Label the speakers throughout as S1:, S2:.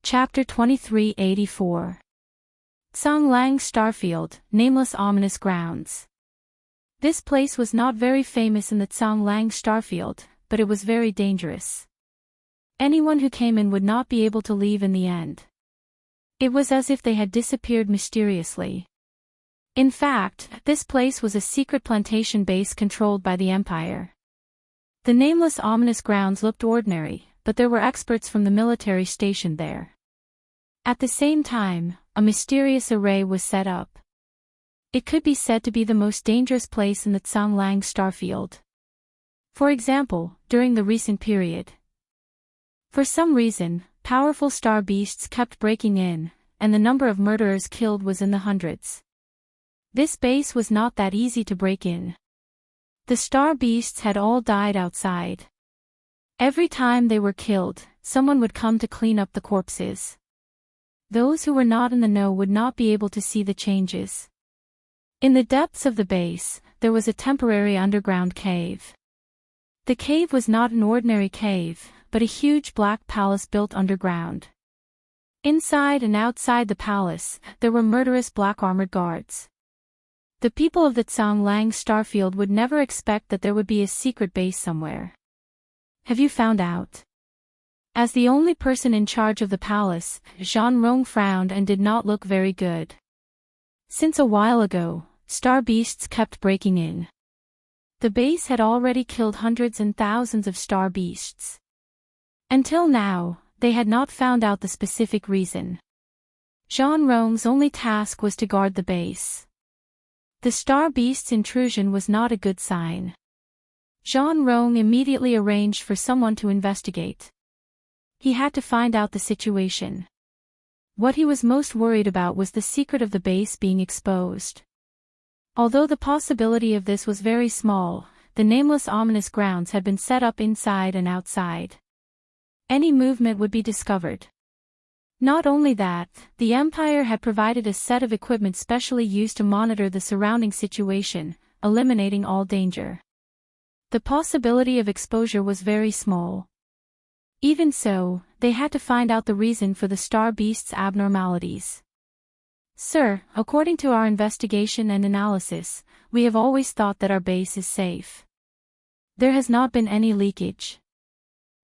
S1: Chapter 2384. Lang Starfield, Nameless Ominous Grounds. This place was not very famous in the Lang Starfield, but it was very dangerous. Anyone who came in would not be able to leave in the end. It was as if they had disappeared mysteriously. In fact, this place was a secret plantation base controlled by the Empire. The Nameless Ominous Grounds looked ordinary, but there were experts from the military stationed there. At the same time, a mysterious array was set up. It could be said to be the most dangerous place in the Lang Starfield. For example, during the recent period. For some reason, powerful star beasts kept breaking in, and the number of murderers killed was in the hundreds. This base was not that easy to break in. The star beasts had all died outside. Every time they were killed, someone would come to clean up the corpses. Those who were not in the know would not be able to see the changes. In the depths of the base, there was a temporary underground cave. The cave was not an ordinary cave, but a huge black palace built underground. Inside and outside the palace, there were murderous black armored guards. The people of the Lang Starfield would never expect that there would be a secret base somewhere. Have you found out? As the only person in charge of the palace, Jean Rong frowned and did not look very good. Since a while ago, star beasts kept breaking in. The base had already killed hundreds and thousands of star beasts. Until now, they had not found out the specific reason. Jean Rong's only task was to guard the base. The star beast's intrusion was not a good sign. Jean Rong immediately arranged for someone to investigate. He had to find out the situation. What he was most worried about was the secret of the base being exposed. Although the possibility of this was very small, the Nameless Ominous Grounds had been set up inside and outside. Any movement would be discovered. Not only that, the Empire had provided a set of equipment specially used to monitor the surrounding situation, eliminating all danger. The possibility of exposure was very small. Even so, they had to find out the reason for the star beast's abnormalities. Sir, according to our investigation and analysis, we have always thought that our base is safe. There has not been any leakage.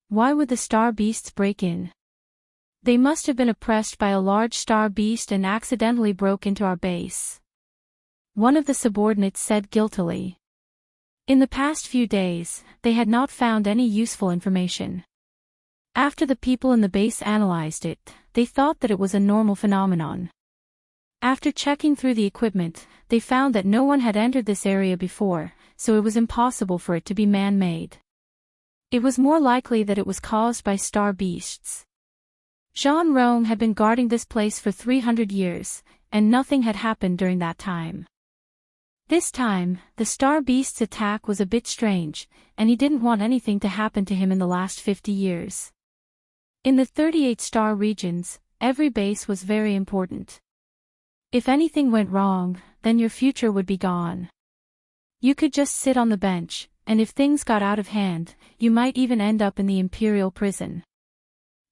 S1: Why would the star beasts break in? They must have been oppressed by a large star beast and accidentally broke into our base. One of the subordinates said guiltily. In the past few days, they had not found any useful information. After the people in the base analyzed it, they thought that it was a normal phenomenon. After checking through the equipment, they found that no one had entered this area before, so it was impossible for it to be man-made. It was more likely that it was caused by star beasts. Jean Rong had been guarding this place for 300 years, and nothing had happened during that time. This time, the star beast's attack was a bit strange, and he didn't want anything to happen to him in the last 50 years. In the 38 star regions, every base was very important. If anything went wrong, then your future would be gone. You could just sit on the bench, and if things got out of hand, you might even end up in the Imperial prison.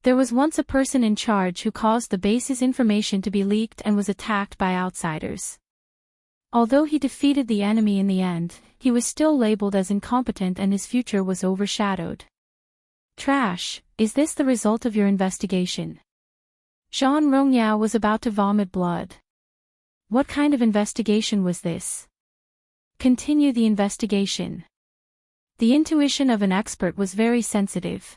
S1: There was once a person in charge who caused the base's information to be leaked and was attacked by outsiders. Although he defeated the enemy in the end, he was still labeled as incompetent and his future was overshadowed. Trash, is this the result of your investigation? Jean Rongyao was about to vomit blood. What kind of investigation was this? Continue the investigation. The intuition of an expert was very sensitive.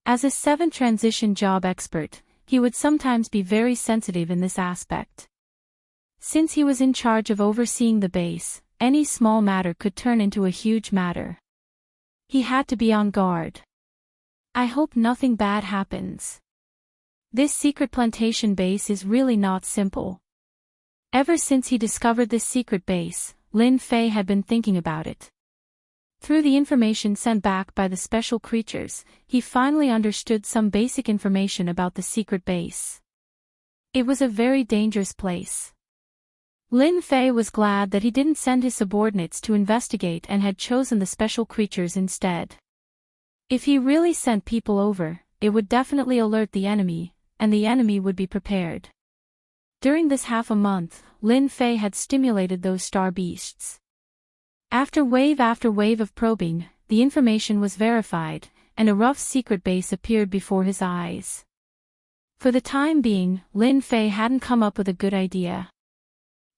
S1: As a 7th transition job expert, he would sometimes be very sensitive in this aspect. Since he was in charge of overseeing the base, any small matter could turn into a huge matter. He had to be on guard. I hope nothing bad happens. This secret plantation base is really not simple. Ever since he discovered this secret base, Lin Fei had been thinking about it. Through the information sent back by the special creatures, he finally understood some basic information about the secret base. It was a very dangerous place. Lin Fei was glad that he didn't send his subordinates to investigate and had chosen the special creatures instead. If he really sent people over, it would definitely alert the enemy, and the enemy would be prepared. During this half a month, Lin Fei had stimulated those star beasts. After wave of probing, the information was verified, and a rough secret base appeared before his eyes. For the time being, Lin Fei hadn't come up with a good idea.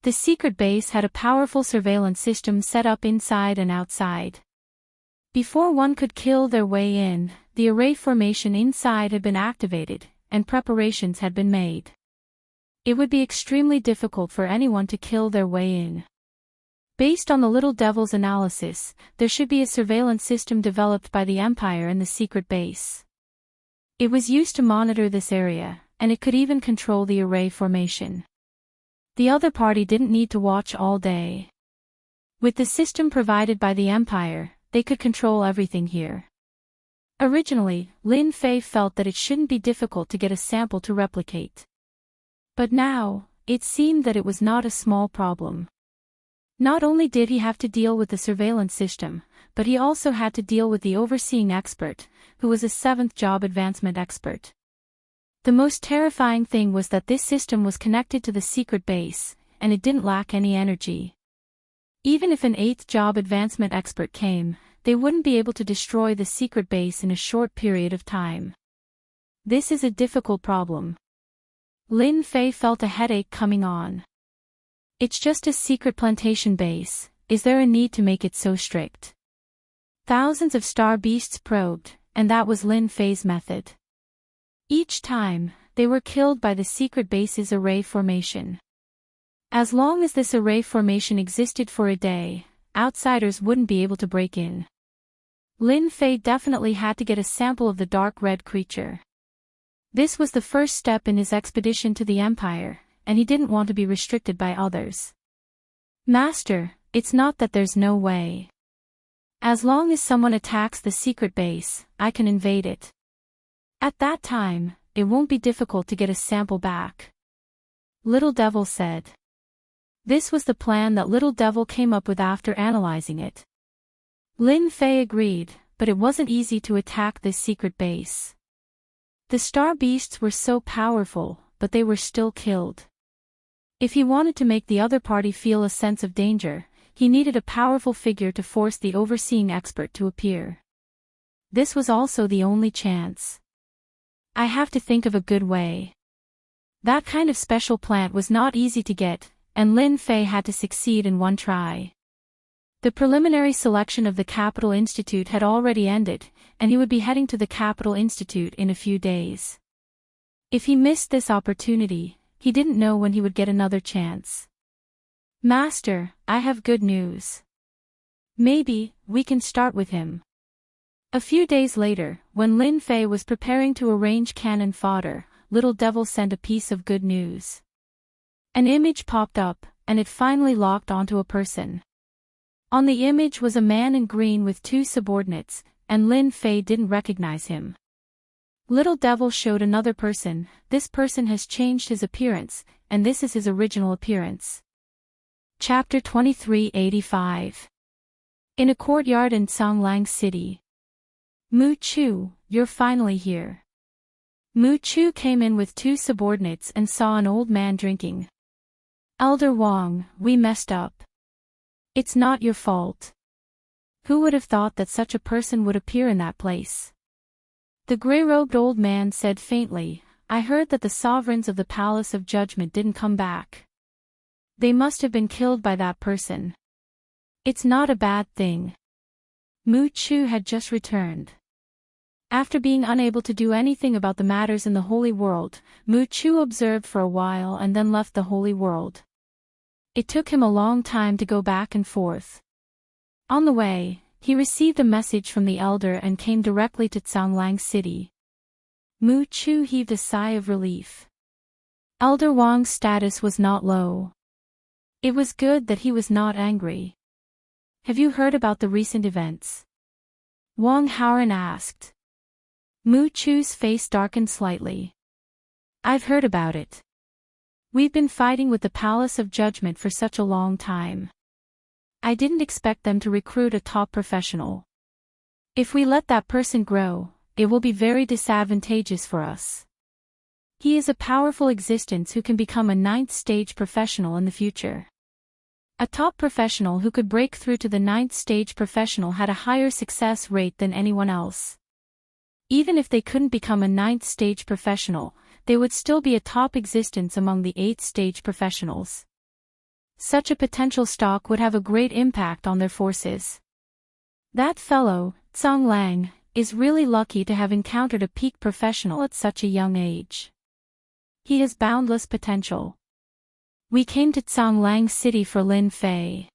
S1: The secret base had a powerful surveillance system set up inside and outside. Before one could kill their way in, the array formation inside had been activated, and preparations had been made. It would be extremely difficult for anyone to kill their way in. Based on the little devil's analysis, there should be a surveillance system developed by the Empire in the secret base. It was used to monitor this area, and it could even control the array formation. The other party didn't need to watch all day. With the system provided by the Empire, they could control everything here. Originally, Lin Fei felt that it shouldn't be difficult to get a sample to replicate. But now, it seemed that it was not a small problem. Not only did he have to deal with the surveillance system, but he also had to deal with the overseeing expert, who was a 7th job advancement expert. The most terrifying thing was that this system was connected to the secret base, and it didn't lack any energy. Even if an 8th job advancement expert came, they wouldn't be able to destroy the secret base in a short period of time. This is a difficult problem. Lin Fei felt a headache coming on. It's just a secret plantation base, is there a need to make it so strict? Thousands of star beasts probed, and that was Lin Fei's method. Each time, they were killed by the secret base's array formation. As long as this array formation existed for a day, outsiders wouldn't be able to break in. Lin Fei definitely had to get a sample of the dark red creature. This was the first step in his expedition to the Empire, and he didn't want to be restricted by others. Master, it's not that there's no way. As long as someone attacks the secret base, I can invade it. At that time, it won't be difficult to get a sample back. Little Devil said. This was the plan that Little Devil came up with after analyzing it. Lin Fei agreed, but it wasn't easy to attack this secret base. The star beasts were so powerful, but they were still killed. If he wanted to make the other party feel a sense of danger, he needed a powerful figure to force the overseeing expert to appear. This was also the only chance. I have to think of a good way. That kind of special plant was not easy to get, and Lin Fei had to succeed in one try. The preliminary selection of the Capital Institute had already ended, and he would be heading to the Capital Institute in a few days. If he missed this opportunity, he didn't know when he would get another chance. Master, I have good news. Maybe, we can start with him. A few days later, when Lin Fei was preparing to arrange cannon fodder, Little Devil sent a piece of good news. An image popped up, and it finally locked onto a person. On the image was a man in green with 2 subordinates, and Lin Fei didn't recognize him. Little Devil showed another person. This person has changed his appearance, and this is his original appearance. Chapter 2385. In a courtyard in Songlang City. Mu Chu, you're finally here. Mu Chu came in with 2 subordinates and saw an old man drinking. Elder Wang, we messed up. It's not your fault. Who would have thought that such a person would appear in that place? The gray-robed old man said faintly, I heard that the sovereigns of the Palace of Judgment didn't come back. They must have been killed by that person. It's not a bad thing. Mu Chu had just returned. After being unable to do anything about the matters in the Holy World, Mu Chu observed for a while and then left the Holy World. It took him a long time to go back and forth. On the way, he received a message from the elder and came directly to Songlang City. Mu Chu heaved a sigh of relief. Elder Wang's status was not low. It was good that he was not angry. Have you heard about the recent events? Wang Haoran asked. Mu Chu's face darkened slightly. I've heard about it. We've been fighting with the Palace of Judgment for such a long time. I didn't expect them to recruit a top professional. If we let that person grow, it will be very disadvantageous for us. He is a powerful existence who can become a 9th stage professional in the future. A top professional who could break through to the 9th stage professional had a higher success rate than anyone else. Even if they couldn't become a 9th stage professional, they would still be a top existence among the 8th stage professionals. Such a potential stock would have a great impact on their forces. That fellow, Tsang Lang, is really lucky to have encountered a peak professional at such a young age. He has boundless potential. We came to Tsang Lang City for Lin Fei.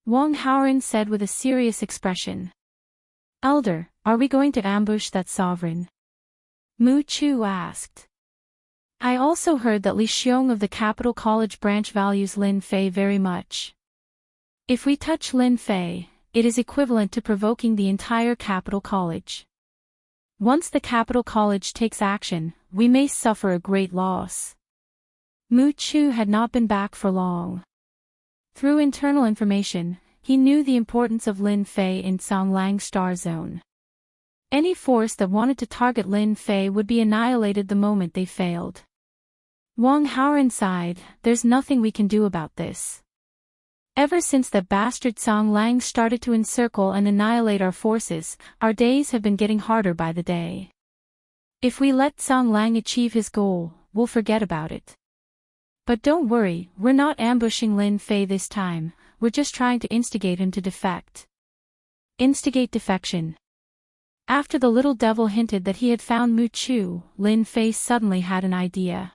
S1: Wang Haoren said with a serious expression. Elder, are we going to ambush that sovereign? Mu Chu asked. I also heard that Li Xiong of the Capital College branch values Lin Fei very much. If we touch Lin Fei, it is equivalent to provoking the entire Capital College. Once the Capital College takes action, we may suffer a great loss. Mu Chu had not been back for long. Through internal information, he knew the importance of Lin Fei in Tsang Lang Star Zone. Any force that wanted to target Lin Fei would be annihilated the moment they failed. Wang Haoren sighed, there's nothing we can do about this. Ever since that bastard Tsang Lang started to encircle and annihilate our forces, our days have been getting harder by the day. If we let Tsang Lang achieve his goal, we'll forget about it. But don't worry, we're not ambushing Lin Fei this time, we're just trying to instigate him to defect. Instigate defection. After the little devil hinted that he had found Mu Chu, Lin Fei suddenly had an idea.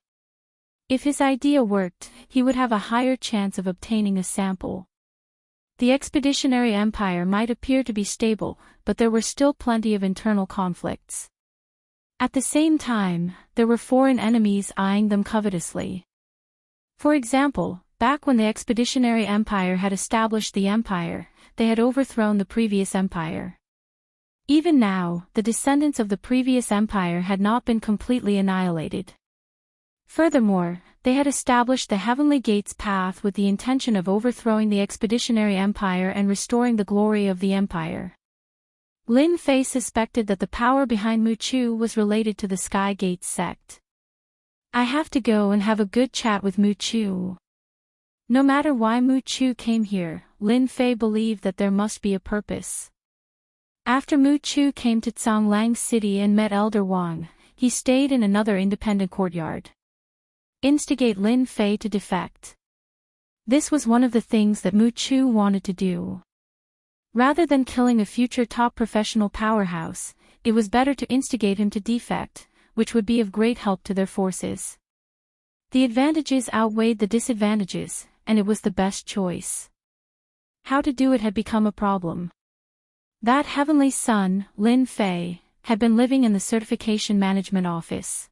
S1: If his idea worked, he would have a higher chance of obtaining a sample. The Expeditionary Empire might appear to be stable, but there were still plenty of internal conflicts. At the same time, there were foreign enemies eyeing them covetously. For example, back when the Expeditionary Empire had established the empire, they had overthrown the previous empire. Even now, the descendants of the previous empire had not been completely annihilated. Furthermore, they had established the Heavenly Gates path with the intention of overthrowing the Expeditionary Empire and restoring the glory of the empire. Lin Fei suspected that the power behind Mu Chu was related to the Sky Gates sect. I have to go and have a good chat with Mu Chu. No matter why Mu Chu came here, Lin Fei believed that there must be a purpose. After Mu Chu came to Tsang Lang City and met Elder Wang, he stayed in another independent courtyard. Instigate Lin Fei to defect. This was one of the things that Mu Chu wanted to do. Rather than killing a future top professional powerhouse, it was better to instigate him to defect, which would be of great help to their forces. The advantages outweighed the disadvantages, and it was the best choice. How to do it had become a problem. That heavenly son, Lin Fei, had been living in the Certification Management Office.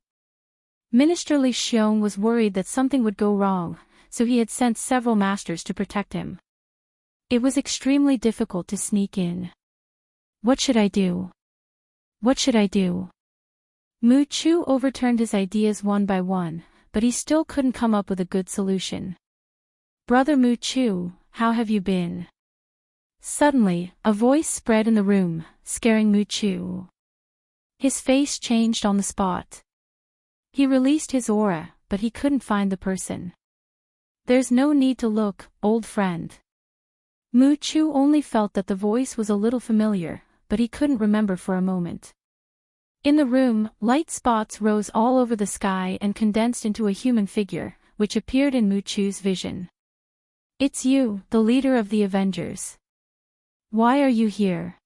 S1: Minister Li Xiong was worried that something would go wrong, so he had sent several masters to protect him. It was extremely difficult to sneak in. What should I do? What should I do? Mu Chu overturned his ideas one by one, but he still couldn't come up with a good solution. Brother Mu Chu, how have you been? Suddenly, a voice spread in the room, scaring Mu Chu. His face changed on the spot. He released his aura, but he couldn't find the person. There's no need to look, old friend. Mu Chu only felt that the voice was a little familiar, but he couldn't remember for a moment. In the room, light spots rose all over the sky and condensed into a human figure, which appeared in Mu Chu's vision. It's you, the leader of the Avengers. Why are you here?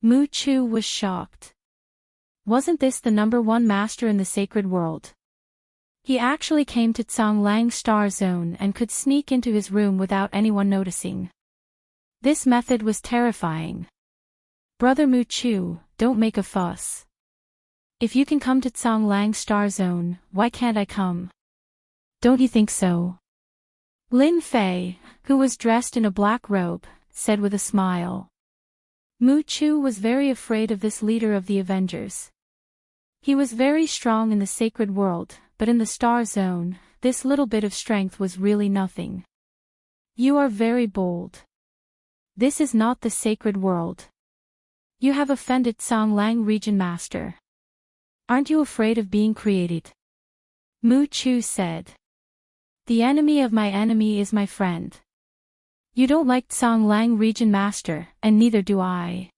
S1: Mu Chu was shocked. Wasn't this the #1 master in the sacred world? He actually came to Tsang Lang Star Zone and could sneak into his room without anyone noticing. This method was terrifying. Brother Mu Chu, don't make a fuss. If you can come to Tsang Lang Star Zone, why can't I come? Don't you think so? Lin Fei, who was dressed in a black robe, said with a smile. Mu Chu was very afraid of this leader of the Avengers. He was very strong in the sacred world, but in the Star Zone, this little bit of strength was really nothing. You are very bold. This is not the sacred world. You have offended Tsang Lang Region Master. Aren't you afraid of being created? Mu Chu said. The enemy of my enemy is my friend. You don't like Tsang Region Master, and neither do I.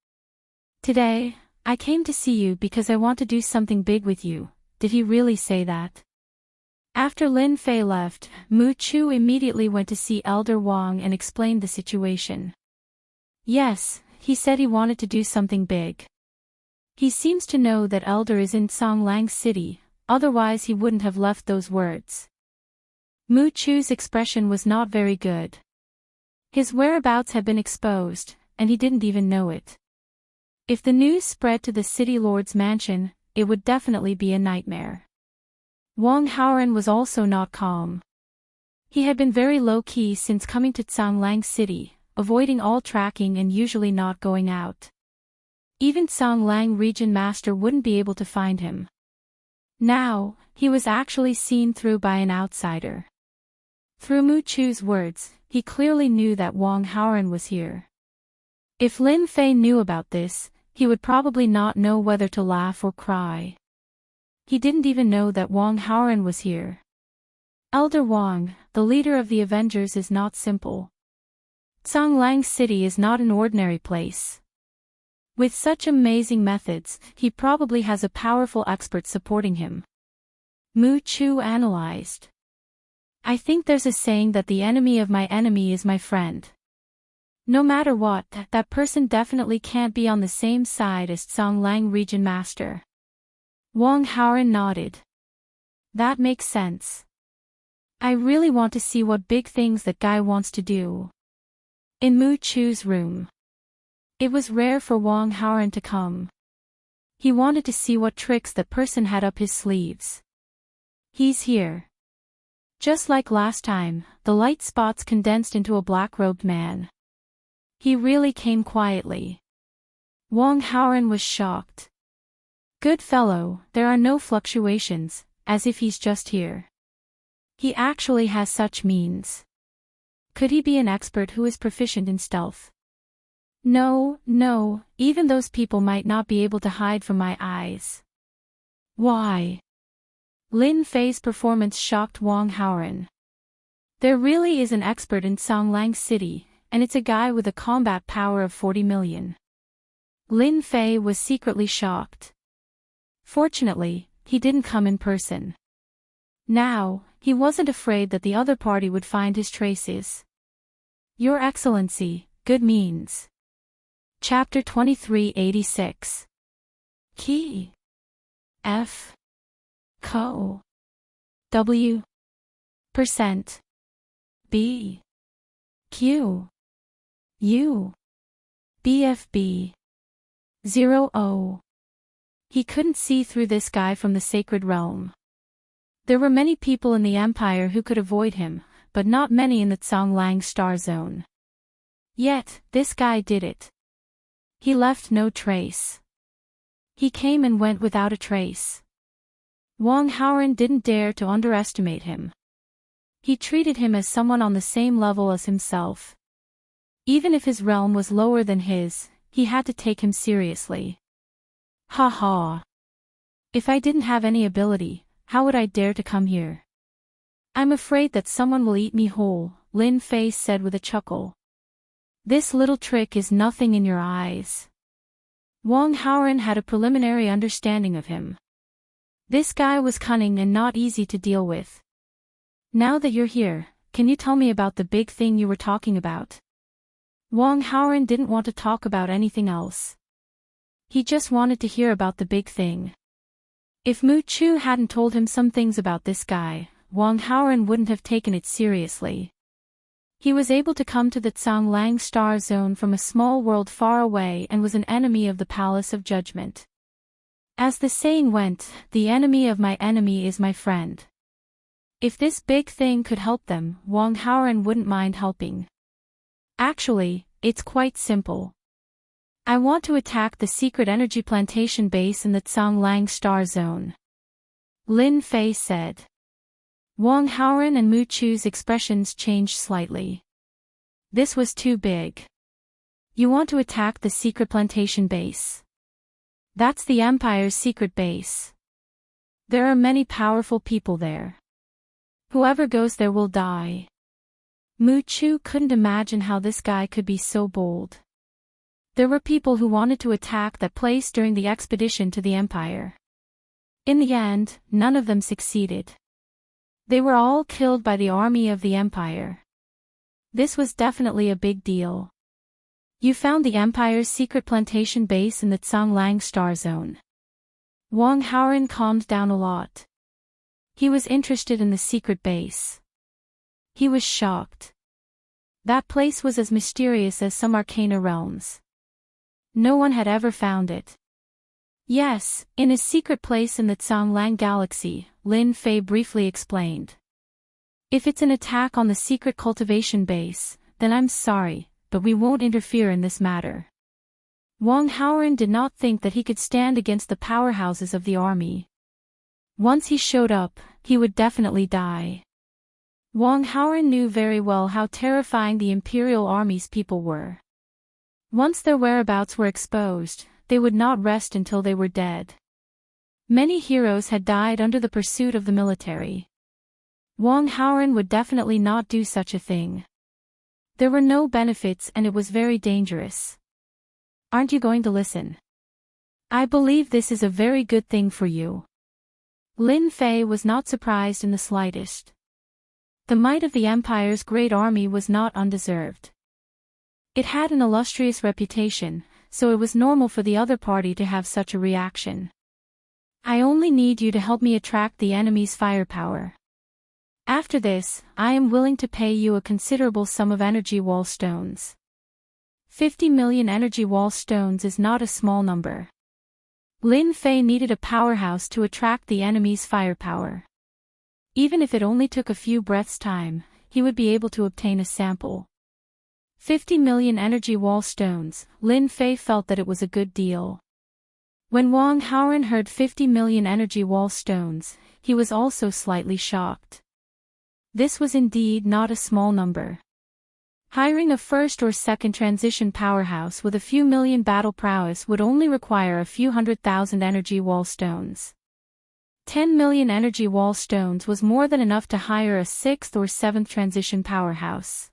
S1: Today, I came to see you because I want to do something big with you. Did he really say that? After Lin Fei left, Mu Chu immediately went to see Elder Wang and explained the situation. Yes, he said he wanted to do something big. He seems to know that Elder is in Songlang City, otherwise he wouldn't have left those words. Mu Chu's expression was not very good. His whereabouts had been exposed, and he didn't even know it. If the news spread to the city lord's mansion, it would definitely be a nightmare. Wang Haoran was also not calm. He had been very low-key since coming to Tsanglang City, avoiding all tracking and usually not going out. Even Tsanglang Region Master wouldn't be able to find him. Now, he was actually seen through by an outsider. Through Mu Chu's words, he clearly knew that Wang Haoran was here. If Lin Fei knew about this, he would probably not know whether to laugh or cry. He didn't even know that Wang Haoran was here. Elder Wang, the leader of the Avengers, is not simple. Tsanglang City is not an ordinary place. With such amazing methods, he probably has a powerful expert supporting him. Mu Chu analyzed. I think there's a saying that the enemy of my enemy is my friend. No matter what, that person definitely can't be on the same side as Tsanglang Region Master. Wang Haoran nodded. That makes sense. I really want to see what big things that guy wants to do. In Mu Chu's room. It was rare for Wang Haoran to come. He wanted to see what tricks that person had up his sleeves. He's here. Just like last time, the light spots condensed into a black-robed man. He really came quietly. Wang Haoran was shocked. Good fellow, there are no fluctuations, as if he's just here. He actually has such means. Could he be an expert who is proficient in stealth? No, even those people might not be able to hide from my eyes. Why? Lin Fei's performance shocked Wang Haoran. There really is an expert in Songlang City, and it's a guy with a combat power of 40 million. Lin Fei was secretly shocked. Fortunately, he didn't come in person. Now, he wasn't afraid that the other party would find his traces. Your Excellency, good means. Chapter 2386. Key. F. Co. W. Percent. B. Q. U. BFB. 0O. He couldn't see through this guy from the sacred realm. There were many people in the Empire who could avoid him, but not many in the Tsanglang Star Zone. Yet, this guy did it. He left no trace. He came and went without a trace. Wang Haoran didn't dare to underestimate him. He treated him as someone on the same level as himself. Even if his realm was lower than his, he had to take him seriously. Ha ha. If I didn't have any ability, how would I dare to come here? I'm afraid that someone will eat me whole, Lin Fei said with a chuckle. This little trick is nothing in your eyes. Wang Haoran had a preliminary understanding of him. This guy was cunning and not easy to deal with. Now that you're here, can you tell me about the big thing you were talking about? Wang Haoran didn't want to talk about anything else. He just wanted to hear about the big thing. If Mu Chu hadn't told him some things about this guy, Wang Haoran wouldn't have taken it seriously. He was able to come to the Tsanglang Star Zone from a small world far away and was an enemy of the Palace of Judgment. As the saying went, the enemy of my enemy is my friend. If this big thing could help them, Wang Haoran wouldn't mind helping. Actually, it's quite simple. I want to attack the secret energy plantation base in the Tsanglang Star Zone. Lin Fei said. Wang Haoran and Mu Chu's expressions changed slightly. This was too big. You want to attack the secret plantation base? That's the Empire's secret base. There are many powerful people there. Whoever goes there will die. Mu Chu couldn't imagine how this guy could be so bold. There were people who wanted to attack that place during the expedition to the Empire. In the end, none of them succeeded. They were all killed by the army of the Empire. This was definitely a big deal. You found the Empire's secret plantation base in the Tsanglang Star Zone. Wang Haoran calmed down a lot. He was interested in the secret base. He was shocked. That place was as mysterious as some Arcana realms. No one had ever found it. Yes, in a secret place in the Tsanglang Galaxy, Lin Fei briefly explained. If it's an attack on the secret cultivation base, then I'm sorry, but we won't interfere in this matter. Wang Haoran did not think that he could stand against the powerhouses of the army. Once he showed up, he would definitely die. Wang Haoran knew very well how terrifying the Imperial Army's people were. Once their whereabouts were exposed, they would not rest until they were dead. Many heroes had died under the pursuit of the military. Wang Haoran would definitely not do such a thing. There were no benefits and it was very dangerous. Aren't you going to listen? I believe this is a very good thing for you. Lin Fei was not surprised in the slightest. The might of the Empire's great army was not undeserved. It had an illustrious reputation, so it was normal for the other party to have such a reaction. I only need you to help me attract the enemy's firepower. After this, I am willing to pay you a considerable sum of energy wall stones. 50 million energy wall stones is not a small number. Lin Fei needed a powerhouse to attract the enemy's firepower. Even if it only took a few breaths' time, he would be able to obtain a sample. 50 million energy wall stones, Lin Fei felt that it was a good deal. When Wang Haoran heard 50 million energy wall stones, he was also slightly shocked. This was indeed not a small number. Hiring a first or second transition powerhouse with a few million battle prowess would only require a few 100,000 energy wall stones. 10 million energy wall stones was more than enough to hire a sixth or seventh transition powerhouse.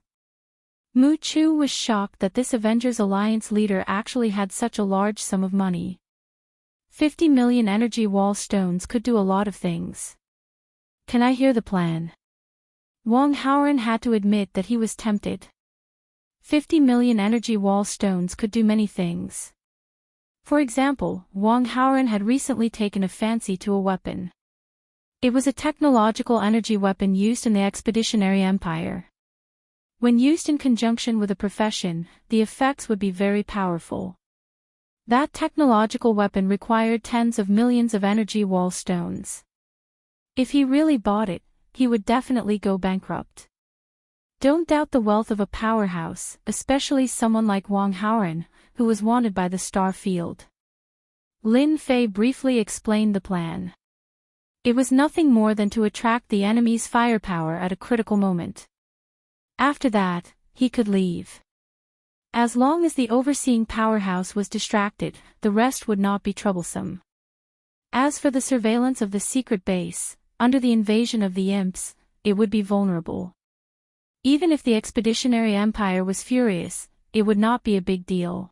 S1: Mu Chu was shocked that this Avengers Alliance leader actually had such a large sum of money. 50 million energy wall stones could do a lot of things. Can I hear the plan? Wang Haoran had to admit that he was tempted. 50 million energy wall stones could do many things. For example, Wang Haoran had recently taken a fancy to a weapon. It was a technological energy weapon used in the Expeditionary Empire. When used in conjunction with a profession, the effects would be very powerful. That technological weapon required tens of millions of energy wall stones. If he really bought it, he would definitely go bankrupt. Don't doubt the wealth of a powerhouse, especially someone like Wang Haoran, who was wanted by the Star Field. Lin Fei briefly explained the plan. It was nothing more than to attract the enemy's firepower at a critical moment. After that, he could leave. As long as the overseeing powerhouse was distracted, the rest would not be troublesome. As for the surveillance of the secret base, under the invasion of the imps, it would be vulnerable. Even if the Expeditionary Empire was furious, it would not be a big deal.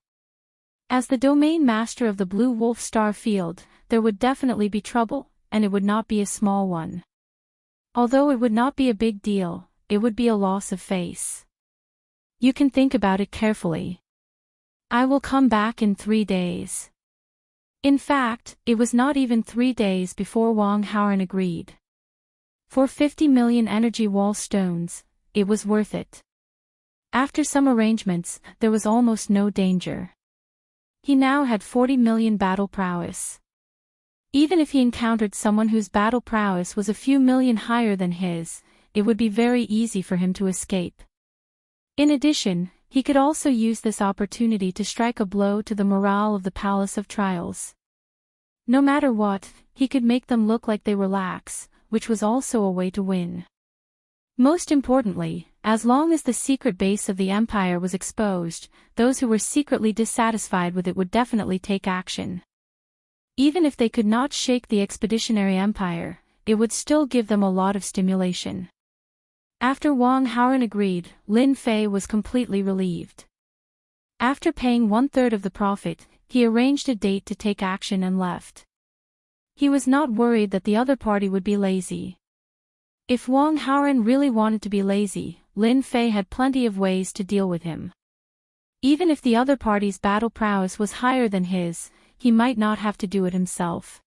S1: As the domain master of the Blue Wolf Star Field, there would definitely be trouble, and it would not be a small one. Although it would not be a big deal, it would be a loss of face. You can think about it carefully. I will come back in 3 days. In fact, it was not even 3 days before Wang Haoran agreed. For 50 million energy wall stones, it was worth it. After some arrangements, there was almost no danger. He now had 40 million battle prowess. Even if he encountered someone whose battle prowess was a few million higher than his, it would be very easy for him to escape. In addition, he could also use this opportunity to strike a blow to the morale of the Palace of Trials. No matter what, he could make them look like they were lax, which was also a way to win. Most importantly, as long as the secret base of the Empire was exposed, those who were secretly dissatisfied with it would definitely take action. Even if they could not shake the expeditionary empire, it would still give them a lot of stimulation. After Wang Haoran agreed, Lin Fei was completely relieved. After paying 1/3 of the profit, he arranged a date to take action and left. He was not worried that the other party would be lazy. If Wang Haoran really wanted to be lazy, Lin Fei had plenty of ways to deal with him. Even if the other party's battle prowess was higher than his, he might not have to do it himself.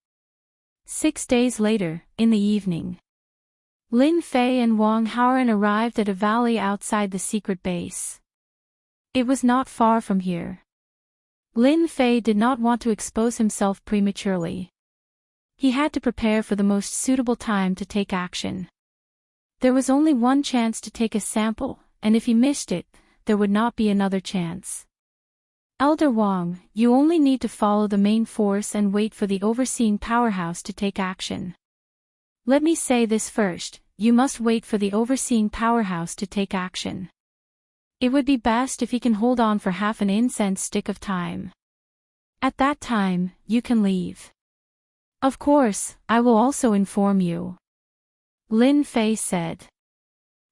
S1: 6 days later, in the evening, Lin Fei and Wang Haoran arrived at a valley outside the secret base. It was not far from here. Lin Fei did not want to expose himself prematurely. He had to prepare for the most suitable time to take action. There was only one chance to take a sample, and if he missed it, there would not be another chance. Elder Wang, you only need to follow the main force and wait for the overseeing powerhouse to take action. Let me say this first, you must wait for the overseeing powerhouse to take action. It would be best if he can hold on for half an incense stick of time. At that time, you can leave. Of course, I will also inform you. Lin Fei said.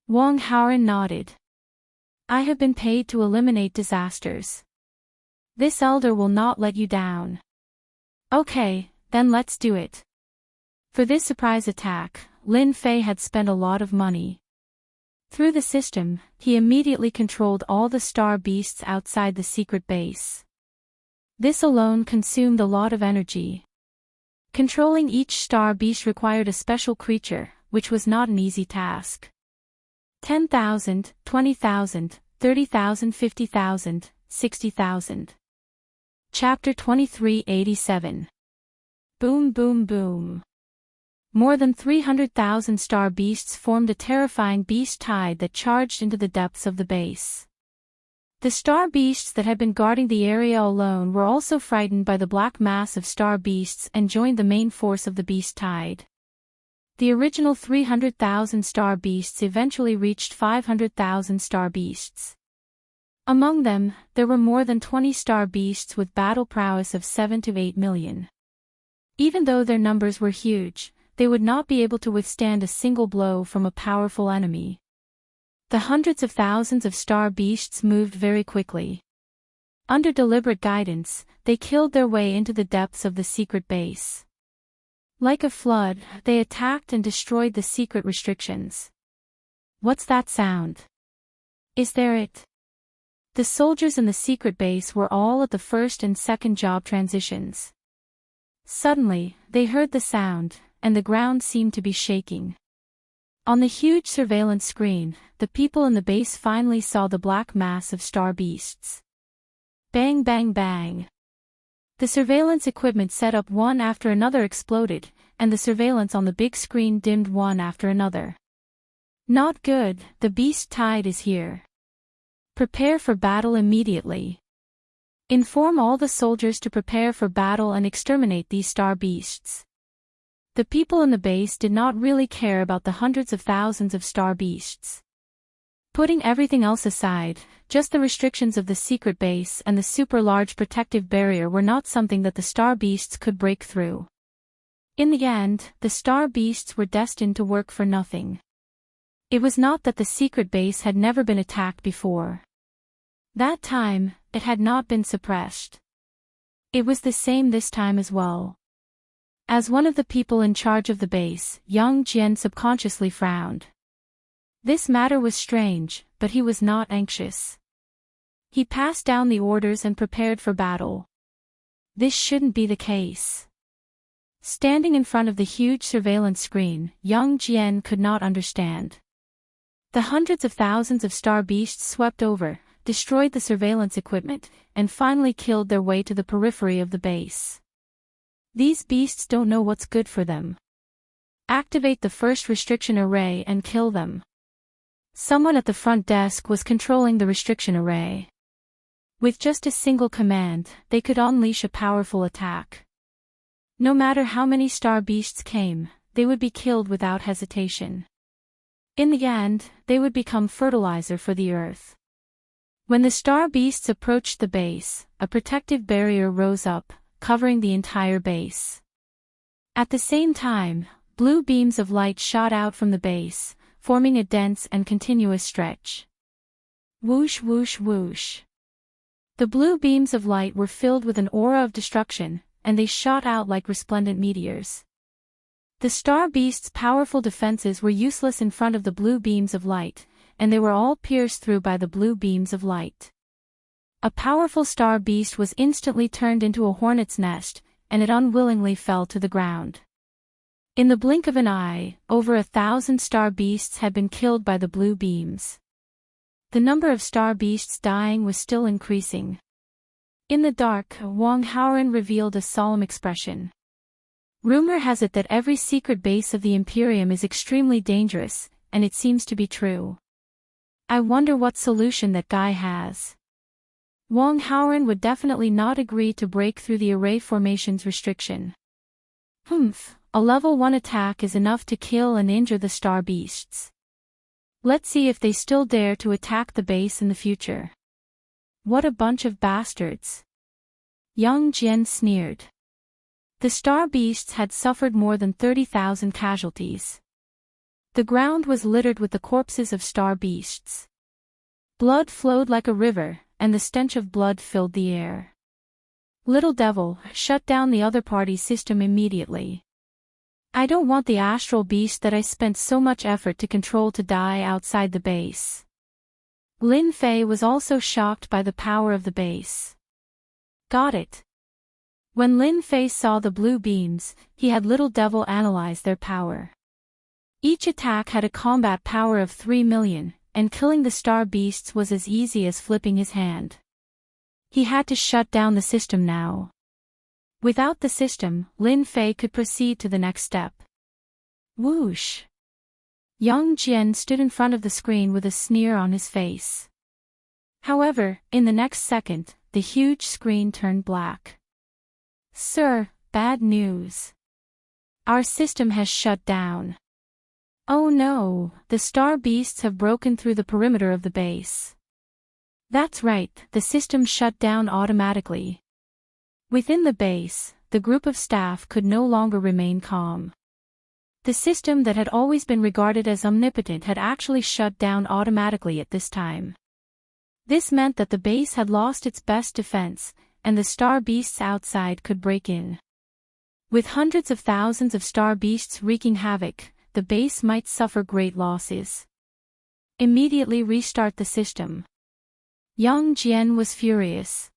S1: Wang Haoran nodded. I have been paid to eliminate disasters. This elder will not let you down. Okay, then let's do it. For this surprise attack, Lin Fei had spent a lot of money. Through the system, he immediately controlled all the star beasts outside the secret base. This alone consumed a lot of energy. Controlling each star beast required a special creature, which was not an easy task. 10,000, 20,000, 30,000, 50,000, 60,000. Chapter 2387. Boom boom boom. More than 300,000 star beasts formed a terrifying beast tide that charged into the depths of the base. The star beasts that had been guarding the area alone were also frightened by the black mass of star beasts and joined the main force of the beast tide. The original 300,000 star beasts eventually reached 500,000 star beasts. Among them, there were more than 20 star beasts with battle prowess of 7 to 8 million. Even though their numbers were huge, they would not be able to withstand a single blow from a powerful enemy. The hundreds of thousands of star beasts moved very quickly. Under deliberate guidance, they killed their way into the depths of the secret base. Like a flood, they attacked and destroyed the secret restrictions. What's that sound? Is there it? The soldiers in the secret base were all at the first and second job transitions. Suddenly, they heard the sound, and the ground seemed to be shaking. On the huge surveillance screen, the people in the base finally saw the black mass of star beasts. Bang bang bang. The surveillance equipment set up one after another exploded, and the surveillance on the big screen dimmed one after another. Not good, the beast tide is here. Prepare for battle immediately. Inform all the soldiers to prepare for battle and exterminate these star beasts. The people in the base did not really care about the hundreds of thousands of star beasts. Putting everything else aside, just the restrictions of the secret base and the super-large protective barrier were not something that the star beasts could break through. In the end, the star beasts were destined to work for nothing. It was not that the secret base had never been attacked before. That time, it had not been suppressed. It was the same this time as well. As one of the people in charge of the base, Yang Jian subconsciously frowned. This matter was strange, but he was not anxious. He passed down the orders and prepared for battle. This shouldn't be the case. Standing in front of the huge surveillance screen, Yang Jian could not understand. The hundreds of thousands of star beasts swept over, destroyed the surveillance equipment, and finally killed their way to the periphery of the base. These beasts don't know what's good for them. Activate the first restriction array and kill them. Someone at the front desk was controlling the restriction array. With just a single command, they could unleash a powerful attack. No matter how many star beasts came, they would be killed without hesitation. In the end, they would become fertilizer for the earth. When the star beasts approached the base, a protective barrier rose up, covering the entire base. At the same time, blue beams of light shot out from the base, forming a dense and continuous stretch. Whoosh whoosh whoosh. The blue beams of light were filled with an aura of destruction, and they shot out like resplendent meteors. The star beast's powerful defenses were useless in front of the blue beams of light, and they were all pierced through by the blue beams of light. A powerful star beast was instantly turned into a hornet's nest, and it unwillingly fell to the ground. In the blink of an eye, over 1,000 star beasts had been killed by the blue beams. The number of star beasts dying was still increasing. In the dark, Wang Haoren revealed a solemn expression. Rumor has it that every secret base of the Imperium is extremely dangerous, and it seems to be true. I wonder what solution that guy has. Wang Haoren would definitely not agree to break through the array formation's restriction. A level 1 attack is enough to kill and injure the star beasts. Let's see if they still dare to attack the base in the future. What a bunch of bastards. Yang Jian sneered. The star beasts had suffered more than 30,000 casualties. The ground was littered with the corpses of star beasts. Blood flowed like a river, and the stench of blood filled the air. Little devil, shut down the other party's system immediately. I don't want the astral beast that I spent so much effort to control to die outside the base. Lin Fei was also shocked by the power of the base. Got it. When Lin Fei saw the blue beams, he had Little Devil analyze their power. Each attack had a combat power of 3 million, and killing the star beasts was as easy as flipping his hand. He had to shut down the system now. Without the system, Lin Fei could proceed to the next step. Whoosh! Yang Jian stood in front of the screen with a sneer on his face. However, in the next second, the huge screen turned black. Sir, bad news. Our system has shut down. Oh no, the star beasts have broken through the perimeter of the base. That's right, the system shut down automatically. Within the base, the group of staff could no longer remain calm. The system that had always been regarded as omnipotent had actually shut down automatically at this time. This meant that the base had lost its best defense, and the star beasts outside could break in. With hundreds of thousands of star beasts wreaking havoc, the base might suffer great losses. Immediately restart the system. Yang Jian was furious.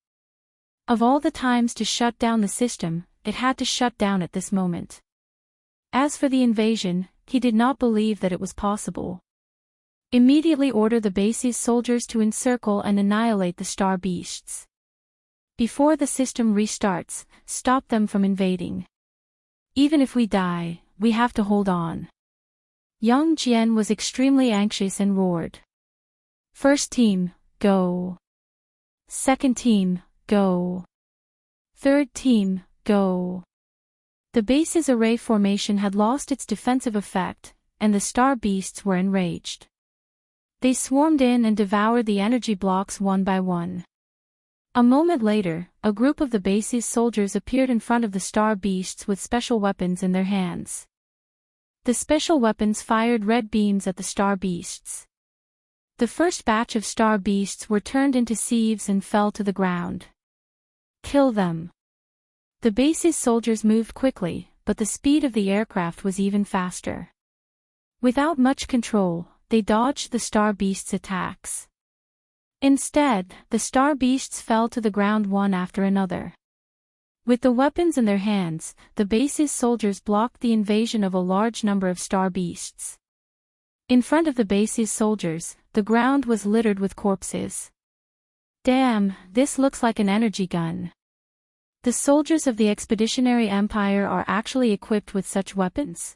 S1: Of all the times to shut down the system, it had to shut down at this moment. As for the invasion, he did not believe that it was possible. Immediately order the base's soldiers to encircle and annihilate the star beasts. Before the system restarts, stop them from invading. Even if we die, we have to hold on. Yang Jian was extremely anxious and roared. First team, go. Second team, go. Third team, go. The base's array formation had lost its defensive effect, and the star beasts were enraged. They swarmed in and devoured the energy blocks one by one. A moment later, a group of the base's soldiers appeared in front of the star beasts with special weapons in their hands. The special weapons fired red beams at the star beasts. The first batch of star beasts were turned into sieves and fell to the ground. Kill them. The base's soldiers moved quickly, but the speed of the aircraft was even faster. Without much control, they dodged the star beasts' attacks. Instead, the star beasts fell to the ground one after another. With the weapons in their hands, the base's soldiers blocked the invasion of a large number of star beasts. In front of the base's soldiers, the ground was littered with corpses. Damn, this looks like an energy gun. The soldiers of the Expeditionary Empire are actually equipped with such weapons?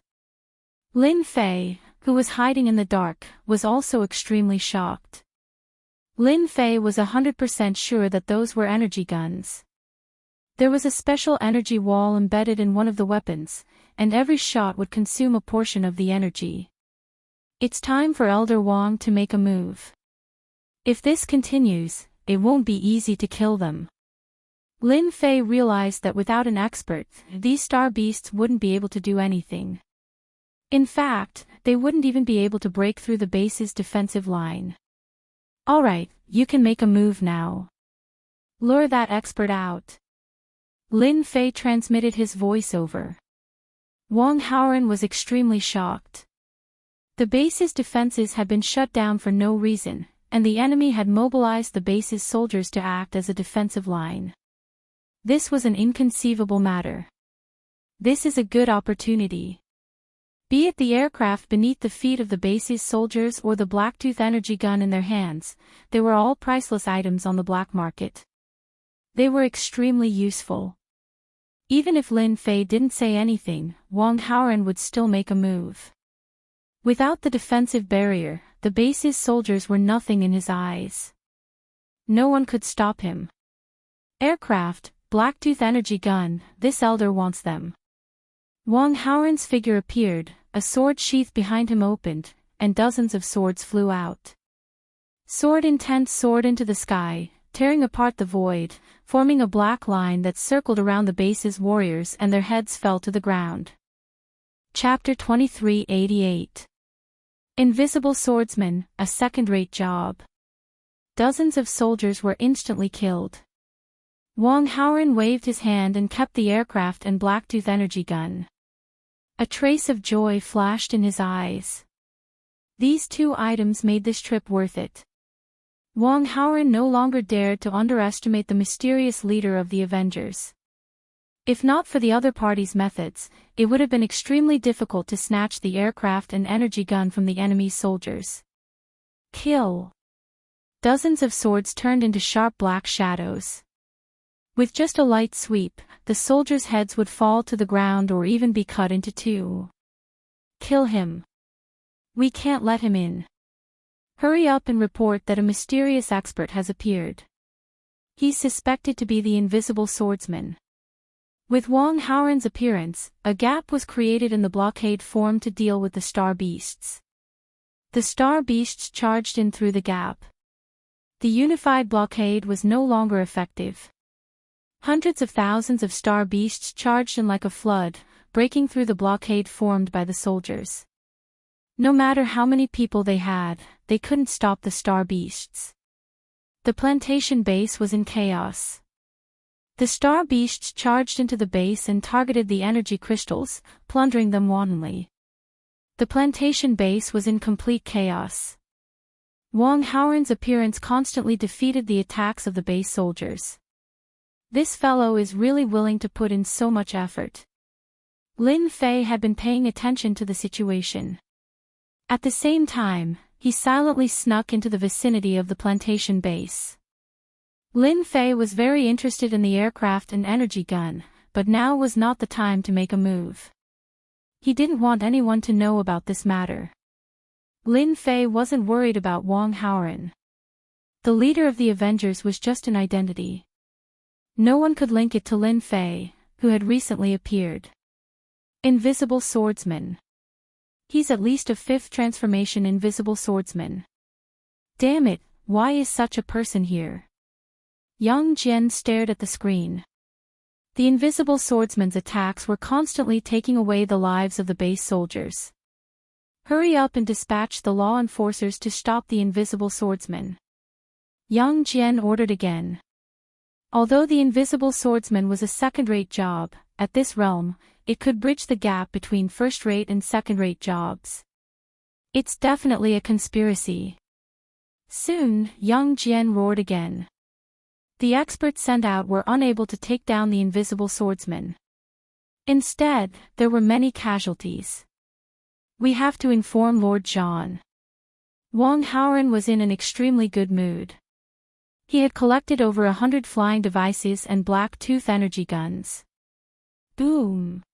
S1: Lin Fei, who was hiding in the dark, was also extremely shocked. Lin Fei was 100% sure that those were energy guns. There was a special energy wall embedded in one of the weapons, and every shot would consume a portion of the energy. It's time for Elder Wang to make a move. If this continues, it won't be easy to kill them. Lin Fei realized that without an expert, these star beasts wouldn't be able to do anything. In fact, they wouldn't even be able to break through the base's defensive line. Alright, you can make a move now. Lure that expert out. Lin Fei transmitted his voice over. Wang Haoren was extremely shocked. The base's defenses had been shut down for no reason, and the enemy had mobilized the base's soldiers to act as a defensive line. This was an inconceivable matter. This is a good opportunity. Be it the aircraft beneath the feet of the base's soldiers or the Blacktooth energy gun in their hands, they were all priceless items on the black market. They were extremely useful. Even if Lin Fei didn't say anything, Wang Haoren would still make a move. Without the defensive barrier, the base's soldiers were nothing in his eyes. No one could stop him. Aircraft, Blacktooth energy gun, this elder wants them. Wang Haoren's figure appeared, a sword sheath behind him opened, and dozens of swords flew out. Sword intense soared into the sky, tearing apart the void, forming a black line that circled around the base's warriors and their heads fell to the ground. Chapter 2388. Invisible Swordsman, a second-rate job. Dozens of soldiers were instantly killed. Wang Haoren waved his hand and kept the aircraft and Blacktooth energy gun. A trace of joy flashed in his eyes. These two items made this trip worth it. Wang Haoren no longer dared to underestimate the mysterious leader of the Avengers. If not for the other party's methods, it would have been extremely difficult to snatch the aircraft and energy gun from the enemy's soldiers. Kill. Dozens of swords turned into sharp black shadows. With just a light sweep, the soldiers' heads would fall to the ground or even be cut into two. Kill him. We can't let him in. Hurry up and report that a mysterious expert has appeared. He's suspected to be the invisible swordsman. With Wang Haoren's appearance, a gap was created in the blockade formed to deal with the star beasts. The star beasts charged in through the gap. The unified blockade was no longer effective. Hundreds of thousands of star beasts charged in like a flood, breaking through the blockade formed by the soldiers. No matter how many people they had, they couldn't stop the star beasts. The plantation base was in chaos. The star beasts charged into the base and targeted the energy crystals, plundering them wantonly. The plantation base was in complete chaos. Wang Haoren's appearance constantly defeated the attacks of the base soldiers. This fellow is really willing to put in so much effort. Lin Fei had been paying attention to the situation. At the same time, he silently snuck into the vicinity of the plantation base. Lin Fei was very interested in the aircraft and energy gun, but now was not the time to make a move. He didn't want anyone to know about this matter. Lin Fei wasn't worried about Wang Haoren. The leader of the Avengers was just an identity. No one could link it to Lin Fei, who had recently appeared. Invisible Swordsman. He's at least a fifth transformation Invisible Swordsman. Damn it, why is such a person here? Yang Jian stared at the screen. The Invisible Swordsman's attacks were constantly taking away the lives of the base soldiers. Hurry up and dispatch the law enforcers to stop the Invisible Swordsman. Yang Jian ordered again. Although the Invisible Swordsman was a second-rate job, at this realm, it could bridge the gap between first-rate and second-rate jobs. It's definitely a conspiracy. Soon, Yang Jian roared again. The experts sent out were unable to take down the Invisible Swordsman. Instead, there were many casualties. We have to inform Lord Zhan. Wang Haoren was in an extremely good mood. He had collected over 100 flying devices and Blacktooth energy guns. Boom!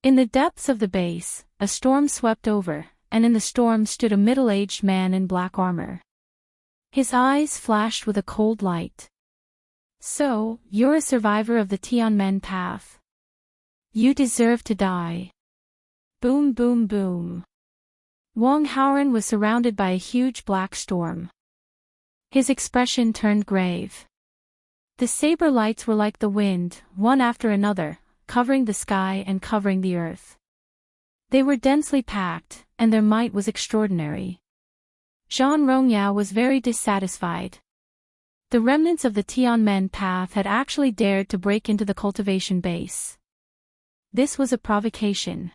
S1: In the depths of the base, a storm swept over, and in the storm stood a middle-aged man in black armor. His eyes flashed with a cold light. So, you're a survivor of the Tianmen path. You deserve to die. Boom boom boom. Wang Haoren was surrounded by a huge black storm. His expression turned grave. The saber lights were like the wind, one after another, covering the sky and covering the earth. They were densely packed, and their might was extraordinary. Jean Rongyao was very dissatisfied. The remnants of the Tianmen path had actually dared to break into the cultivation base. This was a provocation.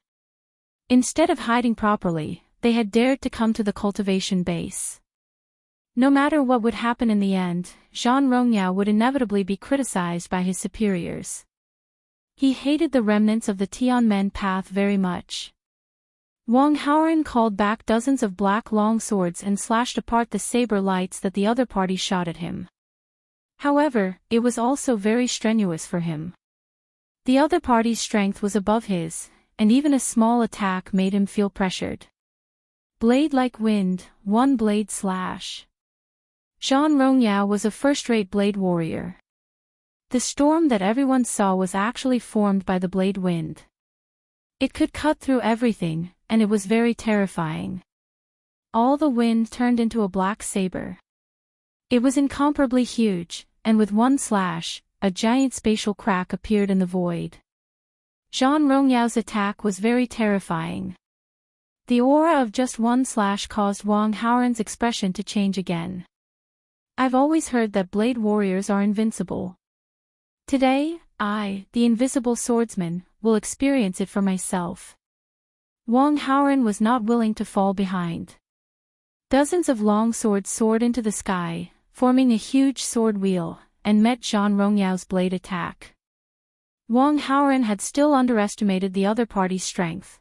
S1: Instead of hiding properly, they had dared to come to the cultivation base. No matter what would happen in the end, Jean Rongyao would inevitably be criticized by his superiors. He hated the remnants of the Tianmen path very much. Wang Haoren called back dozens of black long swords and slashed apart the saber lights that the other party shot at him. However, it was also very strenuous for him. The other party's strength was above his, and even a small attack made him feel pressured. Blade like wind, one blade slash. Jean Rongyao was a first-rate blade warrior. The storm that everyone saw was actually formed by the blade wind. It could cut through everything, and it was very terrifying. All the wind turned into a black saber. It was incomparably huge, and with one slash, a giant spatial crack appeared in the void. Jean Rongyao's attack was very terrifying. The aura of just one slash caused Wang Haoren's expression to change again. I've always heard that blade warriors are invincible. Today, I, the invisible swordsman, will experience it for myself. Wang Haoren was not willing to fall behind. Dozens of long swords soared into the sky, forming a huge sword wheel, and met Jean Rongyao's blade attack. Wang Haoren had still underestimated the other party's strength.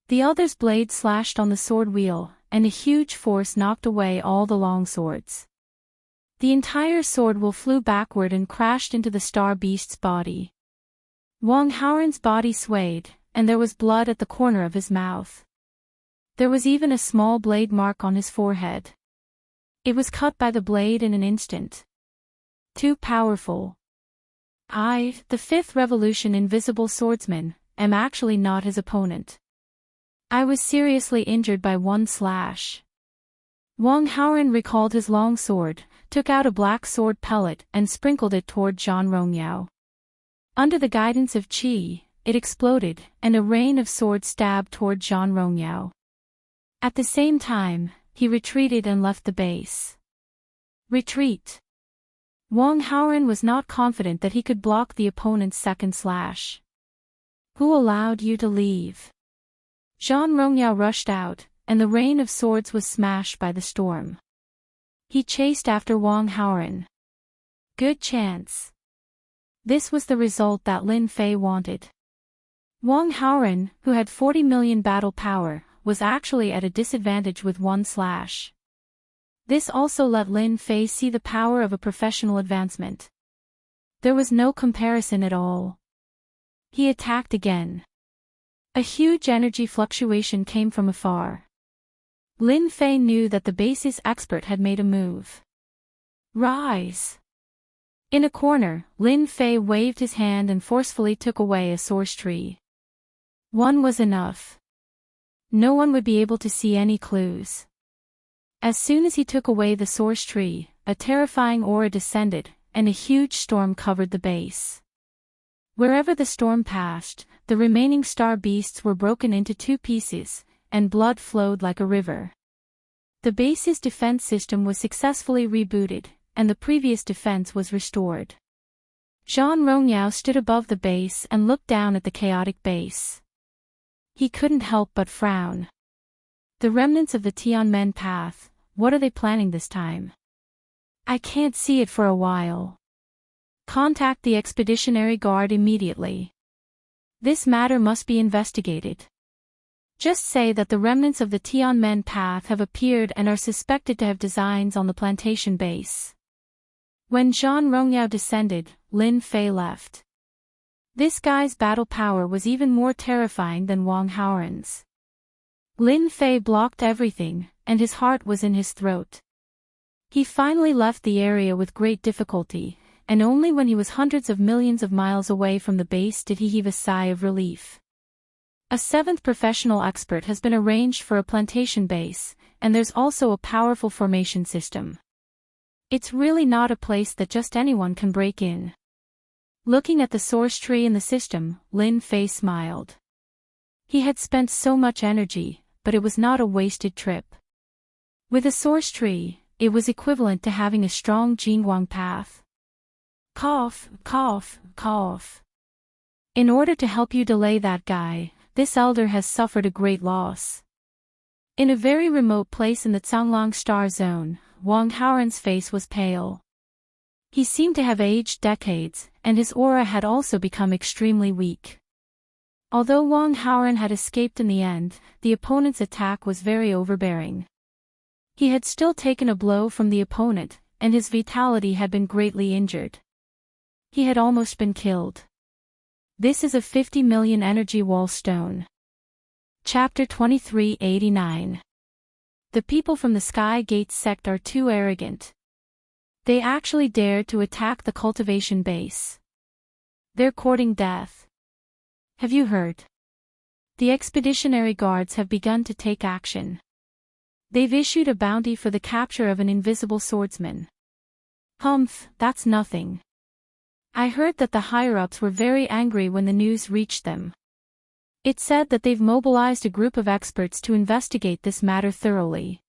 S1: The other's blade slashed on the sword wheel, and a huge force knocked away all the long swords. The entire sword wheel flew backward and crashed into the star beast's body. Wang Haoren's body swayed, and there was blood at the corner of his mouth. There was even a small blade mark on his forehead. It was cut by the blade in an instant. Too powerful. I, the fifth revolution invisible swordsman, am actually not his opponent. I was seriously injured by one slash. Wang Haoren recalled his long sword, took out a black sword pellet and sprinkled it toward Jean Rongyao. Under the guidance of Qi, it exploded, and a rain of swords stabbed toward Jean Rongyao. At the same time, he retreated and left the base. Retreat. Wang Haoren was not confident that he could block the opponent's second slash. Who allowed you to leave? Jean Rongyao rushed out, and the rain of swords was smashed by the storm. He chased after Wang Haoren. Good chance. This was the result that Lin Fei wanted. Wang Haoren, who had 40 million battle power, was actually at a disadvantage with one slash. This also let Lin Fei see the power of a professional advancement. There was no comparison at all. He attacked again. A huge energy fluctuation came from afar. Lin Fei knew that the base's expert had made a move. Rise! In a corner, Lin Fei waved his hand and forcefully took away a source tree. One was enough. No one would be able to see any clues. As soon as he took away the source tree, a terrifying aura descended, and a huge storm covered the base. Wherever the storm passed, the remaining star beasts were broken into two pieces, and blood flowed like a river. The base's defense system was successfully rebooted, and the previous defense was restored. Jean Rongyao stood above the base and looked down at the chaotic base. He couldn't help but frown. The remnants of the Tianmen path, what are they planning this time? I can't see it for a while. Contact the Expeditionary Guard immediately. This matter must be investigated. Just say that the remnants of the Tianmen path have appeared and are suspected to have designs on the plantation base. When Jean Rongyao descended, Lin Fei left. This guy's battle power was even more terrifying than Wang Haoren's. Lin Fei blocked everything, and his heart was in his throat. He finally left the area with great difficulty, and only when he was hundreds of millions of miles away from the base did he heave a sigh of relief. A seventh professional expert has been arranged for a plantation base, and there's also a powerful formation system. It's really not a place that just anyone can break in. Looking at the source tree in the system, Lin Fei smiled. He had spent so much energy, but it was not a wasted trip. With a source tree, it was equivalent to having a strong Jingguang path. Cough, cough, cough. In order to help you delay that guy, this elder has suffered a great loss. In a very remote place in the Canglang Star Zone, Wang Haoran's face was pale. He seemed to have aged decades, and his aura had also become extremely weak. Although Wang Haoran had escaped in the end, the opponent's attack was very overbearing. He had still taken a blow from the opponent, and his vitality had been greatly injured. He had almost been killed. This is a 50 million energy wall stone. Chapter 2389. The people from the Sky Gate sect are too arrogant. They actually dared to attack the cultivation base. They're courting death. Have you heard? The expeditionary guards have begun to take action. They've issued a bounty for the capture of an invisible swordsman. Humph, that's nothing. I heard that the higher-ups were very angry when the news reached them. It said that they've mobilized a group of experts to investigate this matter thoroughly.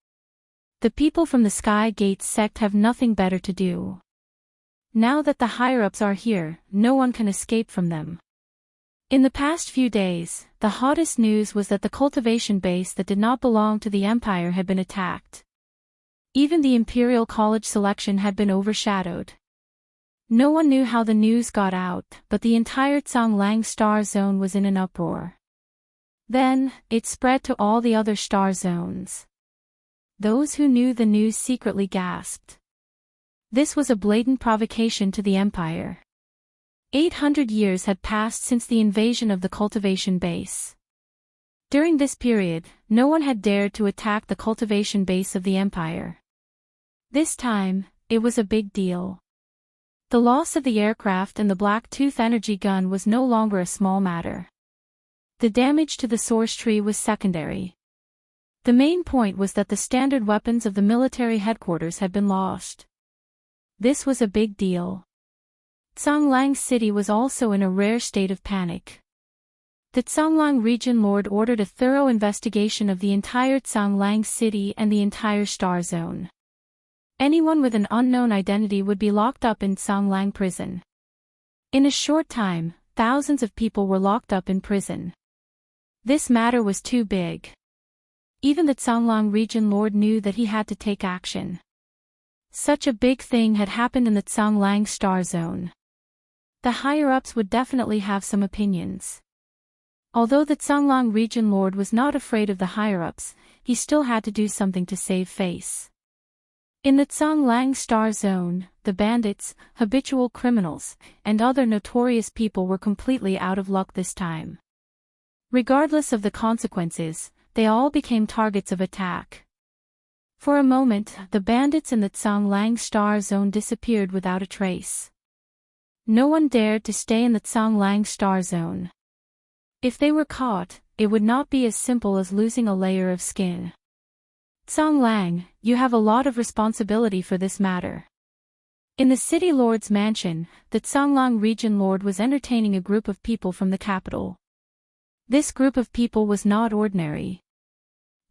S1: The people from the Sky Gate sect have nothing better to do. Now that the higher-ups are here, no one can escape from them. In the past few days, the hottest news was that the cultivation base that did not belong to the Empire had been attacked. Even the Imperial College selection had been overshadowed. No one knew how the news got out, but the entire Canglang Star Zone was in an uproar. Then, it spread to all the other star zones. Those who knew the news secretly gasped. This was a blatant provocation to the Empire. 800 years had passed since the invasion of the cultivation base. During this period, no one had dared to attack the cultivation base of the Empire. This time, it was a big deal. The loss of the aircraft and the Black Tooth energy gun was no longer a small matter. The damage to the source tree was secondary. The main point was that the standard weapons of the military headquarters had been lost. This was a big deal. Canglang City was also in a rare state of panic. The Canglang Region Lord ordered a thorough investigation of the entire Canglang City and the entire Star Zone. Anyone with an unknown identity would be locked up in Canglang prison. In a short time, thousands of people were locked up in prison. This matter was too big. Even the Canglang Region Lord knew that he had to take action. Such a big thing had happened in the Canglang Star Zone. The higher-ups would definitely have some opinions. Although the Canglang Region Lord was not afraid of the higher-ups, he still had to do something to save face. In the Canglang Star Zone, the bandits, habitual criminals, and other notorious people were completely out of luck this time. Regardless of the consequences, they all became targets of attack. For a moment, the bandits in the Canglang Star Zone disappeared without a trace. No one dared to stay in the Canglang Star Zone. If they were caught, it would not be as simple as losing a layer of skin. Canglang, you have a lot of responsibility for this matter. In the City Lord's mansion, the Canglang Region Lord was entertaining a group of people from the capital. This group of people was not ordinary.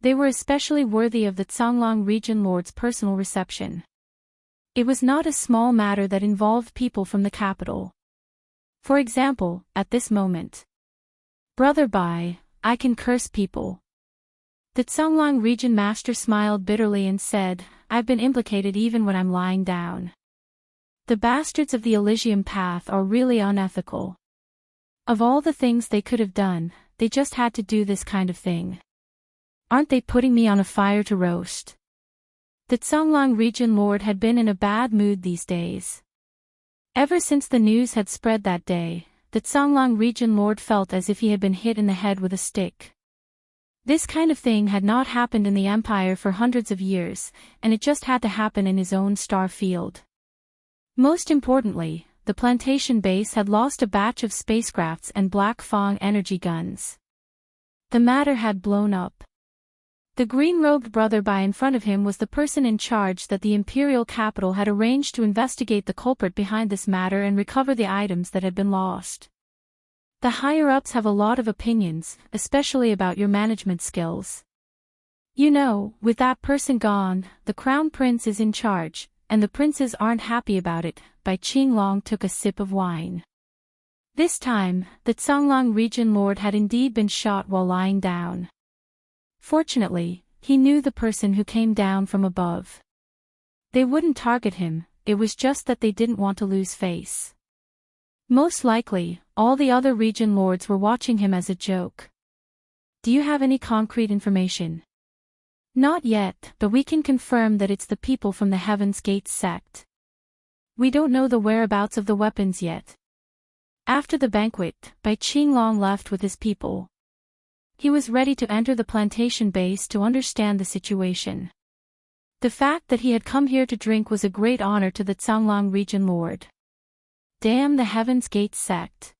S1: They were especially worthy of the Canglang Region Lord's personal reception. It was not a small matter that involved people from the capital. For example, at this moment. Brother Bai, I can curse people. The Canglang Region Master smiled bitterly and said, I've been implicated even when I'm lying down. The bastards of the Elysium Path are really unethical. Of all the things they could have done, they just had to do this kind of thing. Aren't they putting me on a fire to roast? The Canglang Region Lord had been in a bad mood these days. Ever since the news had spread that day, the Canglang Region Lord felt as if he had been hit in the head with a stick. This kind of thing had not happened in the Empire for hundreds of years, and it just had to happen in his own star field. Most importantly, the plantation base had lost a batch of spacecrafts and Black Fang energy guns. The matter had blown up. The green-robed brother by in front of him was the person in charge that the imperial capital had arranged to investigate the culprit behind this matter and recover the items that had been lost. The higher-ups have a lot of opinions, especially about your management skills. You know, with that person gone, the crown prince is in charge, and the princes aren't happy about it. Bai Qinglong took a sip of wine. This time, the Canglang region lord had indeed been shot while lying down. Fortunately, he knew the person who came down from above. They wouldn't target him, it was just that they didn't want to lose face. Most likely, all the other region lords were watching him as a joke. Do you have any concrete information? Not yet, but we can confirm that it's the people from the Heaven's Gate sect. We don't know the whereabouts of the weapons yet. After the banquet, Bai Qinglong left with his people. He was ready to enter the plantation base to understand the situation. The fact that he had come here to drink was a great honor to the Canglang region lord. Damn the Heaven's Gate sect.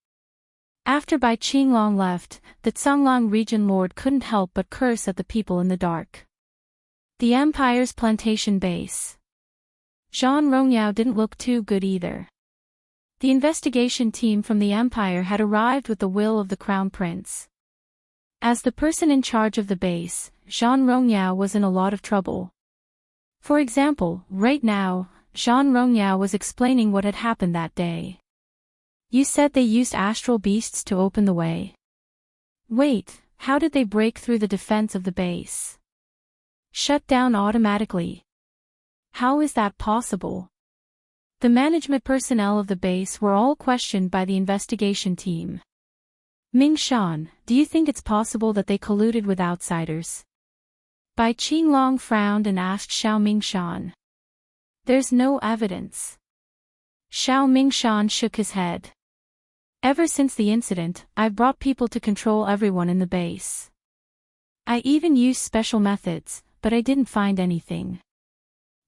S1: After Bai Qinglong left, the Canglang region lord couldn't help but curse at the people in the dark. The Empire's plantation base. Zhang Rongyao didn't look too good either. The investigation team from the Empire had arrived with the will of the Crown Prince. As the person in charge of the base, Zhang Rongyao was in a lot of trouble. For example, right now, Zhang Rongyao was explaining what had happened that day. You said they used astral beasts to open the way. Wait, how did they break through the defense of the base? Shut down automatically. How is that possible? The management personnel of the base were all questioned by the investigation team. Ming Shan, do you think it's possible that they colluded with outsiders? Bai Qinglong frowned and asked Xiao Mingshan. There's no evidence. Xiao Mingshan shook his head. Ever since the incident, I've brought people to control everyone in the base. I even used special methods, but I didn't find anything.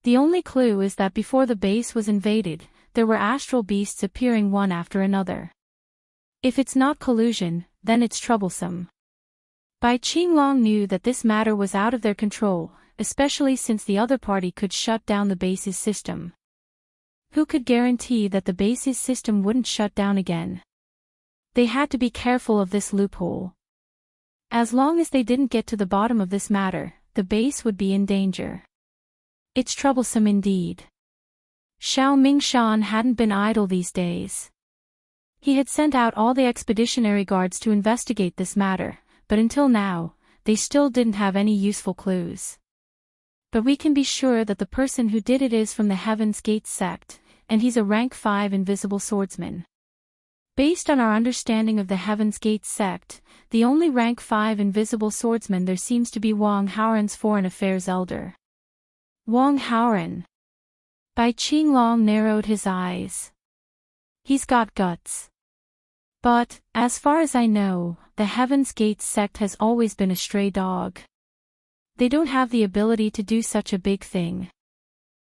S1: The only clue is that before the base was invaded, there were astral beasts appearing one after another. If it's not collusion, then it's troublesome. Bai Qinglong knew that this matter was out of their control, especially since the other party could shut down the base's system. Who could guarantee that the base's system wouldn't shut down again? They had to be careful of this loophole. As long as they didn't get to the bottom of this matter, the base would be in danger. It's troublesome indeed. Xiao Mingshan hadn't been idle these days. He had sent out all the expeditionary guards to investigate this matter, but until now, they still didn't have any useful clues. But we can be sure that the person who did it is from the Heaven's Gate sect, and he's a rank 5 invisible swordsman. Based on our understanding of the Heaven's Gate sect, the only rank 5 invisible swordsman there seems to be Wang Haoran's foreign affairs elder. Wang Haoran. Bai Qinglong narrowed his eyes. He's got guts. But, as far as I know, the Heaven's Gate sect has always been a stray dog. They don't have the ability to do such a big thing.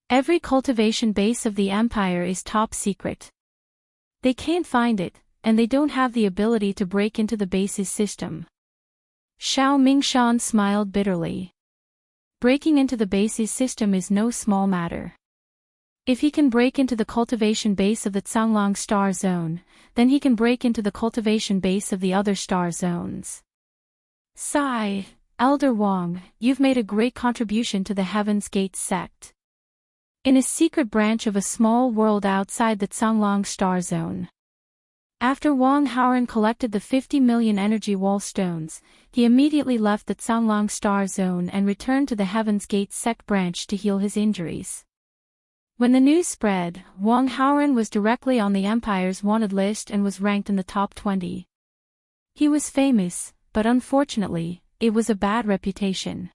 S1: Every cultivation base of the Empire is top secret. They can't find it, and they don't have the ability to break into the base's system. Xiao Mingshan smiled bitterly. Breaking into the base's system is no small matter. If he can break into the cultivation base of the Canglang star zone, then he can break into the cultivation base of the other star zones. Sigh, Elder Wang, you've made a great contribution to the Heaven's Gate sect. In a secret branch of a small world outside the Canglang star zone. After Wang Haoran collected the 50 million energy wall stones, he immediately left the Canglang star zone and returned to the Heaven's Gate sect branch to heal his injuries. When the news spread, Wang Haoran was directly on the Empire's wanted list and was ranked in the top 20. He was famous, but unfortunately, it was a bad reputation.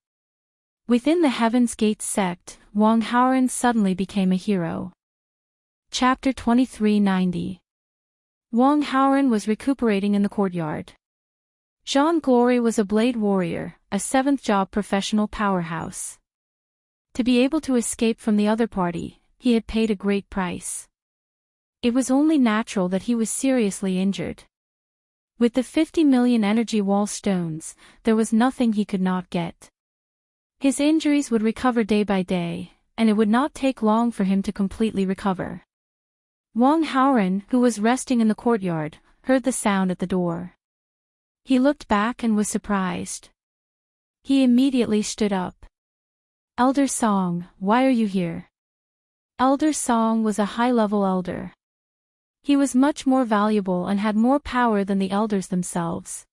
S1: Within the Heaven's Gate sect, Wang Haoran suddenly became a hero. Chapter 2390. Wang Haoran was recuperating in the courtyard. Jean Glory was a blade warrior, a 7th job professional powerhouse. To be able to escape from the other party, he had paid a great price. It was only natural that he was seriously injured. With the 50 million energy wall stones, there was nothing he could not get. His injuries would recover day by day, and it would not take long for him to completely recover. Wang Haoren, who was resting in the courtyard, heard the sound at the door. He looked back and was surprised. He immediately stood up. Elder Song, why are you here? Elder Song was a high-level elder. He was much more valuable and had more power than the elders themselves.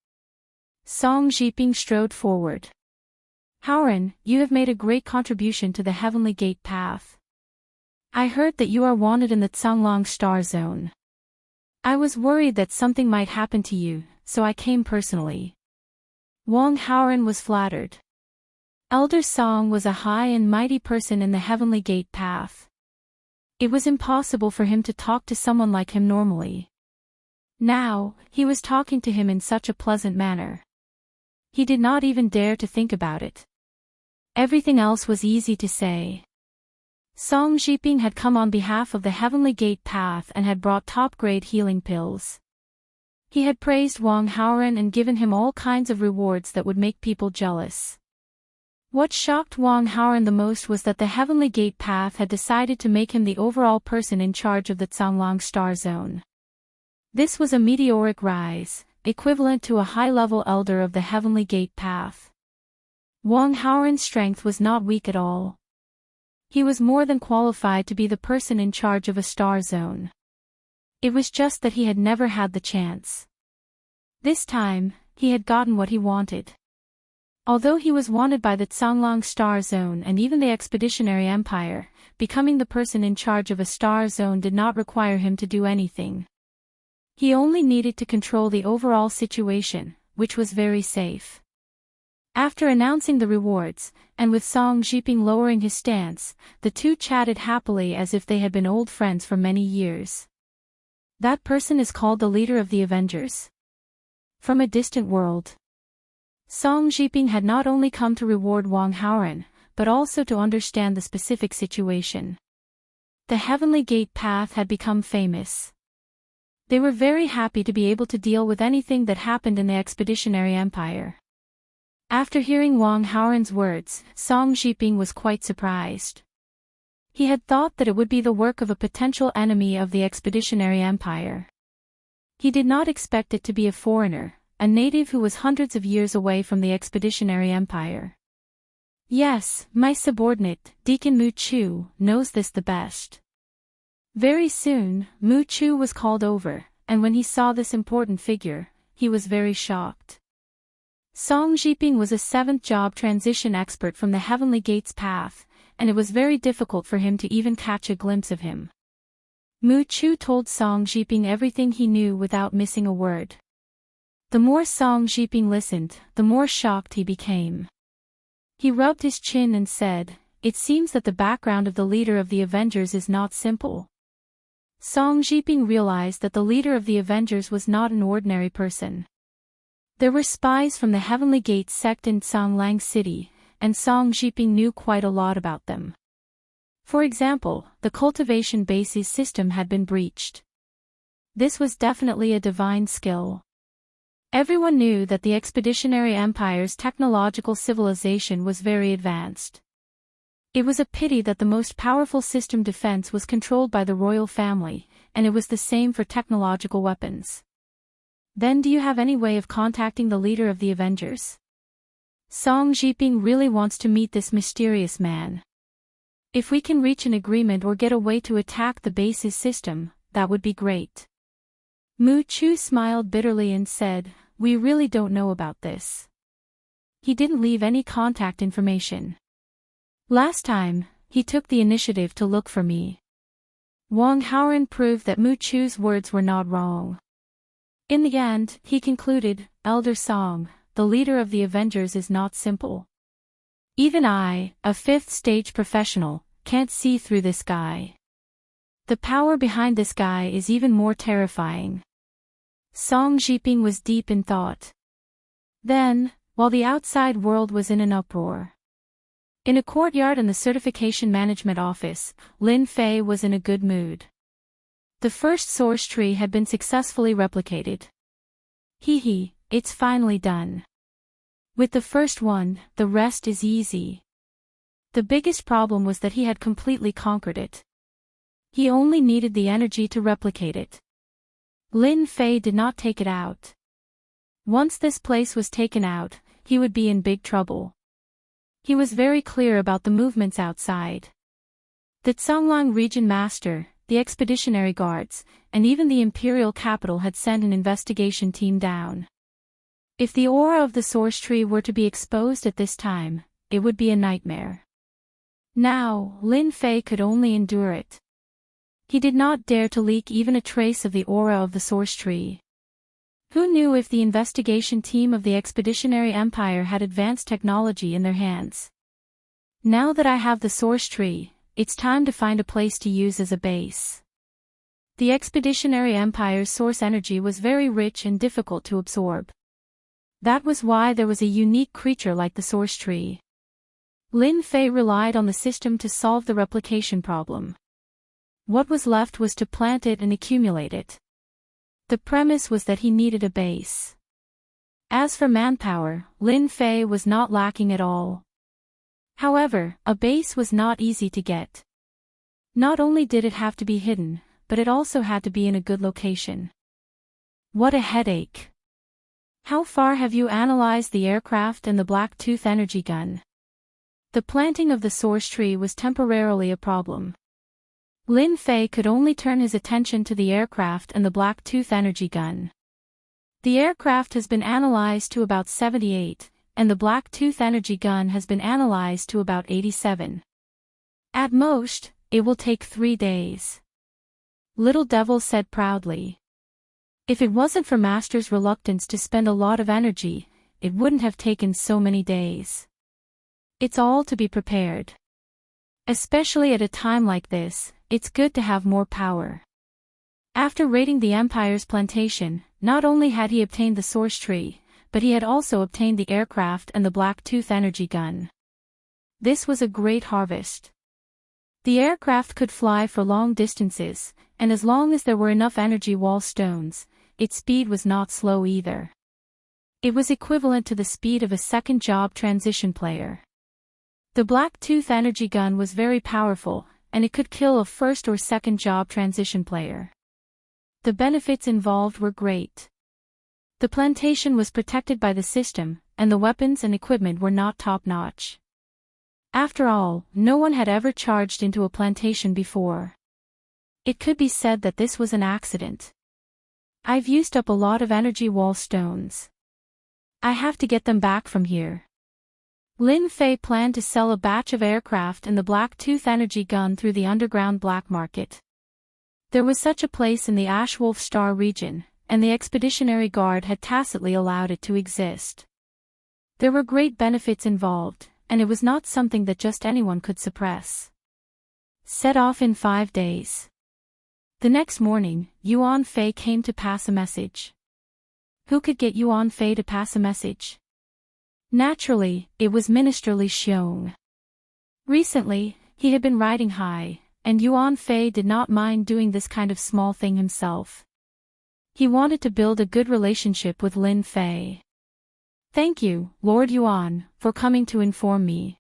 S1: Song Jiping strode forward. Haoren, you have made a great contribution to the Heavenly Gate path. I heard that you are wanted in the Canglang Star Zone. I was worried that something might happen to you, so I came personally. Wang Haoren was flattered. Elder Song was a high and mighty person in the Heavenly Gate path. It was impossible for him to talk to someone like him normally. Now, he was talking to him in such a pleasant manner. He did not even dare to think about it. Everything else was easy to say. Song Jiping had come on behalf of the Heavenly Gate path and had brought top-grade healing pills. He had praised Wang Haoren and given him all kinds of rewards that would make people jealous. What shocked Wang Haoren the most was that the Heavenly Gate path had decided to make him the overall person in charge of the Canglang Star Zone. This was a meteoric rise, equivalent to a high-level elder of the Heavenly Gate path. Wang Haoren's strength was not weak at all. He was more than qualified to be the person in charge of a star zone. It was just that he had never had the chance. This time, he had gotten what he wanted. Although he was wanted by the Canglang Star Zone and even the Expeditionary Empire, becoming the person in charge of a star zone did not require him to do anything. He only needed to control the overall situation, which was very safe. After announcing the rewards, and with Song Jiping lowering his stance, the two chatted happily as if they had been old friends for many years. That person is called the leader of the Avengers. From a distant world. Song Jiping had not only come to reward Wang Haoren, but also to understand the specific situation. The Heavenly Gate path had become famous. They were very happy to be able to deal with anything that happened in the Expeditionary Empire. After hearing Wang Haoren's words, Song Jiping was quite surprised. He had thought that it would be the work of a potential enemy of the Expeditionary Empire. He did not expect it to be a foreigner, a native who was hundreds of years away from the Expeditionary Empire. Yes, my subordinate, Deacon Mu Chu, knows this the best. Very soon, Mu Chu was called over, and when he saw this important figure, he was very shocked. Song Jiping was a 7th job transition expert from the Heavenly Gates path, and it was very difficult for him to even catch a glimpse of him. Mu Chu told Song Jiping everything he knew without missing a word. The more Song Jiping listened, the more shocked he became. He rubbed his chin and said, "It seems that the background of the leader of the Avengers is not simple." Song Jiping realized that the leader of the Avengers was not an ordinary person. There were spies from the Heavenly Gate sect in Canglang City, and Song Jiping knew quite a lot about them. For example, the cultivation bases system had been breached. This was definitely a divine skill. Everyone knew that the Expeditionary Empire's technological civilization was very advanced. It was a pity that the most powerful system defense was controlled by the royal family, and it was the same for technological weapons. Then do you have any way of contacting the leader of the Avengers? Song Jiping really wants to meet this mysterious man. If we can reach an agreement or get a way to attack the base's system, that would be great. Mu Chu smiled bitterly and said, "We really don't know about this. He didn't leave any contact information. Last time, he took the initiative to look for me." Wang Haoren proved that Mu Chu's words were not wrong. In the end, he concluded, "Elder Song, the leader of the Avengers is not simple. Even I, a 5th stage professional, can't see through this guy. The power behind this guy is even more terrifying." Song Jiping was deep in thought. Then, while the outside world was in an uproar. In a courtyard in the Certification Management Office, Lin Fei was in a good mood. The first source tree had been successfully replicated. Hee, it's finally done. With the first one, the rest is easy. The biggest problem was that he had completely conquered it. He only needed the energy to replicate it. Lin Fei did not take it out. Once this place was taken out, he would be in big trouble. He was very clear about the movements outside. The Zhonglang region master, the expeditionary guards, and even the imperial capital had sent an investigation team down. If the aura of the source tree were to be exposed at this time, it would be a nightmare. Now, Lin Fei could only endure it. He did not dare to leak even a trace of the aura of the source tree. Who knew if the investigation team of the Expeditionary Empire had advanced technology in their hands? Now that I have the source tree, it's time to find a place to use as a base. The Expeditionary Empire's source energy was very rich and difficult to absorb. That was why there was a unique creature like the source tree. Lin Fei relied on the system to solve the replication problem. What was left was to plant it and accumulate it. The premise was that he needed a base. As for manpower, Lin Fei was not lacking at all. However, a base was not easy to get. Not only did it have to be hidden, but it also had to be in a good location. What a headache. How far have you analyzed the aircraft and the Black Tooth energy gun? The planting of the source tree was temporarily a problem. Lin Fei could only turn his attention to the aircraft and the Black Tooth energy gun. The aircraft has been analyzed to about 78, and the Black Tooth energy gun has been analyzed to about 87. At most, it will take 3 days. Little Devil said proudly. If it wasn't for Master's reluctance to spend a lot of energy, it wouldn't have taken so many days. It's all to be prepared. Especially at a time like this, it's good to have more power. After raiding the Empire's plantation, not only had he obtained the source tree, but he had also obtained the aircraft and the Black Tooth energy gun. This was a great harvest. The aircraft could fly for long distances, and as long as there were enough energy wall stones, its speed was not slow either. It was equivalent to the speed of a second job transition player. The Black Tooth energy gun was very powerful, and it could kill a first or second job transition player. The benefits involved were great. The plantation was protected by the system, and the weapons and equipment were not top-notch. After all, no one had ever charged into a plantation before. It could be said that this was an accident. I've used up a lot of energy wall stones. I have to get them back from here. Lin Fei planned to sell a batch of aircraft and the Black Tooth energy gun through the underground black market. There was such a place in the Ashwolf Star region, and the Expeditionary Guard had tacitly allowed it to exist. There were great benefits involved, and it was not something that just anyone could suppress. Set off in 5 days. The next morning, Yuan Fei came to pass a message. Who could get Yuan Fei to pass a message? Naturally, it was Minister Li Xiong. Recently, he had been riding high, and Yuan Fei did not mind doing this kind of small thing himself. He wanted to build a good relationship with Lin Fei. Thank you, Lord Yuan, for coming to inform me.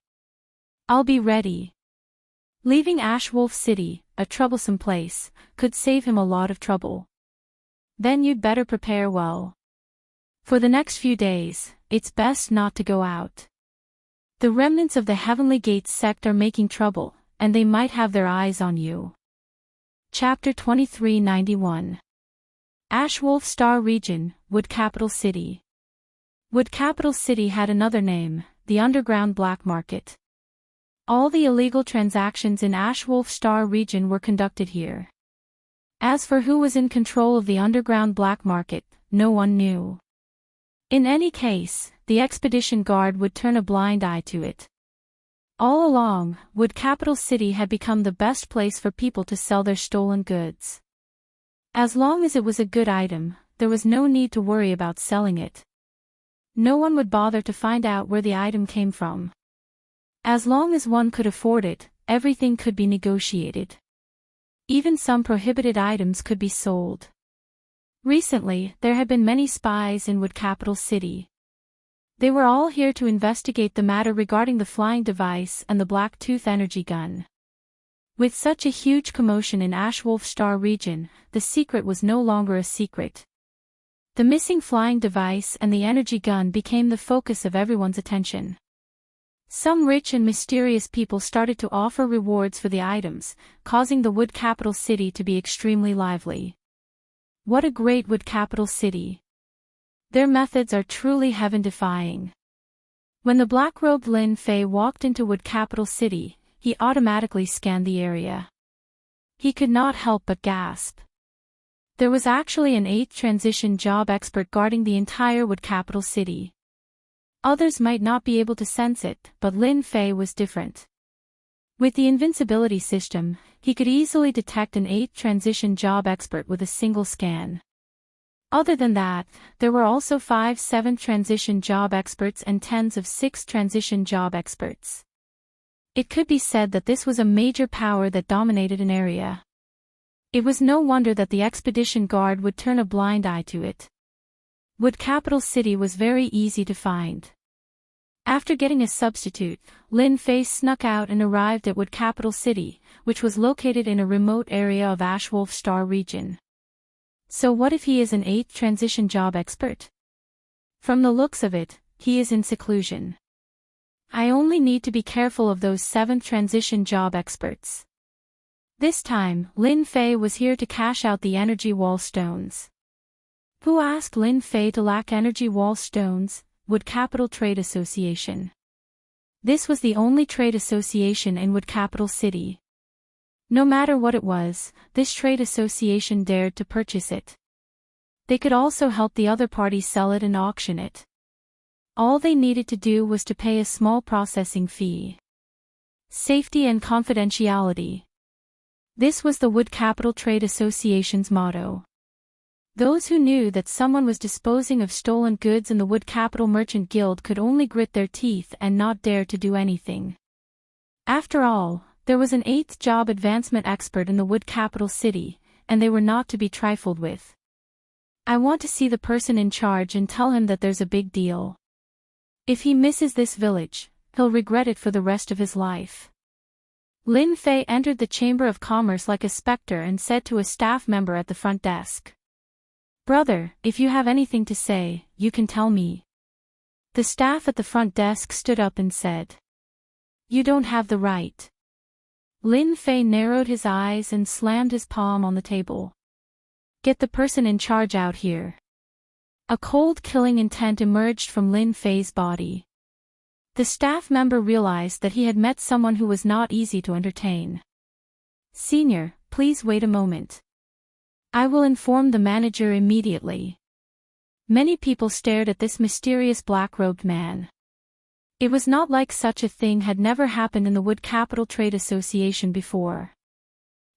S1: I'll be ready. Leaving Ashwolf City, a troublesome place, could save him a lot of trouble. Then you'd better prepare well. For the next few days, it's best not to go out. The remnants of the Heavenly Gates sect are making trouble, and they might have their eyes on you. Chapter 2391. Ashwolf Star Region, Wood Capital City. Wood Capital City had another name, the Underground Black Market. All the illegal transactions in Ashwolf Star Region were conducted here. As for who was in control of the Underground Black Market, no one knew. In any case, the Expedition Guard would turn a blind eye to it. All along, Wood Capital City had become the best place for people to sell their stolen goods. As long as it was a good item, there was no need to worry about selling it. No one would bother to find out where the item came from. As long as one could afford it, everything could be negotiated. Even some prohibited items could be sold. Recently, there had been many spies in Wood Capital City. They were all here to investigate the matter regarding the flying device and the Black Tooth energy gun. With such a huge commotion in Ashwolf Star region, the secret was no longer a secret. The missing flying device and the energy gun became the focus of everyone's attention. Some rich and mysterious people started to offer rewards for the items, causing the wood capital city to be extremely lively. What a great wood capital city! Their methods are truly heaven-defying. When the black-robed Lin Fei walked into wood capital city, he automatically scanned the area. He could not help but gasp. There was actually an 8th transition job expert guarding the entire wood capital city. Others might not be able to sense it, but Lin Fei was different. With the invincibility system, he could easily detect an 8th transition job expert with a single scan. Other than that, there were also 5 7th transition job experts and tens of 6th transition job experts. It could be said that this was a major power that dominated an area. It was no wonder that the expedition guard would turn a blind eye to it. Wood Capital City was very easy to find. After getting a substitute, Lin Fei snuck out and arrived at Wood Capital City, which was located in a remote area of Ashwolf Star region. So what if he is an 8th transition job expert? From the looks of it, he is in seclusion. I only need to be careful of those 7th transition job experts. This time, Lin Fei was here to cash out the energy wall stones. Who asked Lin Fei to lack energy wall stones? Wood Capital Trade Association. This was the only trade association in Wood Capital City. No matter what it was, this trade association dared to purchase it. They could also help the other party sell it and auction it. All they needed to do was to pay a small processing fee. Safety and confidentiality. This was the Wood Capital Trade Association's motto. Those who knew that someone was disposing of stolen goods in the Wood Capital Merchant Guild could only grit their teeth and not dare to do anything. After all, there was an 8th job advancement expert in the Wood Capital City, and they were not to be trifled with. I want to see the person in charge and tell him that there's a big deal. If he misses this village, he'll regret it for the rest of his life. Lin Fei entered the Chamber of Commerce like a specter and said to a staff member at the front desk, "Brother, if you have anything to say, you can tell me." The staff at the front desk stood up and said, "You don't have the right." Lin Fei narrowed his eyes and slammed his palm on the table. "Get the person in charge out here." A cold killing intent emerged from Lin Fei's body. The staff member realized that he had met someone who was not easy to entertain. "Senior, please wait a moment. I will inform the manager immediately." Many people stared at this mysterious black-robed man. It was not like such a thing had never happened in the Wood Capital Trade Association before.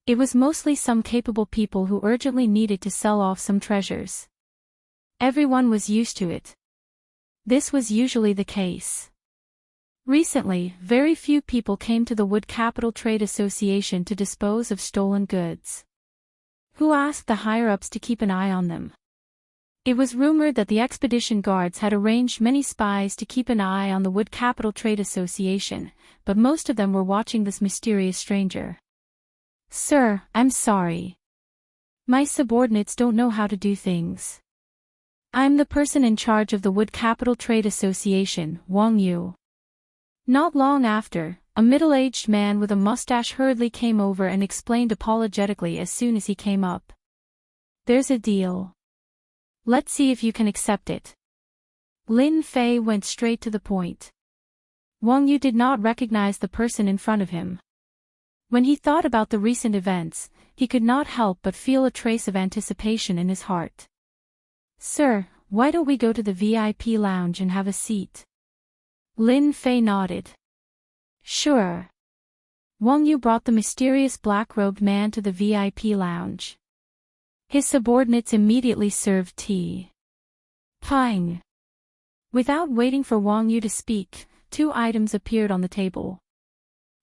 S1: It was mostly some capable people who urgently needed to sell off some treasures. Everyone was used to it. This was usually the case. Recently, very few people came to the Wood Capital Trade Association to dispose of stolen goods. Who asked the higher-ups to keep an eye on them? It was rumored that the expedition guards had arranged many spies to keep an eye on the Wood Capital Trade Association, but most of them were watching this mysterious stranger. "Sir, I'm sorry. My subordinates don't know how to do things. I'm the person in charge of the Wood Capital Trade Association, Wang Yu." Not long after, a middle-aged man with a mustache hurriedly came over and explained apologetically as soon as he came up. "There's a deal. Let's see if you can accept it." Lin Fei went straight to the point. Wang Yu did not recognize the person in front of him. When he thought about the recent events, he could not help but feel a trace of anticipation in his heart. "Sir, why don't we go to the VIP lounge and have a seat?" Lin Fei nodded. "Sure." Wang Yu brought the mysterious black-robed man to the VIP lounge. His subordinates immediately served tea. Pang! Without waiting for Wang Yu to speak, 2 items appeared on the table.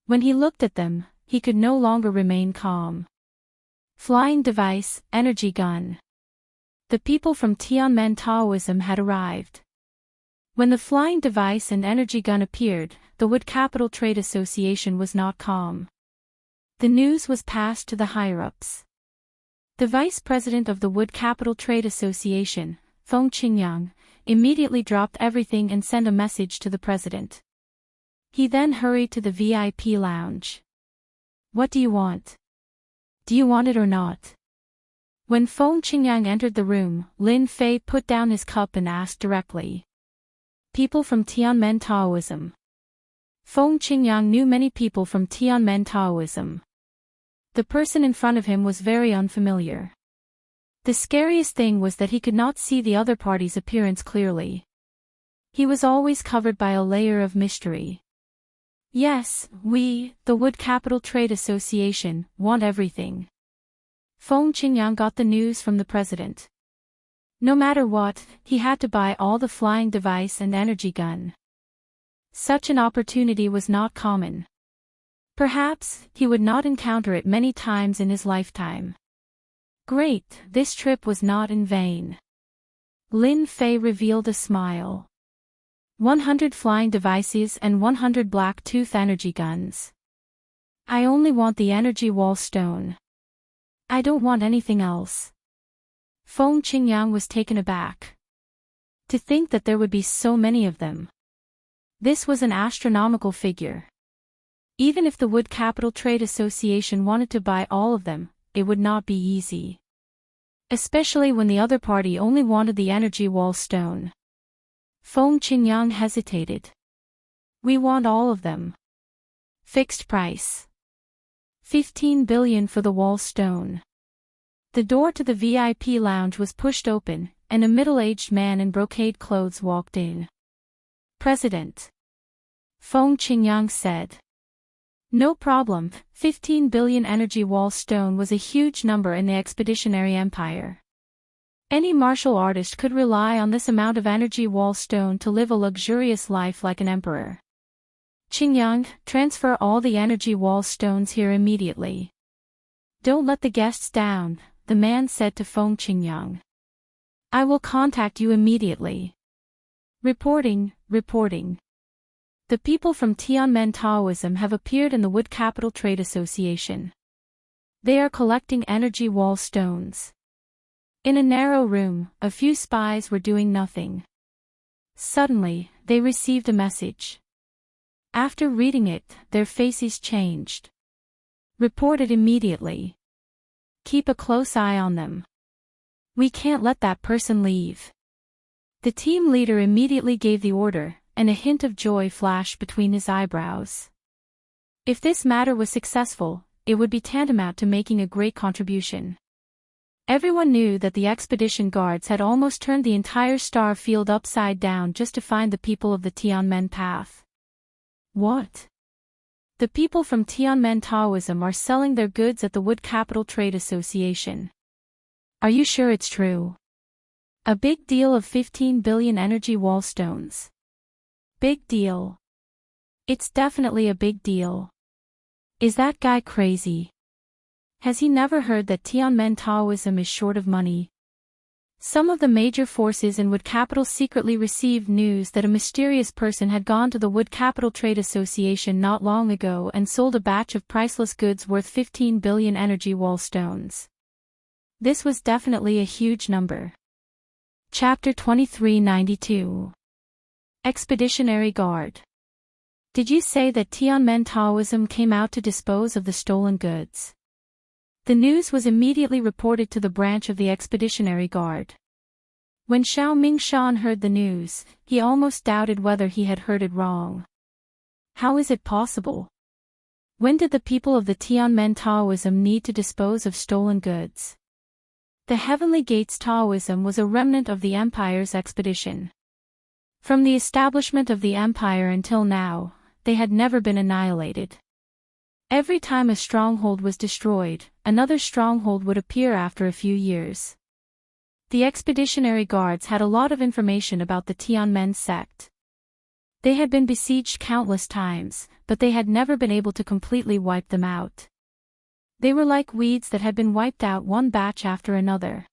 S1: When he looked at them, he could no longer remain calm. Flying device, energy gun. The people from Tianmen Taoism had arrived. When the flying device and energy gun appeared, the Wood Capital Trade Association was not calm. The news was passed to the higher-ups. The vice president of the Wood Capital Trade Association, Feng Qingyang, immediately dropped everything and sent a message to the president. He then hurried to the VIP lounge. What do you want? Do you want it or not? When Feng Qingyang entered the room, Lin Fei put down his cup and asked directly. People from Tianmen Taoism. Feng Qingyang knew many people from Tianmen Taoism. The person in front of him was very unfamiliar. The scariest thing was that he could not see the other party's appearance clearly. He was always covered by a layer of mystery. Yes, we, the Wood Capital Trade Association, want everything. Feng Qingyang got the news from the president. No matter what, he had to buy all the flying device and energy gun. Such an opportunity was not common. Perhaps, he would not encounter it many times in his lifetime. Great, this trip was not in vain. Lin Fei revealed a smile. 100 flying devices and 100 black tooth energy guns. I only want the energy wall stone. I don't want anything else. Feng Qingyang was taken aback. To think that there would be so many of them. This was an astronomical figure. Even if the Wood Capital Trade Association wanted to buy all of them, it would not be easy. Especially when the other party only wanted the energy wall stone. Feng Qingyang hesitated. We want all of them. Fixed price. 15 billion for the wall stone. The door to the VIP lounge was pushed open, and a middle-aged man in brocade clothes walked in. President. Feng Qingyang said. No problem, 15 billion energy wall stone was a huge number in the expeditionary empire. Any martial artist could rely on this amount of energy wall stone to live a luxurious life like an emperor. Qingyang, transfer all the energy wall stones here immediately. Don't let the guests down, the man said to Feng Qingyang. I will contact you immediately. Reporting. The people from Tianmen Taoism have appeared in the Wood Capital Trade Association. They are collecting energy wall stones. In a narrow room, a few spies were doing nothing. Suddenly, they received a message. After reading it, their faces changed. Report it immediately. Keep a close eye on them. We can't let that person leave. The team leader immediately gave the order, and a hint of joy flashed between his eyebrows. If this matter was successful, it would be tantamount to making a great contribution. Everyone knew that the expedition guards had almost turned the entire star field upside down just to find the people of the Tianmen path. What? The people from Tianmen Taoism are selling their goods at the Wood Capital Trade Association. Are you sure it's true? A big deal of 15 billion energy wall stones. Big deal. It's definitely a big deal. Is that guy crazy? Has he never heard that Tianmen Taoism is short of money? Some of the major forces in Wood Capital secretly received news that a mysterious person had gone to the Wood Capital Trade Association not long ago and sold a batch of priceless goods worth 15 billion energy wall stones. This was definitely a huge number. Chapter 2392. Expeditionary Guard. Did you say that Tianmen Taoism came out to dispose of the stolen goods? The news was immediately reported to the branch of the Expeditionary Guard. When Xiao Mingshan heard the news, he almost doubted whether he had heard it wrong. How is it possible? When did the people of the Tianmen Taoism need to dispose of stolen goods? The Heavenly Gates Taoism was a remnant of the Empire's expedition. From the establishment of the Empire until now, they had never been annihilated. Every time a stronghold was destroyed, another stronghold would appear after a few years. The Expeditionary Guards had a lot of information about the Tianmen sect. They had been besieged countless times, but they had never been able to completely wipe them out. They were like weeds that had been wiped out one batch after another.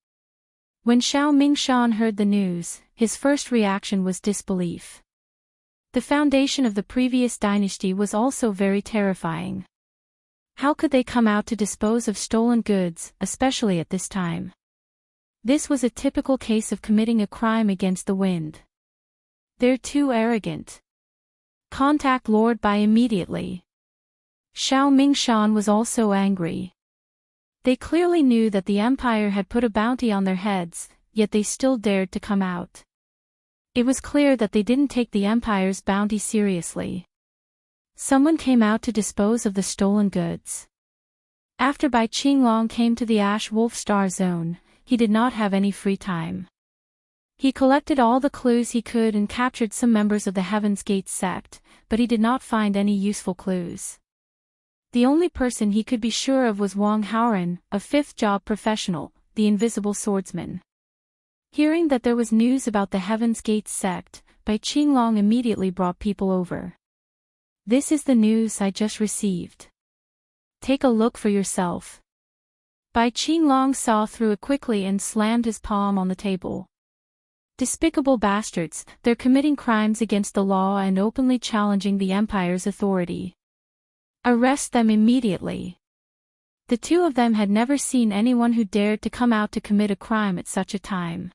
S1: When Xiao Mingshan heard the news, his first reaction was disbelief. The foundation of the previous dynasty was also very terrifying. How could they come out to dispose of stolen goods, especially at this time? This was a typical case of committing a crime against the wind. They're too arrogant. Contact Lord Bai immediately. Xiao Mingshan was also angry. They clearly knew that the empire had put a bounty on their heads, yet they still dared to come out. It was clear that they didn't take the empire's bounty seriously. Someone came out to dispose of the stolen goods. After Bai Qinglong came to the Ash Wolf Star Zone, he did not have any free time. He collected all the clues he could and captured some members of the Heaven's Gate sect, but he did not find any useful clues. The only person he could be sure of was Wang Haoran, a fifth-job professional, the invisible swordsman. Hearing that there was news about the Heaven's Gate sect, Bai Qinglong immediately brought people over. This is the news I just received. Take a look for yourself. Bai Qinglong saw through it quickly and slammed his palm on the table. Despicable bastards, they're committing crimes against the law and openly challenging the empire's authority. Arrest them immediately. The two of them had never seen anyone who dared to come out to commit a crime at such a time.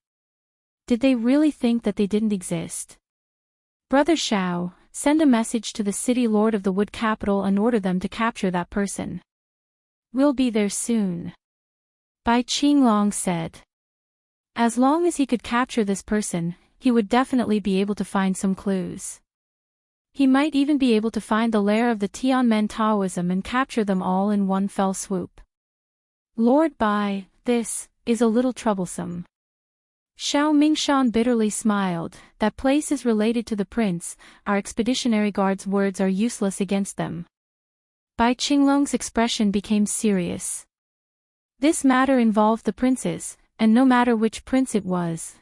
S1: Did they really think that they didn't exist? Brother Xiao, send a message to the city lord of the wood capital and order them to capture that person. We'll be there soon. Bai Qinglong said. As long as he could capture this person, he would definitely be able to find some clues. He might even be able to find the lair of the Tianmen Taoism and capture them all in one fell swoop. Lord Bai, this is a little troublesome. Xiao Mingshan bitterly smiled. That place is related to the prince, our expeditionary guard's words are useless against them. Bai Qinglong's expression became serious. This matter involved the princes, and no matter which prince it was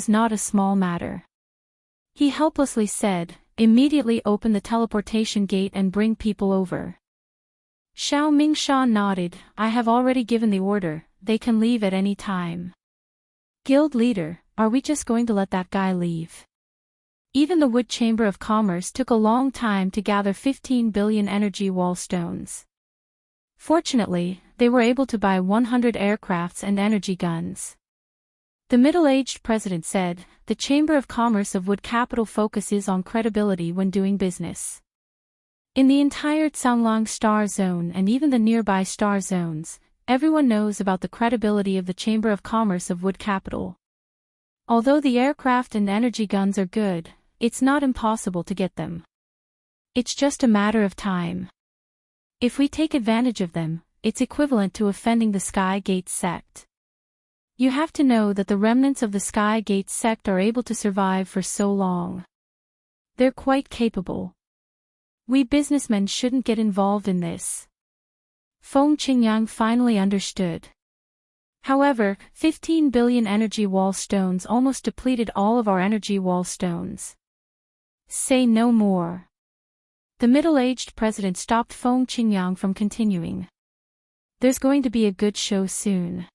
S1: not a small matter. He helplessly said, immediately open the teleportation gate and bring people over. Xiao Mingshan nodded, I have already given the order, they can leave at any time. Guild leader, are we just going to let that guy leave? Even the Wood Chamber of Commerce took a long time to gather 15 billion energy wall stones. Fortunately, they were able to buy 100 aircrafts and energy guns. The middle-aged president said, the Chamber of Commerce of Wood Capital focuses on credibility when doing business. In the entire Tsanglang Star Zone and even the nearby star zones, everyone knows about the credibility of the Chamber of Commerce of Wood Capital. Although the aircraft and energy guns are good, it's not impossible to get them. It's just a matter of time. If we take advantage of them, it's equivalent to offending the Sky Gate sect. You have to know that the remnants of the Sky Gate sect are able to survive for so long. They're quite capable. We businessmen shouldn't get involved in this. Feng Qingyang finally understood. However, 15 billion energy wall stones almost depleted all of our energy wall stones. Say no more. The middle-aged president stopped Feng Qingyang from continuing. There's going to be a good show soon.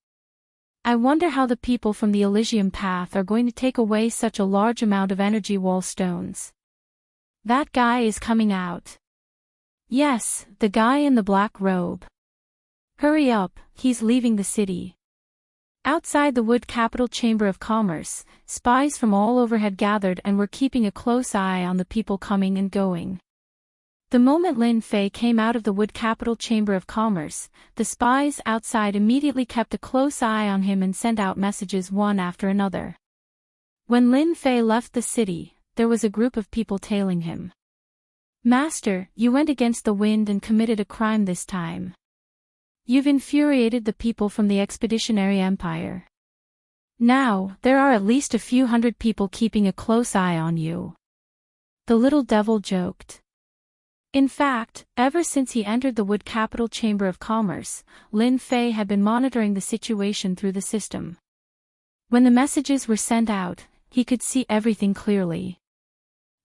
S1: I wonder how the people from the Elysium Path are going to take away such a large amount of energy wall stones. That guy is coming out. Yes, the guy in the black robe. Hurry up, he's leaving the city. Outside the Wood Capital Chamber of Commerce, spies from all over had gathered and were keeping a close eye on the people coming and going. The moment Lin Fei came out of the Wood Capital Chamber of Commerce, the spies outside immediately kept a close eye on him and sent out messages one after another. When Lin Fei left the city, there was a group of people tailing him. Master, you went against the wind and committed a crime this time. You've infuriated the people from the Expeditionary Empire. Now, there are at least a few hundred people keeping a close eye on you. The little devil joked. In fact, ever since he entered the Wood Capital Chamber of Commerce, Lin Fei had been monitoring the situation through the system. When the messages were sent out, he could see everything clearly.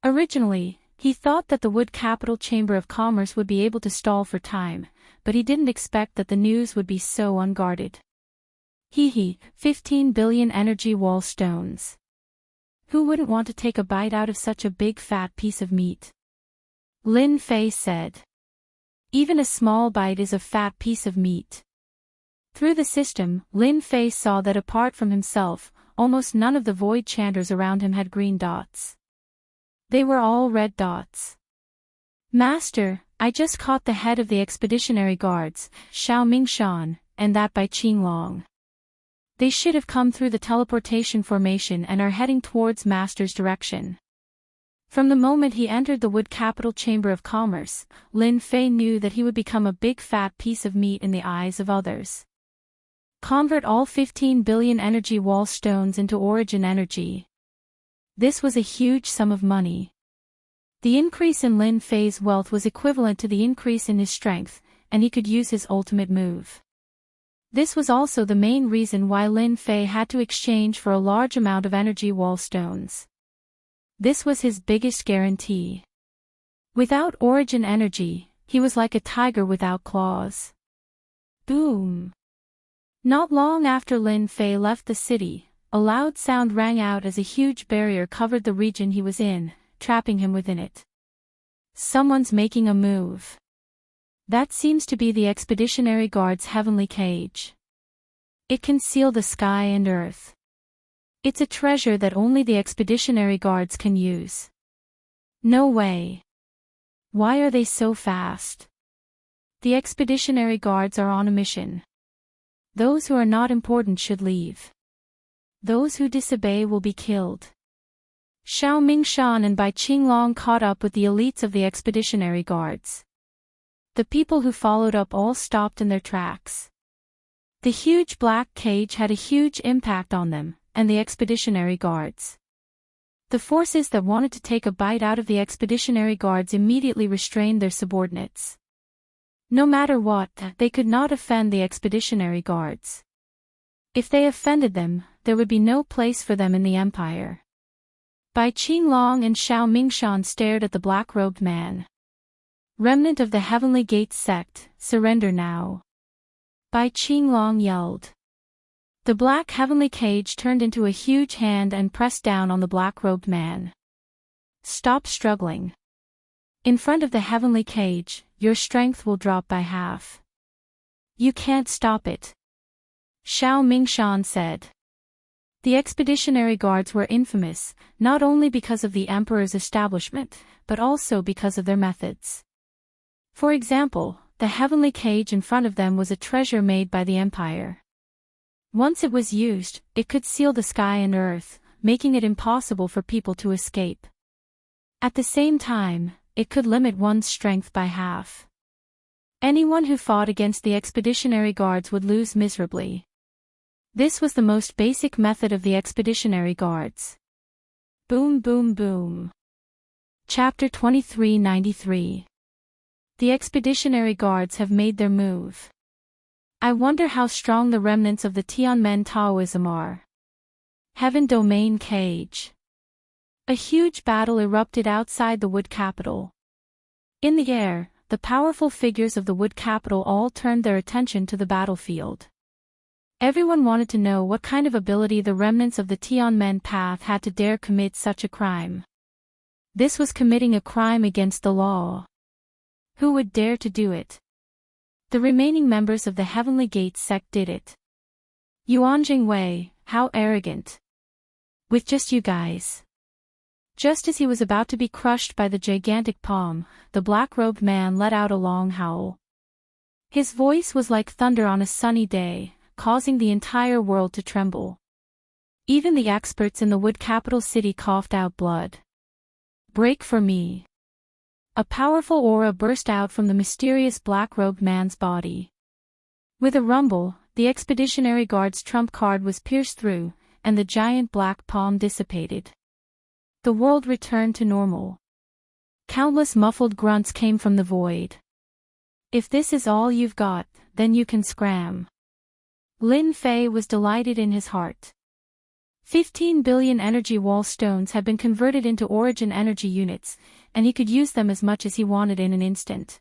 S1: Originally, he thought that the Wood Capital Chamber of Commerce would be able to stall for time, but he didn't expect that the news would be so unguarded. Hee 15 billion energy wall stones. Who wouldn't want to take a bite out of such a big fat piece of meat? Lin Fei said. Even a small bite is a fat piece of meat. Through the system, Lin Fei saw that apart from himself, almost none of the void chanters around him had green dots. They were all red dots. Master, I just caught the head of the expeditionary guards, Xiao Mingshan, and that by Qinglong. They should have come through the teleportation formation and are heading towards Master's direction. From the moment he entered the Wood Capital Chamber of Commerce, Lin Fei knew that he would become a big fat piece of meat in the eyes of others. Convert all 15 billion energy wall stones into origin energy. This was a huge sum of money. The increase in Lin Fei's wealth was equivalent to the increase in his strength, and he could use his ultimate move. This was also the main reason why Lin Fei had to exchange for a large amount of energy wall stones. This was his biggest guarantee. Without origin energy, he was like a tiger without claws. Boom! Not long after Lin Fei left the city, a loud sound rang out as a huge barrier covered the region he was in, trapping him within it. Someone's making a move. That seems to be the Expeditionary Guard's heavenly cage. It can seal the sky and earth. It's a treasure that only the Expeditionary Guards can use. No way. Why are they so fast? The Expeditionary Guards are on a mission. Those who are not important should leave. Those who disobey will be killed. Xiao Mingshan and Bai Qinglong caught up with the elites of the Expeditionary Guards. The people who followed up all stopped in their tracks. The huge black cage had a huge impact on them, and the Expeditionary Guards. The forces that wanted to take a bite out of the Expeditionary Guards immediately restrained their subordinates. No matter what, they could not offend the Expeditionary Guards. If they offended them, there would be no place for them in the Empire. Bai Qinglong and Xiao Mingshan stared at the black-robed man. Remnant of the Heavenly Gates sect, surrender now. Bai Qinglong yelled. The black heavenly cage turned into a huge hand and pressed down on the black-robed man. Stop struggling. In front of the heavenly cage, your strength will drop by half. You can't stop it. Xiao Mingshan said. The Expeditionary Guards were infamous, not only because of the Emperor's establishment, but also because of their methods. For example, the heavenly cage in front of them was a treasure made by the Empire. Once it was used, it could seal the sky and earth, making it impossible for people to escape. At the same time, it could limit one's strength by half. Anyone who fought against the Expeditionary Guards would lose miserably. This was the most basic method of the Expeditionary Guards. Boom boom boom. Chapter 2393. The Expeditionary Guards have made their move. I wonder how strong the remnants of the Tianmen Taoism are. Heaven Domain Cage. A huge battle erupted outside the Wood Capital. In the air, the powerful figures of the Wood Capital all turned their attention to the battlefield. Everyone wanted to know what kind of ability the remnants of the Tianmen path had to dare commit such a crime. This was committing a crime against the law. Who would dare to do it? The remaining members of the Heavenly Gate sect did it. Yuanjing Wei, how arrogant. With just you guys. Just as he was about to be crushed by the gigantic palm, the black-robed man let out a long howl. His voice was like thunder on a sunny day, causing the entire world to tremble. Even the experts in the Wood Capital City coughed out blood. Break for me. A powerful aura burst out from the mysterious black-robed man's body. With a rumble, the Expeditionary Guard's trump card was pierced through, and the giant black palm dissipated. The world returned to normal. Countless muffled grunts came from the void. If this is all you've got, then you can scram. Lin Fei was delighted in his heart. 15 billion energy wall stones had been converted into origin energy units, and he could use them as much as he wanted in an instant.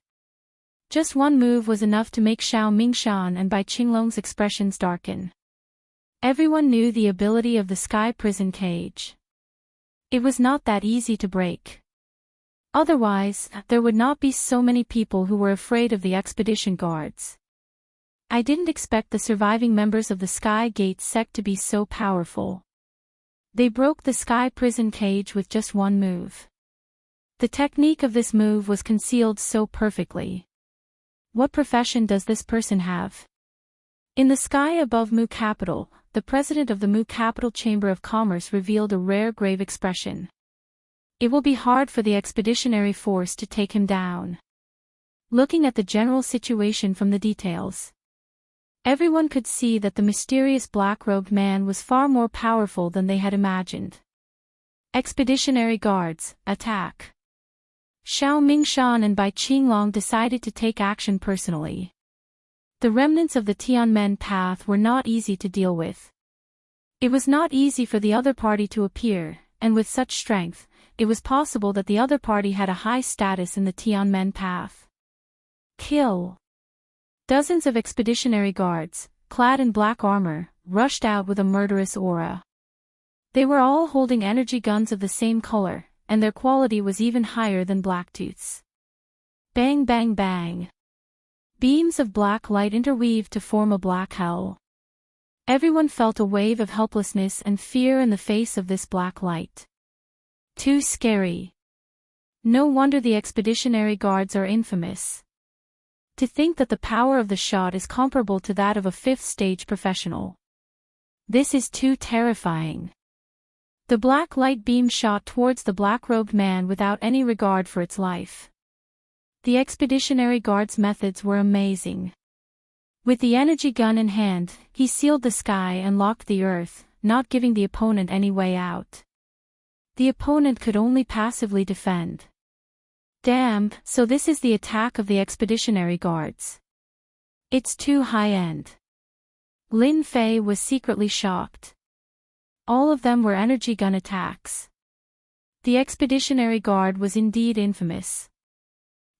S1: Just one move was enough to make Xiao Mingshan and Bai Qinglong's expressions darken. Everyone knew the ability of the sky prison cage. It was not that easy to break. Otherwise, there would not be so many people who were afraid of the expedition guards. I didn't expect the surviving members of the Sky Gate sect to be so powerful. They broke the sky prison cage with just one move. The technique of this move was concealed so perfectly. What profession does this person have? In the sky above Mu Capital, the president of the Mu Capital Chamber of Commerce revealed a rare grave expression. It will be hard for the expeditionary force to take him down. Looking at the general situation from the details, everyone could see that the mysterious black-robed man was far more powerful than they had imagined. Expeditionary guards, attack! Xiao Mingshan and Bai Qinglong decided to take action personally. The remnants of the Tianmen path were not easy to deal with. It was not easy for the other party to appear, and with such strength, it was possible that the other party had a high status in the Tianmen path. Kill! Dozens of expeditionary guards, clad in black armor, rushed out with a murderous aura. They were all holding energy guns of the same color, and their quality was even higher than Blacktooth's. Bang bang bang! Beams of black light interweaved to form a black hell. Everyone felt a wave of helplessness and fear in the face of this black light. Too scary. No wonder the expeditionary guards are infamous. To think that the power of the shot is comparable to that of a fifth-stage professional. This is too terrifying. The black light beam shot towards the black-robed man without any regard for its life. The expeditionary guard's methods were amazing. With the energy gun in hand, he sealed the sky and locked the earth, not giving the opponent any way out. The opponent could only passively defend. Damn, so this is the attack of the expeditionary guards. It's too high-end. Lin Fei was secretly shocked. All of them were energy gun attacks. The expeditionary guard was indeed infamous.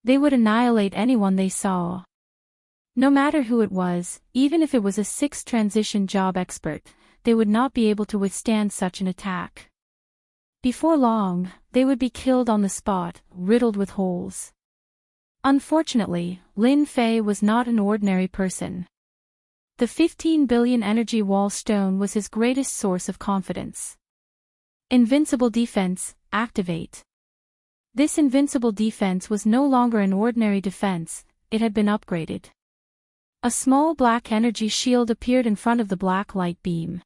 S1: They would annihilate anyone they saw. No matter who it was, even if it was a sixth transition job expert, they would not be able to withstand such an attack. Before long, they would be killed on the spot, riddled with holes. Unfortunately, Lin Fei was not an ordinary person. The 15 billion energy wall stone was his greatest source of confidence. Invincible defense, activate. This invincible defense was no longer an ordinary defense, it had been upgraded. A small black energy shield appeared in front of the black light beam.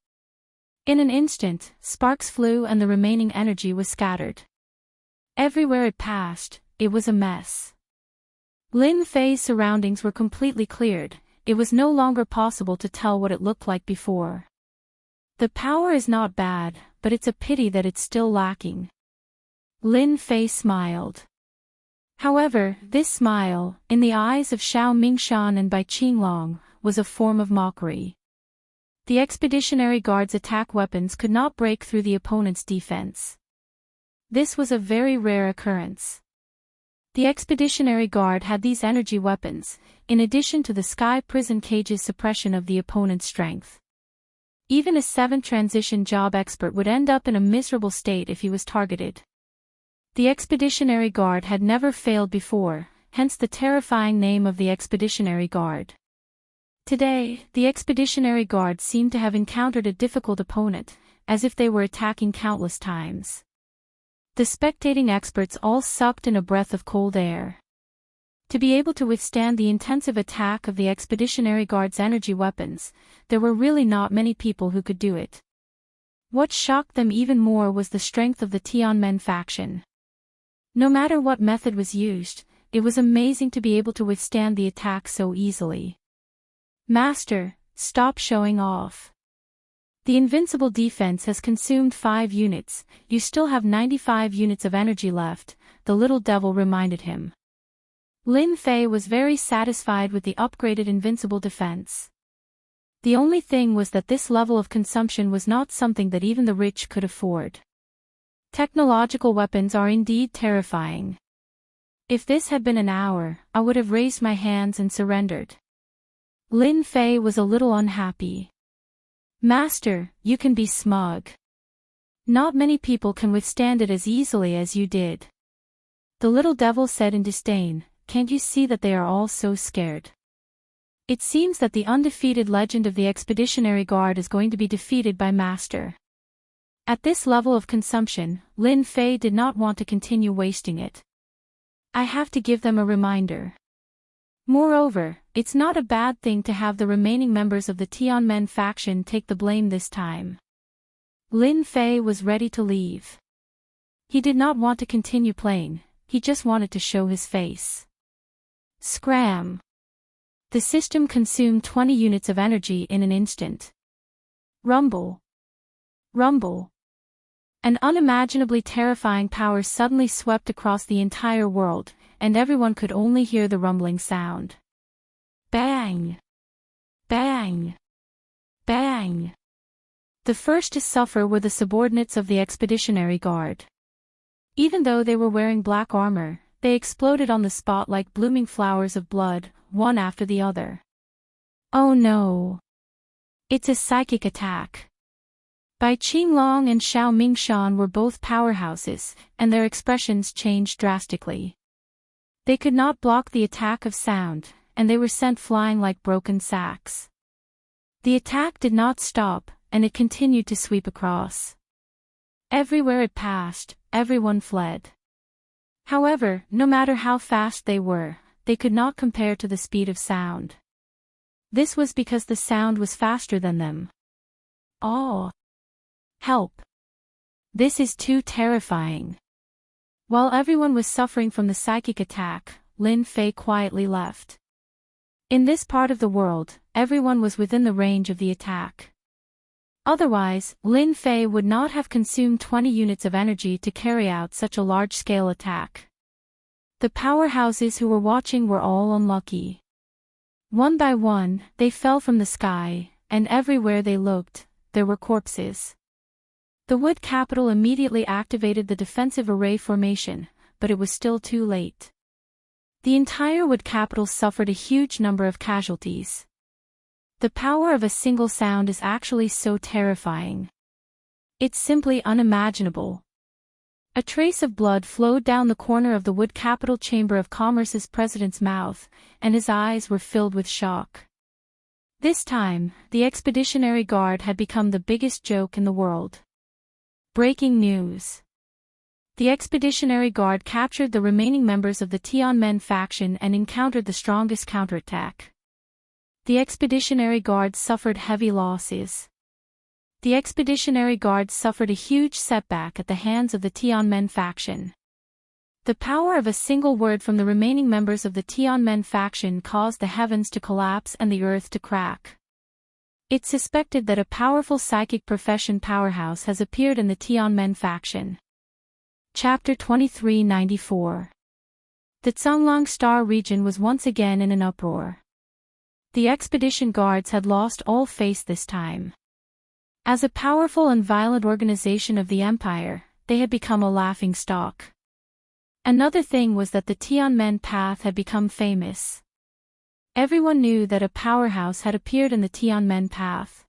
S1: In an instant, sparks flew and the remaining energy was scattered. Everywhere it passed, it was a mess. Lin Fei's surroundings were completely cleared, it was no longer possible to tell what it looked like before. The power is not bad, but it's a pity that it's still lacking. Lin Fei smiled. However, this smile, in the eyes of Xiao Mingshan and Bai Qinglong, was a form of mockery. The expeditionary guard's attack weapons could not break through the opponent's defense. This was a very rare occurrence. The expeditionary guard had these energy weapons, in addition to the sky prison cage's suppression of the opponent's strength. Even a 7th transition job expert would end up in a miserable state if he was targeted. The expeditionary guard had never failed before, hence the terrifying name of the expeditionary guard. Today, the expeditionary guard seemed to have encountered a difficult opponent, as if they were attacking countless times. The spectating experts all sucked in a breath of cold air. To be able to withstand the intensive attack of the expeditionary guard's energy weapons, there were really not many people who could do it. What shocked them even more was the strength of the Tianmen faction. No matter what method was used, it was amazing to be able to withstand the attack so easily. Master, stop showing off. The invincible defense has consumed 5 units, you still have 95 units of energy left, the little devil reminded him. Lin Fei was very satisfied with the upgraded invincible defense. The only thing was that this level of consumption was not something that even the rich could afford. Technological weapons are indeed terrifying. If this had been an hour, I would have raised my hands and surrendered. Lin Fei was a little unhappy. Master, you can be smug. Not many people can withstand it as easily as you did. The little devil said in disdain, can't you see that they are all so scared? It seems that the undefeated legend of the Expeditionary Guard is going to be defeated by Master. At this level of consumption, Lin Fei did not want to continue wasting it. I have to give them a reminder. Moreover, it's not a bad thing to have the remaining members of the Tianmen faction take the blame this time. Lin Fei was ready to leave. He did not want to continue playing, he just wanted to show his face. Scram! The system consumed 20 units of energy in an instant. Rumble! Rumble! An unimaginably terrifying power suddenly swept across the entire world, and everyone could only hear the rumbling sound. Bang! Bang! Bang! The first to suffer were the subordinates of the Expeditionary Guard. Even though they were wearing black armor, they exploded on the spot like blooming flowers of blood, one after the other. Oh no! It's a psychic attack. Bai Qinglong and Xiao Mingshan were both powerhouses, and their expressions changed drastically. They could not block the attack of sound, and they were sent flying like broken sacks. The attack did not stop, and it continued to sweep across. Everywhere it passed, everyone fled. However, no matter how fast they were, they could not compare to the speed of sound. This was because the sound was faster than them. Oh! Help! This is too terrifying. While everyone was suffering from the psychic attack, Lin Fei quietly left. In this part of the world, everyone was within the range of the attack. Otherwise, Lin Fei would not have consumed 20 units of energy to carry out such a large-scale attack. The powerhouses who were watching were all unlucky. One by one, they fell from the sky, and everywhere they looked, there were corpses. The wood capital immediately activated the defensive array formation, but it was still too late. The entire wood capital suffered a huge number of casualties. The power of a single sound is actually so terrifying. It's simply unimaginable. A trace of blood flowed down the corner of the wood capital Chamber of Commerce's president's mouth, and his eyes were filled with shock. This time, the Expeditionary Guard had become the biggest joke in the world. Breaking news. The Expeditionary Guard captured the remaining members of the Tianmen faction and encountered the strongest counterattack. The Expeditionary Guard suffered heavy losses. The Expeditionary Guard suffered a huge setback at the hands of the Tianmen faction. The power of a single word from the remaining members of the Tianmen faction caused the heavens to collapse and the earth to crack. It's suspected that a powerful psychic profession powerhouse has appeared in the Tianmen faction. Chapter 2394. The Zhonglang Star region was once again in an uproar. The expedition guards had lost all faith this time. As a powerful and violent organization of the empire, they had become a laughingstock. Another thing was that the Tianmen path had become famous. Everyone knew that a powerhouse had appeared in the Tianmen path.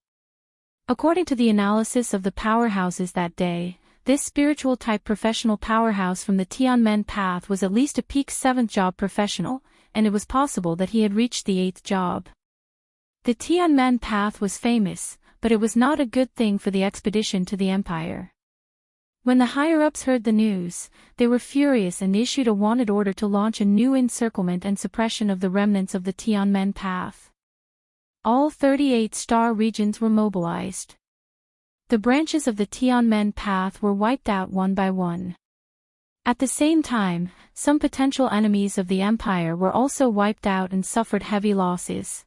S1: According to the analysis of the powerhouses that day, this spiritual-type professional powerhouse from the Tianmen path was at least a peak 7th job professional, and it was possible that he had reached the 8th job. The Tianmen path was famous, but it was not a good thing for the expedition to the empire. When the higher-ups heard the news, they were furious and issued a wanted order to launch a new encirclement and suppression of the remnants of the Tianmen path. All 38 star regions were mobilized. The branches of the Tianmen path were wiped out one by one. At the same time, some potential enemies of the empire were also wiped out and suffered heavy losses.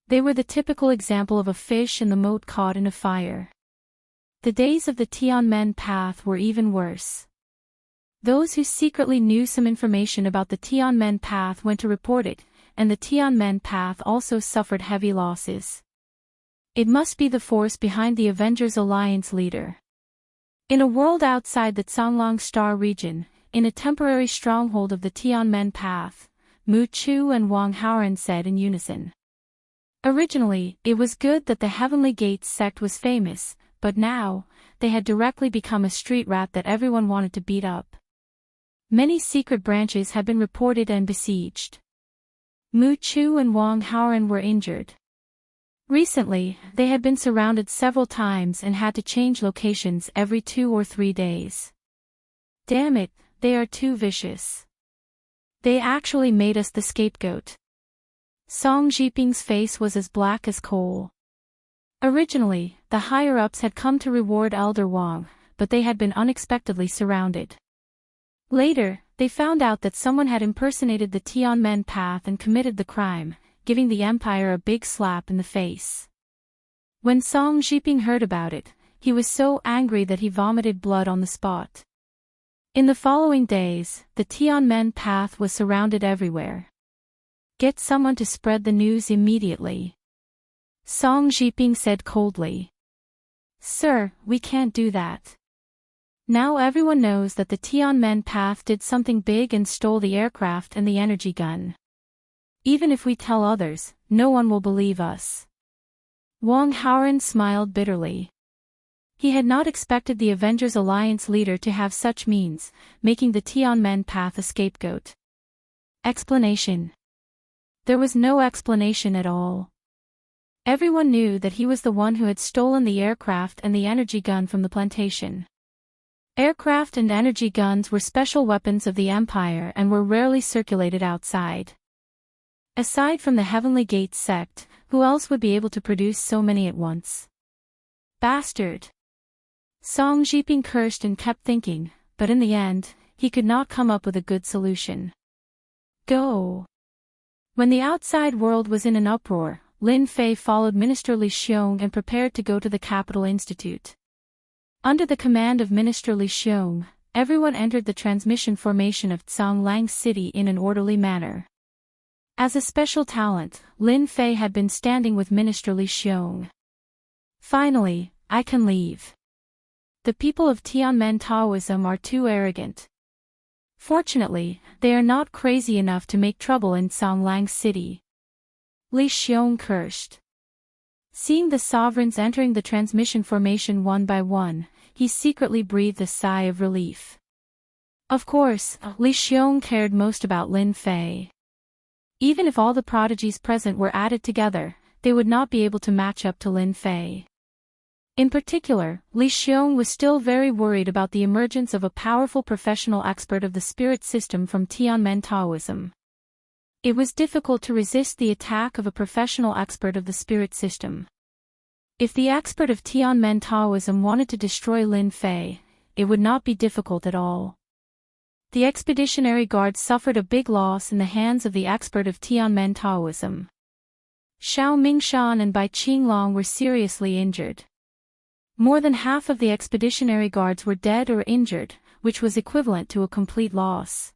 S1: They were the typical example of a fish in the moat caught in a fire. The days of the Tianmen path were even worse. Those who secretly knew some information about the Tianmen path went to report it, and the Tianmen path also suffered heavy losses. It must be the force behind the Avengers Alliance leader. In a world outside the Zhonglang Star region, in a temporary stronghold of the Tianmen path, Mu Chu and Wang Haoren said in unison. Originally, it was good that the Heavenly Gates sect was famous, but now, they had directly become a street rat that everyone wanted to beat up. Many secret branches had been reported and besieged. Mu Chu and Wang Haoran were injured. Recently, they had been surrounded several times and had to change locations every 2 or 3 days. Damn it, they are too vicious. They actually made us the scapegoat. Song Jiping's face was as black as coal. Originally, the higher-ups had come to reward Elder Wang, but they had been unexpectedly surrounded. Later, they found out that someone had impersonated the Tianmen path and committed the crime, giving the Empire a big slap in the face. When Song Jiping heard about it, he was so angry that he vomited blood on the spot. In the following days, the Tianmen path was surrounded everywhere. Get someone to spread the news immediately. Song Jiping said coldly. Sir, we can't do that. Now everyone knows that the Tianmen path did something big and stole the aircraft and the energy gun. Even if we tell others, no one will believe us. Wang Haoran smiled bitterly. He had not expected the Avengers Alliance leader to have such means, making the Tianmen path a scapegoat. Explanation. There was no explanation at all. Everyone knew that he was the one who had stolen the aircraft and the energy gun from the plantation. Aircraft and energy guns were special weapons of the Empire and were rarely circulated outside. Aside from the Heavenly Gates sect, who else would be able to produce so many at once? Bastard! Song Jiping cursed and kept thinking, but in the end, he could not come up with a good solution. Go! When the outside world was in an uproar, Lin Fei followed Minister Li Xiong and prepared to go to the Capital Institute. Under the command of Minister Li Xiong, everyone entered the transmission formation of Tsanglang City in an orderly manner. As a special talent, Lin Fei had been standing with Minister Li Xiong. Finally, I can leave. The people of Tianmen Taoism are too arrogant. Fortunately, they are not crazy enough to make trouble in Tsanglang City. Li Xiong cursed. Seeing the sovereigns entering the transmission formation one by one, he secretly breathed a sigh of relief. Of course, Li Xiong cared most about Lin Fei. Even if all the prodigies present were added together, they would not be able to match up to Lin Fei. In particular, Li Xiong was still very worried about the emergence of a powerful professional expert of the spirit system from Tianmen Taoism. It was difficult to resist the attack of a professional expert of the spirit system. If the expert of Tianmen Taoism wanted to destroy Lin Fei, it would not be difficult at all. The Expeditionary Guard suffered a big loss in the hands of the expert of Tianmen Taoism. Xiao Mingshan and Bai Qinglong were seriously injured. More than half of the Expeditionary Guards were dead or injured, which was equivalent to a complete loss.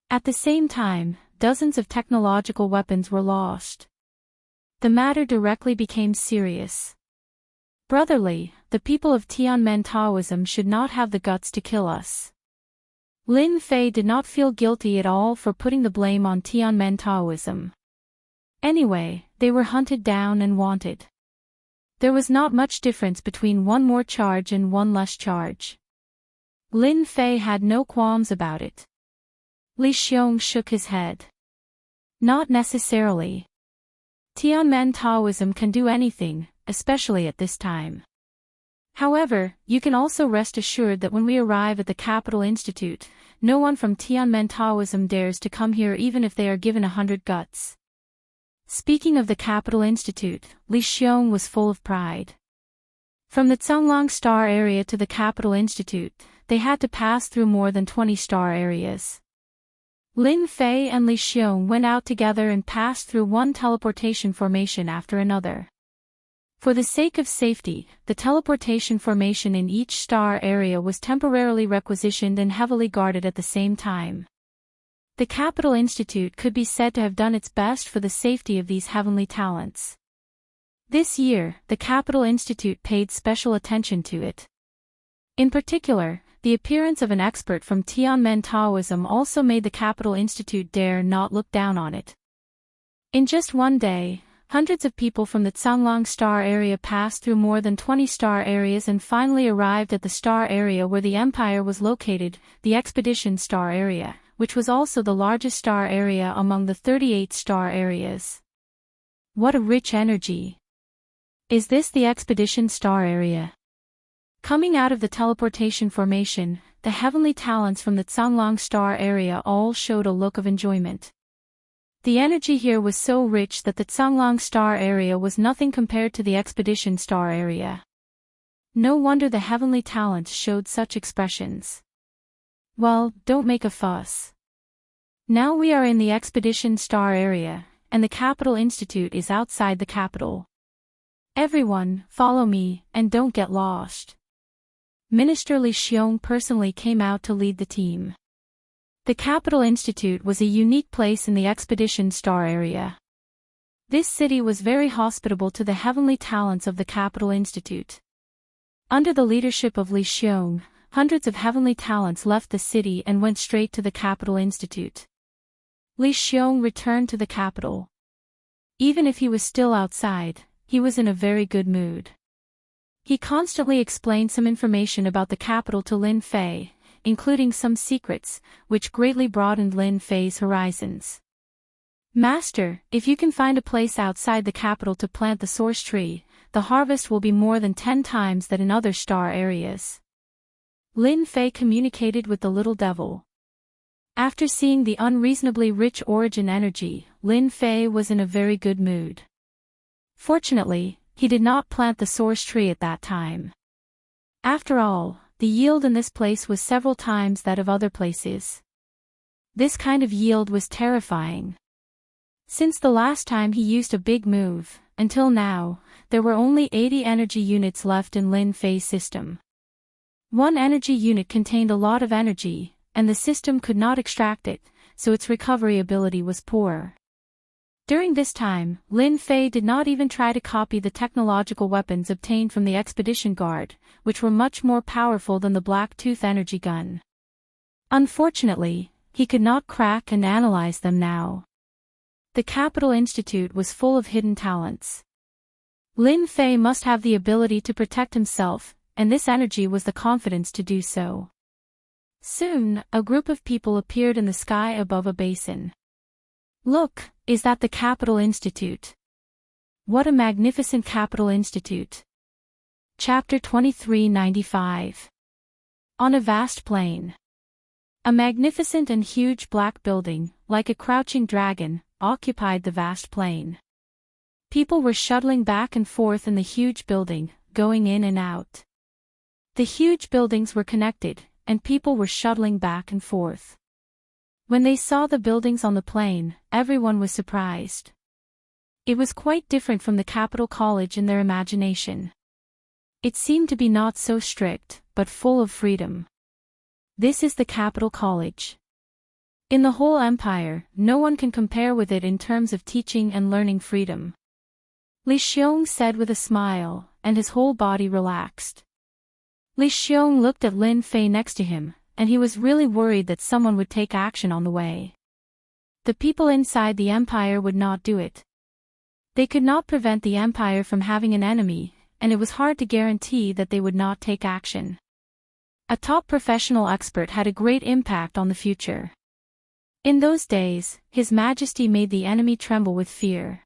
S1: At the same time, dozens of technological weapons were lost. The matter directly became serious. Brotherly, the people of Tianmen Taoism should not have the guts to kill us. Lin Fei did not feel guilty at all for putting the blame on Tianmen Taoism. Anyway, they were hunted down and wanted. There was not much difference between one more charge and one less charge. Lin Fei had no qualms about it. Li Xiong shook his head. Not necessarily. Tianmen Taoism can do anything, especially at this time. However, you can also rest assured that when we arrive at the Capital Institute, no one from Tianmen Taoism dares to come here even if they are given 100 guts. Speaking of the Capital Institute, Li Xiong was full of pride. From the Tsanglang Star area to the Capital Institute, they had to pass through more than 20 star areas. Lin Fei and Li Xiong went out together and passed through one teleportation formation after another. For the sake of safety, the teleportation formation in each star area was temporarily requisitioned and heavily guarded at the same time. The Capital Institute could be said to have done its best for the safety of these heavenly talents. This year, the Capital Institute paid special attention to it. In particular, the appearance of an expert from Tianmen Taoism also made the Capital Institute dare not look down on it. In just one day, Hundreds of people from the Zhonglong Star area passed through more than 20 star areas and finally arrived at the star area where the empire was located, the Expedition Star area, which was also the largest star area among the 38 star areas. What a rich energy! Is this the Expedition Star area? Coming out of the teleportation formation, the heavenly talents from the Zhonglong Star area all showed a look of enjoyment. The energy here was so rich that the Zhonglong Star area was nothing compared to the Expedition Star area. No wonder the heavenly talents showed such expressions. Well, don't make a fuss. Now we are in the Expedition Star area, and the Capital Institute is outside the capital. Everyone, follow me, and don't get lost. Minister Li Xiong personally came out to lead the team. The Capital Institute was a unique place in the Expedition Star area. This city was very hospitable to the heavenly talents of the Capital Institute. Under the leadership of Li Xiong, hundreds of heavenly talents left the city and went straight to the Capital Institute. Li Xiong returned to the capital. Even if he was still outside, he was in a very good mood. He constantly explained some information about the capital to Lin Fei, including some secrets, which greatly broadened Lin Fei's horizons. Master, if you can find a place outside the capital to plant the source tree, the harvest will be more than 10 times that in other star areas. Lin Fei communicated with the little devil. After seeing the unreasonably rich origin energy, Lin Fei was in a very good mood. Fortunately, he did not plant the source tree at that time. After all, the yield in this place was several times that of other places. This kind of yield was terrifying. Since the last time he used a big move, until now, there were only 80 energy units left in Lin Fei's system. One energy unit contained a lot of energy, and the system could not extract it, so its recovery ability was poor. During this time, Lin Fei did not even try to copy the technological weapons obtained from the Expedition Guard, which were much more powerful than the Black Tooth energy gun. Unfortunately, he could not crack and analyze them now. The Capital Institute was full of hidden talents. Lin Fei must have the ability to protect himself, and this energy was the confidence to do so. Soon, a group of people appeared in the sky above a basin. Look, is that the Capital Institute? What a magnificent Capital Institute! Chapter 2395. On a vast plain. A magnificent and huge black building, like a crouching dragon, occupied the vast plain. People were shuttling back and forth in the huge building, going in and out. The huge buildings were connected, and people were shuttling back and forth. When they saw the buildings on the plain, everyone was surprised. It was quite different from the Capital College in their imagination. It seemed to be not so strict, but full of freedom. This is the Capital College. In the whole empire, no one can compare with it in terms of teaching and learning freedom. Li Xiong said with a smile, and his whole body relaxed. Li Xiong looked at Lin Fei next to him, and he was really worried that someone would take action on the way. The people inside the empire would not do it. They could not prevent the empire from having an enemy, and it was hard to guarantee that they would not take action. A top professional expert had a great impact on the future. In those days, His Majesty made the enemy tremble with fear.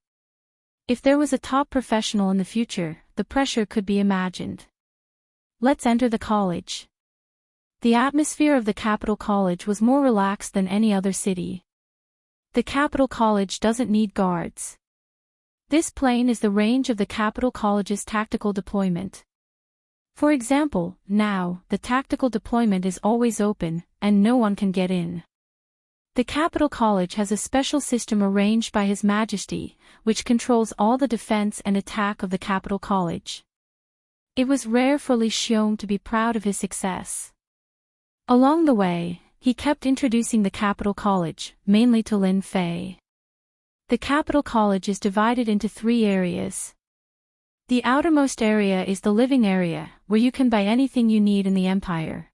S1: If there was a top professional in the future, the pressure could be imagined. Let's enter the college. The atmosphere of the Capital College was more relaxed than any other city. The Capital College doesn't need guards. This plain is the range of the Capital College's tactical deployment. For example, now, the tactical deployment is always open, and no one can get in. The Capital College has a special system arranged by His Majesty, which controls all the defense and attack of the Capital College. It was rare for Li Xiong to be proud of his success. Along the way, he kept introducing the Capital College, mainly to Lin Fei. The Capital College is divided into 3 areas. The outermost area is the living area, where you can buy anything you need in the empire.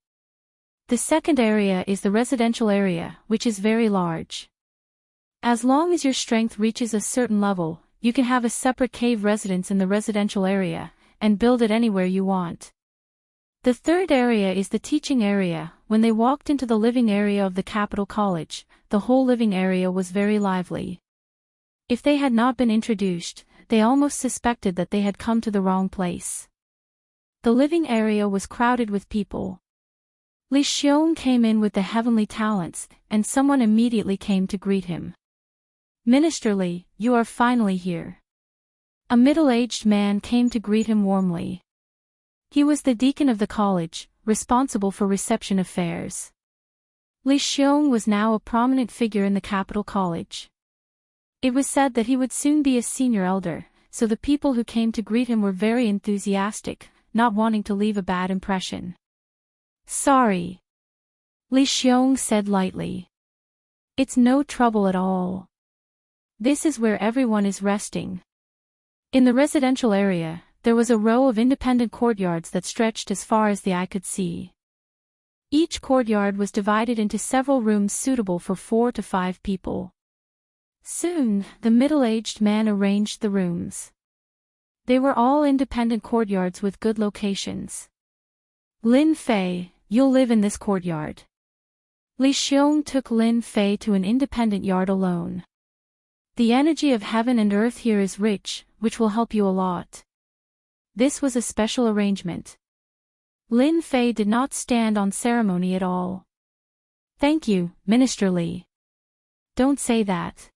S1: The second area is the residential area, which is very large. As long as your strength reaches a certain level, you can have a separate cave residence in the residential area, and build it anywhere you want. The third area is the teaching area. When they walked into the living area of the Capital College, the whole living area was very lively. If they had not been introduced, they almost suspected that they had come to the wrong place. The living area was crowded with people. Li Xiong came in with the heavenly talents, and someone immediately came to greet him. Minister Li, you are finally here. A middle-aged man came to greet him warmly. He was the deacon of the college, responsible for reception affairs. Li Xiong was now a prominent figure in the Capital College. It was said that he would soon be a senior elder, so the people who came to greet him were very enthusiastic, not wanting to leave a bad impression. Sorry, Li Xiong said lightly. It's no trouble at all. This is where everyone is resting. In the residential area, there was a row of independent courtyards that stretched as far as the eye could see. Each courtyard was divided into several rooms suitable for 4 to 5 people. Soon, the middle-aged man arranged the rooms. They were all independent courtyards with good locations. Lin Fei, you'll live in this courtyard. Li Xiong took Lin Fei to an independent yard alone. The energy of heaven and earth here is rich, which will help you a lot. This was a special arrangement. Lin Fei did not stand on ceremony at all. Thank you, Minister Li. Don't say that.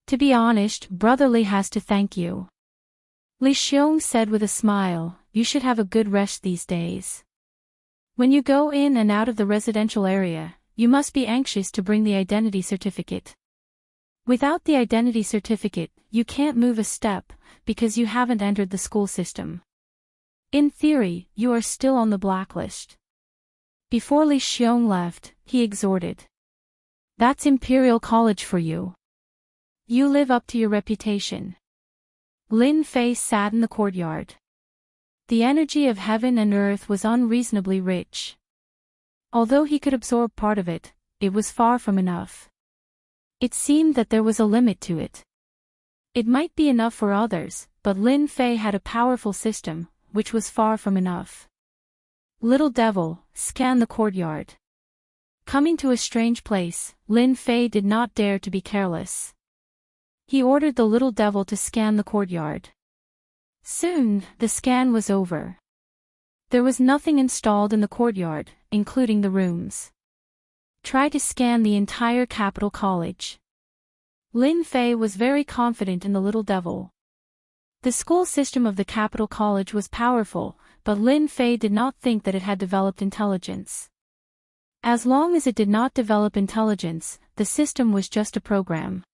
S1: To be honest, Brother Li has to thank you. Li Xiong said with a smile, you should have a good rest these days. When you go in and out of the residential area, you must be anxious to bring the identity certificate. Without the identity certificate, you can't move a step, because you haven't entered the school system. In theory, you are still on the blacklist. Before Li Xiong left, he exhorted. That's Imperial College for you. You live up to your reputation. Lin Fei sat in the courtyard. The energy of heaven and earth was unreasonably rich. Although he could absorb part of it, it was far from enough. It seemed that there was a limit to it. It might be enough for others, but Lin Fei had a powerful system, which was far from enough. Little devil, scan the courtyard. Coming to a strange place, Lin Fei did not dare to be careless. He ordered the little devil to scan the courtyard. Soon, the scan was over. There was nothing installed in the courtyard, including the rooms. Try to scan the entire Capital College. Lin Fei was very confident in the little devil. The school system of the Capital College was powerful, but Lin Fei did not think that it had developed intelligence. As long as it did not develop intelligence, the system was just a program.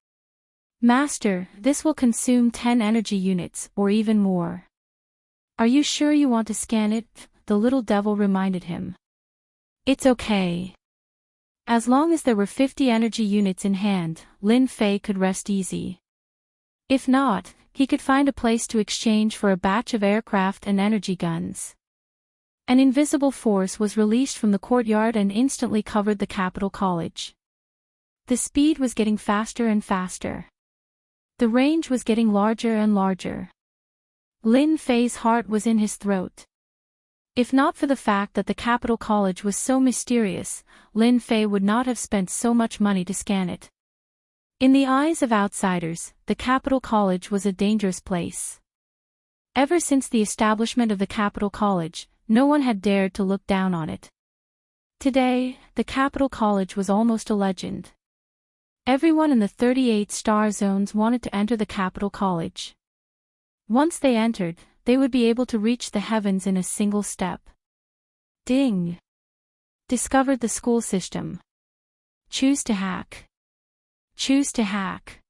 S1: Master, this will consume 10 energy units, or even more. Are you sure you want to scan it? The little devil reminded him. It's okay. As long as there were 50 energy units in hand, Lin Fei could rest easy. If not, he could find a place to exchange for a batch of aircraft and energy guns. An invisible force was released from the courtyard and instantly covered the Capital College. The speed was getting faster and faster. The range was getting larger and larger. Lin Fei's heart was in his throat. If not for the fact that the Capital College was so mysterious, Lin Fei would not have spent so much money to scan it. In the eyes of outsiders, the Capital College was a dangerous place. Ever since the establishment of the Capital College, no one had dared to look down on it. Today, the Capital College was almost a legend. Everyone in the 38 star zones wanted to enter the Capital College. Once they entered, they would be able to reach the heavens in a single step. Ding! Discovered the school system. Choose to hack. Choose to hack.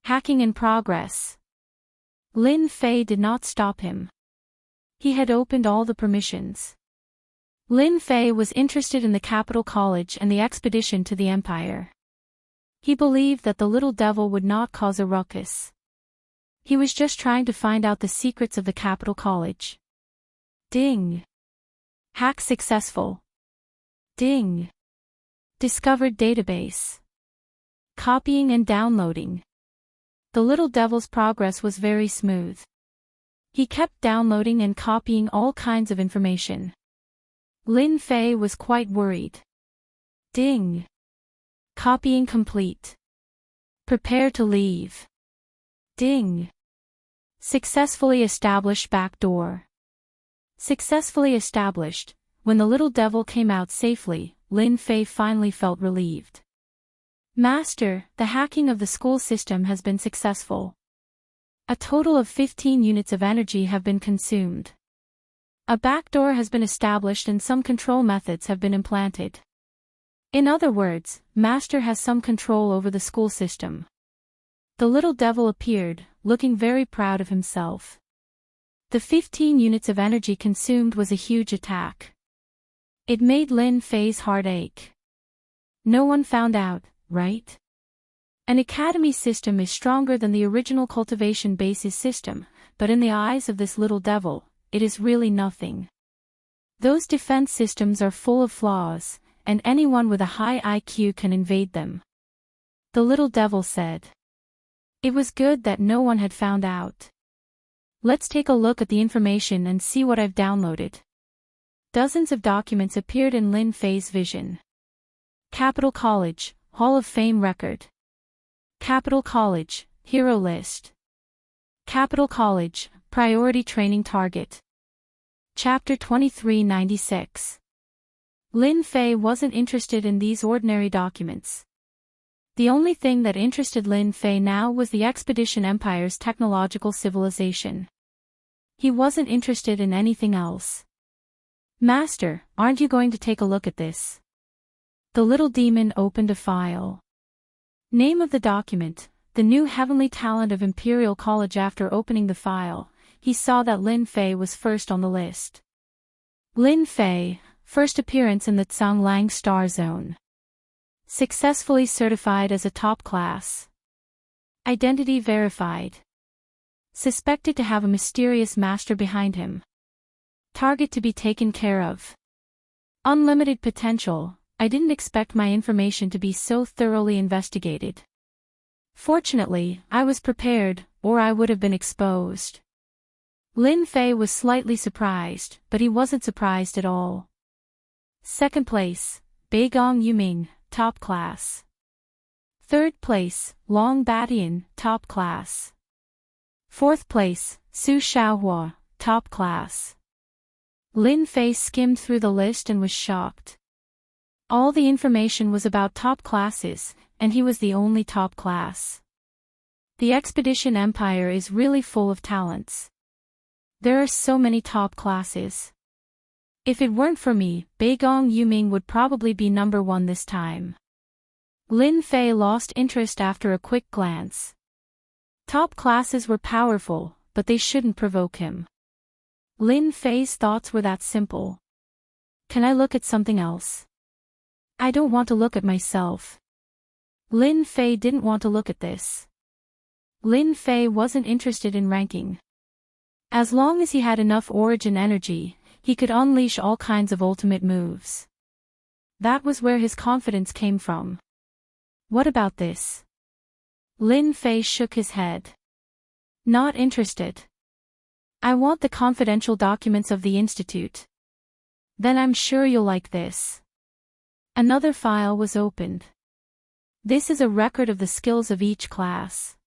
S1: Hacking in progress. Lin Fei did not stop him. He had opened all the permissions. Lin Fei was interested in the Capital College and the expedition to the Empire. He believed that the little devil would not cause a ruckus. He was just trying to find out the secrets of the Capital College. Ding! Hack successful. Ding! Discovered database. Copying and downloading. The little devil's progress was very smooth. He kept downloading and copying all kinds of information. Lin Fei was quite worried. Ding. Copying complete. Prepare to leave. Ding. Successfully established back door. Successfully established. When the little devil came out safely, Lin Fei finally felt relieved. Master, the hacking of the school system has been successful. A total of 15 units of energy have been consumed. A backdoor has been established and some control methods have been implanted. In other words, Master has some control over the school system. The little devil appeared, looking very proud of himself. The 15 units of energy consumed was a huge attack. It made Lin Fei's heart ache. No one found out, right? An academy system is stronger than the original cultivation basis system, but in the eyes of this little devil, it is really nothing. Those defense systems are full of flaws, and anyone with a high IQ can invade them. The little devil said. It was good that no one had found out. Let's take a look at the information and see what I've downloaded. Dozens of documents appeared in Lin Fei's vision. Capital College, Hall of Fame record. Capital College, hero list. Capital College, priority training target. Chapter 2396. Lin Fei wasn't interested in these ordinary documents. The only thing that interested Lin Fei now was the Expedition Empire's technological civilization. He wasn't interested in anything else. Master, aren't you going to take a look at this? The little demon opened a file. Name of the document, the new heavenly talent of Imperial College. After opening the file, he saw that Lin Fei was first on the list. Lin Fei, first appearance in the Zhonglang Star Zone. Successfully certified as a top class. Identity verified. Suspected to have a mysterious master behind him. Target to be taken care of. Unlimited potential. I didn't expect my information to be so thoroughly investigated. Fortunately, I was prepared, or I would have been exposed. Lin Fei was slightly surprised, but he wasn't surprised at all. Second place, Beigong Yuming, top class. Third place, Long Batian, top class. Fourth place, Su Xiaohua, top class. Lin Fei skimmed through the list and was shocked. All the information was about top classes, and he was the only top class. The Expedition Empire is really full of talents. There are so many top classes. If it weren't for me, Beigong Yuming would probably be number 1 this time. Lin Fei lost interest after a quick glance. Top classes were powerful, but they shouldn't provoke him. Lin Fei's thoughts were that simple. Can I look at something else? I don't want to look at myself. Lin Fei didn't want to look at this. Lin Fei wasn't interested in ranking. As long as he had enough origin energy, he could unleash all kinds of ultimate moves. That was where his confidence came from. What about this? Lin Fei shook his head. Not interested. I want the confidential documents of the Institute. Then I'm sure you'll like this. Another file was opened. This is a record of the skills of each class.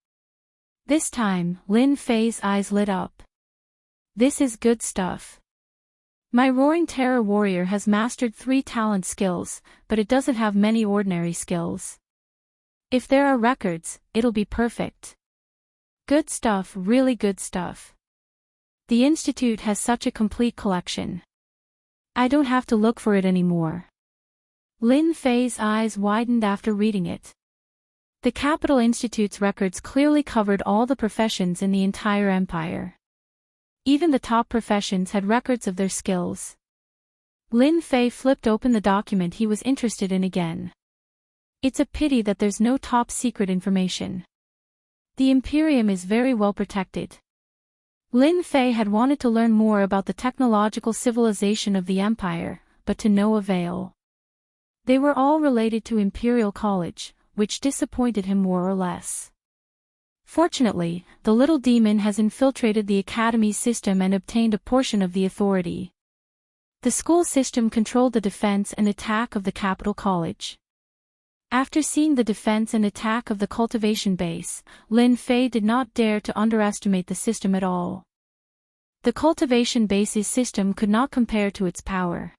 S1: This time, Lin Fei's eyes lit up. This is good stuff. My Roaring Terror Warrior has mastered 3 talent skills, but it doesn't have many ordinary skills. If there are records, it'll be perfect. Good stuff, really good stuff. The Institute has such a complete collection. I don't have to look for it anymore. Lin Fei's eyes widened after reading it. The Capital Institute's records clearly covered all the professions in the entire empire. Even the top professions had records of their skills. Lin Fei flipped open the document he was interested in again. It's a pity that there's no top secret information. The Imperium is very well protected. Lin Fei had wanted to learn more about the technological civilization of the Empire, but to no avail. They were all related to Imperial College, which disappointed him more or less. Fortunately, the little demon has infiltrated the academy's system and obtained a portion of the authority. The school system controlled the defense and attack of the capital college. After seeing the defense and attack of the cultivation base, Lin Fei did not dare to underestimate the system at all. The cultivation base's system could not compare to its power.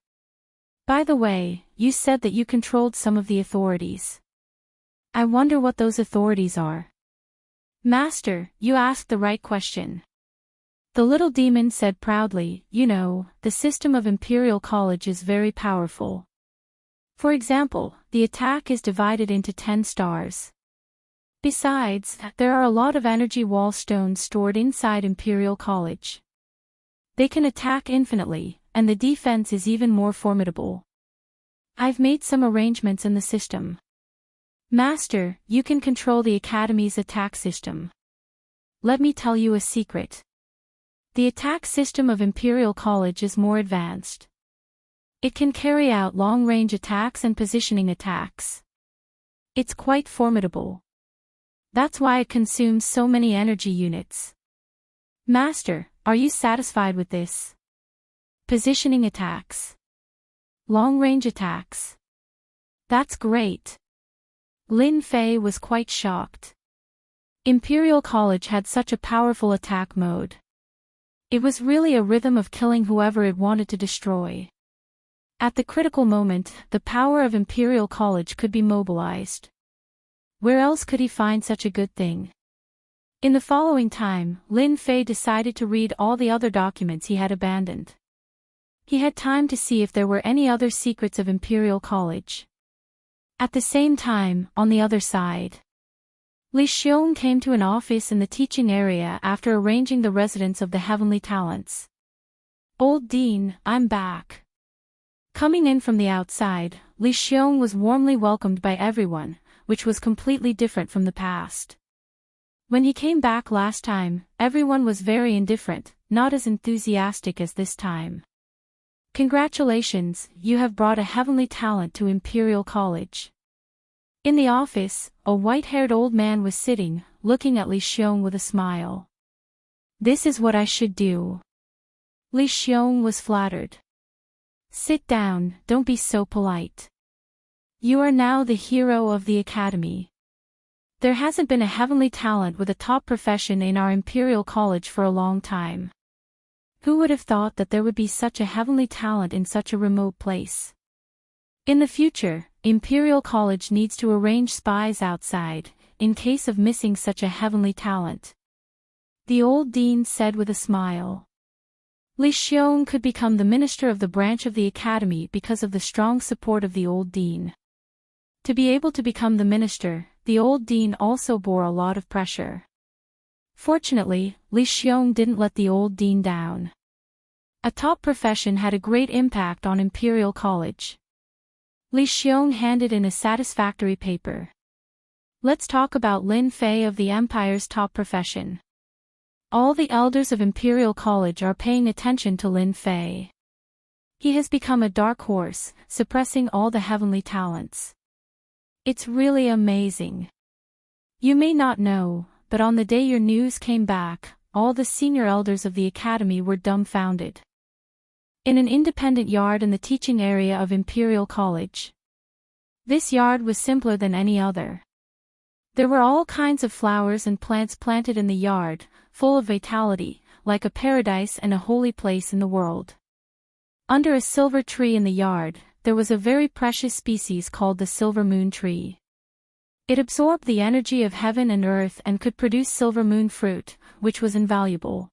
S1: By the way, you said that you controlled some of the authorities. I wonder what those authorities are. Master, you asked the right question. The little demon said proudly, you know, the system of Imperial College is very powerful. For example, the attack is divided into 10 stars. Besides, there are a lot of energy wall stones stored inside Imperial College. They can attack infinitely, and the defense is even more formidable. I've made some arrangements in the system. Master, you can control the Academy's attack system. Let me tell you a secret. The attack system of Imperial College is more advanced. It can carry out long-range attacks and positioning attacks. It's quite formidable. That's why it consumes so many energy units. Master, are you satisfied with this? Positioning attacks. Long-range attacks. That's great. Lin Fei was quite shocked. Imperial College had such a powerful attack mode. It was really a rhythm of killing whoever it wanted to destroy. At the critical moment, the power of Imperial College could be mobilized. Where else could he find such a good thing? In the following time, Lin Fei decided to read all the other documents he had abandoned. He had time to see if there were any other secrets of Imperial College. At the same time, on the other side, Li Xiong came to an office in the teaching area after arranging the residence of the heavenly talents. Old Dean, I'm back. Coming in from the outside, Li Xiong was warmly welcomed by everyone, which was completely different from the past. When he came back last time, everyone was very indifferent, not as enthusiastic as this time. Congratulations, you have brought a heavenly talent to Imperial College. In the office, a white-haired old man was sitting, looking at Li Xiong with a smile. This is what I should do. Li Xiong was flattered. Sit down, don't be so polite. You are now the hero of the academy. There hasn't been a heavenly talent with a top profession in our Imperial College for a long time. Who would have thought that there would be such a heavenly talent in such a remote place? In the future, Imperial College needs to arrange spies outside, in case of missing such a heavenly talent. The old dean said with a smile. Li Xiong could become the minister of the branch of the academy because of the strong support of the old dean. To be able to become the minister, the old dean also bore a lot of pressure. Fortunately, Li Xiong didn't let the old dean down. A top profession had a great impact on Imperial College. Li Xiong handed in a satisfactory paper. Let's talk about Lin Fei of the Empire's top profession. All the elders of Imperial College are paying attention to Lin Fei. He has become a dark horse, suppressing all the heavenly talents. It's really amazing. You may not know, but on the day your news came back, all the senior elders of the academy were dumbfounded. In an independent yard in the teaching area of Imperial College. This yard was simpler than any other. There were all kinds of flowers and plants planted in the yard, full of vitality, like a paradise and a holy place in the world. Under a silver tree in the yard, there was a very precious species called the silver moon tree. It absorbed the energy of heaven and earth and could produce silver moon fruit, which was invaluable.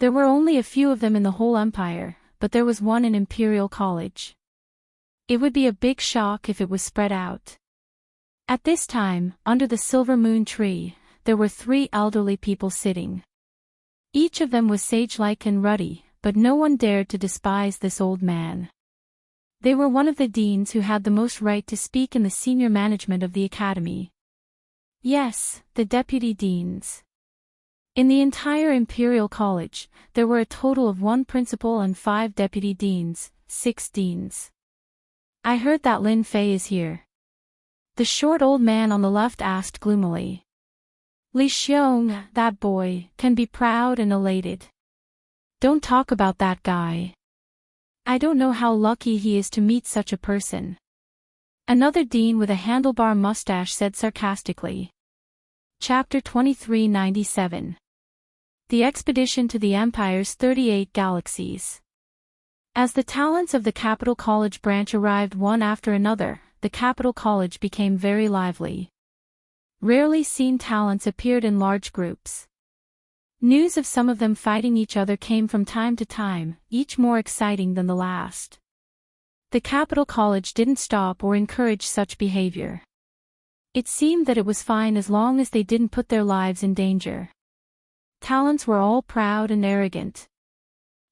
S1: There were only a few of them in the whole empire, but there was one in Imperial College. It would be a big shock if it was spread out. At this time, under the silver moon tree, there were 3 elderly people sitting. Each of them was sage-like and ruddy, but no one dared to despise this old man. They were one of the deans who had the most right to speak in the senior management of the academy. Yes, the deputy deans. In the entire Imperial College, there were a total of 1 principal and 5 deputy deans, 6 deans. I heard that Lin Fei is here. The short old man on the left asked gloomily. Li Xiong, that boy, can be proud and elated. Don't talk about that guy. I don't know how lucky he is to meet such a person. Another dean with a handlebar mustache said sarcastically. Chapter 2397. The Expedition to the Empire's 38 Galaxies. As the talents of the Capital College branch arrived one after another, the Capital College became very lively. Rarely seen talents appeared in large groups. News of some of them fighting each other came from time to time, each more exciting than the last. The Capital College didn't stop or encourage such behavior. It seemed that it was fine as long as they didn't put their lives in danger. Talents were all proud and arrogant.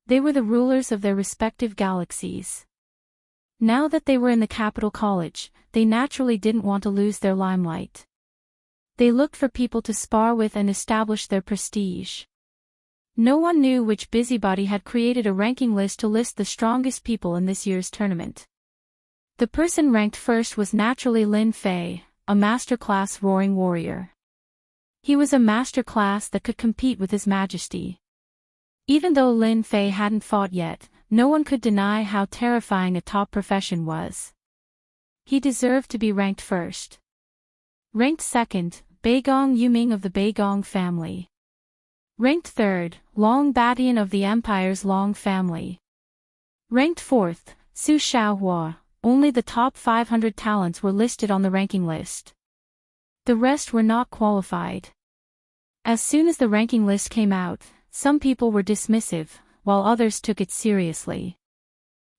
S1: They were the rulers of their respective galaxies. Now that they were in the Capital College, they naturally didn't want to lose their limelight. They looked for people to spar with and establish their prestige. No one knew which busybody had created a ranking list to list the strongest people in this year's tournament. The person ranked first was naturally Lin Fei, a master-class roaring warrior. He was a master-class that could compete with His Majesty. Even though Lin Fei hadn't fought yet, no one could deny how terrifying a top profession was. He deserved to be ranked first. Ranked second, Beigong Yuming of the Beigong family. Ranked third, Long Batian of the Empire's Long family. Ranked fourth, Su Xiaohua. Only the top 500 talents were listed on the ranking list. The rest were not qualified. As soon as the ranking list came out, some people were dismissive, while others took it seriously.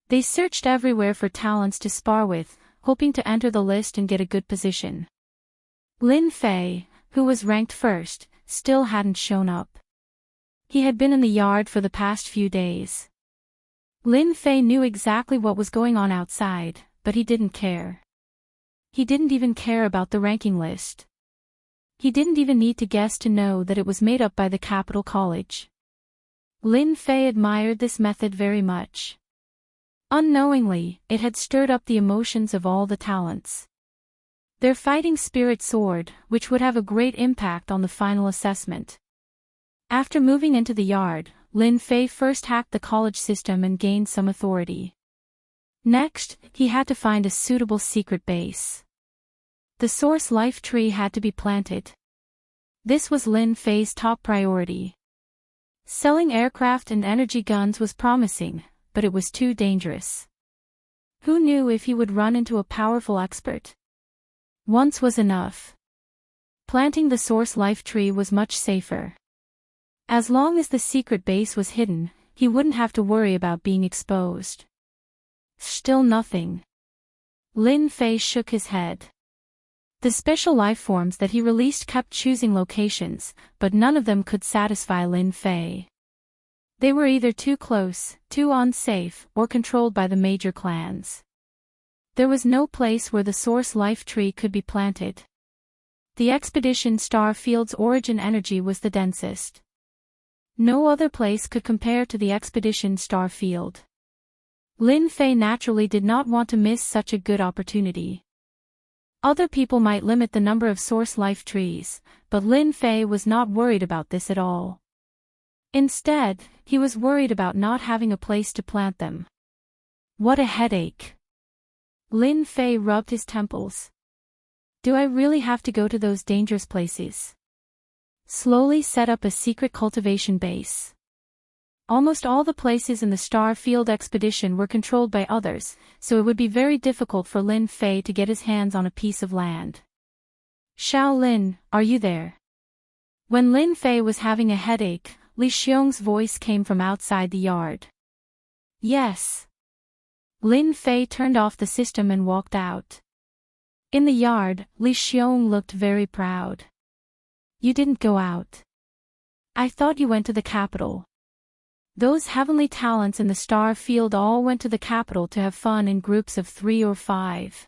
S1: They searched everywhere for talents to spar with, hoping to enter the list and get a good position. Lin Fei, who was ranked first, still hadn't shown up. He had been in the yard for the past few days. Lin Fei knew exactly what was going on outside, but he didn't care. He didn't even care about the ranking list. He didn't even need to guess to know that it was made up by the Capital College. Lin Fei admired this method very much. Unknowingly, it had stirred up the emotions of all the talents. Their fighting spirit soared, which would have a great impact on the final assessment. After moving into the yard, Lin Fei first hacked the college system and gained some authority. Next, he had to find a suitable secret base. The source life tree had to be planted. This was Lin Fei's top priority. Selling aircraft and energy guns was promising, but it was too dangerous. Who knew if he would run into a powerful expert? Once was enough. Planting the source life tree was much safer. As long as the secret base was hidden, he wouldn't have to worry about being exposed. Still nothing. Lin Fei shook his head. The special life forms that he released kept choosing locations, but none of them could satisfy Lin Fei. They were either too close, too unsafe, or controlled by the major clans. There was no place where the source life tree could be planted. The expedition star field's origin energy was the densest. No other place could compare to the expedition star field. Lin Fei naturally did not want to miss such a good opportunity. Other people might limit the number of source life trees, but Lin Fei was not worried about this at all. Instead, he was worried about not having a place to plant them. What a headache. Lin Fei rubbed his temples. Do I really have to go to those dangerous places? Slowly set up a secret cultivation base. Almost all the places in the Star Field expedition were controlled by others, so it would be very difficult for Lin Fei to get his hands on a piece of land. Xiao Lin, are you there? When Lin Fei was having a headache, Li Xiong's voice came from outside the yard. Yes. Lin Fei turned off the system and walked out. In the yard, Li Xiong looked very proud. You didn't go out. I thought you went to the capital. Those heavenly talents in the star field all went to the capital to have fun in groups of 3 or 5.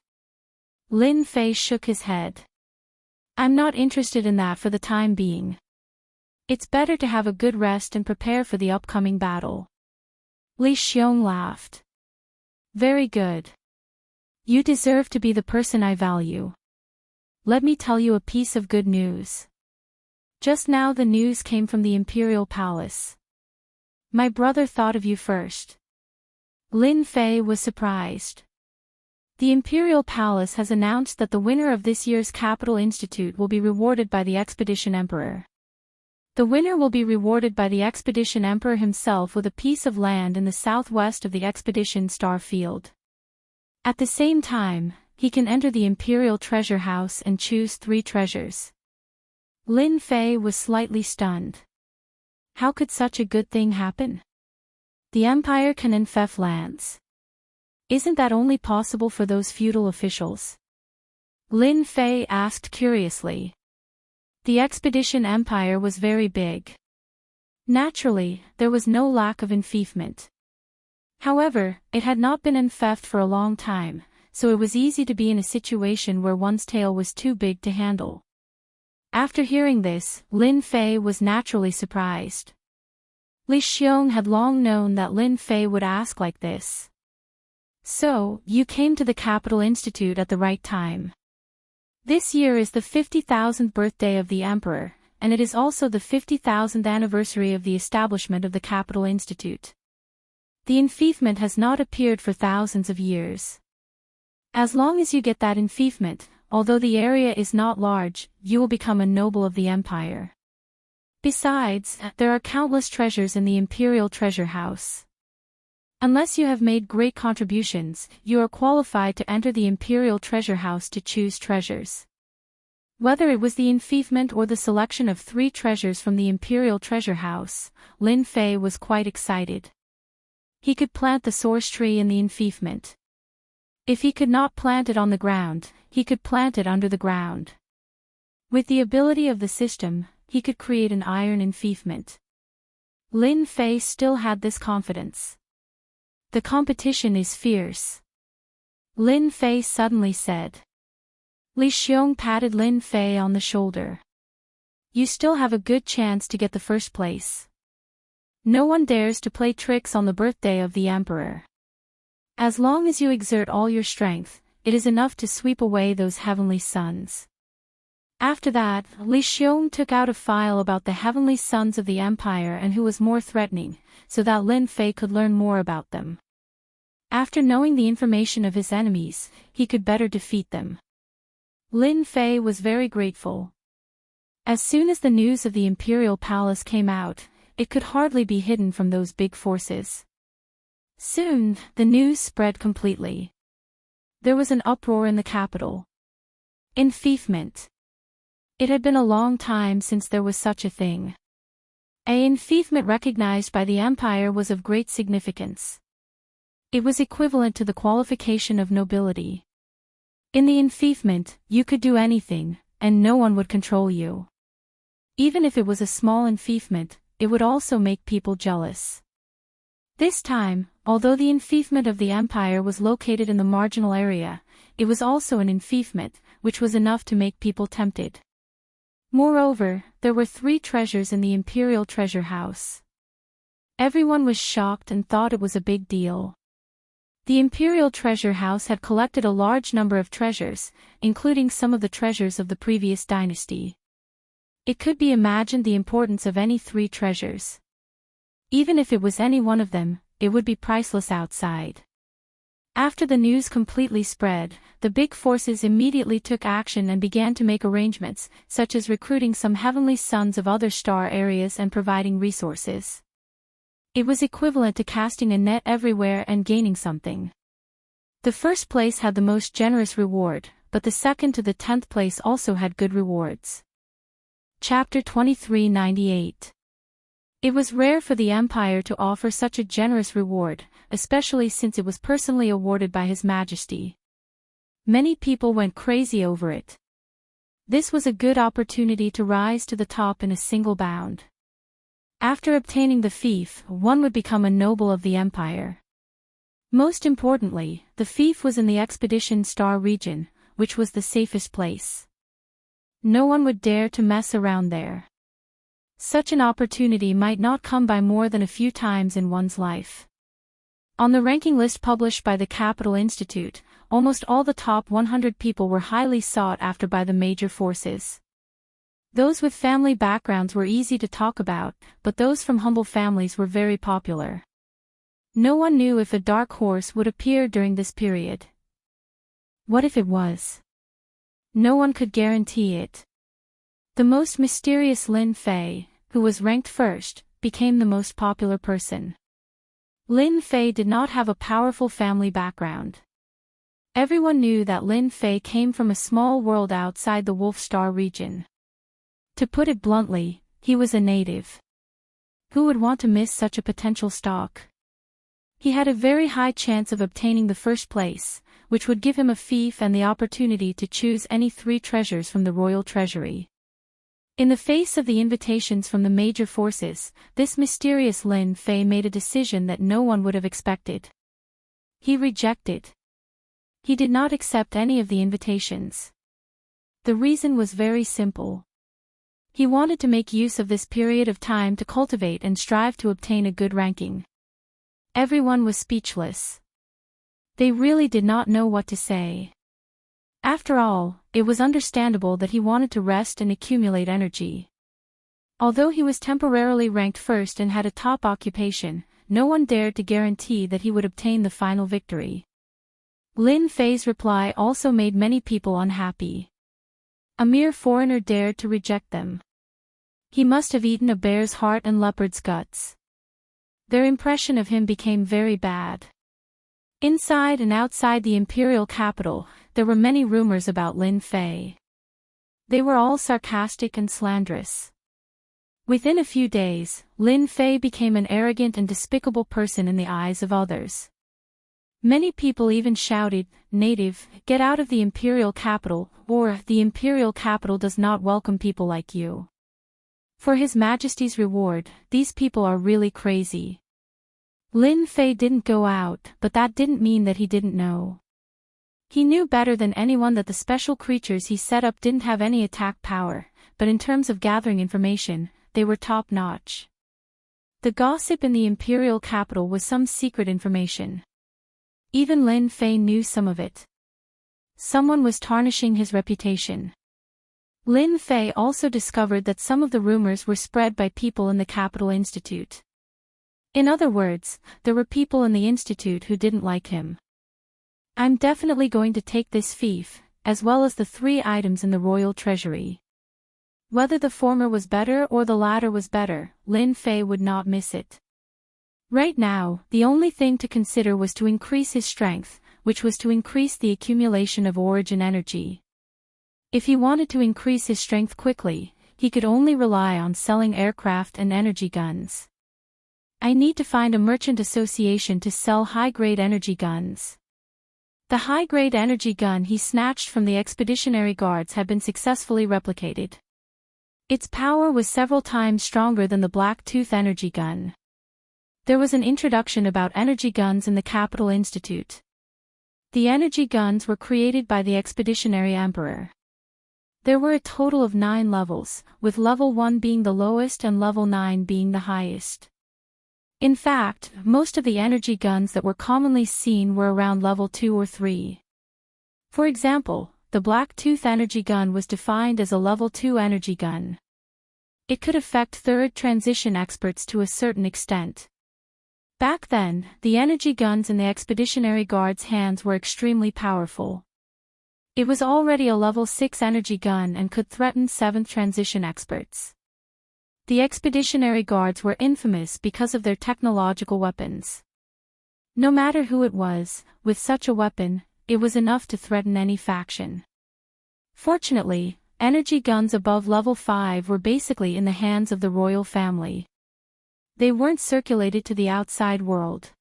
S1: Lin Fei shook his head. I'm not interested in that for the time being. It's better to have a good rest and prepare for the upcoming battle. Li Xiong laughed. Very good. You deserve to be the person I value. Let me tell you a piece of good news. Just now the news came from the Imperial Palace. My brother thought of you first. Lin Fei was surprised. The Imperial Palace has announced that the winner of this year's Capital Institute will be rewarded by the Expedition Emperor. The winner will be rewarded by the Expedition Emperor himself with a piece of land in the southwest of the Expedition Star Field. At the same time, he can enter the Imperial Treasure House and choose 3 treasures. Lin Fei was slightly stunned. How could such a good thing happen? The Empire can infect lands. Isn't that only possible for those feudal officials? Lin Fei asked curiously. The Expedition Empire was very big. Naturally, there was no lack of enfeoffment. However, it had not been enfeoffed for a long time, so it was easy to be in a situation where one's tail was too big to handle. After hearing this, Lin Fei was naturally surprised. Li Xiong had long known that Lin Fei would ask like this. So, you came to the Capital Institute at the right time. This year is the 50,000th birthday of the Emperor, and it is also the 50,000th anniversary of the establishment of the Capital Institute. The enfeoffment has not appeared for thousands of years. As long as you get that enfeoffment, although the area is not large, you will become a noble of the Empire. Besides, there are countless treasures in the Imperial Treasure House. Unless you have made great contributions, you are qualified to enter the Imperial Treasure House to choose treasures. Whether it was the enfeoffment or the selection of 3 treasures from the Imperial Treasure House, Lin Fei was quite excited. He could plant the source tree in the enfeoffment. If he could not plant it on the ground, he could plant it under the ground. With the ability of the system, he could create an iron enfeoffment. Lin Fei still had this confidence. The competition is fierce. Lin Fei suddenly said. Li Xiong patted Lin Fei on the shoulder. You still have a good chance to get the first place. No one dares to play tricks on the birthday of the Emperor. As long as you exert all your strength, it is enough to sweep away those heavenly suns. After that, Li Xiong took out a file about the heavenly sons of the Empire and who was more threatening, so that Lin Fei could learn more about them. After knowing the information of his enemies, he could better defeat them. Lin Fei was very grateful. As soon as the news of the Imperial Palace came out, it could hardly be hidden from those big forces. Soon, the news spread completely. There was an uproar in the capital. Enfeoffment. It had been a long time since there was such a thing. An enfeoffment recognized by the Empire was of great significance. It was equivalent to the qualification of nobility. In the enfeoffment, you could do anything, and no one would control you. Even if it was a small enfeoffment, it would also make people jealous. This time, although the enfeoffment of the Empire was located in the marginal area, it was also an enfeoffment, which was enough to make people tempted. Moreover, there were 3 treasures in the Imperial Treasure House. Everyone was shocked and thought it was a big deal. The Imperial Treasure House had collected a large number of treasures, including some of the treasures of the previous dynasty. It could be imagined the importance of any 3 treasures. Even if it was any one of them, it would be priceless outside. After the news completely spread, the big forces immediately took action and began to make arrangements, such as recruiting some heavenly sons of other star areas and providing resources. It was equivalent to casting a net everywhere and gaining something. The first place had the most generous reward, but the second to the 10th place also had good rewards. Chapter 2398. It was rare for the Empire to offer such a generous reward, especially since it was personally awarded by His Majesty. Many people went crazy over it. This was a good opportunity to rise to the top in a single bound. After obtaining the fief, one would become a noble of the Empire. Most importantly, the fief was in the Expedition Star region, which was the safest place. No one would dare to mess around there. Such an opportunity might not come by more than a few times in one's life. On the ranking list published by the Capital Institute, almost all the top 100 people were highly sought after by the major forces. Those with family backgrounds were easy to talk about, but those from humble families were very popular. No one knew if a dark horse would appear during this period. What if it was? No one could guarantee it. The most mysterious Lin Fei, who was ranked first, became the most popular person. Lin Fei did not have a powerful family background. Everyone knew that Lin Fei came from a small world outside the Wolf Star region. To put it bluntly, he was a native. Who would want to miss such a potential stock? He had a very high chance of obtaining the first place, which would give him a fief and the opportunity to choose any 3 treasures from the royal treasury. In the face of the invitations from the major forces, this mysterious Lin Fei made a decision that no one would have expected. He rejected. He did not accept any of the invitations. The reason was very simple. He wanted to make use of this period of time to cultivate and strive to obtain a good ranking. Everyone was speechless. They really did not know what to say. After all, it was understandable that he wanted to rest and accumulate energy. Although he was temporarily ranked first and had a top occupation, no one dared to guarantee that he would obtain the final victory. Lin Fei's reply also made many people unhappy. A mere foreigner dared to reject them. He must have eaten a bear's heart and leopard's guts. Their impression of him became very bad. Inside and outside the imperial capital, there were many rumors about Lin Fei. They were all sarcastic and slanderous. Within a few days, Lin Fei became an arrogant and despicable person in the eyes of others. Many people even shouted, "Native, get out of the imperial capital," or "The imperial capital does not welcome people like you." For His Majesty's reward, these people are really crazy. Lin Fei didn't go out, but that didn't mean that he didn't know. He knew better than anyone that the special creatures he set up didn't have any attack power, but in terms of gathering information, they were top-notch. The gossip in the imperial capital was some secret information. Even Lin Fei knew some of it. Someone was tarnishing his reputation. Lin Fei also discovered that some of the rumors were spread by people in the Capital Institute. In other words, there were people in the institute who didn't like him. "I'm definitely going to take this fief, as well as the 3 items in the royal treasury." Whether the former was better or the latter was better, Lin Fei would not miss it. Right now, the only thing to consider was to increase his strength, which was to increase the accumulation of origin energy. If he wanted to increase his strength quickly, he could only rely on selling aircraft and energy guns. "I need to find a merchant association to sell high-grade energy guns." The high-grade energy gun he snatched from the expeditionary guards had been successfully replicated. Its power was several times stronger than the Black Tooth energy gun. There was an introduction about energy guns in the Capital Institute. The energy guns were created by the Expeditionary Emperor. There were a total of 9 levels, with level 1 being the lowest and level 9 being the highest. In fact, most of the energy guns that were commonly seen were around level 2 or 3. For example, the Black Tooth energy gun was defined as a level 2 energy gun. It could affect third transition experts to a certain extent. Back then, the energy guns in the Expeditionary Guard's hands were extremely powerful. It was already a level 6 energy gun and could threaten 7th transition experts. The Expeditionary Guards were infamous because of their technological weapons. No matter who it was, with such a weapon, it was enough to threaten any faction. Fortunately, energy guns above level 5 were basically in the hands of the royal family. They weren't circulated to the outside world.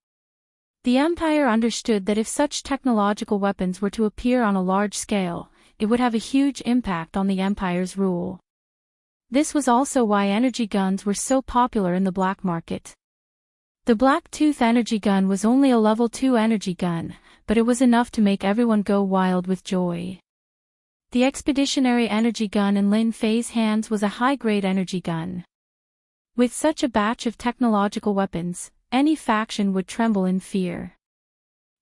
S1: The Empire understood that if such technological weapons were to appear on a large scale, it would have a huge impact on the Empire's rule. This was also why energy guns were so popular in the black market. The Black Tooth energy gun was only a level 2 energy gun, but it was enough to make everyone go wild with joy. The Expeditionary energy gun in Lin Fei's hands was a high-grade energy gun. With such a batch of technological weapons, any faction would tremble in fear.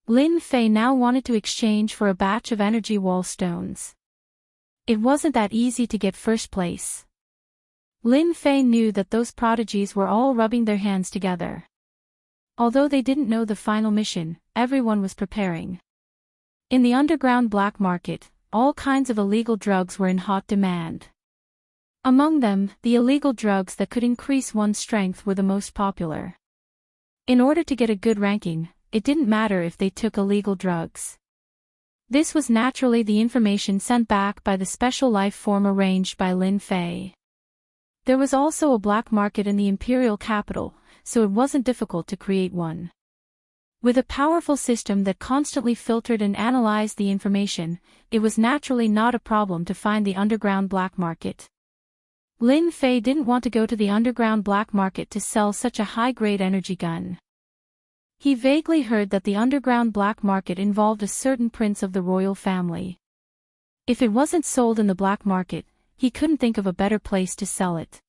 S1: Lin Fei now wanted to exchange for a batch of energy wall stones. It wasn't that easy to get first place. Lin Fei knew that those prodigies were all rubbing their hands together. Although they didn't know the final mission, everyone was preparing. In the underground black market, all kinds of illegal drugs were in hot demand. Among them, the illegal drugs that could increase one's strength were the most popular. In order to get a good ranking, it didn't matter if they took illegal drugs. This was naturally the information sent back by the special life form arranged by Lin Fei. There was also a black market in the imperial capital, so it wasn't difficult to create one. With a powerful system that constantly filtered and analyzed the information, it was naturally not a problem to find the underground black market. Lin Fei didn't want to go to the underground black market to sell such a high-grade energy gun. He vaguely heard that the underground black market involved a certain prince of the royal family. If it wasn't sold in the black market, he couldn't think of a better place to sell it.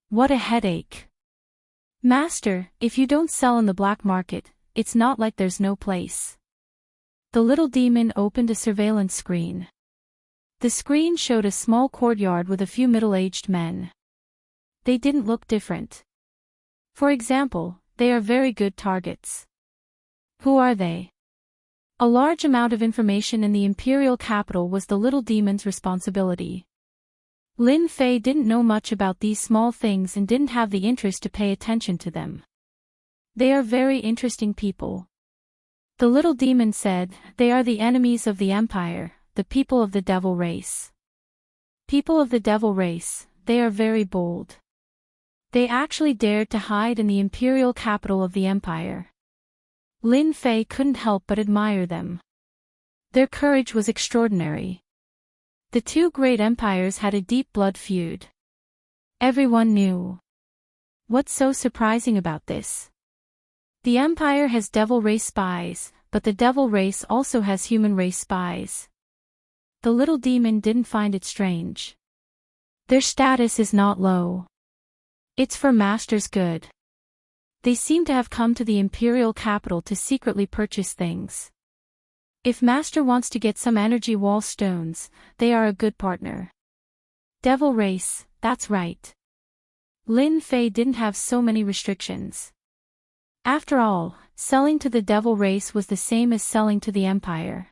S1: What a headache. Master, if you don't sell in the black market, it's not like there's no place. The little demon opened a surveillance screen. The screen showed a small courtyard with a few middle-aged men. They didn't look different. For example, they are very good targets. Who are they? A large amount of information in the imperial capital was the little demon's responsibility. Lin Fei didn't know much about these small things and didn't have the interest to pay attention to them. They are very interesting people. The little demon said, they are the enemies of the empire, the people of the devil race. People of the devil race, they are very bold. They actually dared to hide in the imperial capital of the empire. Lin Fei couldn't help but admire them. Their courage was extraordinary. The two great empires had a deep blood feud. Everyone knew. What's so surprising about this? The empire has devil race spies, but the devil race also has human race spies. The little demon didn't find it strange. Their status is not low. It's for Master's good. They seem to have come to the imperial capital to secretly purchase things. If Master wants to get some energy wall stones, they are a good partner. Devil race, that's right. Lin Fei didn't have so many restrictions. After all, selling to the devil race was the same as selling to the empire.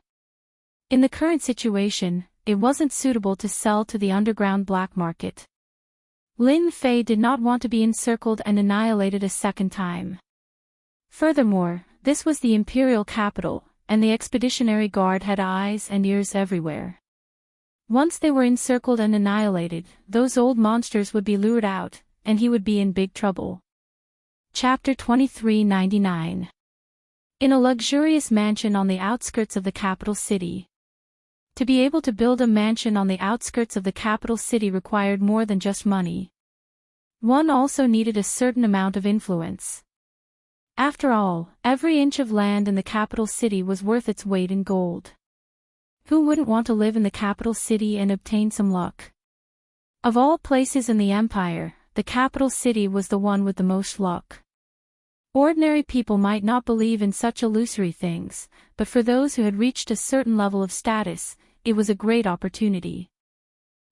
S1: In the current situation, it wasn't suitable to sell to the underground black market. Lin Fei did not want to be encircled and annihilated a second time. Furthermore, this was the imperial capital, and the expeditionary guard had eyes and ears everywhere. Once they were encircled and annihilated, those old monsters would be lured out, and he would be in big trouble. Chapter 2399. In a luxurious mansion on the outskirts of the capital city. To be able to build a mansion on the outskirts of the capital city required more than just money. One also needed a certain amount of influence. After all, every inch of land in the capital city was worth its weight in gold. Who wouldn't want to live in the capital city and obtain some luck? Of all places in the empire, the capital city was the one with the most luck. Ordinary people might not believe in such illusory things, but for those who had reached a certain level of status, it was a great opportunity.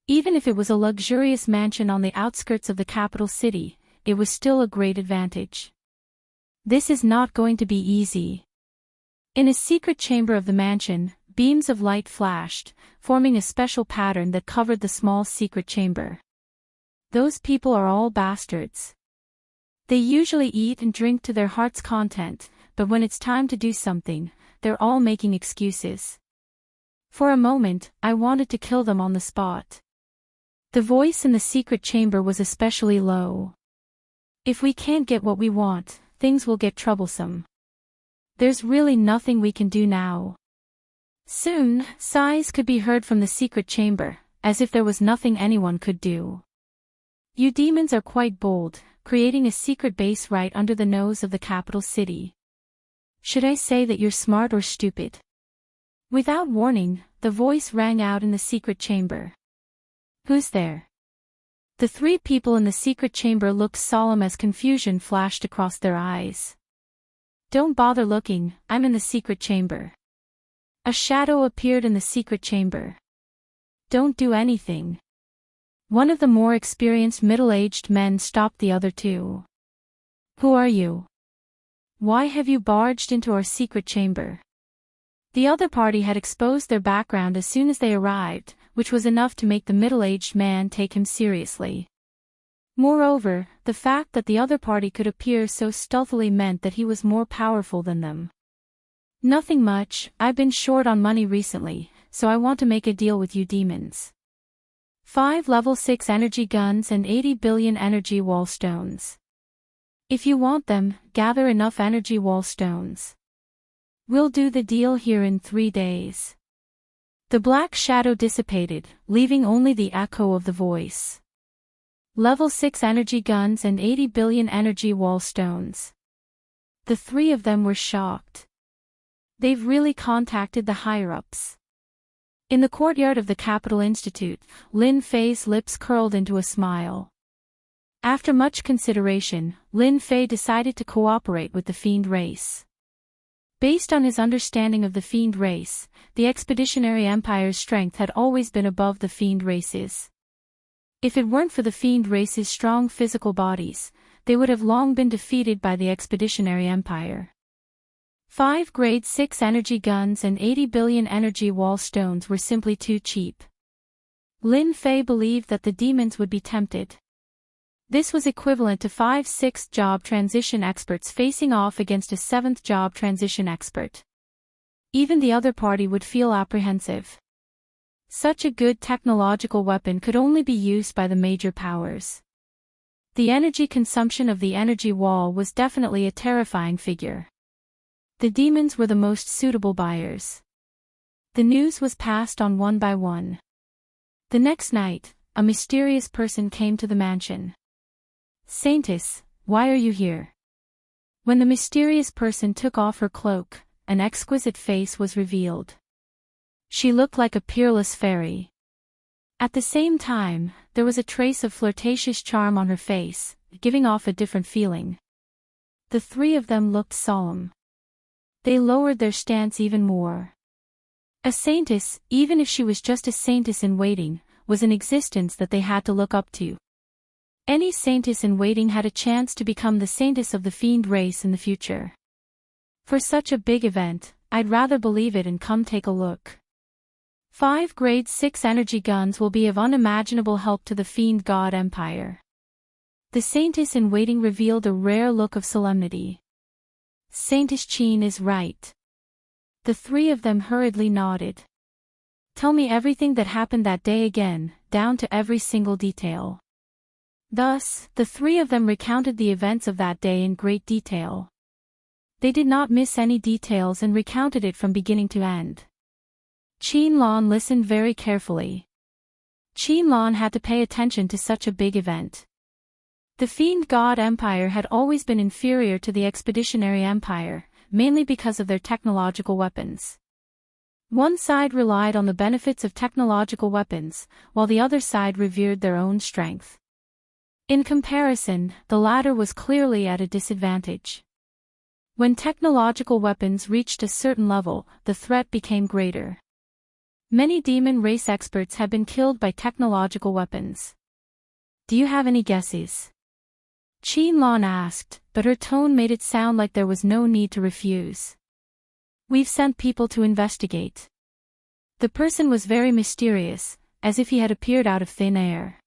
S1: Even if it was a luxurious mansion on the outskirts of the capital city, it was still a great advantage. This is not going to be easy. In a secret chamber of the mansion, beams of light flashed, forming a special pattern that covered the small secret chamber. Those people are all bastards. They usually eat and drink to their heart's content, but when it's time to do something, they're all making excuses. For a moment, I wanted to kill them on the spot. The voice in the secret chamber was especially low. If we can't get what we want, things will get troublesome. There's really nothing we can do now. Soon, sighs could be heard from the secret chamber, as if there was nothing anyone could do. You demons are quite bold, creating a secret base right under the nose of the capital city. Should I say that you're smart or stupid? Without warning, the voice rang out in the secret chamber. Who's there? The three people in the secret chamber looked solemn as confusion flashed across their eyes. Don't bother looking, I'm in the secret chamber. A shadow appeared in the secret chamber. Don't do anything. One of the more experienced middle-aged men stopped the other two. "Who are you? Why have you barged into our secret chamber?" The other party had exposed their background as soon as they arrived, which was enough to make the middle-aged man take him seriously. Moreover, the fact that the other party could appear so stealthily meant that he was more powerful than them. "Nothing much, I've been short on money recently, so I want to make a deal with you demons. 5 level 6 energy guns and 80 billion energy wall stones. If you want them, gather enough energy wall stones. We'll do the deal here in 3 days." The black shadow dissipated, leaving only the echo of the voice. Level 6 energy guns and 80 billion energy wall stones. The three of them were shocked. They've really contacted the higher-ups. In the courtyard of the Capital Institute, Lin Fei's lips curled into a smile. After much consideration, Lin Fei decided to cooperate with the Fiend race. Based on his understanding of the Fiend race, the Expeditionary Empire's strength had always been above the Fiend race's. If it weren't for the Fiend race's strong physical bodies, they would have long been defeated by the Expeditionary Empire. 5 grade 6 energy guns and 80 billion energy wall stones were simply too cheap. Lin Fei believed that the demons would be tempted. This was equivalent to 5 6th job transition experts facing off against a 7th job transition expert. Even the other party would feel apprehensive. Such a good technological weapon could only be used by the major powers. The energy consumption of the energy wall was definitely a terrifying figure. The demons were the most suitable buyers. The news was passed on one by one. The next night, a mysterious person came to the mansion. "Saintess, why are you here?" When the mysterious person took off her cloak, an exquisite face was revealed. She looked like a peerless fairy. At the same time, there was a trace of flirtatious charm on her face, giving off a different feeling. The three of them looked solemn. They lowered their stance even more. A saintess, even if she was just a saintess in waiting, was an existence that they had to look up to. Any saintess in waiting had a chance to become the saintess of the Fiend race in the future. For such a big event, I'd rather believe it and come take a look. 5 grade 6 energy guns will be of unimaginable help to the Fiend God Empire. The saintess in waiting revealed a rare look of solemnity. Saintess Qin is right. The three of them hurriedly nodded. Tell me everything that happened that day again, down to every single detail. Thus, the three of them recounted the events of that day in great detail. They did not miss any details and recounted it from beginning to end. Qin Lan listened very carefully. Qin Lan had to pay attention to such a big event. The Fiend God Empire had always been inferior to the Expeditionary Empire, mainly because of their technological weapons. One side relied on the benefits of technological weapons, while the other side revered their own strength. In comparison, the latter was clearly at a disadvantage. When technological weapons reached a certain level, the threat became greater. Many demon race experts had been killed by technological weapons. Do you have any guesses? Qin Lan asked, but her tone made it sound like there was no need to refuse. We've sent people to investigate. The person was very mysterious, as if he had appeared out of thin air.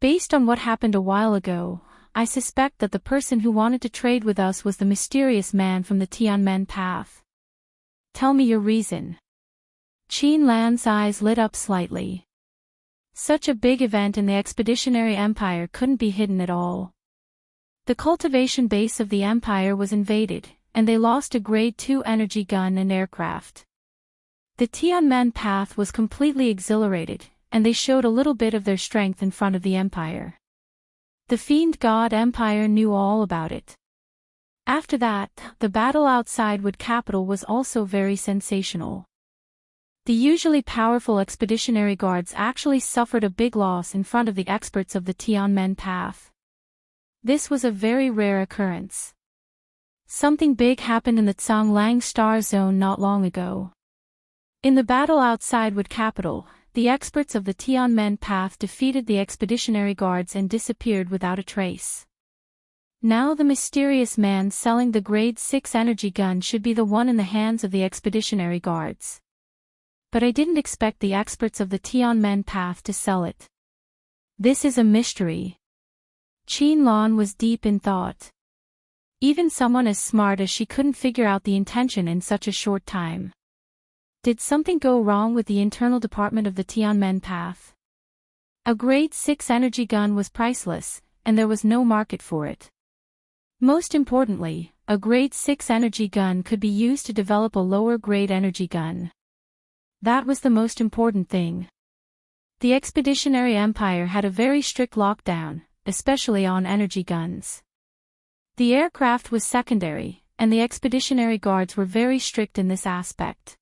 S1: Based on what happened a while ago, I suspect that the person who wanted to trade with us was the mysterious man from the Tianmen path. Tell me your reason. Qin Lan's eyes lit up slightly. Such a big event in the Expeditionary Empire couldn't be hidden at all. The cultivation base of the Empire was invaded, and they lost a Grade 2 energy gun and aircraft. The Tianmen path was completely exhilarated, and they showed a little bit of their strength in front of the Empire. The Fiend God Empire knew all about it. After that, the battle outside Wood Capital was also very sensational. The usually powerful expeditionary guards actually suffered a big loss in front of the experts of the Tianmen path. This was a very rare occurrence. Something big happened in the Zhonglang Star Zone not long ago. In the battle outside Wood Capital, the experts of the Tianmen path defeated the expeditionary guards and disappeared without a trace. Now the mysterious man selling the grade 6 energy gun should be the one in the hands of the expeditionary guards. But I didn't expect the experts of the Tianmen path to sell it. This is a mystery. Qin Lan was deep in thought. Even someone as smart as she couldn't figure out the intention in such a short time. Did something go wrong with the internal department of the Tianmen path? A grade 6 energy gun was priceless, and there was no market for it. Most importantly, a grade 6 energy gun could be used to develop a lower grade energy gun. That was the most important thing. The Expeditionary Empire had a very strict lockdown, especially on energy guns. The aircraft was secondary, and the Expeditionary Guards were very strict in this aspect.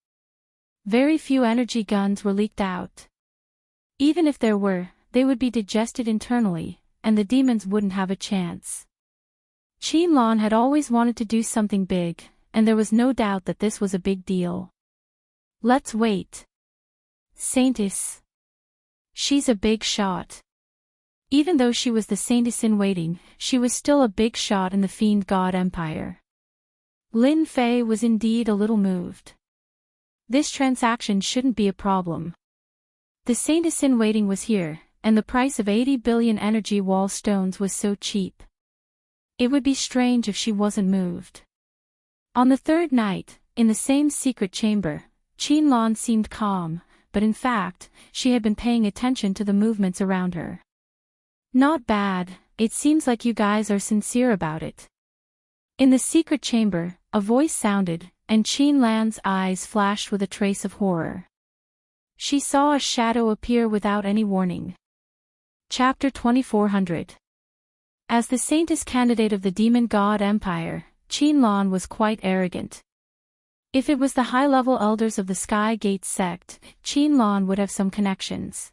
S1: Very few energy guns were leaked out. Even if there were, they would be digested internally, and the demons wouldn't have a chance. Qin Lan had always wanted to do something big, and there was no doubt that this was a big deal. Let's wait. Saintess. She's a big shot. Even though she was the Saintess in waiting, she was still a big shot in the Fiend God Empire. Lin Fei was indeed a little moved. This transaction shouldn't be a problem. The Saintess in waiting was here, and the price of 80 billion energy wall stones was so cheap. It would be strange if she wasn't moved. On the third night, in the same secret chamber, Qin Lan seemed calm, but in fact, she had been paying attention to the movements around her. Not bad, it seems like you guys are sincere about it. In the secret chamber, a voice sounded, and Qin Lan's eyes flashed with a trace of horror. She saw a shadow appear without any warning. Chapter 2400. As the Saintess candidate of the Demon God Empire, Qin Lan was quite arrogant. If it was the high-level elders of the Sky Gate sect, Qin Lan would have some connections.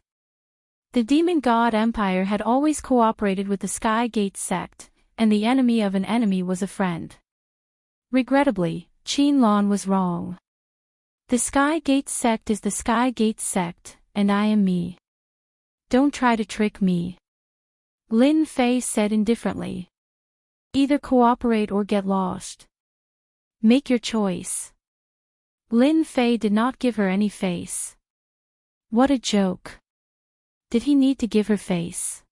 S1: The Demon God Empire had always cooperated with the Sky Gate sect, and the enemy of an enemy was a friend. Regrettably, Qin Lan was wrong. The Sky Gate sect is the Sky Gate sect, and I am me. Don't try to trick me. Lin Fei said indifferently. Either cooperate or get lost. Make your choice. Lin Fei did not give her any face. What a joke. Did he need to give her face?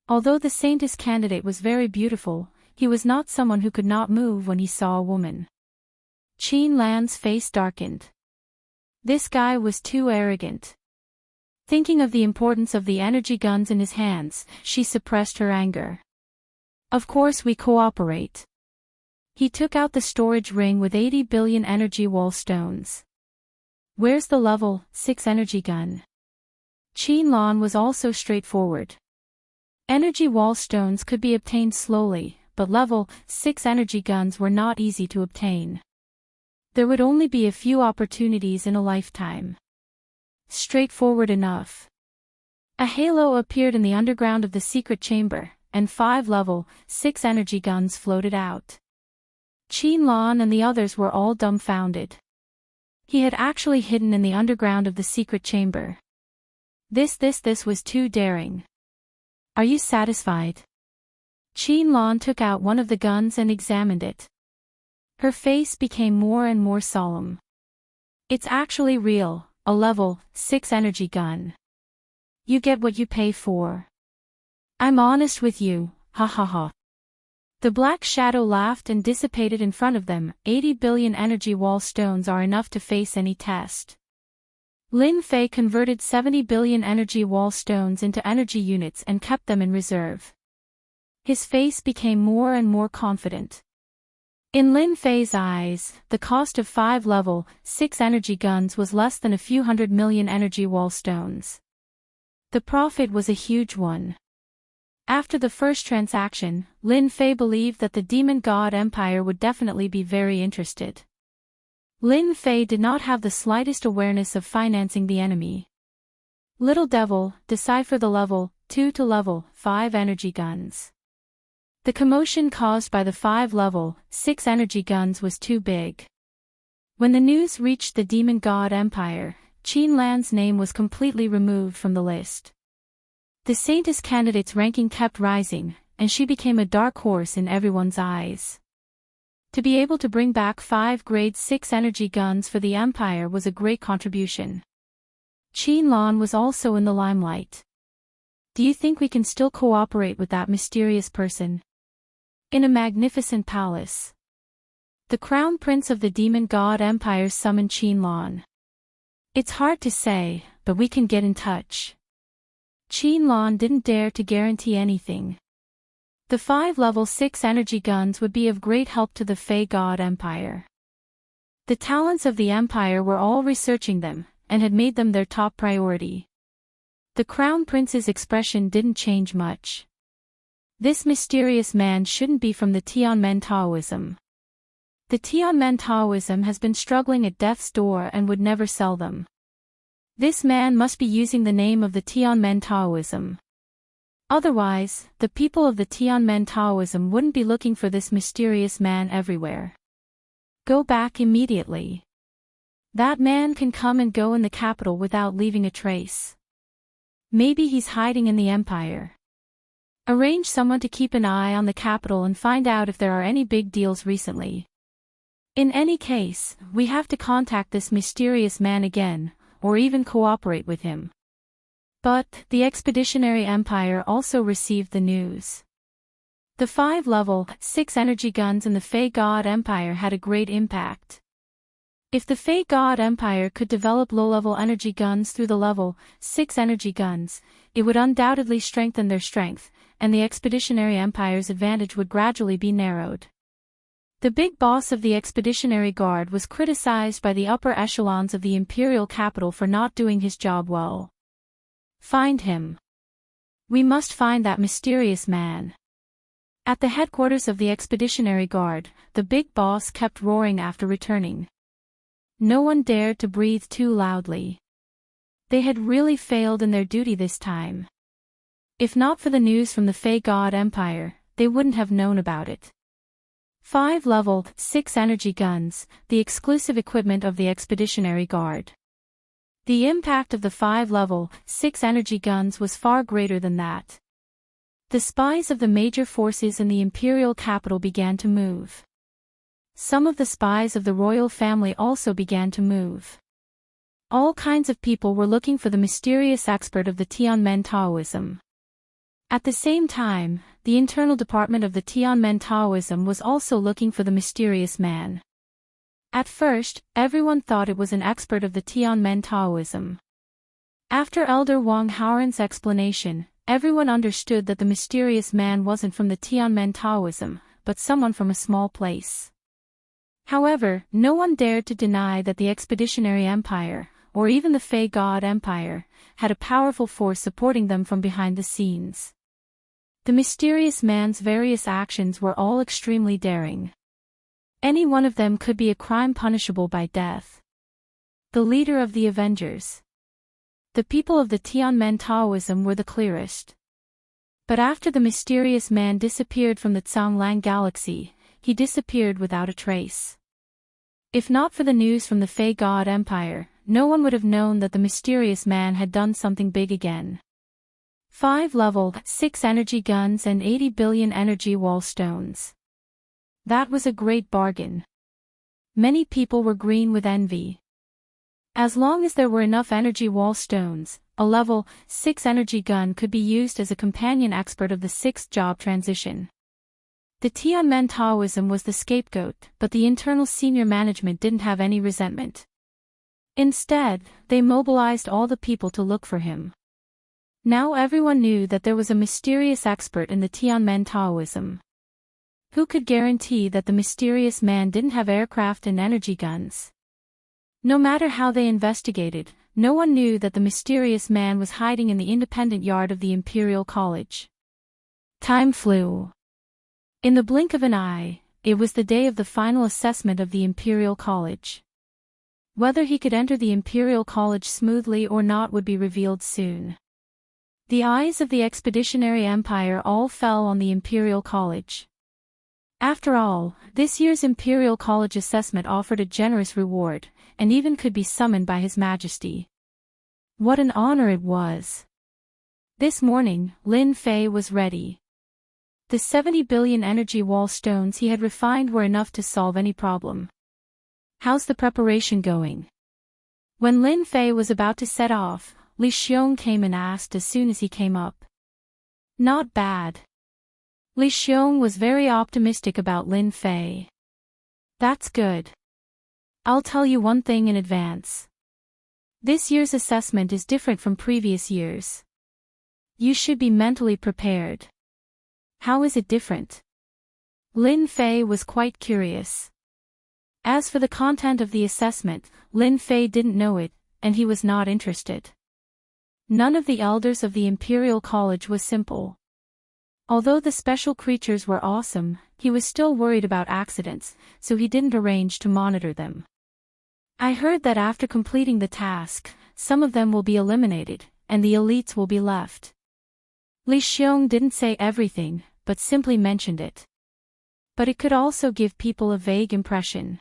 S1: Although the Saintess candidate was very beautiful, he was not someone who could not move when he saw a woman. Qin Lan's face darkened. This guy was too arrogant. Thinking of the importance of the energy guns in his hands, she suppressed her anger. Of course we cooperate. He took out the storage ring with 80 billion energy wall stones. Where's the level 6 energy gun? Qin Lan was also straightforward. Energy wall stones could be obtained slowly, but level 6 energy guns were not easy to obtain. There would only be a few opportunities in a lifetime. Straightforward enough. A halo appeared in the underground of the secret chamber, and 5 level 6 energy guns floated out. Qin Lan and the others were all dumbfounded. He had actually hidden in the underground of the secret chamber. This was too daring. Are you satisfied? Qin Lan took out one of the guns and examined it. Her face became more and more solemn. It's actually real, a level 6 energy gun. You get what you pay for. I'm honest with you, ha ha ha. The black shadow laughed and dissipated in front of them. 80 billion energy wall stones are enough to face any test. Lin Fei converted 70 billion energy wall stones into energy units and kept them in reserve. His face became more and more confident. In Lin Fei's eyes, the cost of 5 level 6 energy guns was less than a few hundred million energy wall stones. The profit was a huge one. After the first transaction, Lin Fei believed that the Demon God Empire would definitely be very interested. Lin Fei did not have the slightest awareness of financing the enemy. Little Devil, decipher the level 2 to level 5 energy guns. The commotion caused by the 5 level 6 energy guns was too big. When the news reached the Demon God Empire, Qinlan's name was completely removed from the list. The Saintess candidate's ranking kept rising, and she became a dark horse in everyone's eyes. To be able to bring back 5 grade 6 energy guns for the Empire was a great contribution. Qinlan was also in the limelight. Do you think we can still cooperate with that mysterious person? In a magnificent palace. The Crown Prince of the Demon God Empire summoned Qinlan. It's hard to say, but we can get in touch. Qinlan didn't dare to guarantee anything. The 5 level 6 energy guns would be of great help to the Fey God Empire. The talents of the Empire were all researching them, and had made them their top priority. The Crown Prince's expression didn't change much. This mysterious man shouldn't be from the Tianmen Taoism. The Tianmen Taoism has been struggling at death's door and would never sell them. This man must be using the name of the Tianmen Taoism. Otherwise, the people of the Tianmen Taoism wouldn't be looking for this mysterious man everywhere. Go back immediately. That man can come and go in the capital without leaving a trace. Maybe he's hiding in the Empire. Arrange someone to keep an eye on the capital and find out if there are any big deals recently. In any case, we have to contact this mysterious man again, or even cooperate with him. But the Expeditionary Empire also received the news. The 5 level 6 energy guns in the Fey God Empire had a great impact. If the Fey God Empire could develop low-level energy guns through the level 6 energy guns, it would undoubtedly strengthen their strength, and the Expeditionary Empire's advantage would gradually be narrowed. The big boss of the Expeditionary Guard was criticized by the upper echelons of the imperial capital for not doing his job well. Find him. We must find that mysterious man. At the headquarters of the Expeditionary Guard, the big boss kept roaring after returning. No one dared to breathe too loudly. They had really failed in their duty this time. If not for the news from the Fey God Empire, they wouldn't have known about it. 5 level 6 energy guns, the exclusive equipment of the Expeditionary Guard. The impact of the 5 level 6 energy guns was far greater than that. The spies of the major forces in the imperial capital began to move. Some of the spies of the royal family also began to move. All kinds of people were looking for the mysterious expert of the Tianmen Taoism. At the same time, the internal department of the Tianmen Taoism was also looking for the mysterious man. At first, everyone thought it was an expert of the Tianmen Taoism. After Elder Wang Haoran's explanation, everyone understood that the mysterious man wasn't from the Tianmen Taoism, but someone from a small place. However, no one dared to deny that the Expeditionary Empire, or even the Fey God Empire, had a powerful force supporting them from behind the scenes. The mysterious man's various actions were all extremely daring. Any one of them could be a crime punishable by death. The leader of the Avengers. The people of the Tianmen Taoism were the clearest. But after the mysterious man disappeared from the Zhonglang galaxy, he disappeared without a trace. If not for the news from the Fey God Empire, no one would have known that the mysterious man had done something big again. 5 level 6 energy guns and 80 billion energy wall stones. That was a great bargain. Many people were green with envy. As long as there were enough energy wall stones, a level 6 energy gun could be used as a companion expert of the 6th job transition. The Tianmen Taoism was the scapegoat, but the internal senior management didn't have any resentment. Instead, they mobilized all the people to look for him. Now everyone knew that there was a mysterious expert in the Tianmen Taoism. Who could guarantee that the mysterious man didn't have aircraft and energy guns? No matter how they investigated, no one knew that the mysterious man was hiding in the independent yard of the Imperial College. Time flew. In the blink of an eye, it was the day of the final assessment of the Imperial College. Whether he could enter the Imperial College smoothly or not would be revealed soon. The eyes of the Expeditionary Empire all fell on the Imperial College. After all, this year's Imperial College assessment offered a generous reward, and even could be summoned by His Majesty. What an honor it was. This morning, Lin Fei was ready. The 70 billion energy wall stones he had refined were enough to solve any problem. How's the preparation going? When Lin Fei was about to set off, Li Xiong came and asked as soon as he came up. Not bad. Li Xiong was very optimistic about Lin Fei. That's good. I'll tell you one thing in advance. This year's assessment is different from previous years. You should be mentally prepared. How is it different? Lin Fei was quite curious. As for the content of the assessment, Lin Fei didn't know it, and he was not interested. None of the elders of the Imperial College was simple. Although the special creatures were awesome, he was still worried about accidents, so he didn't arrange to monitor them. I heard that after completing the task, some of them will be eliminated, and the elites will be left. Li Xiong didn't say everything, but simply mentioned it. But it could also give people a vague impression.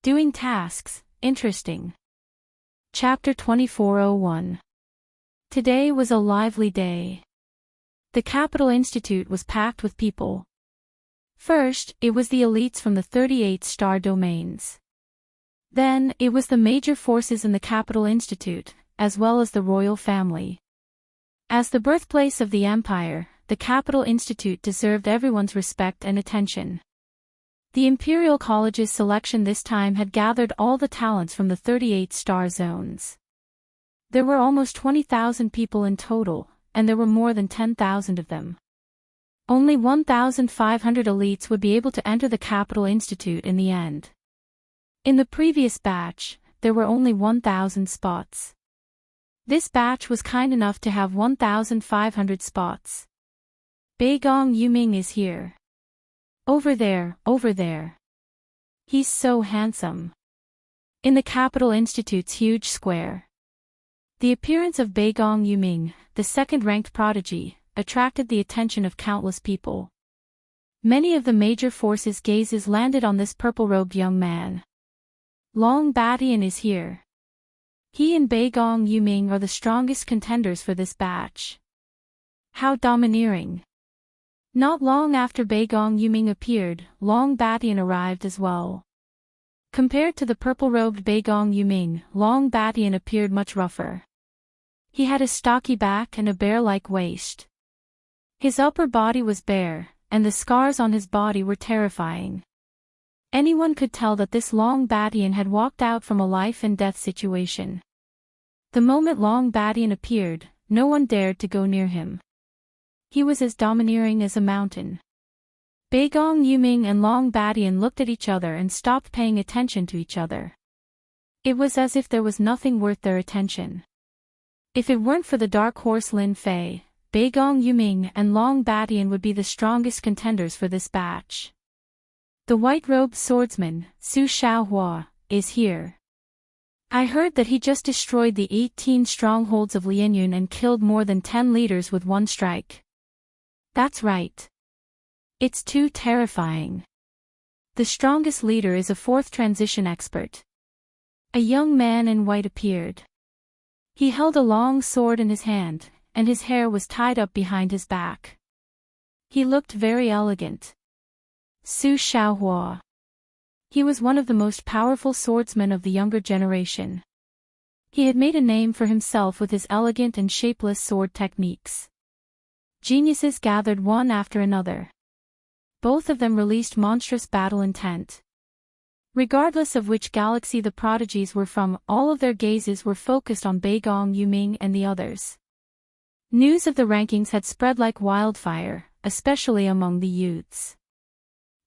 S1: Doing tasks, interesting. Chapter 2401. Today was a lively day. The Capital Institute was packed with people. First, it was the elites from the 38 star domains. Then, it was the major forces in the Capital Institute, as well as the royal family. As the birthplace of the empire, the Capital Institute deserved everyone's respect and attention. The Imperial College's selection this time had gathered all the talents from the 38 star zones. There were almost 20,000 people in total, and there were more than 10,000 of them. Only 1,500 elites would be able to enter the Capital Institute in the end. In the previous batch, there were only 1,000 spots. This batch was kind enough to have 1,500 spots. Beigong Yuming is here. Over there, over there. He's so handsome. In the Capital Institute's huge square. The appearance of Beigong Yuming, the second-ranked prodigy, attracted the attention of countless people. Many of the major forces' gazes landed on this purple-robed young man. Long Badian is here. He and Beigong Yuming are the strongest contenders for this batch. How domineering. Not long after Beigong Yuming appeared, Long Badian arrived as well. Compared to the purple-robed Beigong Yuming, Long Badian appeared much rougher. He had a stocky back and a bear-like waist. His upper body was bare, and the scars on his body were terrifying. Anyone could tell that this Long Badian had walked out from a life-and-death situation. The moment Long Badian appeared, no one dared to go near him. He was as domineering as a mountain. Beigong Yuming and Long Badian looked at each other and stopped paying attention to each other. It was as if there was nothing worth their attention. If it weren't for the dark horse Lin Fei, Beigong Yuming and Long Badian would be the strongest contenders for this batch. The white-robed swordsman, Su Xiaohua, is here. I heard that he just destroyed the 18 strongholds of Lianyun and killed more than 10 leaders with one strike. That's right. It's too terrifying. The strongest leader is a fourth transition expert. A young man in white appeared. He held a long sword in his hand, and his hair was tied up behind his back. He looked very elegant. Su Xiaohua. He was one of the most powerful swordsmen of the younger generation. He had made a name for himself with his elegant and shapeless sword techniques. Geniuses gathered one after another. Both of them released monstrous battle intent. Regardless of which galaxy the prodigies were from, all of their gazes were focused on Beigong Yuming and the others. News of the rankings had spread like wildfire, especially among the youths.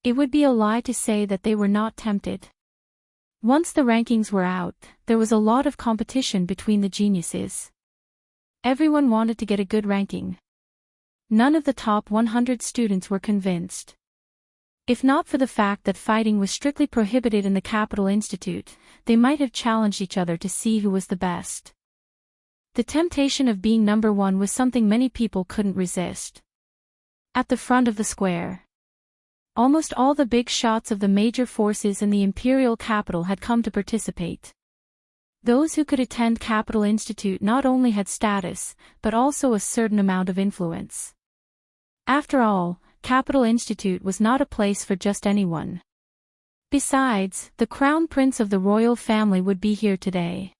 S1: It would be a lie to say that they were not tempted. Once the rankings were out, there was a lot of competition between the geniuses. Everyone wanted to get a good ranking. None of the top 100 students were convinced. If not for the fact that fighting was strictly prohibited in the Capital Institute, they might have challenged each other to see who was the best. The temptation of being number one was something many people couldn't resist. At the front of the square, almost all the big shots of the major forces in the imperial capital had come to participate. Those who could attend Capital Institute not only had status, but also a certain amount of influence. After all, Capital Institute was not a place for just anyone. Besides, the crown prince of the royal family would be here today.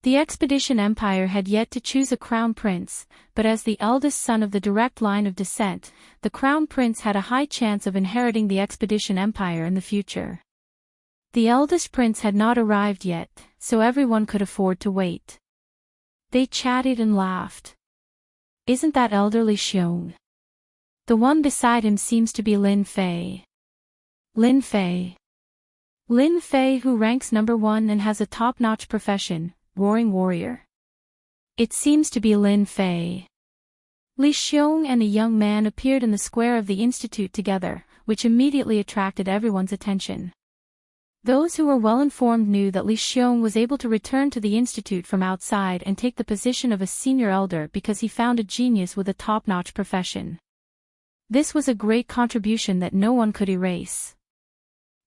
S1: The Expedition Empire had yet to choose a crown prince, but as the eldest son of the direct line of descent, the crown prince had a high chance of inheriting the Expedition Empire in the future. The eldest prince had not arrived yet, so everyone could afford to wait. They chatted and laughed. Isn't that elderly Xiong? The one beside him seems to be Lin Fei. Lin Fei. Lin Fei, who ranks number 1 and has a top-notch profession, roaring warrior. It seems to be Lin Fei. Li Xiong and a young man appeared in the square of the institute together, which immediately attracted everyone's attention. Those who were well-informed knew that Li Xiong was able to return to the institute from outside and take the position of a senior elder because he found a genius with a top-notch profession. This was a great contribution that no one could erase.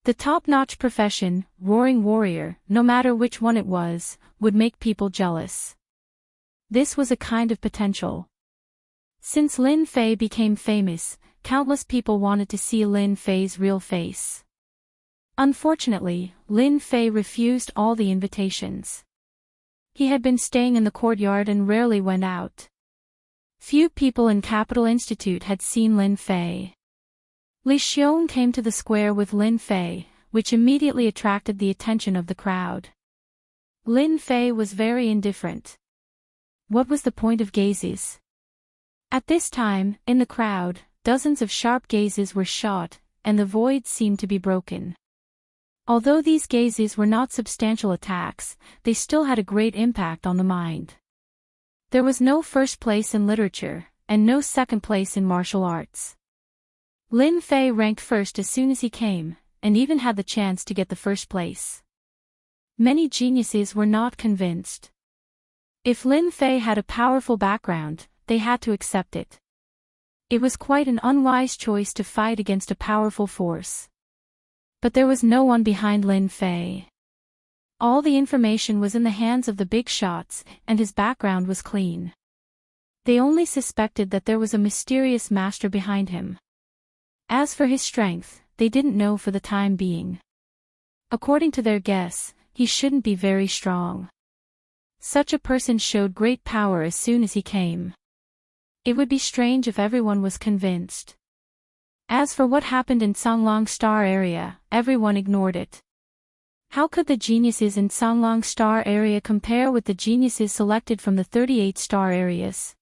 S1: The top-notch profession, roaring warrior, no matter which one it was, would make people jealous. This was a kind of potential. Since Lin Fei became famous, countless people wanted to see Lin Fei's real face. Unfortunately, Lin Fei refused all the invitations. He had been staying in the courtyard and rarely went out. Few people in Capital Institute had seen Lin Fei. Li Xiong came to the square with Lin Fei, which immediately attracted the attention of the crowd. Lin Fei was very indifferent. What was the point of gazes? At this time, in the crowd, dozens of sharp gazes were shot, and the void seemed to be broken. Although these gazes were not substantial attacks, they still had a great impact on the mind. There was no first place in literature, and no second place in martial arts. Lin Fei ranked first as soon as he came, and even had the chance to get the first place. Many geniuses were not convinced. If Lin Fei had a powerful background, they had to accept it. It was quite an unwise choice to fight against a powerful force. But there was no one behind Lin Fei. All the information was in the hands of the big shots, and his background was clean. They only suspected that there was a mysterious master behind him. As for his strength, they didn't know for the time being. According to their guess, he shouldn't be very strong. Such a person showed great power as soon as he came. It would be strange if everyone was convinced. As for what happened in Songlong Star area, everyone ignored it. How could the geniuses in Songlong Star area compare with the geniuses selected from the 38 star areas?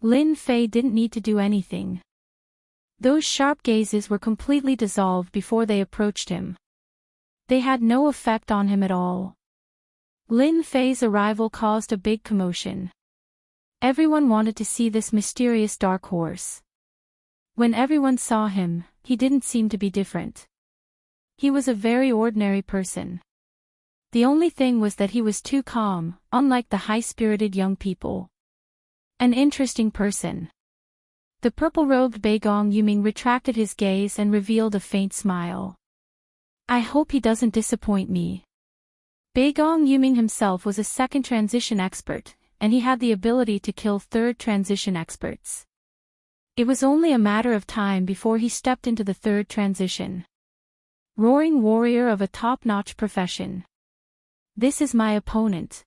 S1: Lin Fei didn't need to do anything. Those sharp gazes were completely dissolved before they approached him. They had no effect on him at all. Lin Fei's arrival caused a big commotion. Everyone wanted to see this mysterious dark horse. When everyone saw him, he didn't seem to be different. He was a very ordinary person. The only thing was that he was too calm, unlike the high-spirited young people. An interesting person. The purple-robed Beigong Yuming retracted his gaze and revealed a faint smile. I hope he doesn't disappoint me. Beigong Yuming himself was a second transition expert, and he had the ability to kill third transition experts. It was only a matter of time before he stepped into the third transition. Roaring warrior of a top-notch profession. This is my opponent.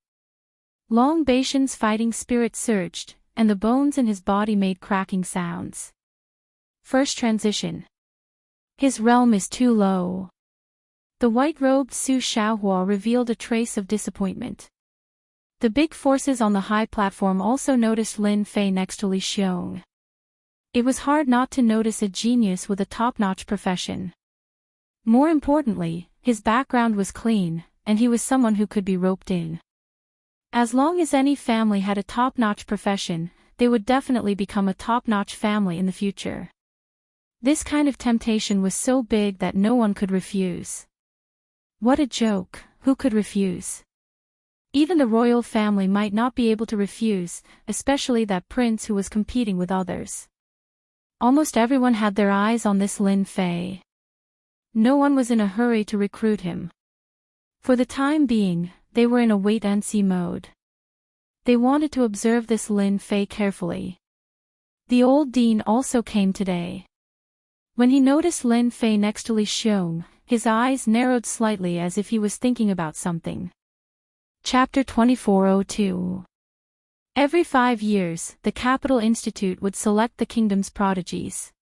S1: Long Beishan's fighting spirit surged, and the bones in his body made cracking sounds. First transition. His realm is too low. The white-robed Su Xiaohua revealed a trace of disappointment. The big forces on the high platform also noticed Lin Fei next to Li Xiong. It was hard not to notice a genius with a top-notch profession. More importantly, his background was clean, and he was someone who could be roped in. As long as any family had a top-notch profession, they would definitely become a top-notch family in the future. This kind of temptation was so big that no one could refuse. What a joke, who could refuse? Even the royal family might not be able to refuse, especially that prince who was competing with others. Almost everyone had their eyes on this Lin Fei. No one was in a hurry to recruit him. For the time being, they were in a wait-and-see mode. They wanted to observe this Lin Fei carefully. The old dean also came today. When he noticed Lin Fei next to Li Xiong, his eyes narrowed slightly as if he was thinking about something. Chapter 2402. Every 5 years, the Capital Institute would select the kingdom's prodigies.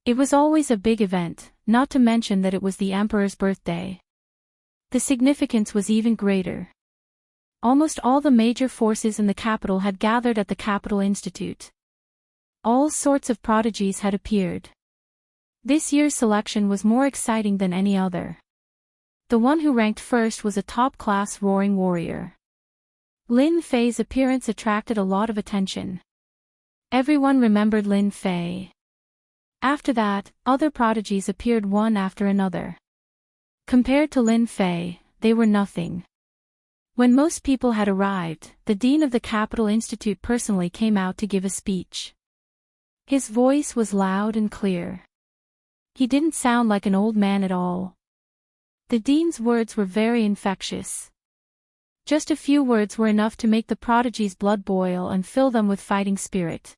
S1: It was always a big event, not to mention that it was the emperor's birthday. The significance was even greater. Almost all the major forces in the capital had gathered at the Capital Institute. All sorts of prodigies had appeared. This year's selection was more exciting than any other. The one who ranked first was a top-class roaring warrior. Lin Fei's appearance attracted a lot of attention. Everyone remembered Lin Fei. After that, other prodigies appeared one after another. Compared to Lin Fei, they were nothing. When most people had arrived, the dean of the Capital Institute personally came out to give a speech. His voice was loud and clear. He didn't sound like an old man at all. The dean's words were very infectious. Just a few words were enough to make the prodigies' blood boil and fill them with fighting spirit.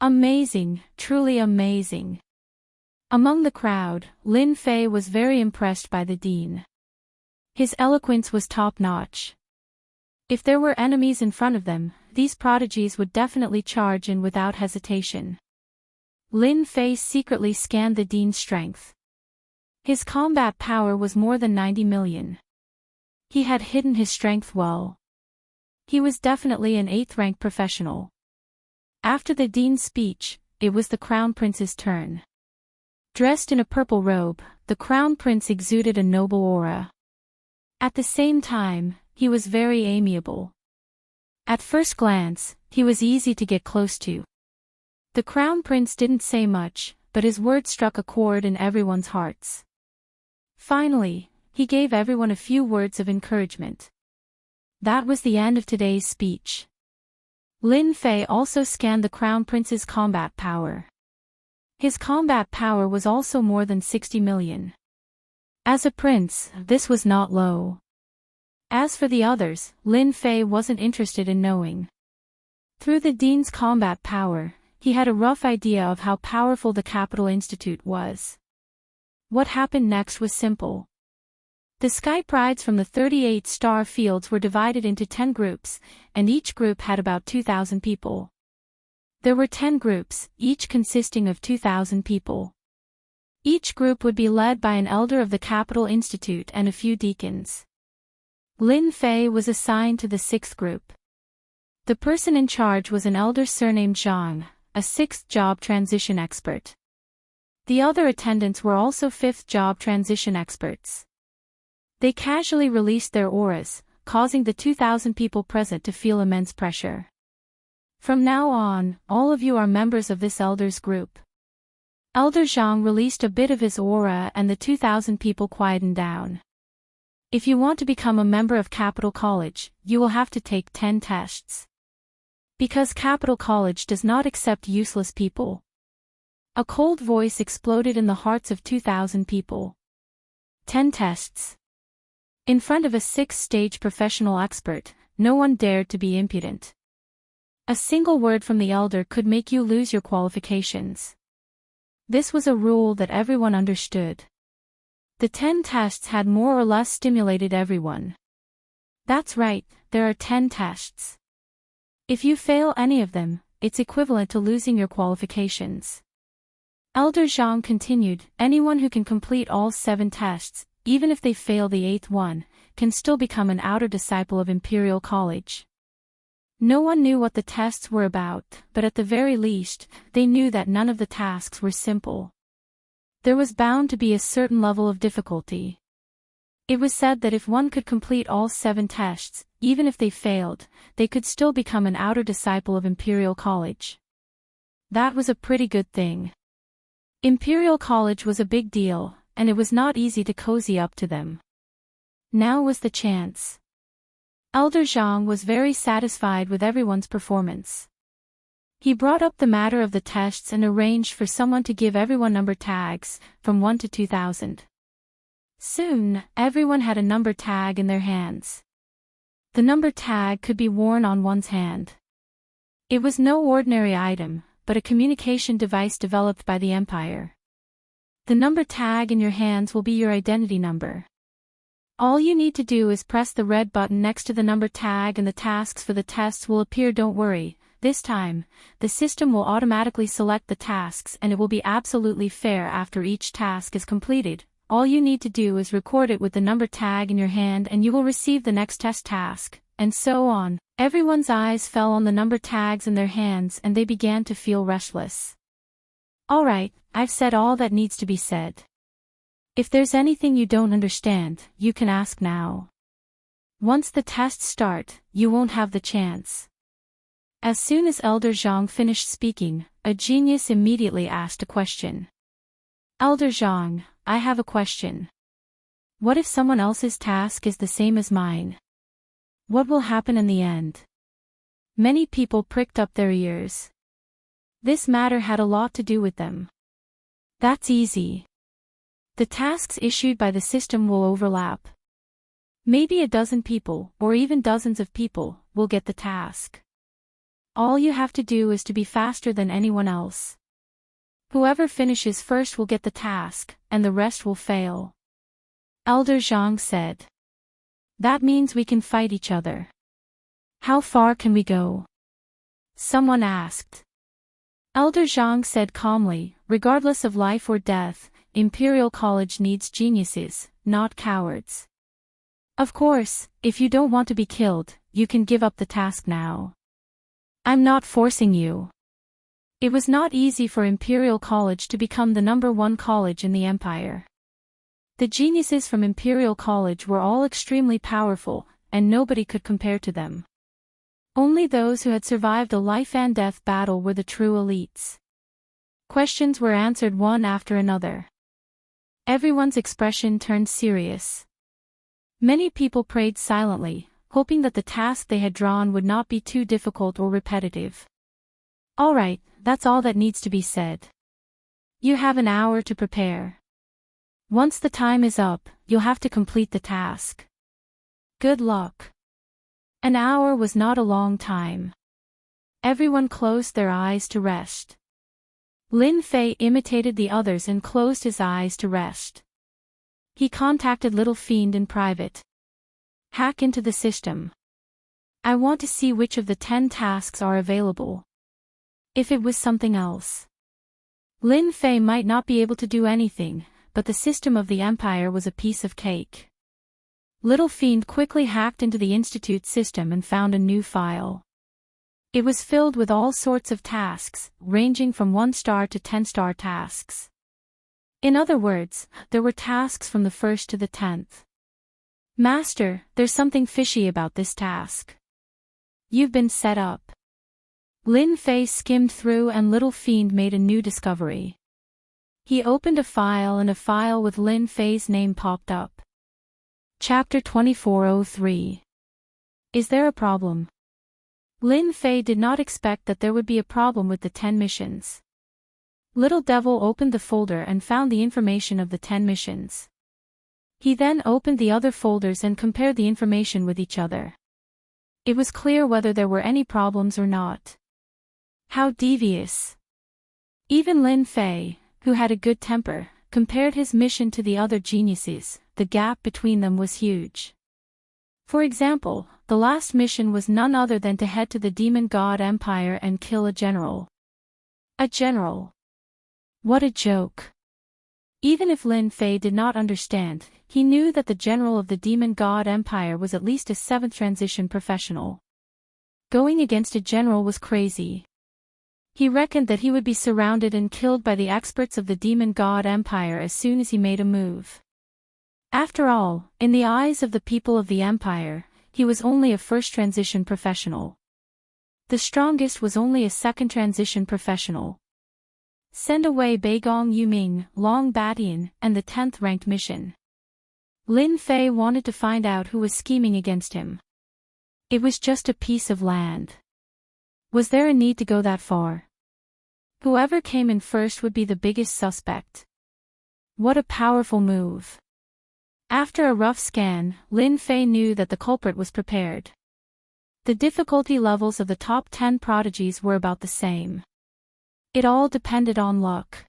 S1: Amazing, truly amazing. Among the crowd, Lin Fei was very impressed by the dean. His eloquence was top-notch. If there were enemies in front of them, these prodigies would definitely charge in without hesitation. Lin Fei secretly scanned the dean's strength. His combat power was more than 90 million. He had hidden his strength well. He was definitely an 8th-rank professional. After the dean's speech, it was the Crown Prince's turn. Dressed in a purple robe, the Crown Prince exuded a noble aura. At the same time, he was very amiable. At first glance, he was easy to get close to. The Crown Prince didn't say much, but his words struck a chord in everyone's hearts. Finally, he gave everyone a few words of encouragement. That was the end of today's speech. Lin Fei also scanned the Crown Prince's combat power. His combat power was also more than 60 million. As a prince, this was not low. As for the others, Lin Fei wasn't interested in knowing. Through the dean's combat power, he had a rough idea of how powerful the Capital Institute was. What happened next was simple. The sky prides from the 38 star fields were divided into 10 groups, and each group had about 2,000 people. There were 10 groups, each consisting of 2,000 people. Each group would be led by an elder of the Capital Institute and a few deacons. Lin Fei was assigned to the 6th group. The person in charge was an elder surnamed Zhang, a 6th job transition expert. The other attendants were also 5th job transition experts. They casually released their auras, causing the 2,000 people present to feel immense pressure. From now on, all of you are members of this elder's group. Elder Zhang released a bit of his aura and the 2,000 people quietened down. If you want to become a member of Capital College, you will have to take 10 tests. Because Capital College does not accept useless people. A cold voice exploded in the hearts of 2,000 people. 10 tests. In front of a 6th-stage professional expert, no one dared to be impudent. A single word from the elder could make you lose your qualifications. This was a rule that everyone understood. The 10 tests had more or less stimulated everyone. That's right, there are 10 tests. If you fail any of them, it's equivalent to losing your qualifications. Elder Zhang continued, anyone who can complete all 7 tests, even if they fail the 8th one, can still become an outer disciple of Imperial College. No one knew what the tests were about, but at the very least, they knew that none of the tasks were simple. There was bound to be a certain level of difficulty. It was said that if one could complete all 7 tests, even if they failed, they could still become an outer disciple of Imperial College. That was a pretty good thing. Imperial College was a big deal, and it was not easy to cozy up to them. Now was the chance. Elder Zhang was very satisfied with everyone's performance. He brought up the matter of the tests and arranged for someone to give everyone number tags, from 1 to 2,000. Soon, everyone had a number tag in their hands. The number tag could be worn on one's hand. It was no ordinary item, but a communication device developed by the Empire. The number tag in your hands will be your identity number. All you need to do is press the red button next to the number tag and the tasks for the tests will appear. Don't worry, this time, the system will automatically select the tasks and it will be absolutely fair after each task is completed. All you need to do is record it with the number tag in your hand and you will receive the next test task, and so on. Everyone's eyes fell on the number tags in their hands and they began to feel restless. Alright, I've said all that needs to be said. If there's anything you don't understand, you can ask now. Once the tests start, you won't have the chance. As soon as Elder Zhang finished speaking, a genius immediately asked a question. Elder Zhang, I have a question. What if someone else's task is the same as mine? What will happen in the end? Many people pricked up their ears. This matter had a lot to do with them. That's easy. The tasks issued by the system will overlap. Maybe a dozen people, or even dozens of people, will get the task. All you have to do is to be faster than anyone else. Whoever finishes first will get the task, and the rest will fail. Elder Zhang said. That means we can fight each other. How far can we go? Someone asked. Elder Zhang said calmly, regardless of life or death, Imperial College needs geniuses, not cowards. Of course, if you don't want to be killed, you can give up the task now. I'm not forcing you. It was not easy for Imperial College to become the #1 college in the Empire. The geniuses from Imperial College were all extremely powerful, and nobody could compare to them. Only those who had survived a life-and-death battle were the true elites. Questions were answered one after another. Everyone's expression turned serious. Many people prayed silently, hoping that the task they had drawn would not be too difficult or repetitive. Alright, that's all that needs to be said. You have an hour to prepare. Once the time is up, you'll have to complete the task. Good luck. An hour was not a long time. Everyone closed their eyes to rest. Lin Fei imitated the others and closed his eyes to rest. He contacted Little Fiend in private. Hack into the system. I want to see which of the 10 tasks are available. If it was something else. Lin Fei might not be able to do anything, but the system of the Empire was a piece of cake. Little Fiend quickly hacked into the Institute system and found a new file. It was filled with all sorts of tasks, ranging from 1-star to 10-star tasks. In other words, there were tasks from the 1st to the 10th. Master, there's something fishy about this task. You've been set up. Lin Fei skimmed through and Little Fiend made a new discovery. He opened a file and a file with Lin Fei's name popped up. Chapter 2403. Is there a problem? Lin Fei did not expect that there would be a problem with the 10 missions. Little Devil opened the folder and found the information of the 10 missions. He then opened the other folders and compared the information with each other. It was clear whether there were any problems or not. How devious. Even Lin Fei, who had a good temper, compared his mission to the other geniuses. The gap between them was huge. For example, the last mission was none other than to head to the Demon God Empire and kill a general. A general. What a joke. Even if Lin Fei did not understand, he knew that the general of the Demon God Empire was at least a 7th transition professional. Going against a general was crazy. He reckoned that he would be surrounded and killed by the experts of the Demon God Empire as soon as he made a move. After all, in the eyes of the people of the Empire, he was only a 1st transition professional. The strongest was only a 2nd transition professional. Send away Beigong Yuming, Long Batian, and the 10th ranked mission. Lin Fei wanted to find out who was scheming against him. It was just a piece of land. Was there a need to go that far? Whoever came in first would be the biggest suspect. What a powerful move. After a rough scan, Lin Fei knew that the culprit was prepared. The difficulty levels of the top 10 prodigies were about the same. It all depended on luck.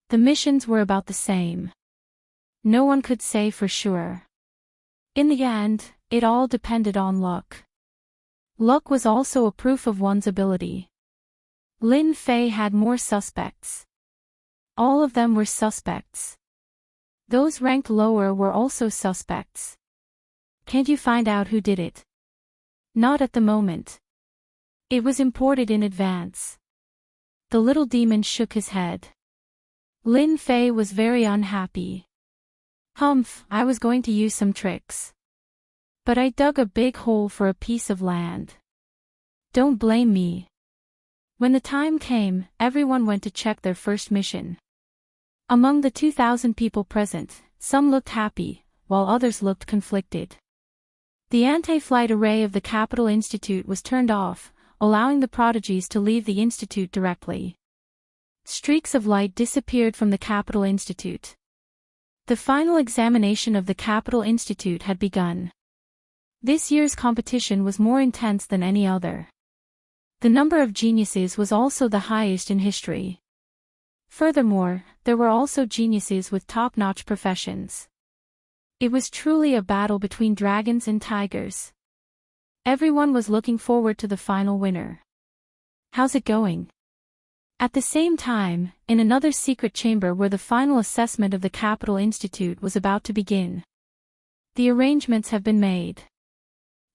S1: The missions were about the same. No one could say for sure. In the end, it all depended on luck. Luck was also a proof of one's ability. Lin Fei had more suspects. All of them were suspects. Those ranked lower were also suspects. Can't you find out who did it? Not at the moment. It was imported in advance. The little demon shook his head. Lin Fei was very unhappy. Humph, I was going to use some tricks. But I dug a big hole for a piece of land. Don't blame me. When the time came, everyone went to check their first mission. Among the 2,000 people present, some looked happy, while others looked conflicted. The anti-flight array of the Capital Institute was turned off, allowing the prodigies to leave the institute directly. Streaks of light disappeared from the Capital Institute. The final examination of the Capital Institute had begun. This year's competition was more intense than any other. The number of geniuses was also the highest in history. Furthermore, there were also geniuses with top-notch professions. It was truly a battle between dragons and tigers. Everyone was looking forward to the final winner. How's it going? At the same time, in another secret chamber where the final assessment of the Capital Institute was about to begin. The arrangements have been made.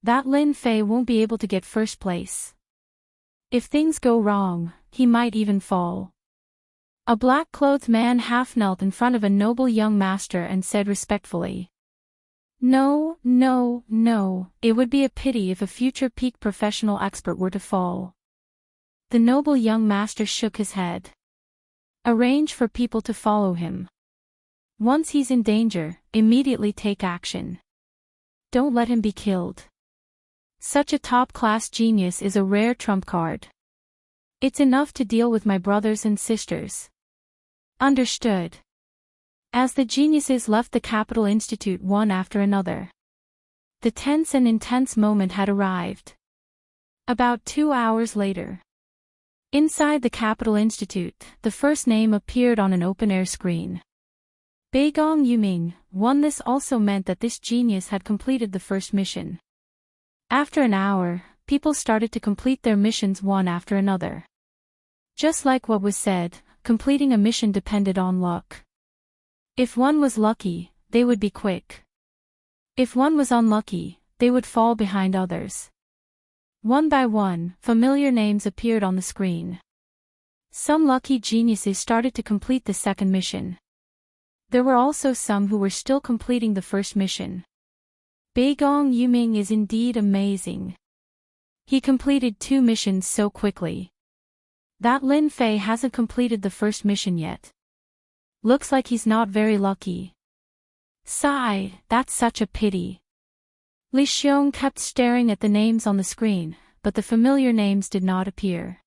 S1: That Lin Fei won't be able to get first place. If things go wrong, he might even fall. A black-clothed man half knelt in front of a noble young master and said respectfully. No, no, no, it would be a pity if a future peak professional expert were to fall. The noble young master shook his head. Arrange for people to follow him. Once he's in danger, immediately take action. Don't let him be killed. Such a top-class genius is a rare trump card. It's enough to deal with my brothers and sisters. Understood. As the geniuses left the Capital Institute one after another, the tense and intense moment had arrived. About 2 hours later, inside the Capital Institute, the first name appeared on an open-air screen. Beigong Yuming won. This also meant that this genius had completed the first mission. After an hour, people started to complete their missions one after another. Just like what was said, completing a mission depended on luck. If one was lucky, they would be quick. If one was unlucky, they would fall behind others. One by one, familiar names appeared on the screen. Some lucky geniuses started to complete the second mission. There were also some who were still completing the first mission. Beigong Yuming is indeed amazing. He completed 2 missions so quickly. That Lin Fei hasn't completed the first mission yet. Looks like he's not very lucky. Sigh, that's such a pity. Li Xiong kept staring at the names on the screen, but the familiar names did not appear.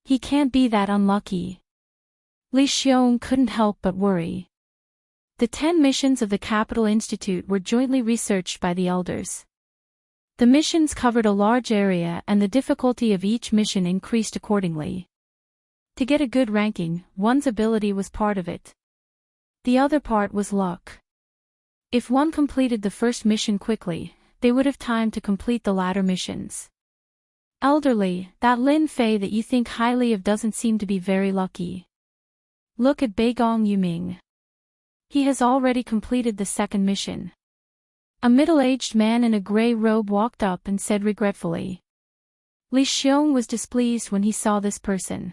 S1: He can't be that unlucky. Li Xiong couldn't help but worry. The 10 missions of the Capital Institute were jointly researched by the elders. The missions covered a large area and the difficulty of each mission increased accordingly. To get a good ranking, one's ability was part of it. The other part was luck. If one completed the first mission quickly, they would have time to complete the latter missions. Elderly, that Lin Fei that you think highly of doesn't seem to be very lucky. Look at Beigong Yuming. He has already completed the second mission. A middle-aged man in a gray robe walked up and said regretfully. Li Xiong was displeased when he saw this person.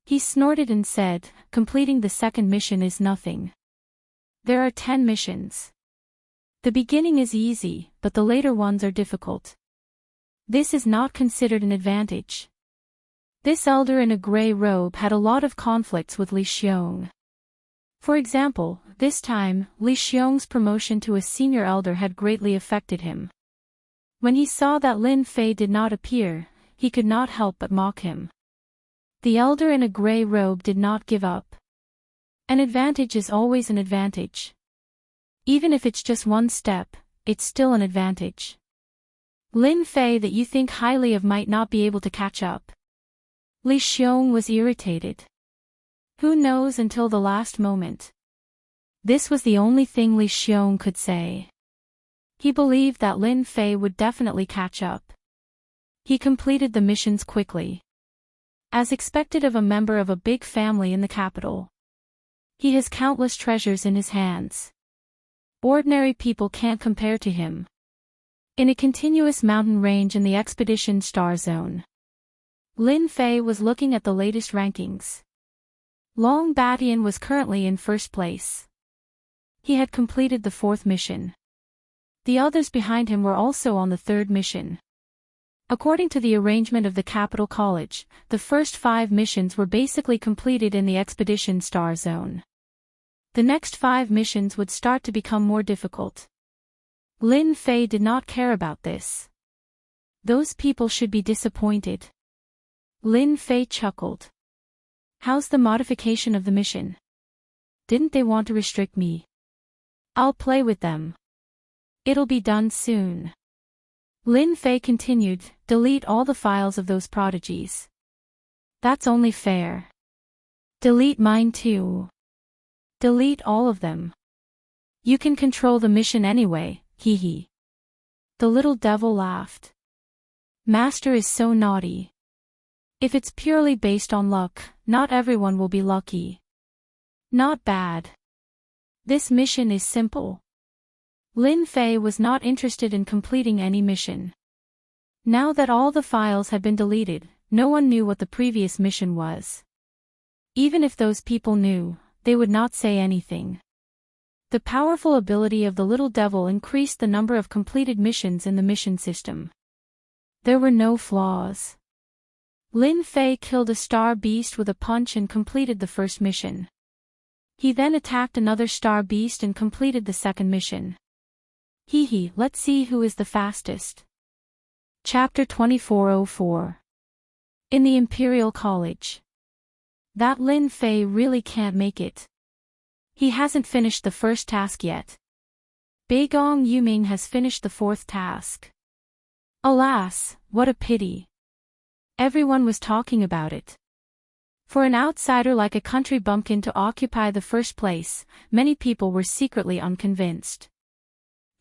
S1: He snorted and said, completing the second mission is nothing. There are 10 missions. The beginning is easy, but the later ones are difficult. This is not considered an advantage. This elder in a gray robe had a lot of conflicts with Li Xiong. For example, this time, Li Xiong's promotion to a senior elder had greatly affected him. When he saw that Lin Fei did not appear, he could not help but mock him. The elder in a gray robe did not give up. An advantage is always an advantage. Even if it's just one step, it's still an advantage. Lin Fei that you think highly of might not be able to catch up. Li Xiong was irritated. Who knows until the last moment? This was the only thing Li Xiong could say. He believed that Lin Fei would definitely catch up. He completed the missions quickly. As expected of a member of a big family in the capital. He has countless treasures in his hands. Ordinary people can't compare to him. In a continuous mountain range in the Expedition Star Zone. Lin Fei was looking at the latest rankings. Long Batian was currently in first place. He had completed the 4th mission. The others behind him were also on the 3rd mission. According to the arrangement of the Capital College, the first 5 missions were basically completed in the Expedition Star Zone. The next 5 missions would start to become more difficult. Lin Fei did not care about this. Those people should be disappointed. Lin Fei chuckled. How's the modification of the mission? Didn't they want to restrict me? I'll play with them. It'll be done soon. Lin Fei continued, delete all the files of those prodigies. That's only fair. Delete mine too. Delete all of them. You can control the mission anyway, hee hee. The little devil laughed. Master is so naughty. If it's purely based on luck, not everyone will be lucky. Not bad. This mission is simple. Lin Fei was not interested in completing any mission. Now that all the files had been deleted, no one knew what the previous mission was. Even if those people knew, they would not say anything. The powerful ability of the little devil increased the number of completed missions in the mission system. There were no flaws. Lin Fei killed a star beast with a punch and completed the 1st mission. He then attacked another star beast and completed the 2nd mission. Hee hee, let's see who is the fastest. Chapter 2404. In the Imperial College. That Lin Fei really can't make it. He hasn't finished the 1st task yet. Beigong Yuming has finished the 4th task. Alas, what a pity. Everyone was talking about it. For an outsider like a country bumpkin to occupy the 1st place, many people were secretly unconvinced.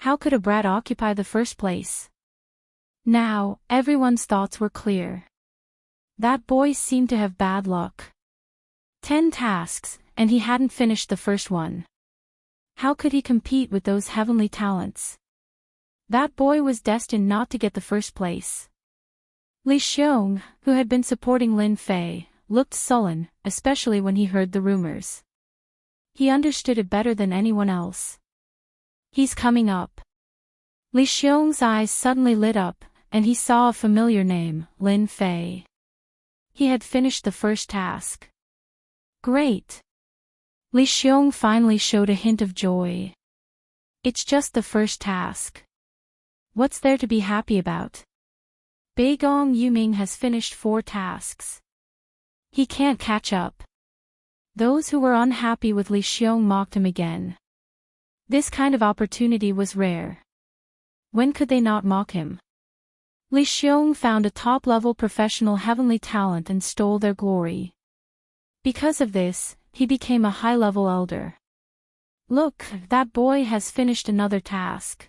S1: How could a brat occupy the 1st place? Now, everyone's thoughts were clear. That boy seemed to have bad luck. 10 tasks, and he hadn't finished the 1st one. How could he compete with those heavenly talents? That boy was destined not to get the 1st place. Li Xiong, who had been supporting Lin Fei, looked sullen, especially when he heard the rumors. He understood it better than anyone else. He's coming up. Li Xiong's eyes suddenly lit up, and he saw a familiar name, Lin Fei. He had finished the 1st task. Great. Li Xiong finally showed a hint of joy. It's just the 1st task. What's there to be happy about? Beigong Yuming has finished 4 tasks. He can't catch up. Those who were unhappy with Li Xiong mocked him again. This kind of opportunity was rare. When could they not mock him? Li Xiong found a top-level professional heavenly talent and stole their glory. Because of this, he became a high-level elder. Look, that boy has finished another task.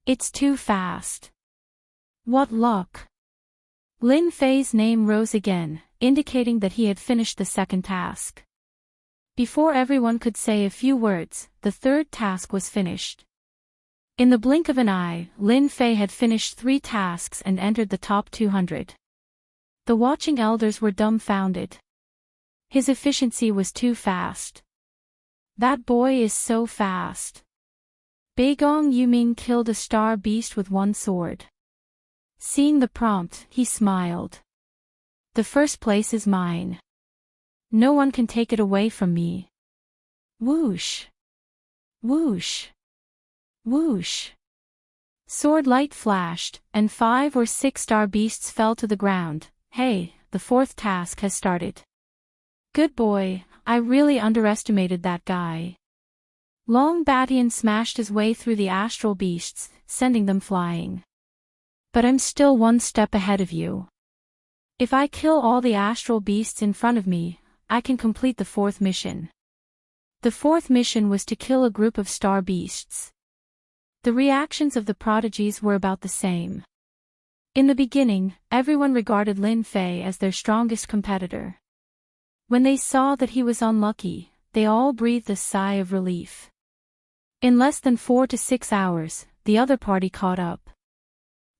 S1: It's too fast. What luck. Lin Fei's name rose again, indicating that he had finished the 2nd task. Before everyone could say a few words, the 3rd task was finished. In the blink of an eye, Lin Fei had finished 3 tasks and entered the top 200. The watching elders were dumbfounded. His efficiency was too fast. That boy is so fast. Beigong Yuming killed a star beast with 1 sword. Seeing the prompt, he smiled. The 1st place is mine. No one can take it away from me. Whoosh. Whoosh. Whoosh. Sword light flashed, and 5 or 6 star beasts fell to the ground. Hey, the 4th task has started. Good boy, I really underestimated that guy. Long Batian smashed his way through the astral beasts, sending them flying. But I'm still one step ahead of you. If I kill all the astral beasts in front of me, I can complete the fourth mission. The fourth mission was to kill a group of star beasts. The reactions of the prodigies were about the same. In the beginning, everyone regarded Lin Fei as their strongest competitor. When they saw that he was unlucky, they all breathed a sigh of relief. In less than 4 to 6 hours, the other party caught up.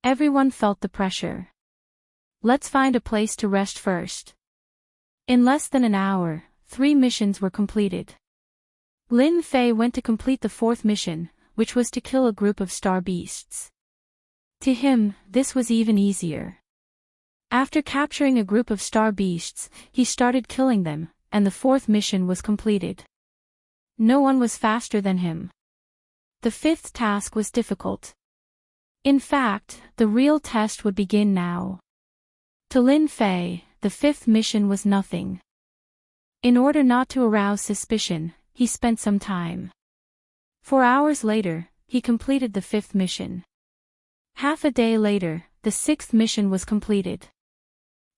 S1: Everyone felt the pressure. Let's find a place to rest first. In less than an hour, 3 missions were completed. Lin Fei went to complete the fourth mission, which was to kill a group of star beasts. To him, this was even easier. After capturing a group of star beasts, he started killing them, and the fourth mission was completed. No one was faster than him. The fifth task was difficult. In fact, the real test would begin now. To Lin Fei, the fifth mission was nothing. In order not to arouse suspicion, he spent some time. 4 hours later, he completed the fifth mission. Half a day later, the sixth mission was completed.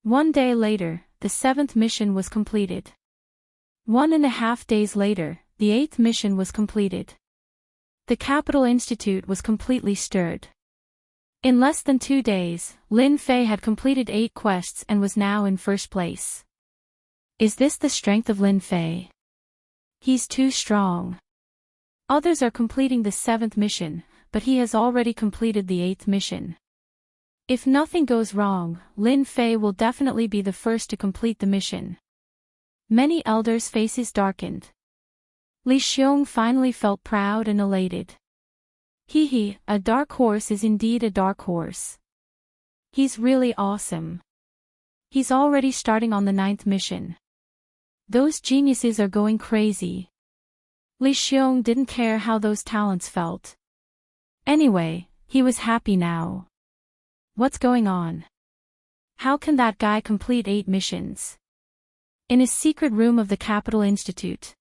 S1: 1 day later, the seventh mission was completed. 1.5 days later, the eighth mission was completed. The Capital Institute was completely stirred. In less than 2 days, Lin Fei had completed 8 quests and was now in first place. Is this the strength of Lin Fei? He's too strong. Others are completing the 7th mission, but he has already completed the 8th mission. If nothing goes wrong, Lin Fei will definitely be the first to complete the mission. Many elders' faces darkened. Li Xiong finally felt proud and elated. Hee, a dark horse is indeed a dark horse. He's really awesome. He's already starting on the 9th mission. Those geniuses are going crazy. Li Xiong didn't care how those talents felt. Anyway, he was happy now. What's going on? How can that guy complete 8 missions? In a secret room of the Capital Institute,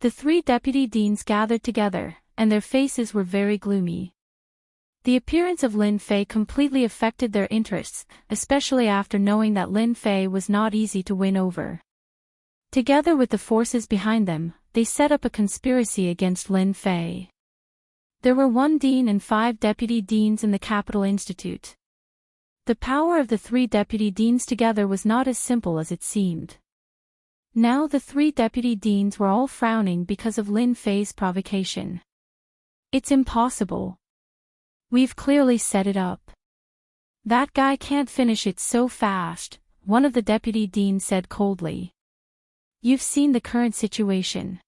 S1: the 3 deputy deans gathered together, and their faces were very gloomy. The appearance of Lin Fei completely affected their interests, especially after knowing that Lin Fei was not easy to win over. Together with the forces behind them, they set up a conspiracy against Lin Fei. There were 1 dean and 5 deputy deans in the Capital Institute. The power of the 3 deputy deans together was not as simple as it seemed. Now the 3 deputy deans were all frowning because of Lin Fei's provocation. It's impossible. We've clearly set it up. That guy can't finish it so fast, one of the deputy deans said coldly. You've seen the current situation.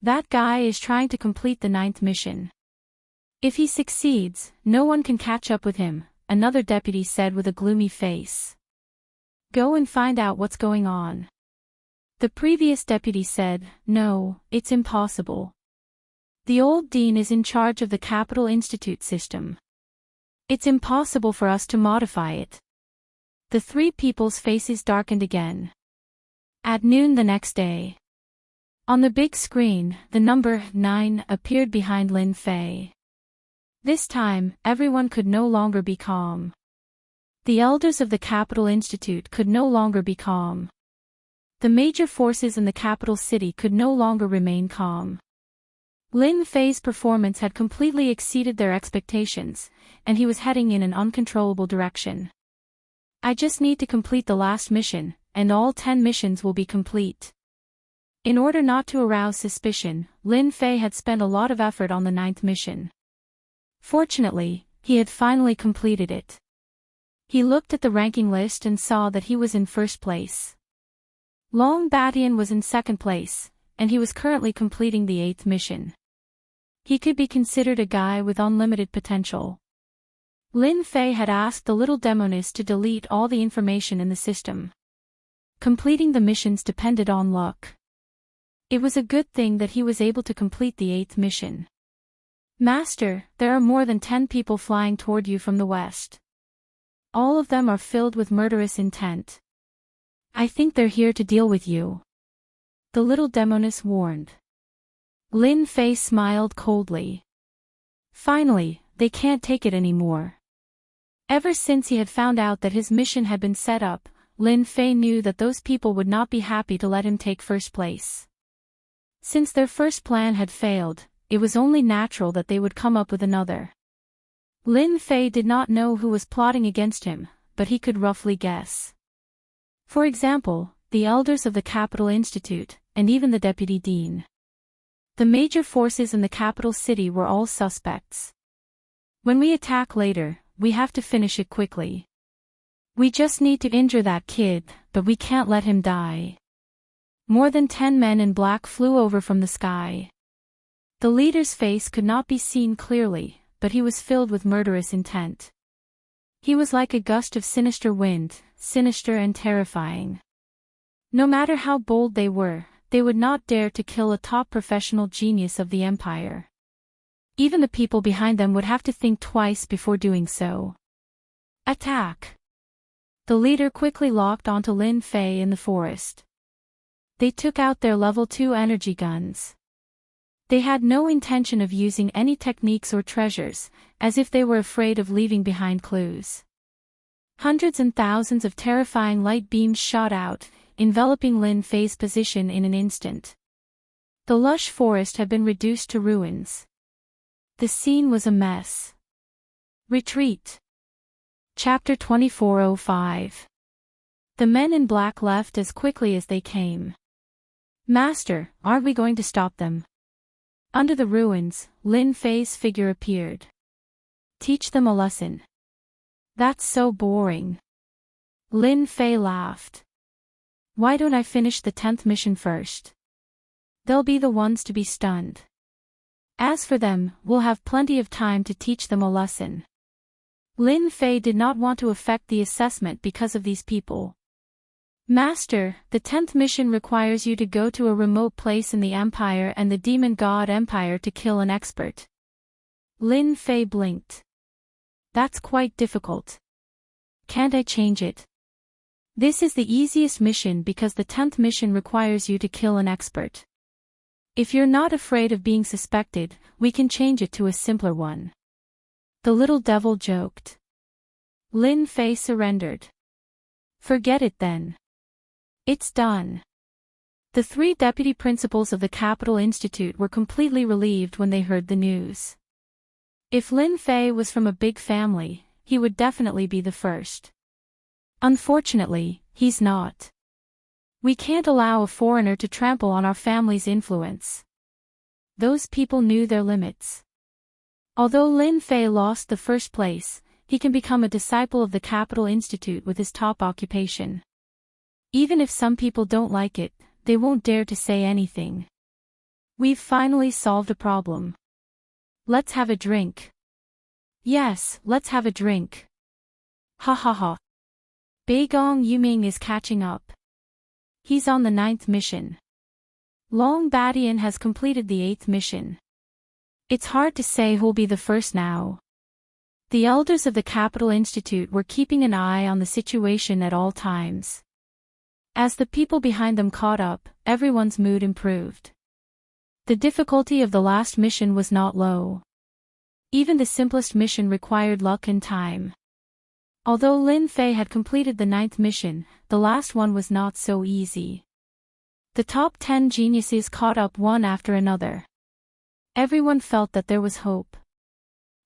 S1: That guy is trying to complete the 9th mission. If he succeeds, no one can catch up with him, another deputy said with a gloomy face. Go and find out what's going on. The previous deputy said, no, it's impossible. The old dean is in charge of the Capital Institute system. It's impossible for us to modify it. The 3 people's faces darkened again. At noon the next day, on the big screen, the number 9 appeared behind Lin Fei. This time, everyone could no longer be calm. The elders of the Capital Institute could no longer be calm. The major forces in the capital city could no longer remain calm. Lin Fei's performance had completely exceeded their expectations, and he was heading in an uncontrollable direction. I just need to complete the last mission, and all 10 missions will be complete. In order not to arouse suspicion, Lin Fei had spent a lot of effort on the 9th mission. Fortunately, he had finally completed it. He looked at the ranking list and saw that he was in first place. Long Batian was in second place, and he was currently completing the 8th mission. He could be considered a guy with unlimited potential. Lin Fei had asked the little demoness to delete all the information in the system. Completing the missions depended on luck. It was a good thing that he was able to complete the 8th mission. Master, there are more than 10 people flying toward you from the west. All of them are filled with murderous intent. I think they're here to deal with you. The little demoness warned. Lin Fei smiled coldly. Finally, they can't take it anymore. Ever since he had found out that his mission had been set up, Lin Fei knew that those people would not be happy to let him take first place. Since their first plan had failed, it was only natural that they would come up with another. Lin Fei did not know who was plotting against him, but he could roughly guess. For example, the elders of the Capital Institute, and even the deputy dean. The major forces in the capital city were all suspects. When we attack later, we have to finish it quickly. We just need to injure that kid, but we can't let him die. More than 10 men in black flew over from the sky. The leader's face could not be seen clearly, but he was filled with murderous intent. He was like a gust of sinister wind, sinister and terrifying. No matter how bold they were, they would not dare to kill a top professional genius of the empire. Even the people behind them would have to think twice before doing so. Attack! The leader quickly locked onto Lin Fei in the forest. They took out their level 2 energy guns. They had no intention of using any techniques or treasures, as if they were afraid of leaving behind clues. Hundreds and thousands of terrifying light beams shot out, enveloping Lin Fei's position in an instant. The lush forest had been reduced to ruins. The scene was a mess. Retreat. Chapter 2405. The men in black left as quickly as they came. Master, aren't we going to stop them? Under the ruins, Lin Fei's figure appeared. Teach them a lesson. That's so boring. Lin Fei laughed. Why don't I finish the 10th mission first? They'll be the ones to be stunned. As for them, we'll have plenty of time to teach them a lesson. Lin Fei did not want to affect the assessment because of these people. Master, the 10th mission requires you to go to a remote place in the Empire and the Demon God Empire to kill an expert. Lin Fei blinked. That's quite difficult. Can't I change it? This is the easiest mission because the 10th mission requires you to kill an expert. If you're not afraid of being suspected, we can change it to a simpler one. The little devil joked. Lin Fei surrendered. Forget it then. It's done. The 3 deputy principals of the Capital Institute were completely relieved when they heard the news. If Lin Fei was from a big family, he would definitely be the first. Unfortunately, he's not. We can't allow a foreigner to trample on our family's influence. Those people knew their limits. Although Lin Fei lost the first place, he can become a disciple of the Capital Institute with his top occupation. Even if some people don't like it, they won't dare to say anything. We've finally solved a problem. Let's have a drink. Yes, let's have a drink. Ha ha ha. Beigong Yuming is catching up. He's on the 9th mission. Long Badian has completed the 8th mission. It's hard to say who'll be the first now. The elders of the Capital Institute were keeping an eye on the situation at all times. As the people behind them caught up, everyone's mood improved. The difficulty of the last mission was not low. Even the simplest mission required luck and time. Although Lin Fei had completed the 9th mission, the last one was not so easy. The top 10 geniuses caught up one after another. Everyone felt that there was hope.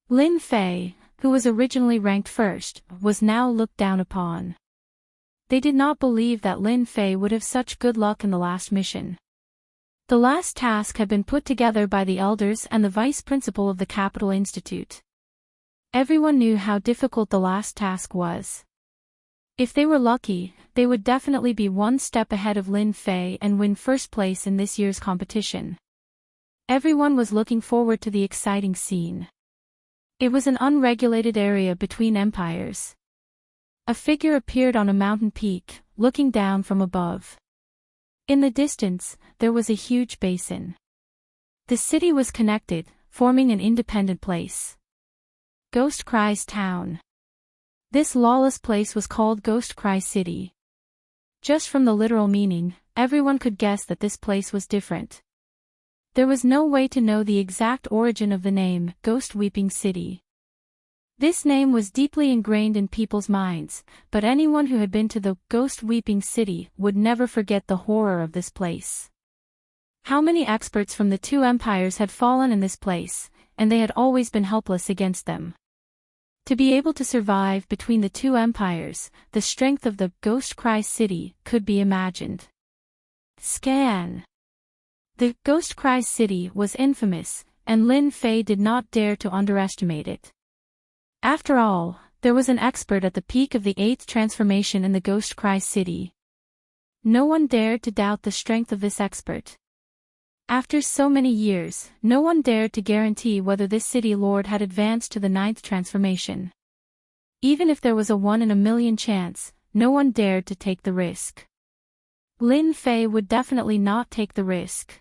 S1: Lin Fei, who was originally ranked first, was now looked down upon. They did not believe that Lin Fei would have such good luck in the last mission. The last task had been put together by the elders and the vice principal of the Capital Institute. Everyone knew how difficult the last task was. If they were lucky, they would definitely be one step ahead of Lin Fei and win first place in this year's competition. Everyone was looking forward to the exciting scene. It was an unregulated area between empires. A figure appeared on a mountain peak, looking down from above. In the distance, there was a huge basin. The city was connected, forming an independent place. Ghost Cry's town. This lawless place was called Ghost Cry City. Just from the literal meaning, everyone could guess that this place was different. There was no way to know the exact origin of the name, Ghost Weeping City. This name was deeply ingrained in people's minds, but anyone who had been to the ghost-weeping city would never forget the horror of this place. How many experts from the two empires had fallen in this place, and they had always been helpless against them. To be able to survive between the two empires, the strength of the Ghost Cry City could be imagined. Scan. The Ghost Cry City was infamous, and Lin Fei did not dare to underestimate it. After all, there was an expert at the peak of the 8th transformation in the Ghost Cry City. No one dared to doubt the strength of this expert. After so many years, no one dared to guarantee whether this city lord had advanced to the 9th transformation. Even if there was a 1 in a million chance, no one dared to take the risk. Lin Fei would definitely not take the risk.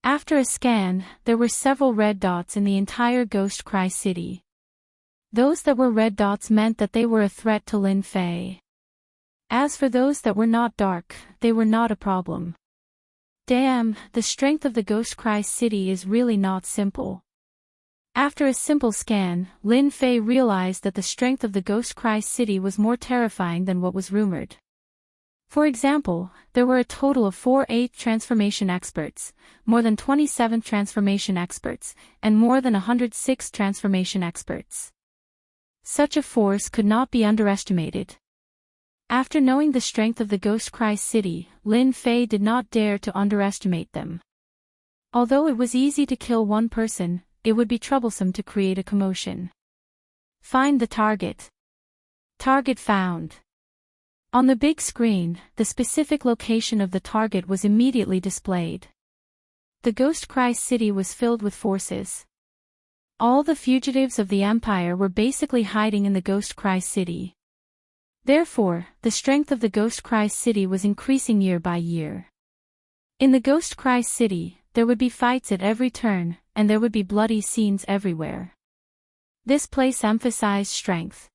S1: After a scan, there were several red dots in the entire Ghost Cry City. Those that were red dots meant that they were a threat to Lin Fei. As for those that were not dark, they were not a problem. Damn, the strength of the Ghost Cry City is really not simple. After a simple scan, Lin Fei realized that the strength of the Ghost Cry City was more terrifying than what was rumored. For example, there were a total of 4 8th transformation experts, more than 27 transformation experts, and more than 106 transformation experts. Such a force could not be underestimated. After knowing the strength of the Ghost Cry City, Lin Fei did not dare to underestimate them. Although it was easy to kill one person, it would be troublesome to create a commotion. Find the target. Target found. On the big screen, the specific location of the target was immediately displayed. The Ghost Cry City was filled with forces. All the fugitives of the Empire were basically hiding in the Ghost Cry City. Therefore, the strength of the Ghost Cry City was increasing year by year. In the Ghost Cry City, there would be fights at every turn, and there would be bloody scenes everywhere. This place emphasized strength.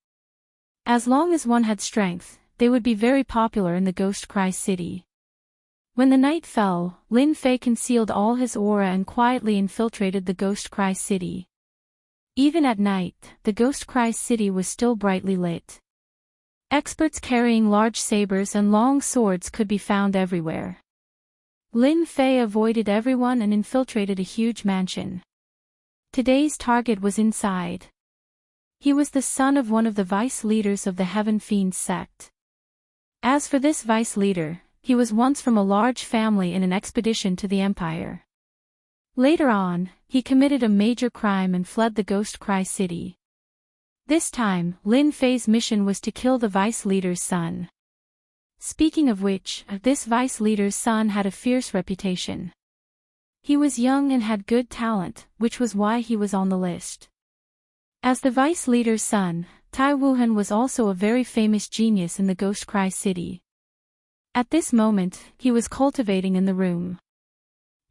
S1: As long as one had strength, they would be very popular in the Ghost Cry City. When the night fell, Lin Fei concealed all his aura and quietly infiltrated the Ghost Cry City. Even at night, the Ghost Cry City was still brightly lit. Experts carrying large sabers and long swords could be found everywhere. Lin Fei avoided everyone and infiltrated a huge mansion. Today's target was inside. He was the son of one of the vice leaders of the Heaven Fiends sect. As for this vice leader, he was once from a large family in an expedition to the Empire. Later on, he committed a major crime and fled the Ghost Cry City. This time, Lin Fei's mission was to kill the vice leader's son. Speaking of which, this vice leader's son had a fierce reputation. He was young and had good talent, which was why he was on the list. As the vice leader's son, Tai Wuhan was also a very famous genius in the Ghost Cry City. At this moment, he was cultivating in the room.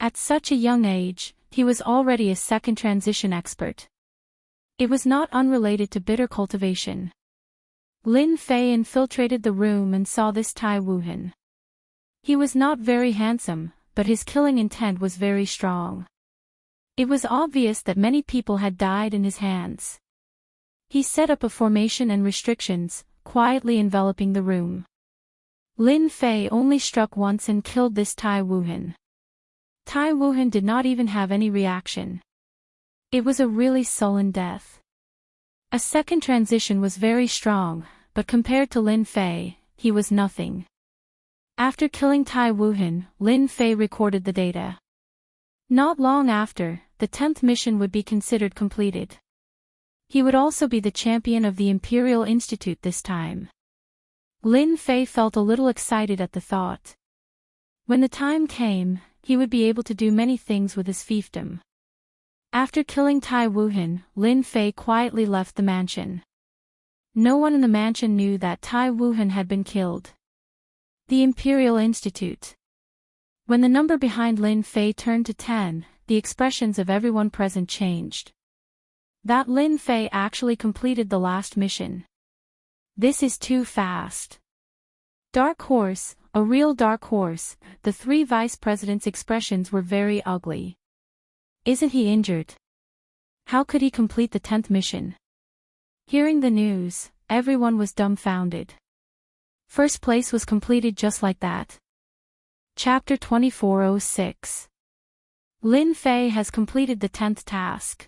S1: At such a young age, he was already a second transition expert. It was not unrelated to bitter cultivation. Lin Fei infiltrated the room and saw this Tai Wuhan. He was not very handsome, but his killing intent was very strong. It was obvious that many people had died in his hands. He set up a formation and restrictions, quietly enveloping the room. Lin Fei only struck once and killed this Tai Wuhan. Tai Wuhan did not even have any reaction. It was a really sullen death. A second transition was very strong, but compared to Lin Fei, he was nothing. After killing Tai Wuhan, Lin Fei recorded the data. Not long after, the 10th mission would be considered completed. He would also be the champion of the Imperial Institute this time. Lin Fei felt a little excited at the thought. When the time came, he would be able to do many things with his fiefdom. After killing Tai Wuhan, Lin Fei quietly left the mansion. No one in the mansion knew that Tai Wuhan had been killed. The Imperial Institute. When the number behind Lin Fei turned to 10, the expressions of everyone present changed. That Lin Fei actually completed the last mission. This is too fast. Dark horse, a real dark horse, the 3 vice presidents' expressions were very ugly. Isn't he injured? How could he complete the 10th mission? Hearing the news, everyone was dumbfounded. First place was completed just like that. Chapter 2406. Lin Fei has completed the 10th task.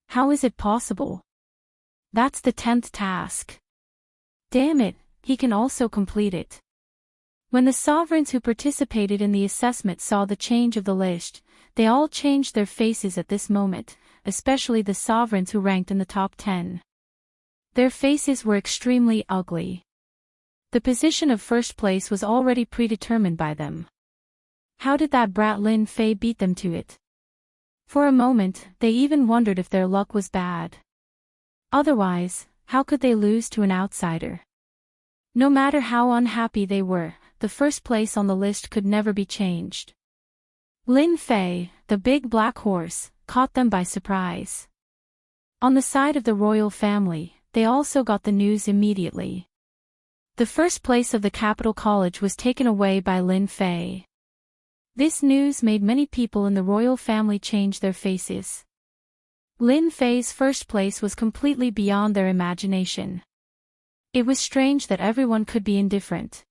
S1: How is it possible? That's the 10th task. Damn it, he can also complete it. When the sovereigns who participated in the assessment saw the change of the list, they all changed their faces at this moment, especially the sovereigns who ranked in the top 10. Their faces were extremely ugly. The position of first place was already predetermined by them. How did that brat Lin Fei beat them to it? For a moment, they even wondered if their luck was bad. Otherwise, how could they lose to an outsider? No matter how unhappy they were, the first place on the list could never be changed. Lin Fei, the big black horse, caught them by surprise. On the side of the royal family, they also got the news immediately. The first place of the capital college was taken away by Lin Fei. This news made many people in the royal family change their faces. Lin Fei's first place was completely beyond their imagination. It was strange that everyone could be indifferent.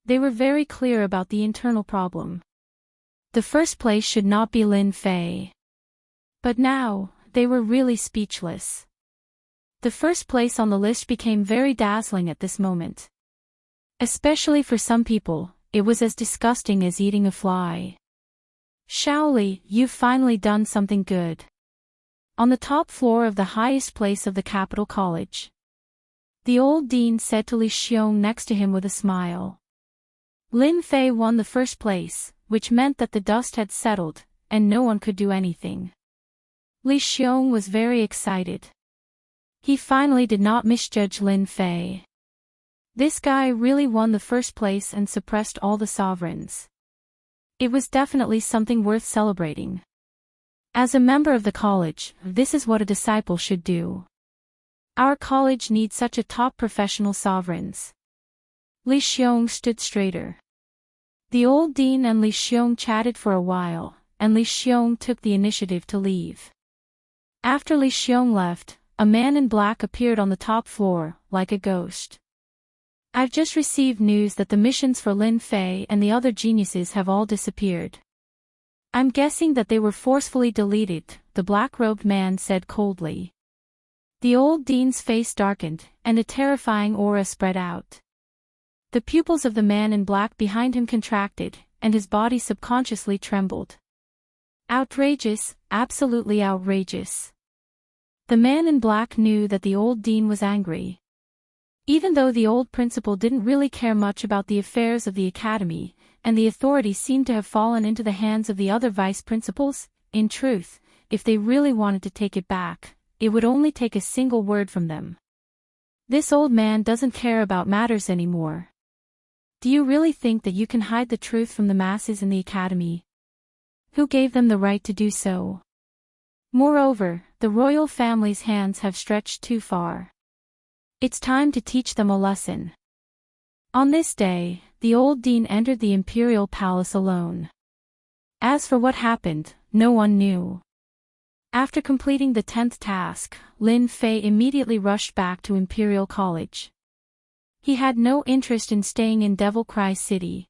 S1: They were very clear about the internal problem. The first place should not be Lin Fei. But now, they were really speechless. The first place on the list became very dazzling at this moment. Especially for some people, it was as disgusting as eating a fly. Shaoli, you've finally done something good. On the top floor of the highest place of the capital college, the old dean said to Li Xiong next to him with a smile. Lin Fei won the first place, which meant that the dust had settled, and no one could do anything. Li Xiong was very excited. He finally did not misjudge Lin Fei. This guy really won the first place and suppressed all the sovereigns. It was definitely something worth celebrating. As a member of the college, this is what a disciple should do. Our college needs such a top professional sovereigns. Li Xiong stood straighter. The old dean and Li Xiong chatted for a while, and Li Xiong took the initiative to leave. After Li Xiong left, a man in black appeared on the top floor, like a ghost. I've just received news that the missions for Lin Fei and the other geniuses have all disappeared. I'm guessing that they were forcefully deleted, the black-robed man said coldly. The old dean's face darkened, and a terrifying aura spread out. The pupils of the man in black behind him contracted, and his body subconsciously trembled. Outrageous, absolutely outrageous. The man in black knew that the old dean was angry. Even though the old principal didn't really care much about the affairs of the academy, and the authority seemed to have fallen into the hands of the other vice principals, in truth, if they really wanted to take it back, it would only take a single word from them. This old man doesn't care about matters anymore. Do you really think that you can hide the truth from the masses in the academy? Who gave them the right to do so? Moreover, the royal family's hands have stretched too far. It's time to teach them a lesson. On this day, the old dean entered the imperial palace alone. As for what happened, no one knew. After completing the 10th task, Lin Fei immediately rushed back to Imperial College. He had no interest in staying in Devil Cry City.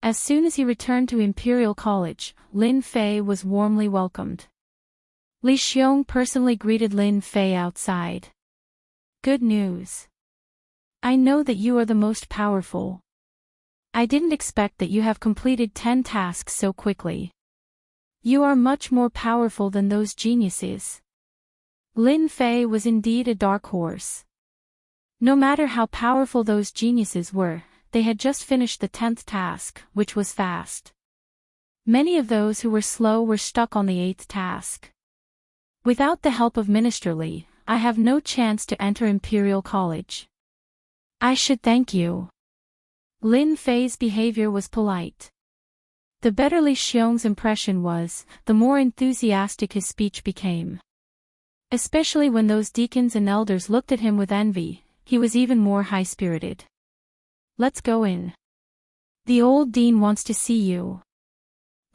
S1: As soon as he returned to Imperial College, Lin Fei was warmly welcomed. Li Xiong personally greeted Lin Fei outside. Good news. I know that you are the most powerful. I didn't expect that you have completed 10 tasks so quickly. You are much more powerful than those geniuses. Lin Fei was indeed a dark horse. No matter how powerful those geniuses were, they had just finished the 10th task, which was fast. Many of those who were slow were stuck on the 8th task. Without the help of Minister Li, I have no chance to enter Imperial College. I should thank you. Lin Fei's behavior was polite. The better Li Xiong's impression was, the more enthusiastic his speech became. Especially when those deacons and elders looked at him with envy, he was even more high-spirited. Let's go in. The old dean wants to see you.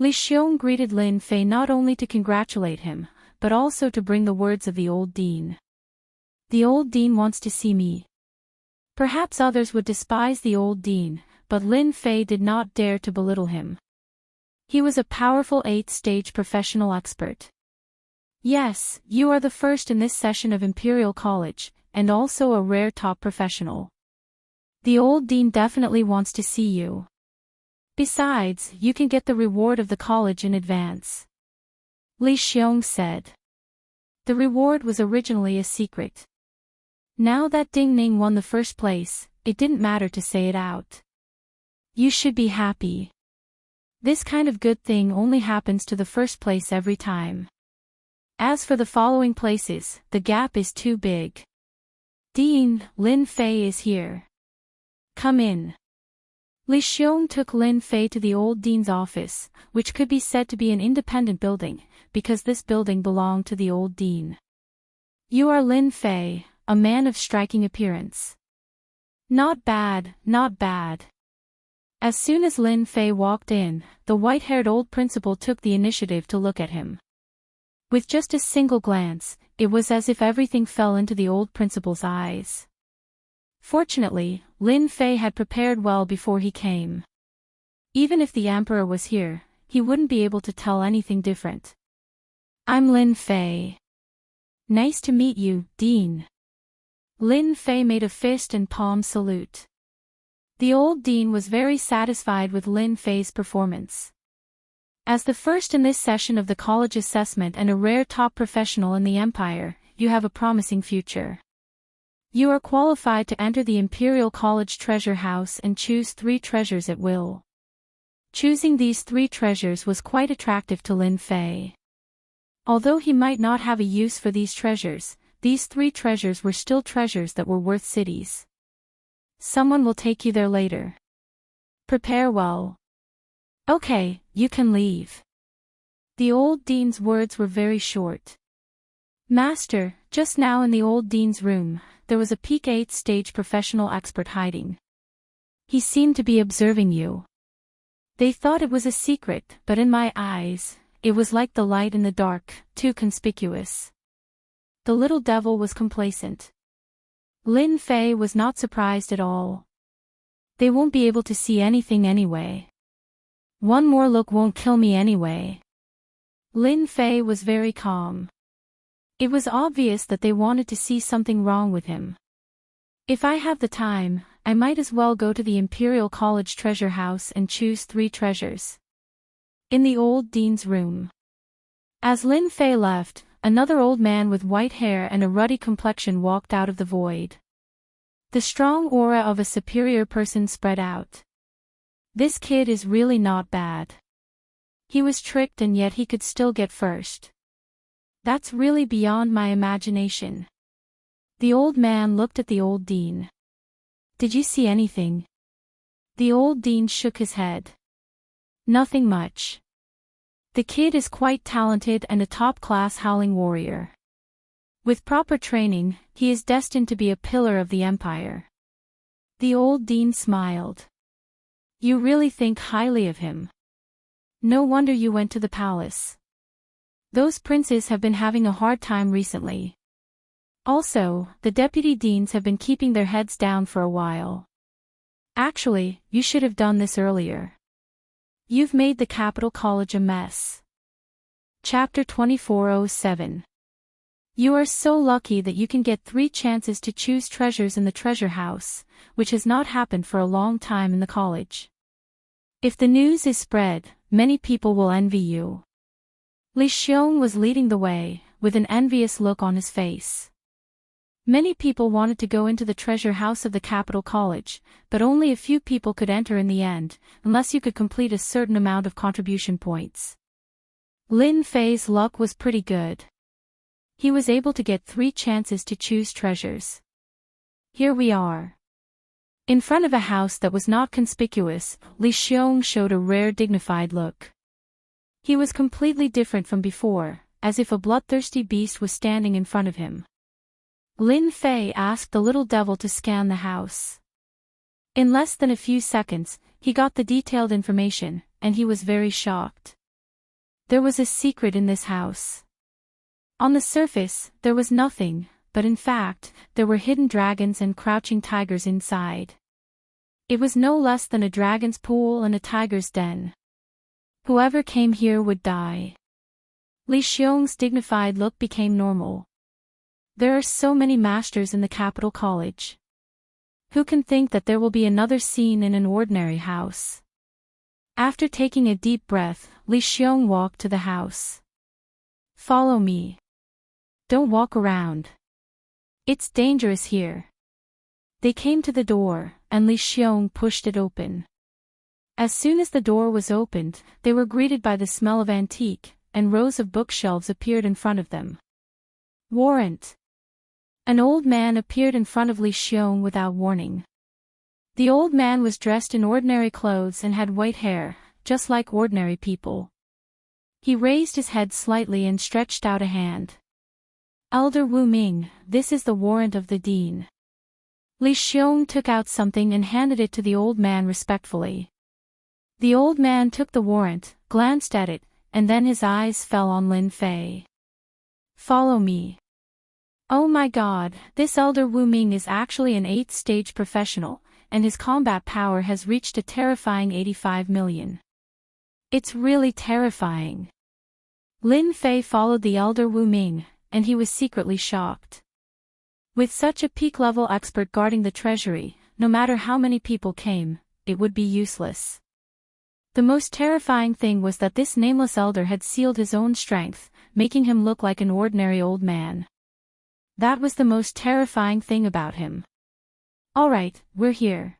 S1: Li Xiong greeted Lin Fei not only to congratulate him, but also to bring the words of the old dean. The old dean wants to see me. Perhaps others would despise the old dean, but Lin Fei did not dare to belittle him. He was a powerful 8th-stage professional expert. Yes, you are the first in this session of Imperial College, and also a rare top professional. The old dean definitely wants to see you. Besides, you can get the reward of the college in advance. Li Xiong said. The reward was originally a secret. Now that Ding Ning won the first place, it didn't matter to say it out. You should be happy. This kind of good thing only happens to the first place every time. As for the following places, the gap is too big. Dean, Lin Fei is here. Come in. Li Xiong took Lin Fei to the old dean's office, which could be said to be an independent building, because this building belonged to the old dean. You are Lin Fei, a man of striking appearance. Not bad, not bad. As soon as Lin Fei walked in, the white-haired old principal took the initiative to look at him. With just a single glance, it was as if everything fell into the old principal's eyes. Fortunately, Lin Fei had prepared well before he came. Even if the emperor was here, he wouldn't be able to tell anything different. I'm Lin Fei. Nice to meet you, Dean. Lin Fei made a fist and palm salute. The old dean was very satisfied with Lin Fei's performance. As the first in this session of the college assessment and a rare top professional in the empire, you have a promising future. You are qualified to enter the Imperial College Treasure House and choose 3 treasures at will. Choosing these 3 treasures was quite attractive to Lin Fei. Although he might not have a use for these 3 treasures were still treasures that were worth cities. Someone will take you there later. Prepare well. Okay, you can leave. The old dean's words were very short. Master, just now in the old dean's room, there was a peak 8th-stage professional expert hiding. He seemed to be observing you. They thought it was a secret, but in my eyes, it was like the light in the dark, too conspicuous. The little devil was complacent. Lin Fei was not surprised at all. They won't be able to see anything anyway. One more look won't kill me anyway. Lin Fei was very calm. It was obvious that they wanted to see something wrong with him. If I have the time, I might as well go to the Imperial College Treasure House and choose 3 treasures. In the old dean's room. As Lin Fei left, another old man with white hair and a ruddy complexion walked out of the void. The strong aura of a superior person spread out. This kid is really not bad. He was tricked and yet he could still get first. That's really beyond my imagination. The old man looked at the old dean. Did you see anything? The old dean shook his head. Nothing much. The kid is quite talented and a top-class howling warrior. With proper training, he is destined to be a pillar of the empire. The old dean smiled. You really think highly of him. No wonder you went to the palace. Those princes have been having a hard time recently. Also, the deputy deans have been keeping their heads down for a while. Actually, you should have done this earlier. You've made the capital college a mess. Chapter 2407. You are so lucky that you can get 3 chances to choose treasures in the treasure house, which has not happened for a long time in the college. If the news is spread, many people will envy you. Li Xiong was leading the way, with an envious look on his face. Many people wanted to go into the treasure house of the capital college, but only a few people could enter in the end, unless you could complete a certain amount of contribution points. Lin Fei's luck was pretty good. He was able to get 3 chances to choose treasures. Here we are. In front of a house that was not conspicuous, Li Xiong showed a rare dignified look. He was completely different from before, as if a bloodthirsty beast was standing in front of him. Lin Fei asked the little devil to scan the house. In less than a few seconds, he got the detailed information, and he was very shocked. There was a secret in this house. On the surface, there was nothing, but in fact, there were hidden dragons and crouching tigers inside. It was no less than a dragon's pool and a tiger's den. Whoever came here would die. Li Xiong's dignified look became normal. There are so many masters in the capital college. Who can think that there will be another scene in an ordinary house? After taking a deep breath, Li Xiong walked to the house. Follow me. Don't walk around. It's dangerous here. They came to the door, and Li Xiong pushed it open. As soon as the door was opened, they were greeted by the smell of antique, and rows of bookshelves appeared in front of them. Warrant. An old man appeared in front of Li Xiong without warning. The old man was dressed in ordinary clothes and had white hair, just like ordinary people. He raised his head slightly and stretched out a hand. Elder Wu Ming, this is the warrant of the dean. Li Xiong took out something and handed it to the old man respectfully. The old man took the warrant, glanced at it, and then his eyes fell on Lin Fei. Follow me. Oh my god, this Elder Wu Ming is actually an 8th stage professional, and his combat power has reached a terrifying 85 million. It's really terrifying. Lin Fei followed the Elder Wu Ming, and he was secretly shocked. With such a peak-level expert guarding the treasury, no matter how many people came, it would be useless. The most terrifying thing was that this nameless elder had sealed his own strength, making him look like an ordinary old man. That was the most terrifying thing about him. Alright, we're here.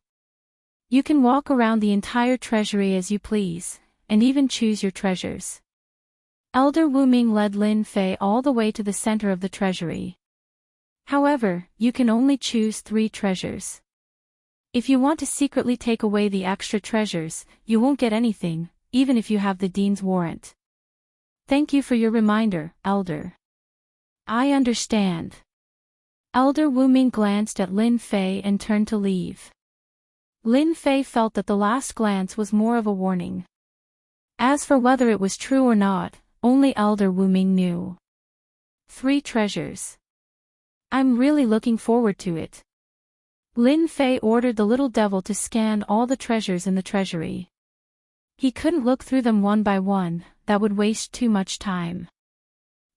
S1: You can walk around the entire treasury as you please, and even choose your treasures. Elder Wu Ming led Lin Fei all the way to the center of the treasury. However, you can only choose 3 treasures. If you want to secretly take away the extra treasures, you won't get anything, even if you have the dean's warrant. Thank you for your reminder, Elder. I understand. Elder Wu Ming glanced at Lin Fei and turned to leave. Lin Fei felt that the last glance was more of a warning. As for whether it was true or not, only Elder Wu Ming knew. 3 treasures. I'm really looking forward to it. Lin Fei ordered the little devil to scan all the treasures in the treasury. He couldn't look through them one by one, that would waste too much time.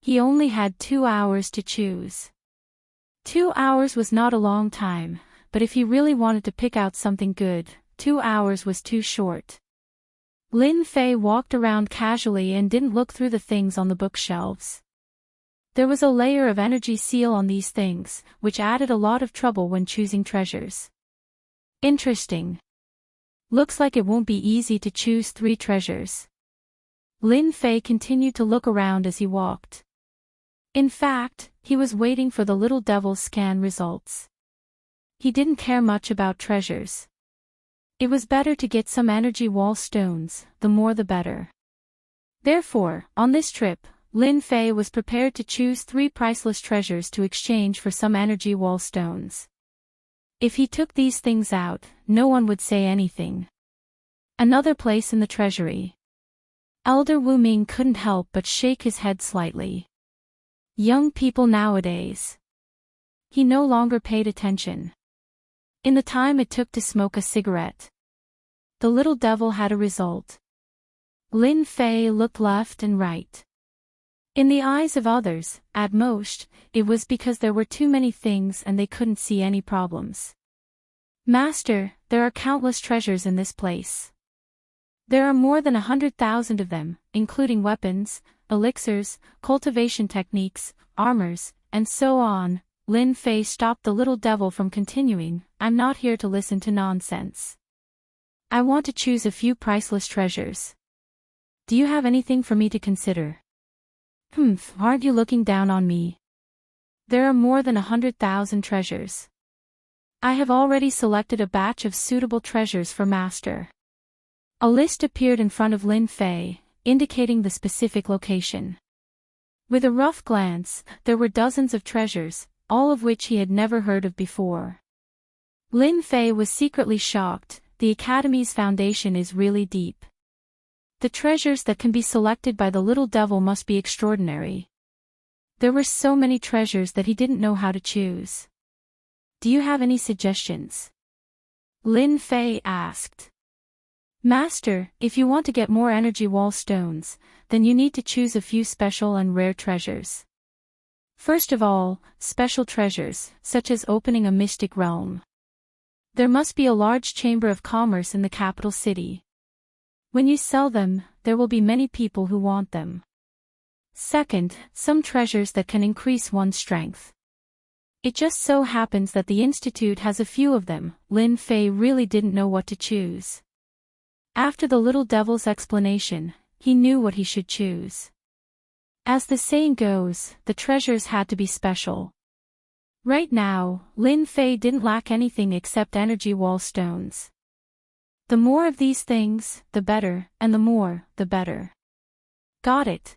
S1: He only had 2 hours to choose. 2 hours was not a long time, but if he really wanted to pick out something good, 2 hours was too short. Lin Fei walked around casually and didn't look through the things on the bookshelves. There was a layer of energy seal on these things, which added a lot of trouble when choosing treasures. Interesting. Looks like it won't be easy to choose 3 treasures. Lin Fei continued to look around as he walked. In fact, he was waiting for the little devil's scan results. He didn't care much about treasures. It was better to get some energy wall stones, the more the better. Therefore, on this trip, Lin Fei was prepared to choose 3 priceless treasures to exchange for some energy wall stones. If he took these things out, no one would say anything. Another place in the treasury. Elder Wu Ming couldn't help but shake his head slightly. Young people nowadays. He no longer paid attention. In the time it took to smoke a cigarette, the little devil had a result. Lin Fei looked left and right. In the eyes of others, at most, it was because there were too many things and they couldn't see any problems. Master, there are countless treasures in this place. There are more than 100,000 of them, including weapons, elixirs, cultivation techniques, armors, and so on. Lin Fei stopped the little devil from continuing. I'm not here to listen to nonsense. I want to choose a few priceless treasures. Do you have anything for me to consider? Aren't you looking down on me? There are more than 100,000 treasures. I have already selected a batch of suitable treasures for Master. A list appeared in front of Lin Fei, indicating the specific location. With a rough glance, there were dozens of treasures, all of which he had never heard of before. Lin Fei was secretly shocked. The Academy's foundation is really deep. The treasures that can be selected by the little devil must be extraordinary. There were so many treasures that he didn't know how to choose. Do you have any suggestions? Lin Fei asked. Master, if you want to get more energy wall stones, then you need to choose a few special and rare treasures. First of all, special treasures, such as opening a mystic realm. There must be a large chamber of commerce in the capital city. When you sell them, there will be many people who want them. Second, some treasures that can increase one's strength. It just so happens that the Institute has a few of them. Lin Fei really didn't know what to choose. After the little devil's explanation, he knew what he should choose. As the saying goes, the treasures had to be special. Right now, Lin Fei didn't lack anything except energy wall stones. The more of these things, the better, and the more, the better. Got it.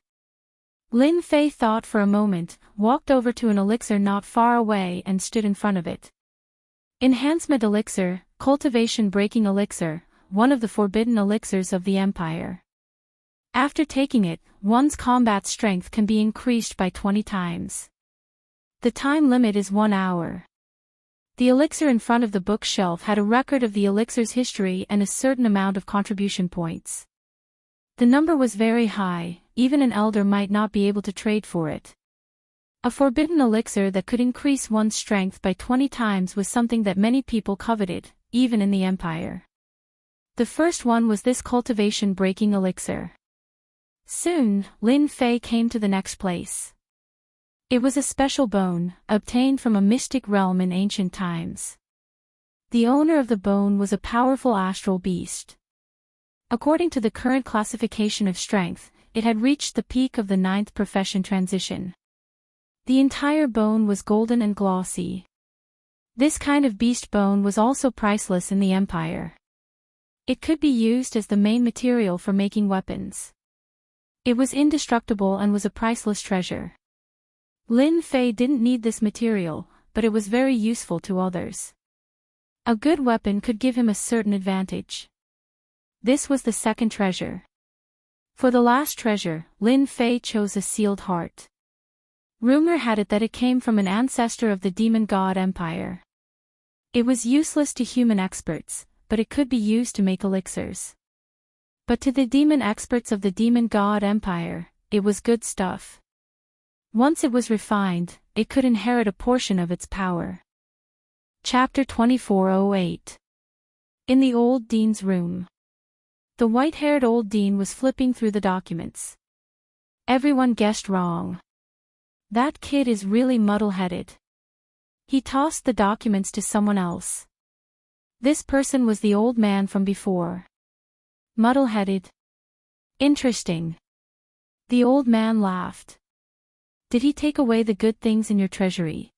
S1: Lin Fei thought for a moment, walked over to an elixir not far away and stood in front of it. Enhancement elixir, cultivation breaking elixir, one of the forbidden elixirs of the Empire. After taking it, one's combat strength can be increased by 20 times. The time limit is 1 hour. The elixir in front of the bookshelf had a record of the elixir's history and a certain amount of contribution points. The number was very high, even an elder might not be able to trade for it. A forbidden elixir that could increase one's strength by 20 times was something that many people coveted, even in the Empire. The first one was this cultivation breaking elixir. Soon, Lin Fei came to the next place. It was a special bone, obtained from a mystic realm in ancient times. The owner of the bone was a powerful astral beast. According to the current classification of strength, it had reached the peak of the 9th profession transition. The entire bone was golden and glossy. This kind of beast bone was also priceless in the Empire. It could be used as the main material for making weapons. It was indestructible and was a priceless treasure. Lin Fei didn't need this material, but it was very useful to others. A good weapon could give him a certain advantage. This was the second treasure. For the last treasure, Lin Fei chose a sealed heart. Rumor had it that it came from an ancestor of the demon god empire. It was useless to human experts, but it could be used to make elixirs. But to the demon experts of the demon god empire, it was good stuff. Once it was refined, it could inherit a portion of its power. Chapter 2408. In the old dean's room. The white-haired old dean was flipping through the documents. Everyone guessed wrong. That kid is really muddle-headed. He tossed the documents to someone else. This person was the old man from before. Muddle-headed. Interesting. The old man laughed. Did he take away the good things in your treasury?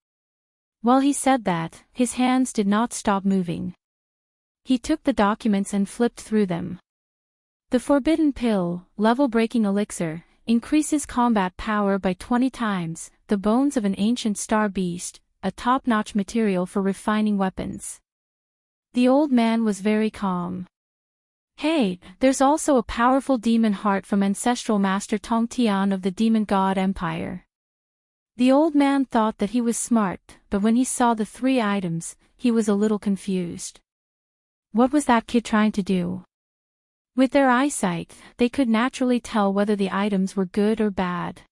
S1: While he said that, his hands did not stop moving. He took the documents and flipped through them. The forbidden pill, level-breaking elixir, increases combat power by 20 times, the bones of an ancient star beast, a top-notch material for refining weapons. The old man was very calm. Hey, there's also a powerful demon heart from ancestral master Tong Tian of the demon god empire. The old man thought that he was smart, but when he saw the 3 items, he was a little confused. What was that kid trying to do? With their eyesight, they could naturally tell whether the items were good or bad.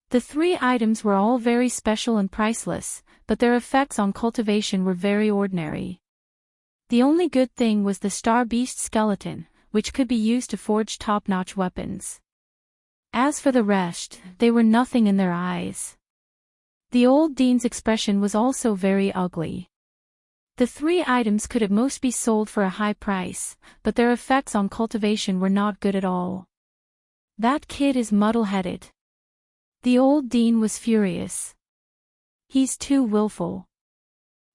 S1: The 3 items were all very special and priceless, but their effects on cultivation were very ordinary. The only good thing was the star beast skeleton, which could be used to forge top-notch weapons. As for the rest, they were nothing in their eyes. The old dean's expression was also very ugly. The 3 items could at most be sold for a high price, but their effects on cultivation were not good at all. That kid is muddle-headed. The old dean was furious. He's too willful.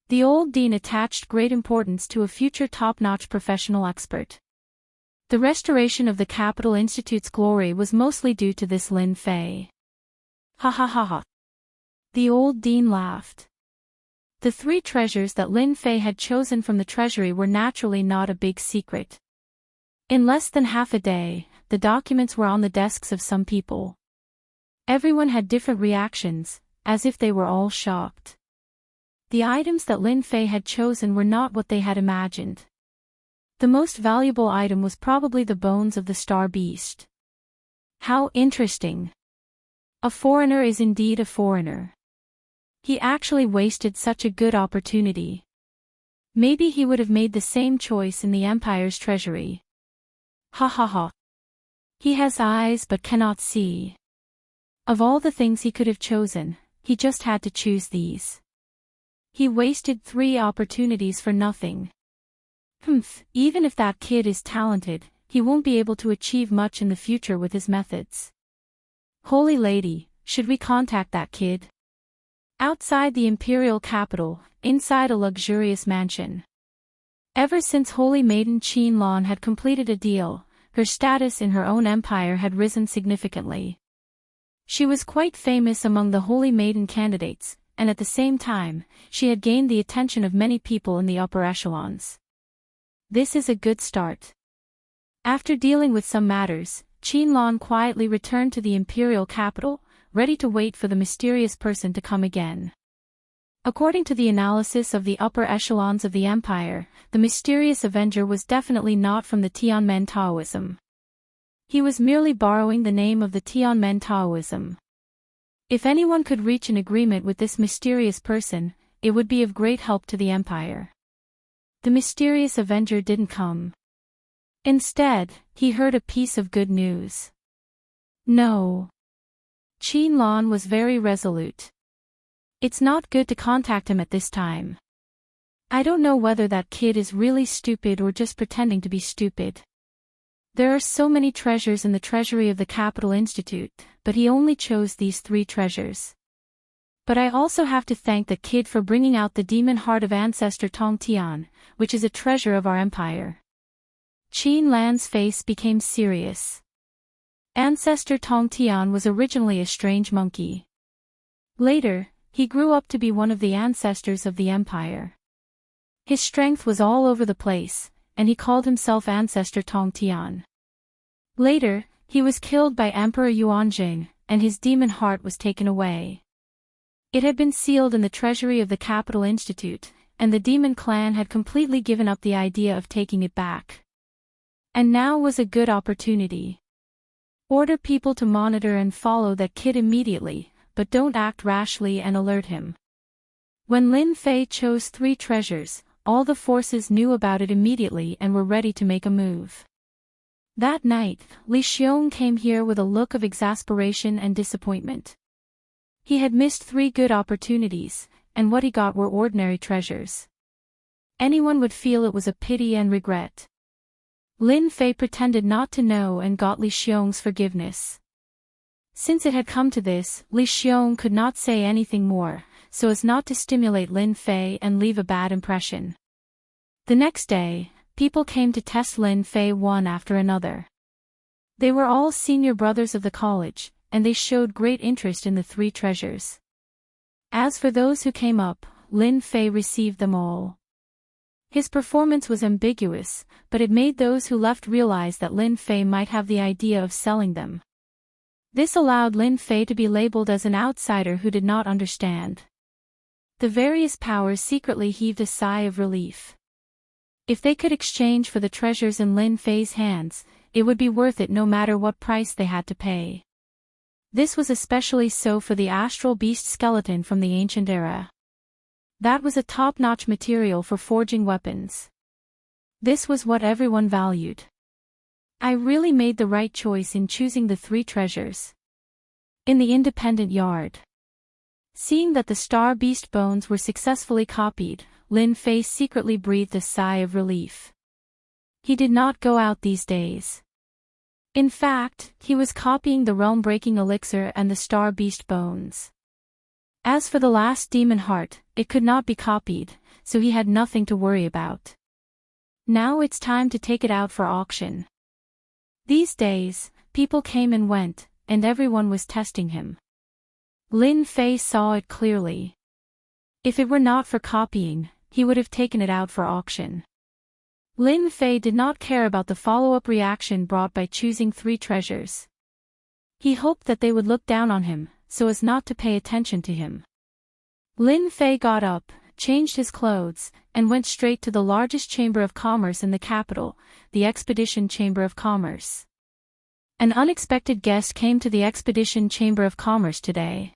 S1: The old dean attached great importance to a future top-notch professional expert. The restoration of the Capital Institute's glory was mostly due to this Lin Fei. Ha ha ha ha. The old dean laughed. The 3 treasures that Lin Fei had chosen from the treasury were naturally not a big secret. In less than half a day, the documents were on the desks of some people. Everyone had different reactions, as if they were all shocked. The items that Lin Fei had chosen were not what they had imagined. The most valuable item was probably the bones of the star beast. How interesting. A foreigner is indeed a foreigner. He actually wasted such a good opportunity. Maybe he would have made the same choice in the Empire's treasury. Ha ha ha. He has eyes but cannot see. Of all the things he could have chosen, he just had to choose these. He wasted 3 opportunities for nothing. Even if that kid is talented, he won't be able to achieve much in the future with his methods. Holy Lady, should we contact that kid? Outside the imperial capital, inside a luxurious mansion. Ever since Holy Maiden Qin Lan had completed a deal, her status in her own empire had risen significantly. She was quite famous among the Holy Maiden candidates, and at the same time, she had gained the attention of many people in the upper echelons. This is a good start. After dealing with some matters, Qin Lan quietly returned to the imperial capital, ready to wait for the mysterious person to come again. According to the analysis of the upper echelons of the empire, the mysterious avenger was definitely not from the Tianmen Taoism. He was merely borrowing the name of the Tianmen Taoism. If anyone could reach an agreement with this mysterious person, it would be of great help to the empire. The mysterious avenger didn't come. Instead, he heard a piece of good news. No. Qin Lan was very resolute. It's not good to contact him at this time. I don't know whether that kid is really stupid or just pretending to be stupid. There are so many treasures in the treasury of the Capital Institute, but he only chose these 3 treasures. But I also have to thank the kid for bringing out the demon heart of Ancestor Tong Tian, which is a treasure of our empire. Qin Lan's face became serious. Ancestor Tong Tian was originally a strange monkey. Later, he grew up to be one of the ancestors of the empire. His strength was all over the place, and he called himself Ancestor Tong Tian. Later, he was killed by Emperor Yuanjing, and his demon heart was taken away. It had been sealed in the treasury of the Capital Institute, and the demon clan had completely given up the idea of taking it back. And now was a good opportunity. Order people to monitor and follow that kid immediately, but don't act rashly and alert him. When Lin Fei chose 3 treasures, all the forces knew about it immediately and were ready to make a move. That night, Li Xiong came here with a look of exasperation and disappointment. He had missed 3 good opportunities, and what he got were ordinary treasures. Anyone would feel it was a pity and regret. Lin Fei pretended not to know and got Li Xiong's forgiveness. Since it had come to this, Li Xiong could not say anything more, so as not to stimulate Lin Fei and leave a bad impression. The next day, people came to test Lin Fei one after another. They were all senior brothers of the college, and they showed great interest in the 3 treasures. As for those who came up, Lin Fei received them all. His performance was ambiguous, but it made those who left realize that Lin Fei might have the idea of selling them. This allowed Lin Fei to be labeled as an outsider who did not understand. The various powers secretly heaved a sigh of relief. If they could exchange for the treasures in Lin Fei's hands, it would be worth it no matter what price they had to pay. This was especially so for the astral beast skeleton from the ancient era. That was a top-notch material for forging weapons. This was what everyone valued. I really made the right choice in choosing the 3 treasures. In the independent yard. Seeing that the star beast bones were successfully copied, Lin Fei secretly breathed a sigh of relief. He did not go out these days. In fact, he was copying the realm-breaking elixir and the star beast bones. As for the last demon heart, it could not be copied, so he had nothing to worry about. Now it's time to take it out for auction. These days, people came and went, and everyone was testing him. Lin Fei saw it clearly. If it were not for copying, he would have taken it out for auction. Lin Fei did not care about the follow-up reaction brought by choosing 3 treasures. He hoped that they would look down on him, so as not to pay attention to him. Lin Fei got up, changed his clothes, and went straight to the largest chamber of commerce in the capital, the Expedition Chamber of Commerce. An unexpected guest came to the Expedition Chamber of Commerce today.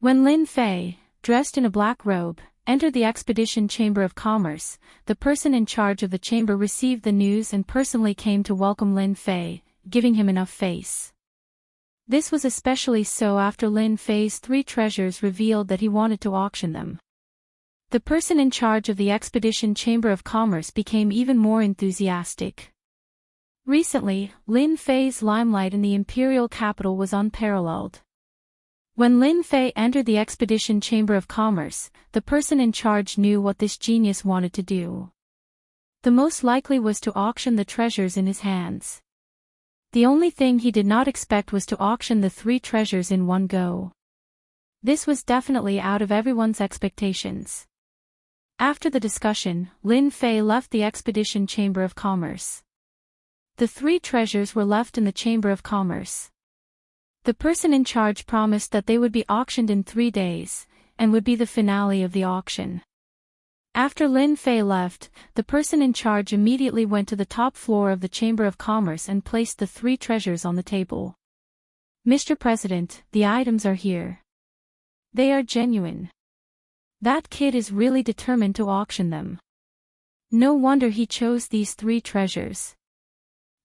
S1: When Lin Fei, dressed in a black robe, entered the Expedition Chamber of Commerce, the person in charge of the chamber received the news and personally came to welcome Lin Fei, giving him enough face. This was especially so after Lin Fei's 3 treasures revealed that he wanted to auction them. The person in charge of the Expedition Chamber of Commerce became even more enthusiastic. Recently, Lin Fei's limelight in the imperial capital was unparalleled. When Lin Fei entered the Expedition Chamber of Commerce, the person in charge knew what this genius wanted to do. The most likely was to auction the treasures in his hands. The only thing he did not expect was to auction the 3 treasures in one go. This was definitely out of everyone's expectations. After the discussion, Lin Fei left the Expedition Chamber of Commerce. The 3 treasures were left in the Chamber of Commerce. The person in charge promised that they would be auctioned in 3 days, and would be the finale of the auction. After Lin Fei left, the person in charge immediately went to the top floor of the Chamber of Commerce and placed the 3 treasures on the table. Mr. President, the items are here. They are genuine. That kid is really determined to auction them. No wonder he chose these 3 treasures.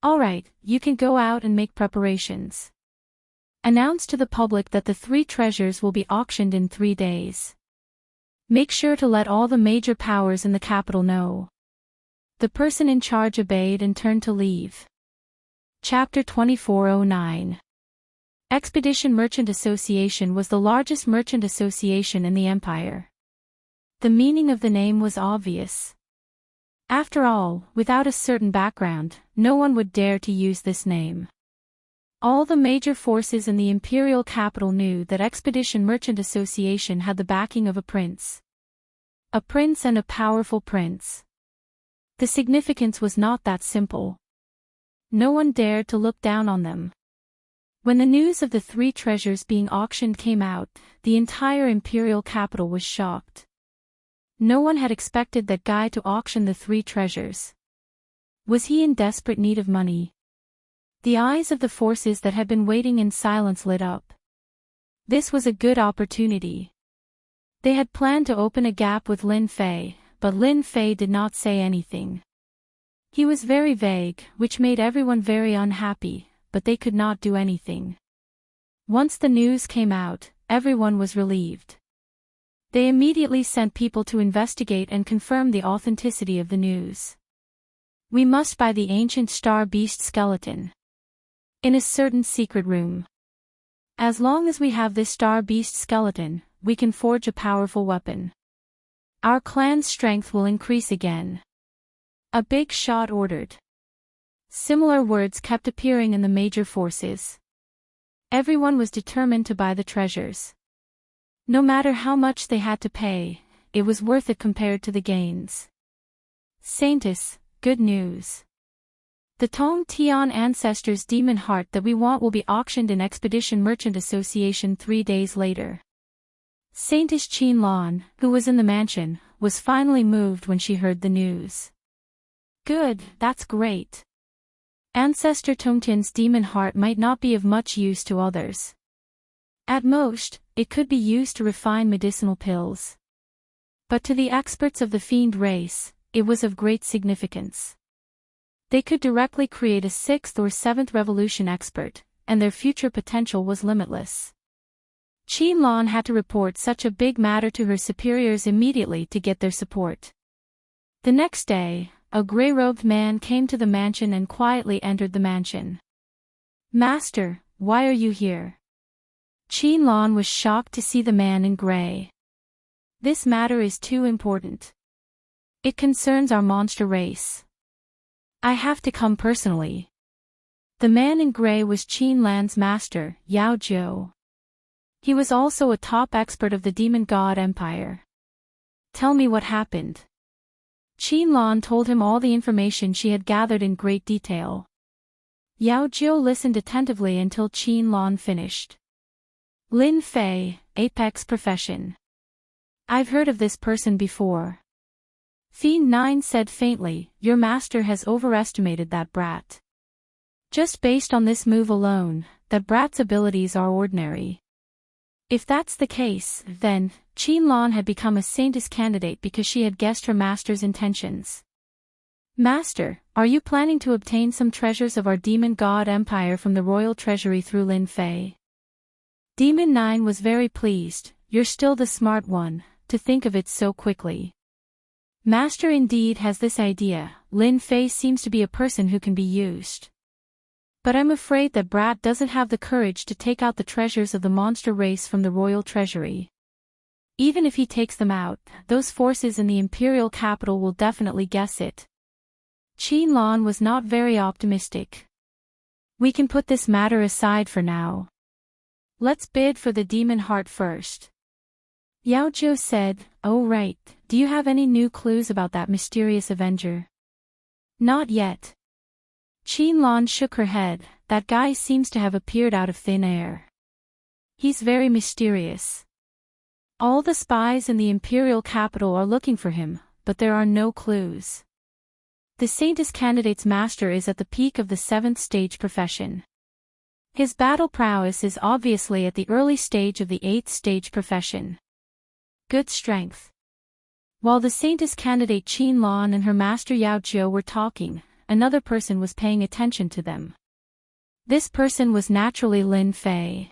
S1: Alright, you can go out and make preparations. Announce to the public that the 3 treasures will be auctioned in 3 days. Make sure to let all the major powers in the capital know. The person in charge obeyed and turned to leave. Chapter 2409. Expedition Merchant Association was the largest merchant association in the empire. The meaning of the name was obvious. After all, without a certain background, no one would dare to use this name. All the major forces in the imperial capital knew that Expedition Merchant Association had the backing of a prince. A prince and a powerful prince. The significance was not that simple. No one dared to look down on them. When the news of the 3 treasures being auctioned came out, the entire imperial capital was shocked. No one had expected that guy to auction the 3 treasures. Was he in desperate need of money? The eyes of the forces that had been waiting in silence lit up. This was a good opportunity. They had planned to open a gap with Lin Fei, but Lin Fei did not say anything. He was very vague, which made everyone very unhappy, but they could not do anything. Once the news came out, everyone was relieved. They immediately sent people to investigate and confirm the authenticity of the news. We must buy the ancient star beast skeleton. In a certain secret room. As long as we have this star beast skeleton, we can forge a powerful weapon. Our clan's strength will increase again. A big shot ordered. Similar words kept appearing in the major forces. Everyone was determined to buy the treasures. No matter how much they had to pay, it was worth it compared to the gains. Saintus, good news. The Tong Tian Ancestors' demon heart that we want will be auctioned in Expedition Merchant Association 3 days later. Saintess Qin Lan, who was in the mansion, was finally moved when she heard the news. Good, that's great. Ancestor Tongtian's demon heart might not be of much use to others. At most, it could be used to refine medicinal pills. But to the experts of the fiend race, it was of great significance. They could directly create a 6th or 7th revolution expert, and their future potential was limitless. Qin Lan had to report such a big matter to her superiors immediately to get their support. The next day, a gray-robed man came to the mansion and quietly entered the mansion. Master, why are you here? Qin Lan was shocked to see the man in gray. This matter is too important. It concerns our monster race. I have to come personally. The man in gray was Qin Lan's master, Yao Zhou. He was also a top expert of the demon god empire. Tell me what happened. Qin Lan told him all the information she had gathered in great detail. Yao Jiu listened attentively until Qin Lan finished. Lin Fei, Apex Profession. I've heard of this person before. Fiend 9 said faintly, your master has overestimated that brat. Just based on this move alone, that brat's abilities are ordinary. If that's the case, then, Qin Lan had become a saintess candidate because she had guessed her master's intentions. Master, are you planning to obtain some treasures of our demon god empire from the royal treasury through Lin Fei? Demon 9 was very pleased, you're still the smart one, to think of it so quickly. Master indeed has this idea, Lin Fei seems to be a person who can be used. But I'm afraid that brat doesn't have the courage to take out the treasures of the monster race from the royal treasury. Even if he takes them out, those forces in the imperial capital will definitely guess it. Qin Lan was not very optimistic. We can put this matter aside for now. Let's bid for the demon heart first. Yao Jiu said, oh right, do you have any new clues about that mysterious avenger? Not yet. Qin Lan shook her head, that guy seems to have appeared out of thin air. He's very mysterious. All the spies in the imperial capital are looking for him, but there are no clues. The saintess candidate's master is at the peak of the 7th stage profession. His battle prowess is obviously at the early stage of the 8th stage profession. Good strength. While the saintess candidate Qin Lan and her master Yao Jiu were talking, another person was paying attention to them. This person was naturally Lin Fei.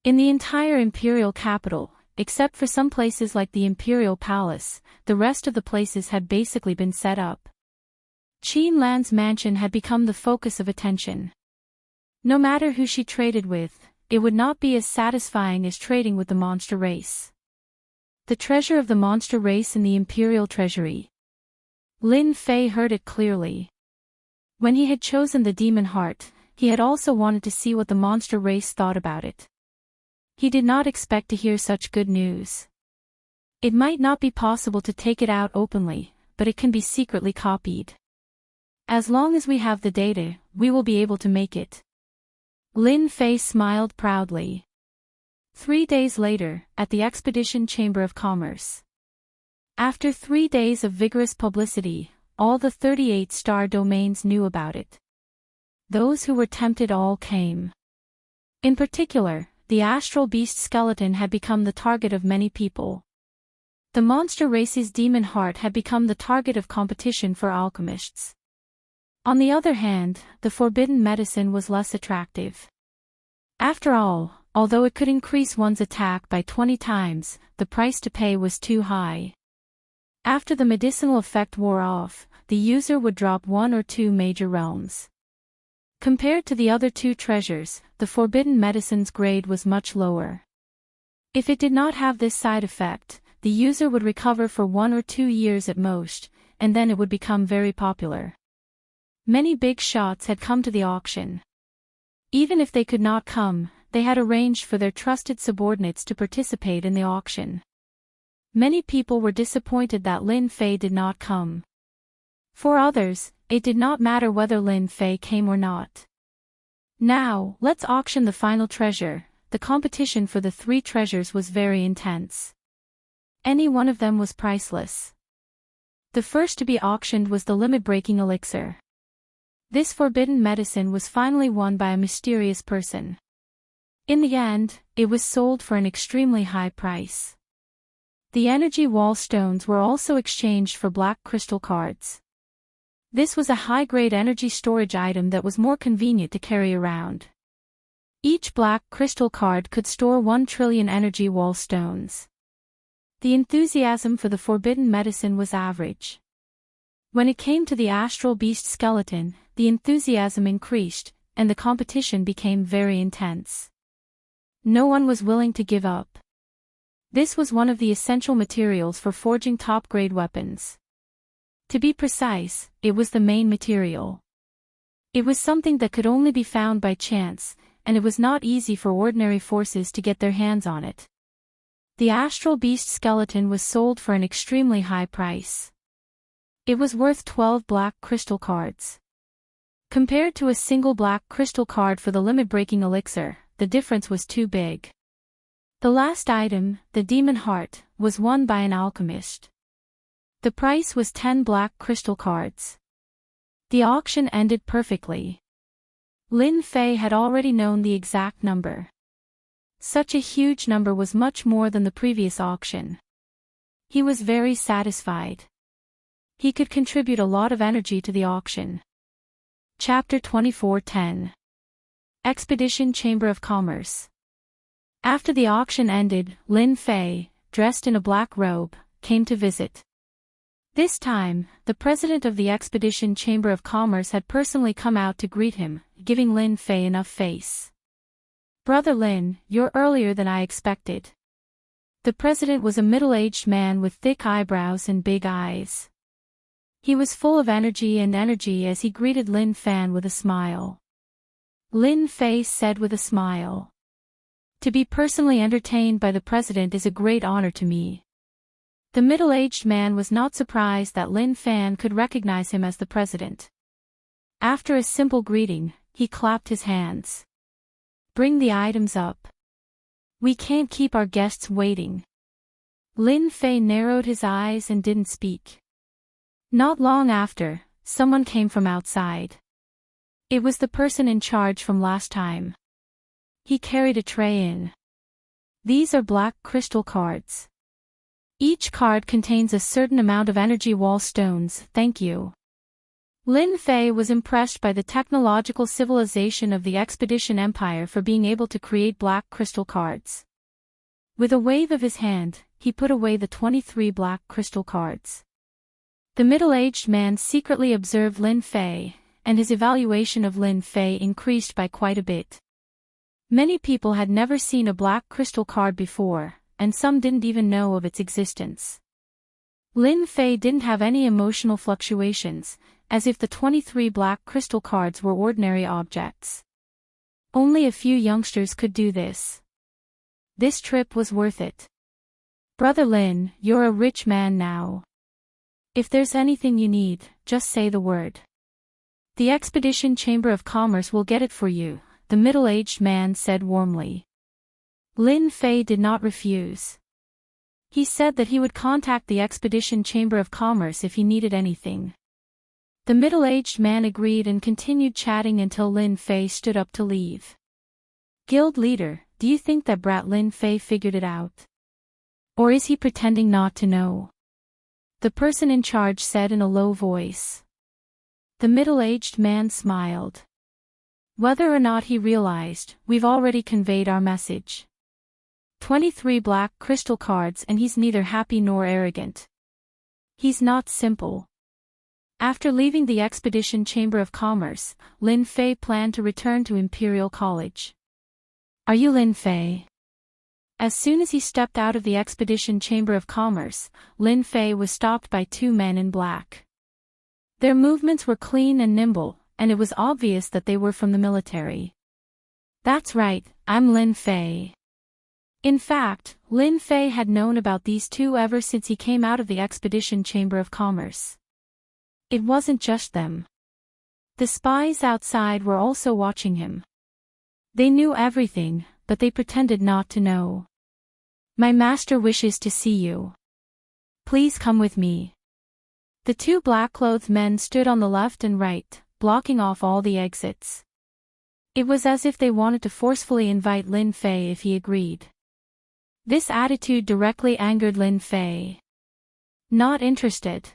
S1: In the entire imperial capital, except for some places like the imperial palace, the rest of the places had basically been set up. Qin Lan's mansion had become the focus of attention. No matter who she traded with, it would not be as satisfying as trading with the monster race. The treasure of the monster race in the imperial treasury. Lin Fei heard it clearly. When he had chosen the demon heart, he had also wanted to see what the monster race thought about it. He did not expect to hear such good news. It might not be possible to take it out openly, but it can be secretly copied. As long as we have the data, we will be able to make it. Lin Fei smiled proudly. 3 days later, at the Expedition Chamber of Commerce. After 3 days of vigorous publicity, all the 38 star domains knew about it. Those who were tempted all came. In particular, the astral beast skeleton had become the target of many people. The monster race's demon heart had become the target of competition for alchemists. On the other hand, the forbidden medicine was less attractive. After all, although it could increase one's attack by 20 times, the price to pay was too high. After the medicinal effect wore off, the user would drop 1 or 2 major realms. Compared to the other 2 treasures, the forbidden medicine's grade was much lower. If it did not have this side effect, the user would recover for 1 or 2 years at most, and then it would become very popular. Many big shots had come to the auction. Even if they could not come, they had arranged for their trusted subordinates to participate in the auction. Many people were disappointed that Lin Fei did not come. For others, it did not matter whether Lin Fei came or not. Now, let's auction the final treasure. The competition for the 3 treasures was very intense. Any one of them was priceless. The first to be auctioned was the limit-breaking elixir. This forbidden medicine was finally won by a mysterious person. In the end, it was sold for an extremely high price. The energy wall stones were also exchanged for black crystal cards. This was a high-grade energy storage item that was more convenient to carry around. Each black crystal card could store 1 trillion energy wall stones. The enthusiasm for the forbidden medicine was average. When it came to the astral beast skeleton, the enthusiasm increased, and the competition became very intense. No one was willing to give up. This was one of the essential materials for forging top-grade weapons. To be precise, it was the main material. It was something that could only be found by chance, and it was not easy for ordinary forces to get their hands on it. The astral beast skeleton was sold for an extremely high price. It was worth 12 black crystal cards. Compared to a single black crystal card for the limit-breaking elixir, the difference was too big. The last item, the Demon Heart, was won by an alchemist. The price was 10 black crystal cards. The auction ended perfectly. Lin Fei had already known the exact number. Such a huge number was much more than the previous auction. He was very satisfied. He could contribute a lot of energy to the auction. Chapter 24:10. Expedition Chamber of Commerce. After the auction ended, Lin Fei, dressed in a black robe, came to visit. This time, the president of the Expedition Chamber of Commerce had personally come out to greet him, giving Lin Fei enough face. "Brother Lin, you're earlier than I expected." The president was a middle-aged man with thick eyebrows and big eyes. He was full of energy as he greeted Lin Fan with a smile. Lin Fei said with a smile, "To be personally entertained by the president is a great honor to me." The middle-aged man was not surprised that Lin Fan could recognize him as the president. After a simple greeting, he clapped his hands. "Bring the items up. We can't keep our guests waiting." Lin Fei narrowed his eyes and didn't speak. Not long after, someone came from outside. It was the person in charge from last time. He carried a tray in. "These are black crystal cards. Each card contains a certain amount of energy wall stones, thank you." Lin Fei was impressed by the technological civilization of the Expedition Empire for being able to create black crystal cards. With a wave of his hand, he put away the 23 black crystal cards. The middle-aged man secretly observed Lin Fei, and his evaluation of Lin Fei increased by quite a bit. Many people had never seen a black crystal card before, and some didn't even know of its existence. Lin Fei didn't have any emotional fluctuations, as if the 23 black crystal cards were ordinary objects. Only a few youngsters could do this. This trip was worth it. "Brother Lin, you're a rich man now. If there's anything you need, just say the word. The Expedition Chamber of Commerce will get it for you," the middle-aged man said warmly. Lin Fei did not refuse. He said that he would contact the Expedition Chamber of Commerce if he needed anything. The middle-aged man agreed and continued chatting until Lin Fei stood up to leave. "Guild leader, do you think that brat Lin Fei figured it out? Or is he pretending not to know?" the person in charge said in a low voice. The middle-aged man smiled. "Whether or not he realized, we've already conveyed our message. 23 black crystal cards and he's neither happy nor arrogant. He's not simple." After leaving the Expedition Chamber of Commerce, Lin Fei planned to return to Imperial College. "Are you Lin Fei?" As soon as he stepped out of the Expedition Chamber of Commerce, Lin Fei was stopped by two men in black. Their movements were clean and nimble, and it was obvious that they were from the military. "That's right, I'm Lin Fei." In fact, Lin Fei had known about these two ever since he came out of the Expedition Chamber of Commerce. It wasn't just them. The spies outside were also watching him. They knew everything, but they pretended not to know. "My master wishes to see you. Please come with me." The two black-clothed men stood on the left and right, blocking off all the exits. It was as if they wanted to forcefully invite Lin Fei if he agreed. This attitude directly angered Lin Fei. "Not interested."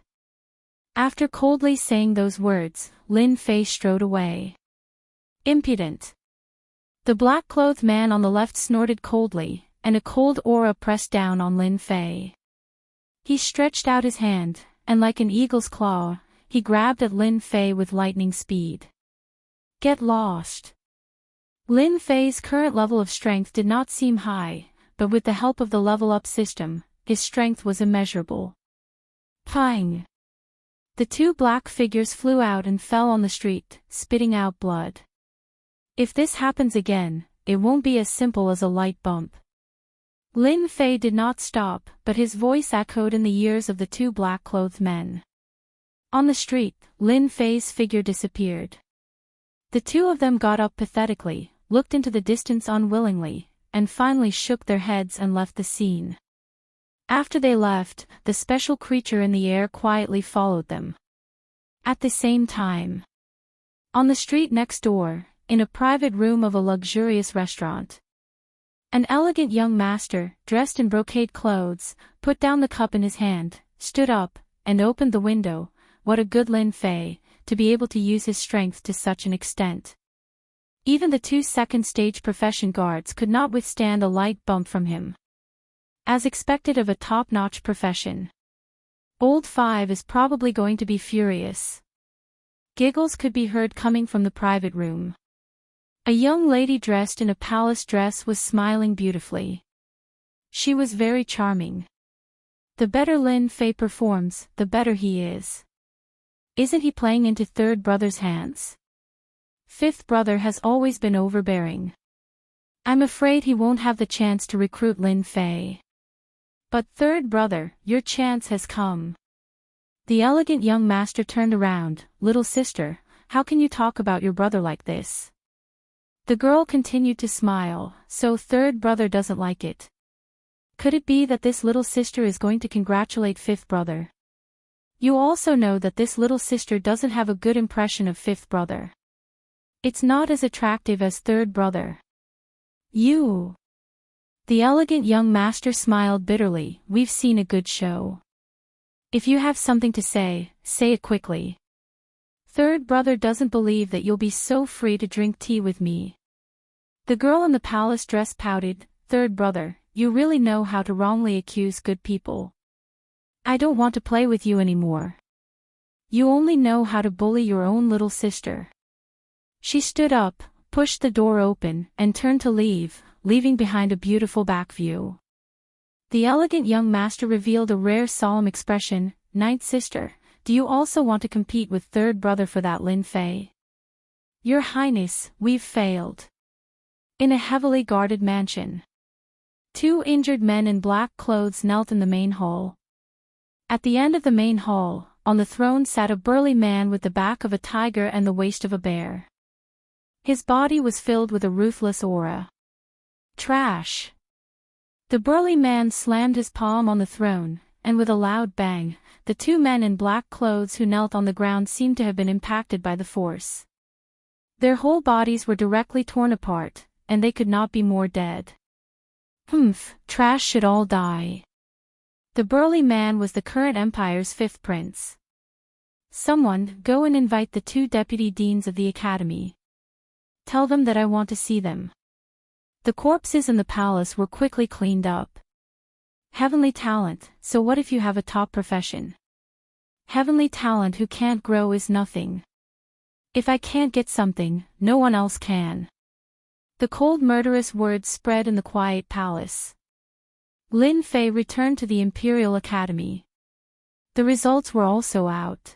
S1: After coldly saying those words, Lin Fei strode away. "Impudent." The black-clothed man on the left snorted coldly, and a cold aura pressed down on Lin Fei. He stretched out his hand, and like an eagle's claw, he grabbed at Lin Fei with lightning speed. "Get lost." Lin Fei's current level of strength did not seem high, but with the help of the level-up system, his strength was immeasurable. Pang! The two black figures flew out and fell on the street, spitting out blood. If this happens again, it won't be as simple as a light bump. Lin Fei did not stop, but his voice echoed in the ears of the two black-clothed men. On the street, Lin Fei's figure disappeared. The two of them got up pathetically, looked into the distance unwillingly, and finally shook their heads and left the scene. After they left, the special creature in the air quietly followed them. At the same time, on the street next door, in a private room of a luxurious restaurant, an elegant young master, dressed in brocade clothes, put down the cup in his hand, stood up, and opened the window. What a good Lin Fei, to be able to use his strength to such an extent. Even the 2 second stage profession guards could not withstand a light bump from him. As expected of a top-notch profession. Old Five is probably going to be furious. Giggles could be heard coming from the private room. A young lady dressed in a palace dress was smiling beautifully. She was very charming. The better Lin Fei performs, the better he is. Isn't he playing into third brother's hands? Fifth brother has always been overbearing. I'm afraid he won't have the chance to recruit Lin Fei. But third brother, your chance has come. The elegant young master turned around. Little sister, how can you talk about your brother like this? The girl continued to smile. So third brother doesn't like it. Could it be that this little sister is going to congratulate fifth brother? You also know that this little sister doesn't have a good impression of fifth brother. It's not as attractive as third brother. You. The elegant young master smiled bitterly. We've seen a good show. If you have something to say it quickly. Third brother doesn't believe that you'll be so free to drink tea with me. The girl in the palace dress pouted. Third brother, you really know how to wrongly accuse good people. I don't want to play with you anymore. You only know how to bully your own little sister. She stood up, pushed the door open, and turned to leave, leaving behind a beautiful back view. The elegant young master revealed a rare solemn expression. Ninth sister, do you also want to compete with third brother for that Lin Fei? Your Highness, we've failed. In a heavily guarded mansion. 2 injured men in black clothes knelt in the main hall. At the end of the main hall, on the throne sat a burly man with the back of a tiger and the waist of a bear. His body was filled with a ruthless aura. Trash. The burly man slammed his palm on the throne, and with a loud bang, the 2 men in black clothes who knelt on the ground seemed to have been impacted by the force. Their whole bodies were directly torn apart, and they could not be more dead. Humph, trash should all die. The burly man was the current empire's 5th prince. Someone, go and invite the 2 deputy deans of the academy. Tell them that I want to see them. The corpses in the palace were quickly cleaned up. Heavenly talent, so what if you have a top profession? Heavenly talent who can't grow is nothing. If I can't get something, no one else can. The cold murderous words spread in the quiet palace. Lin Fei returned to the Imperial Academy. The results were also out.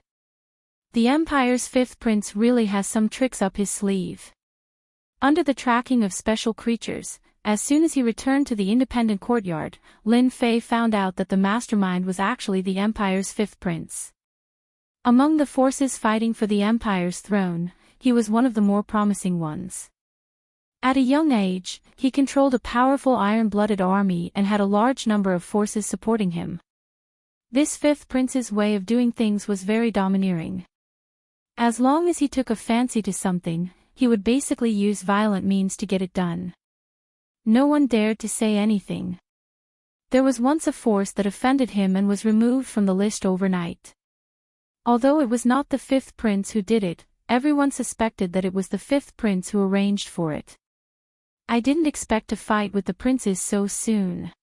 S1: The Empire's 5th prince really has some tricks up his sleeve. Under the tracking of special creatures, as soon as he returned to the independent courtyard, Lin Fei found out that the mastermind was actually the Empire's 5th prince. Among the forces fighting for the Empire's throne, he was one of the more promising ones. At a young age, he controlled a powerful iron-blooded army and had a large number of forces supporting him. This 5th prince's way of doing things was very domineering. As long as he took a fancy to something, he would basically use violent means to get it done. No one dared to say anything. There was once a force that offended him and was removed from the list overnight. Although it was not the 5th prince who did it, everyone suspected that it was the 5th prince who arranged for it. I didn't expect to fight with the princes so soon.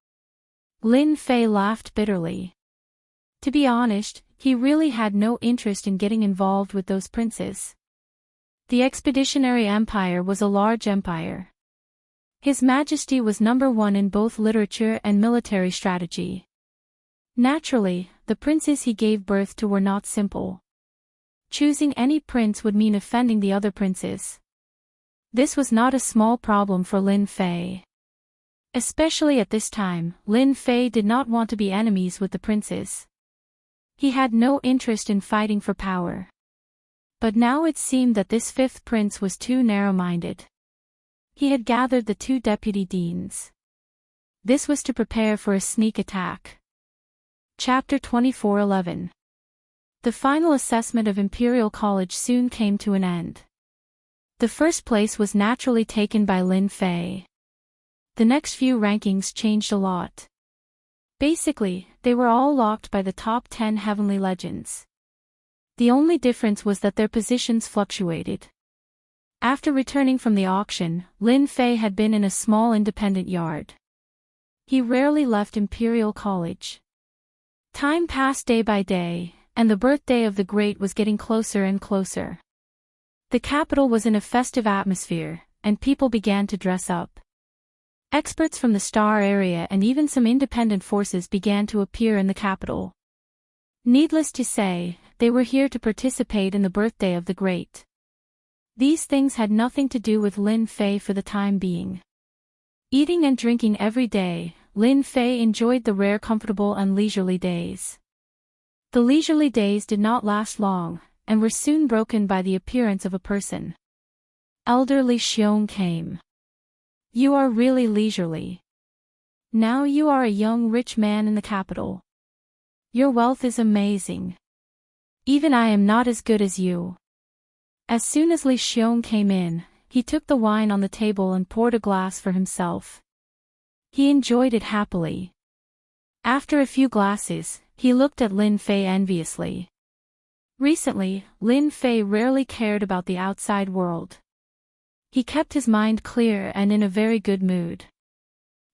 S1: Lin Fei laughed bitterly. To be honest, he really had no interest in getting involved with those princes. The Expeditionary Empire was a large empire. His Majesty was number 1 in both literature and military strategy. Naturally, the princes he gave birth to were not simple. Choosing any prince would mean offending the other princes. This was not a small problem for Lin Fei. Especially at this time, Lin Fei did not want to be enemies with the princes. He had no interest in fighting for power. But now it seemed that this fifth prince was too narrow-minded. He had gathered the 2 deputy deans. This was to prepare for a sneak attack. Chapter 24:11. The final assessment of Imperial College soon came to an end. The first place was naturally taken by Lin Fei. The next few rankings changed a lot. Basically, they were all locked by the top 10 heavenly legends. The only difference was that their positions fluctuated. After returning from the auction, Lin Fei had been in a small independent yard. He rarely left Imperial College. Time passed day by day, and the birthday of the Great was getting closer and closer. The capital was in a festive atmosphere, and people began to dress up. Experts from the Star area and even some independent forces began to appear in the capital. Needless to say, they were here to participate in the birthday of the Great. These things had nothing to do with Lin Fei for the time being. Eating and drinking every day, Lin Fei enjoyed the rare comfortable and leisurely days. The leisurely days did not last long, and were soon broken by the appearance of a person. Elder Li Xiong came. You are really leisurely. Now you are a young rich man in the capital. Your wealth is amazing. Even I am not as good as you. As soon as Li Xiong came in, he took the wine on the table and poured a glass for himself. He enjoyed it happily. After a few glasses, he looked at Lin Fei enviously. Recently, Lin Fei rarely cared about the outside world. He kept his mind clear and in a very good mood.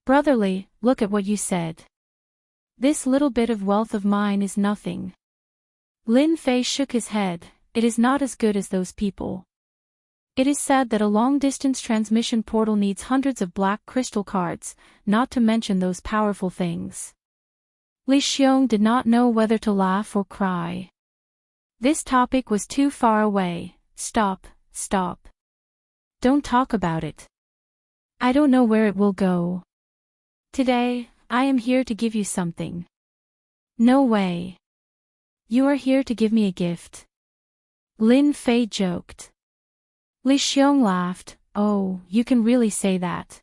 S1: Brotherly, look at what you said. This little bit of wealth of mine is nothing. Lin Fei shook his head. It is not as good as those people. It is said that a long-distance transmission portal needs hundreds of black crystal cards, not to mention those powerful things. Li Xiong did not know whether to laugh or cry. This topic was too far away. Stop, stop. Don't talk about it. I don't know where it will go. Today, I am here to give you something. No way. You are here to give me a gift. Lin Fei joked. Li Xiong laughed. Oh, you can really say that.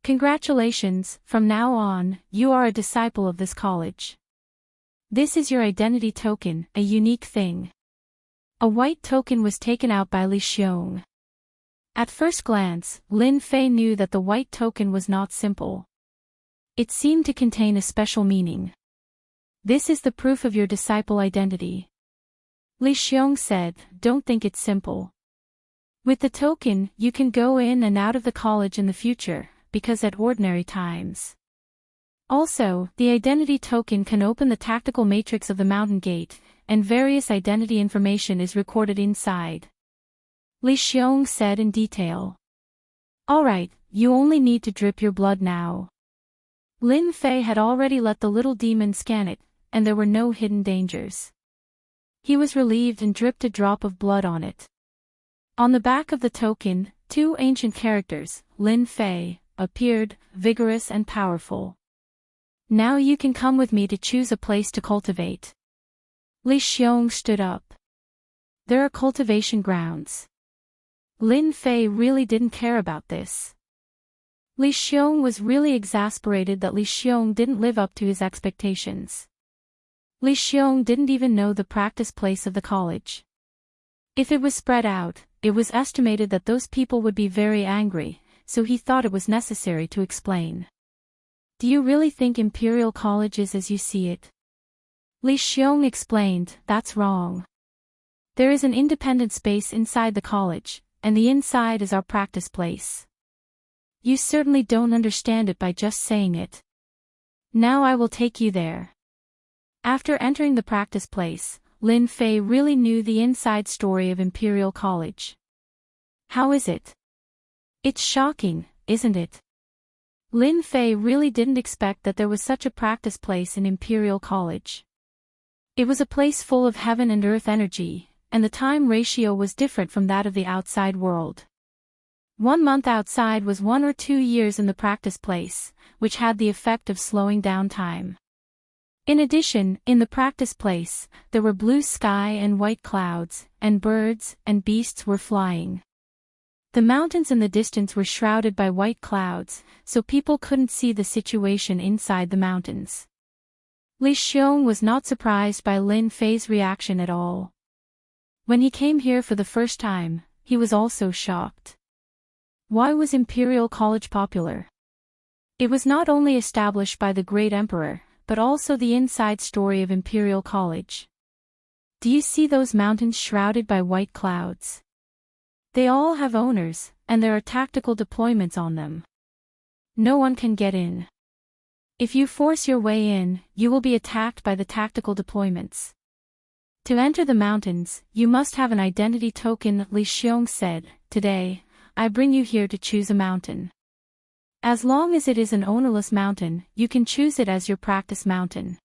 S1: Congratulations, from now on, you are a disciple of this college. This is your identity token, a unique thing. A white token was taken out by Li Xiong. At first glance, Lin Fei knew that the white token was not simple. It seemed to contain a special meaning. This is the proof of your disciple identity. Li Xiong said, don't think it's simple. With the token, you can go in and out of the college in the future, because at ordinary times. Also, the identity token can open the tactical matrix of the mountain gate, and various identity information is recorded inside. Li Xiong said in detail. Alright, you only need to drip your blood now. Lin Fei had already let the little demon scan it, and there were no hidden dangers. He was relieved and dripped a drop of blood on it. On the back of the token, 2 ancient characters, Lin Fei, appeared, vigorous and powerful. Now you can come with me to choose a place to cultivate. Li Xiong stood up. There are cultivation grounds. Lin Fei really didn't care about this. Li Xiong was really exasperated that Li Xiong didn't live up to his expectations. Li Xiong didn't even know the practice place of the college. If it was spread out, it was estimated that those people would be very angry, so he thought it was necessary to explain. Do you really think Imperial College is as you see it? Li Xiong explained, that's wrong. There is an independent space inside the college, and the inside is our practice place. You certainly don't understand it by just saying it. Now I will take you there. After entering the practice place, Lin Fei really knew the inside story of Imperial College. How is it? It's shocking, isn't it? Lin Fei really didn't expect that there was such a practice place in Imperial College. It was a place full of heaven and earth energy, and the time ratio was different from that of the outside world. 1 month outside was 1 or 2 years in the practice place, which had the effect of slowing down time. In addition, in the practice place, there were blue sky and white clouds, and birds and beasts were flying. The mountains in the distance were shrouded by white clouds, so people couldn't see the situation inside the mountains. Li Xiong was not surprised by Lin Fei's reaction at all. When he came here for the first time, he was also shocked. Why was Imperial College popular? It was not only established by the great emperor, but also the inside story of Imperial College. Do you see those mountains shrouded by white clouds? They all have owners, and there are tactical deployments on them. No one can get in. If you force your way in, you will be attacked by the tactical deployments. To enter the mountains, you must have an identity token, Li Xiong said. Today, I bring you here to choose a mountain. As long as it is an ownerless mountain, you can choose it as your practice mountain.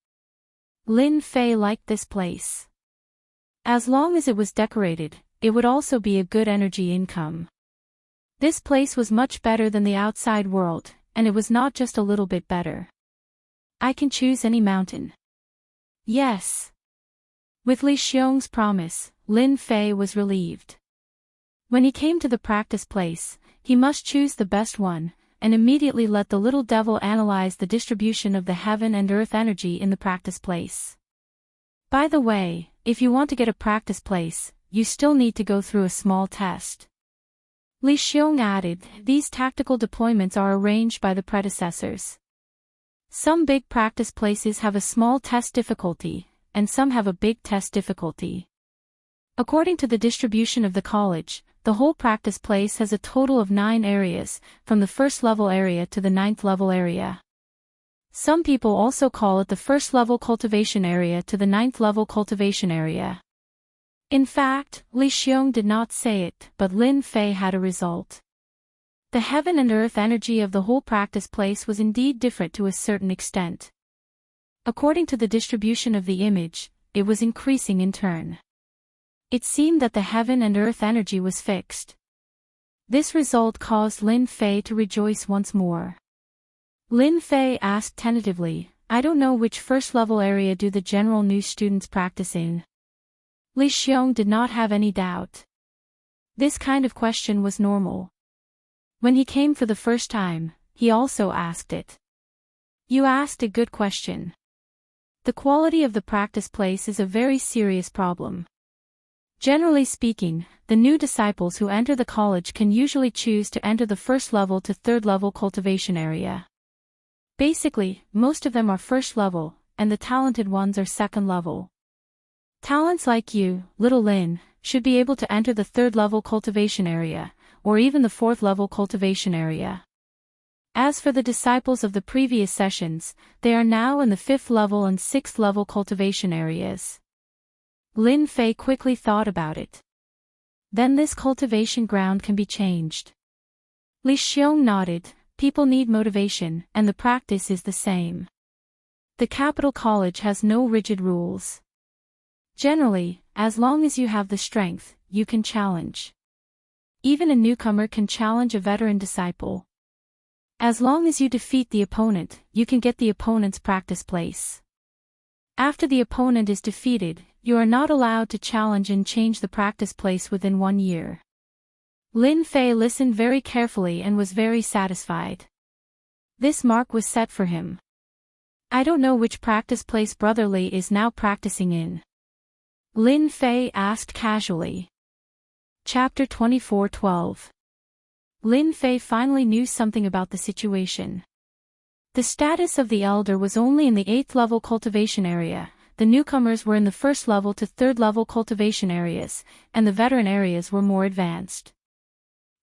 S1: Lin Fei liked this place. As long as it was decorated, it would also be a good energy income. This place was much better than the outside world, and it was not just a little bit better. I can choose any mountain. Yes. With Li Xiong's promise, Lin Fei was relieved. When he came to the practice place, he must choose the best one, and immediately let the little devil analyze the distribution of the heaven and earth energy in the practice place. By the way, if you want to get a practice place, you still need to go through a small test. Li Xiong added, these tactical deployments are arranged by the predecessors. Some big practice places have a small test difficulty, and some have a big test difficulty. According to the distribution of the college, the whole practice place has a total of 9 areas, from the first level area to the 9th level area. Some people also call it the first level cultivation area to the 9th level cultivation area. In fact, Li Xiong did not say it, but Lin Fei had a result. The heaven and earth energy of the whole practice place was indeed different to a certain extent. According to the distribution of the image, it was increasing in turn. It seemed that the heaven and earth energy was fixed. This result caused Lin Fei to rejoice once more. Lin Fei asked tentatively, I don't know which first level area do the general new students practice in. Li Xiong did not have any doubt. This kind of question was normal. When he came for the first time, he also asked it. You asked a good question. The quality of the practice place is a very serious problem. Generally speaking, the new disciples who enter the college can usually choose to enter the first level to third level cultivation area. Basically, most of them are first level, and the talented ones are second level. Talents like you, little Lin, should be able to enter the third level cultivation area, or even the fourth level cultivation area. As for the disciples of the previous sessions, they are now in the 5th level and 6th level cultivation areas. Lin Fei quickly thought about it. Then this cultivation ground can be changed. Li Xiong nodded, people need motivation, and the practice is the same. The capital college has no rigid rules. Generally, as long as you have the strength, you can challenge. Even a newcomer can challenge a veteran disciple. As long as you defeat the opponent, you can get the opponent's practice place. After the opponent is defeated, you are not allowed to challenge and change the practice place within 1 year. Lin Fei listened very carefully and was very satisfied. This mark was set for him. I don't know which practice place Brother Li is now practicing in. Lin Fei asked casually. Chapter 24:12. Lin Fei finally knew something about the situation. The status of the elder was only in the 8th level cultivation area, the newcomers were in the 1st level to 3rd level cultivation areas, and the veteran areas were more advanced.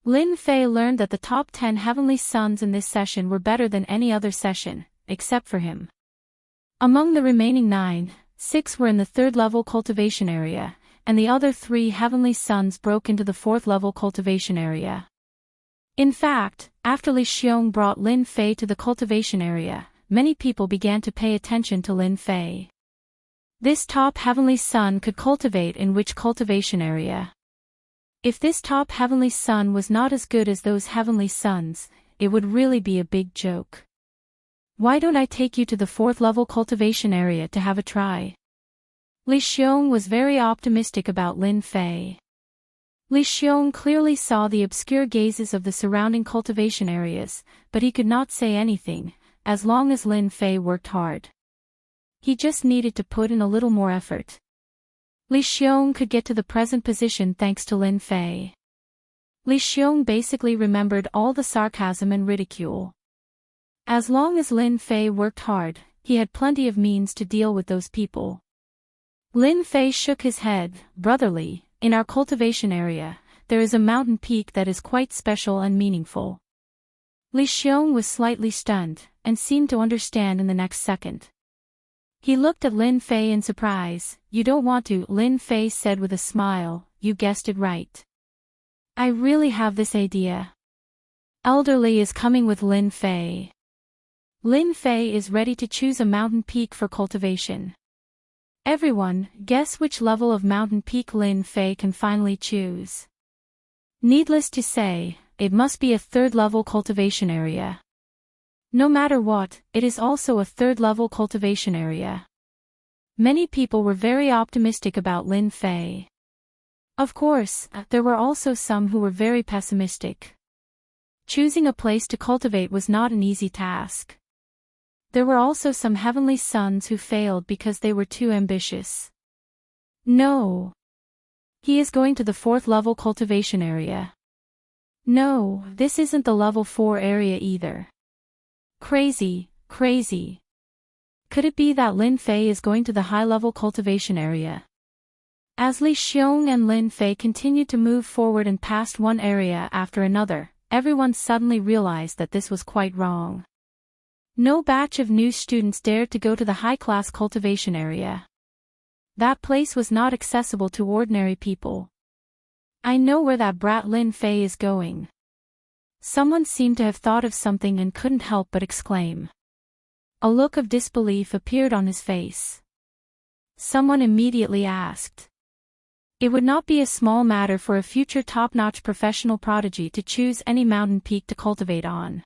S1: Lin Fei learned that the top 10 heavenly sons in this session were better than any other session, except for him. Among the remaining 9, 6 were in the 3rd level cultivation area, and the other 3 heavenly sons broke into the 4th level cultivation area. In fact, after Li Xiong brought Lin Fei to the cultivation area, many people began to pay attention to Lin Fei. This top heavenly son could cultivate in which cultivation area? If this top heavenly son was not as good as those heavenly sons, it would really be a big joke. Why don't I take you to the 4th level cultivation area to have a try? Li Xiong was very optimistic about Lin Fei. Li Xiong clearly saw the obscure gazes of the surrounding cultivation areas, but he could not say anything, as long as Lin Fei worked hard. He just needed to put in a little more effort. Li Xiong could get to the present position thanks to Lin Fei. Li Xiong basically remembered all the sarcasm and ridicule. As long as Lin Fei worked hard, he had plenty of means to deal with those people. Lin Fei shook his head. Brotherly, in our cultivation area, there is a mountain peak that is quite special and meaningful. Li Xiong was slightly stunned, and seemed to understand in the next second. He looked at Lin Fei in surprise. You don't want to, Lin Fei said with a smile. You guessed it right. I really have this idea. Elderly is coming with Lin Fei. Lin Fei is ready to choose a mountain peak for cultivation. Everyone, guess which level of mountain peak Lin Fei can finally choose. Needless to say, it must be a 3rd level cultivation area. No matter what, it is also a 3rd level cultivation area. Many people were very optimistic about Lin Fei. Of course, there were also some who were very pessimistic. Choosing a place to cultivate was not an easy task. There were also some heavenly sons who failed because they were too ambitious. No. He is going to the 4th level cultivation area. No, this isn't the level 4 area either. Crazy, crazy. Could it be that Lin Fei is going to the high-level cultivation area? As Li Xiong and Lin Fei continued to move forward and passed one area after another, everyone suddenly realized that this was quite wrong. No batch of new students dared to go to the high-class cultivation area. That place was not accessible to ordinary people. I know where that brat Lin Fei is going. Someone seemed to have thought of something and couldn't help but exclaim. A look of disbelief appeared on his face. Someone immediately asked. It would not be a small matter for a future top-notch professional prodigy to choose any mountain peak to cultivate on.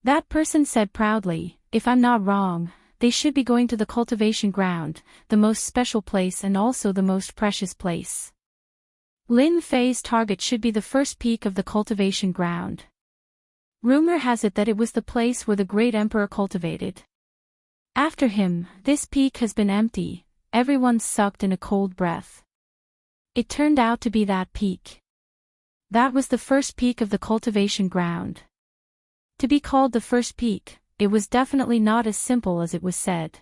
S1: That person said proudly, if I'm not wrong, they should be going to the cultivation ground, the most special place and also the most precious place. Lin Fei's target should be the first peak of the cultivation ground. Rumor has it that it was the place where the great emperor cultivated. After him, this peak has been empty. Everyone sucked in a cold breath. It turned out to be that peak. That was the first peak of the cultivation ground. To be called the first peak, it was definitely not as simple as it was said.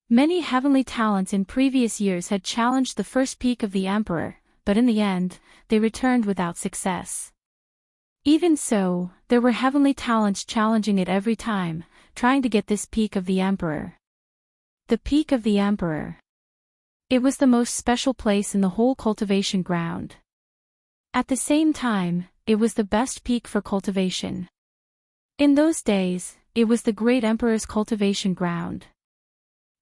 S1: Many heavenly talents in previous years had challenged the first peak of the emperor, but in the end, they returned without success. Even so, there were heavenly talents challenging it every time, trying to get this peak of the emperor. The peak of the emperor. It was the most special place in the whole cultivation ground. At the same time, it was the best peak for cultivation. In those days, it was the great emperor's cultivation ground.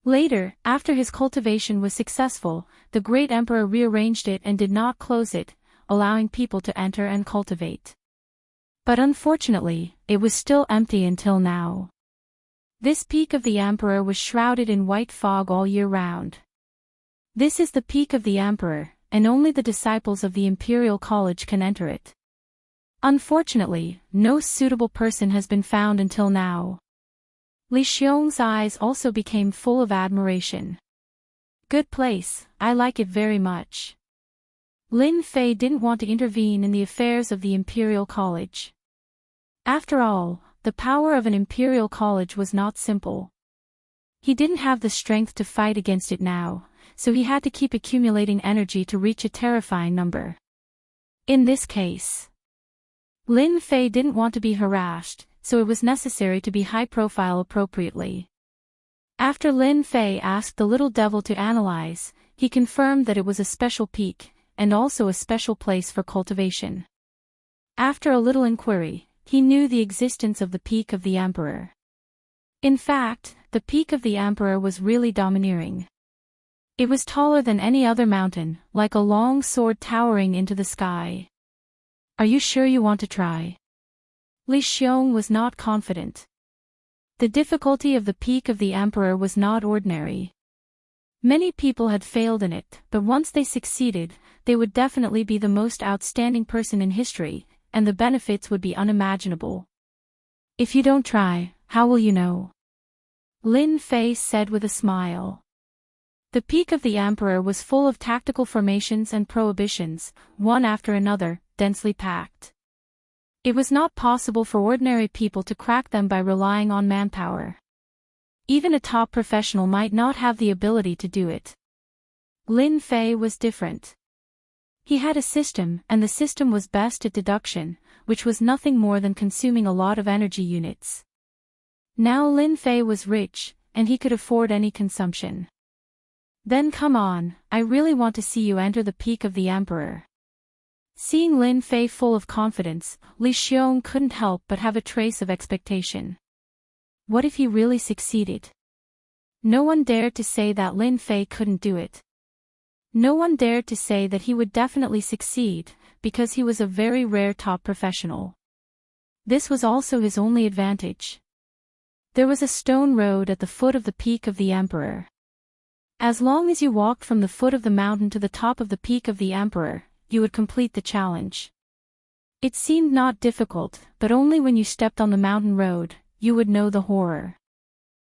S1: Later, after his cultivation was successful, the great emperor rearranged it and did not close it, allowing people to enter and cultivate. But unfortunately, it was still empty until now. This peak of the emperor was shrouded in white fog all year round. This is the peak of the emperor, and only the disciples of the Imperial College can enter it. Unfortunately, no suitable person has been found until now. Li Xiong's eyes also became full of admiration. Good place, I like it very much. Lin Fei didn't want to intervene in the affairs of the Imperial College. After all, the power of an Imperial College was not simple. He didn't have the strength to fight against it now, so he had to keep accumulating energy to reach a terrifying number. In this case, Lin Fei didn't want to be harassed, so it was necessary to be high-profile appropriately. After Lin Fei asked the little devil to analyze, he confirmed that it was a special peak, and also a special place for cultivation. After a little inquiry, he knew the existence of the peak of the emperor. In fact, the peak of the emperor was really domineering. It was taller than any other mountain, like a long sword towering into the sky. Are you sure you want to try? Li Xiong was not confident. The difficulty of the Peak of the Emperor was not ordinary. Many people had failed in it, but once they succeeded, they would definitely be the most outstanding person in history, and the benefits would be unimaginable. If you don't try, how will you know? Lin Fei said with a smile. The Peak of the Emperor was full of tactical formations and prohibitions, one after another, densely packed. It was not possible for ordinary people to crack them by relying on manpower. Even a top professional might not have the ability to do it. Lin Fei was different. He had a system, and the system was best at deduction, which was nothing more than consuming a lot of energy units. Now Lin Fei was rich, and he could afford any consumption. Then come on, I really want to see you enter the Peak of the Emperor. Seeing Lin Fei full of confidence, Li Xiong couldn't help but have a trace of expectation. What if he really succeeded? No one dared to say that Lin Fei couldn't do it. No one dared to say that he would definitely succeed, because he was a very rare top professional. This was also his only advantage. There was a stone road at the foot of the Peak of the Emperor. As long as you walked from the foot of the mountain to the top of the Peak of the Emperor, you would complete the challenge. It seemed not difficult, but only when you stepped on the mountain road, you would know the horror.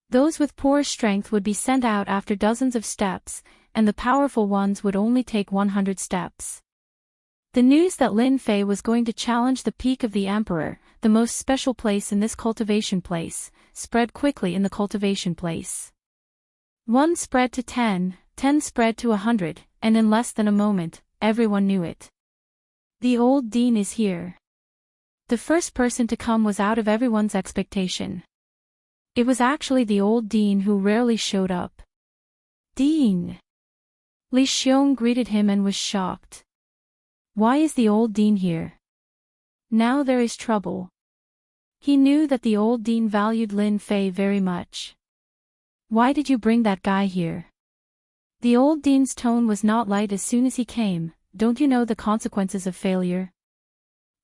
S1: Those with poor strength would be sent out after dozens of steps, and the powerful ones would only take 100 steps. The news that Lin Fei was going to challenge the Peak of the Emperor, the most special place in this cultivation place, spread quickly in the cultivation place. 1 spread to 10, 10 spread to 100, and in less than a moment, everyone knew it. The old dean is here. The first person to come was out of everyone's expectation. It was actually the old dean who rarely showed up. Dean! Li Xiong greeted him and was shocked. Why is the old dean here? Now there is trouble. He knew that the old dean valued Lin Fei very much. Why did you bring that guy here? The old dean's tone was not light as soon as he came. Don't you know the consequences of failure?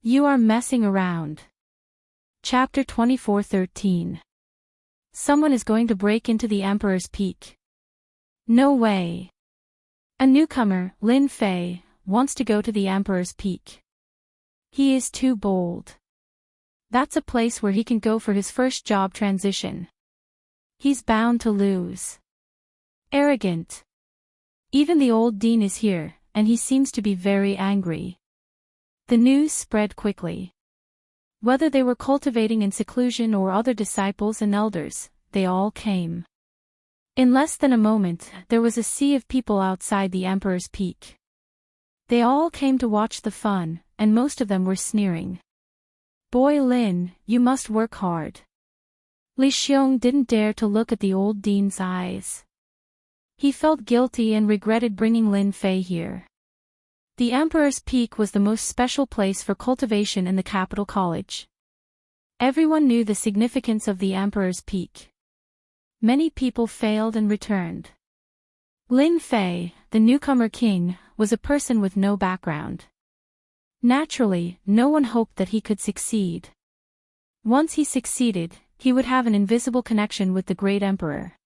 S1: You are messing around. Chapter 24:13. Someone is going to break into the Emperor's Peak. No way. A newcomer, Lin Fei, wants to go to the Emperor's Peak. He is too bold. That's a place where he can go for his first job transition. He's bound to lose. Arrogant. Even the old dean is here, and he seems to be very angry. The news spread quickly. Whether they were cultivating in seclusion or other disciples and elders, they all came. In less than a moment, there was a sea of people outside the Emperor's Peak. They all came to watch the fun, and most of them were sneering. Boy Lin, you must work hard. Li Xiong didn't dare to look at the old dean's eyes. He felt guilty and regretted bringing Lin Fei here. The Emperor's Peak was the most special place for cultivation in the capital college. Everyone knew the significance of the Emperor's Peak. Many people failed and returned. Lin Fei, the newcomer king, was a person with no background. Naturally, no one hoped that he could succeed. Once he succeeded, he would have an invisible connection with the great emperor.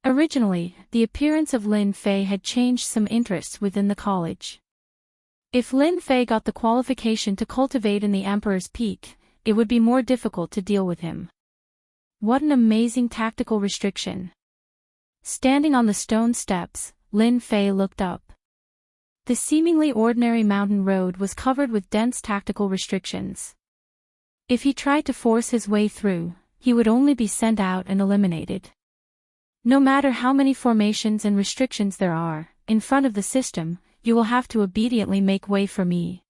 S1: Originally, the appearance of Lin Fei had changed some interests within the college. If Lin Fei got the qualification to cultivate in the Emperor's Peak, it would be more difficult to deal with him. What an amazing tactical restriction. Standing on the stone steps, Lin Fei looked up. The seemingly ordinary mountain road was covered with dense tactical restrictions. If he tried to force his way through, he would only be sent out and eliminated. No matter how many formations and restrictions there are, in front of the system, you will have to obediently make way for me.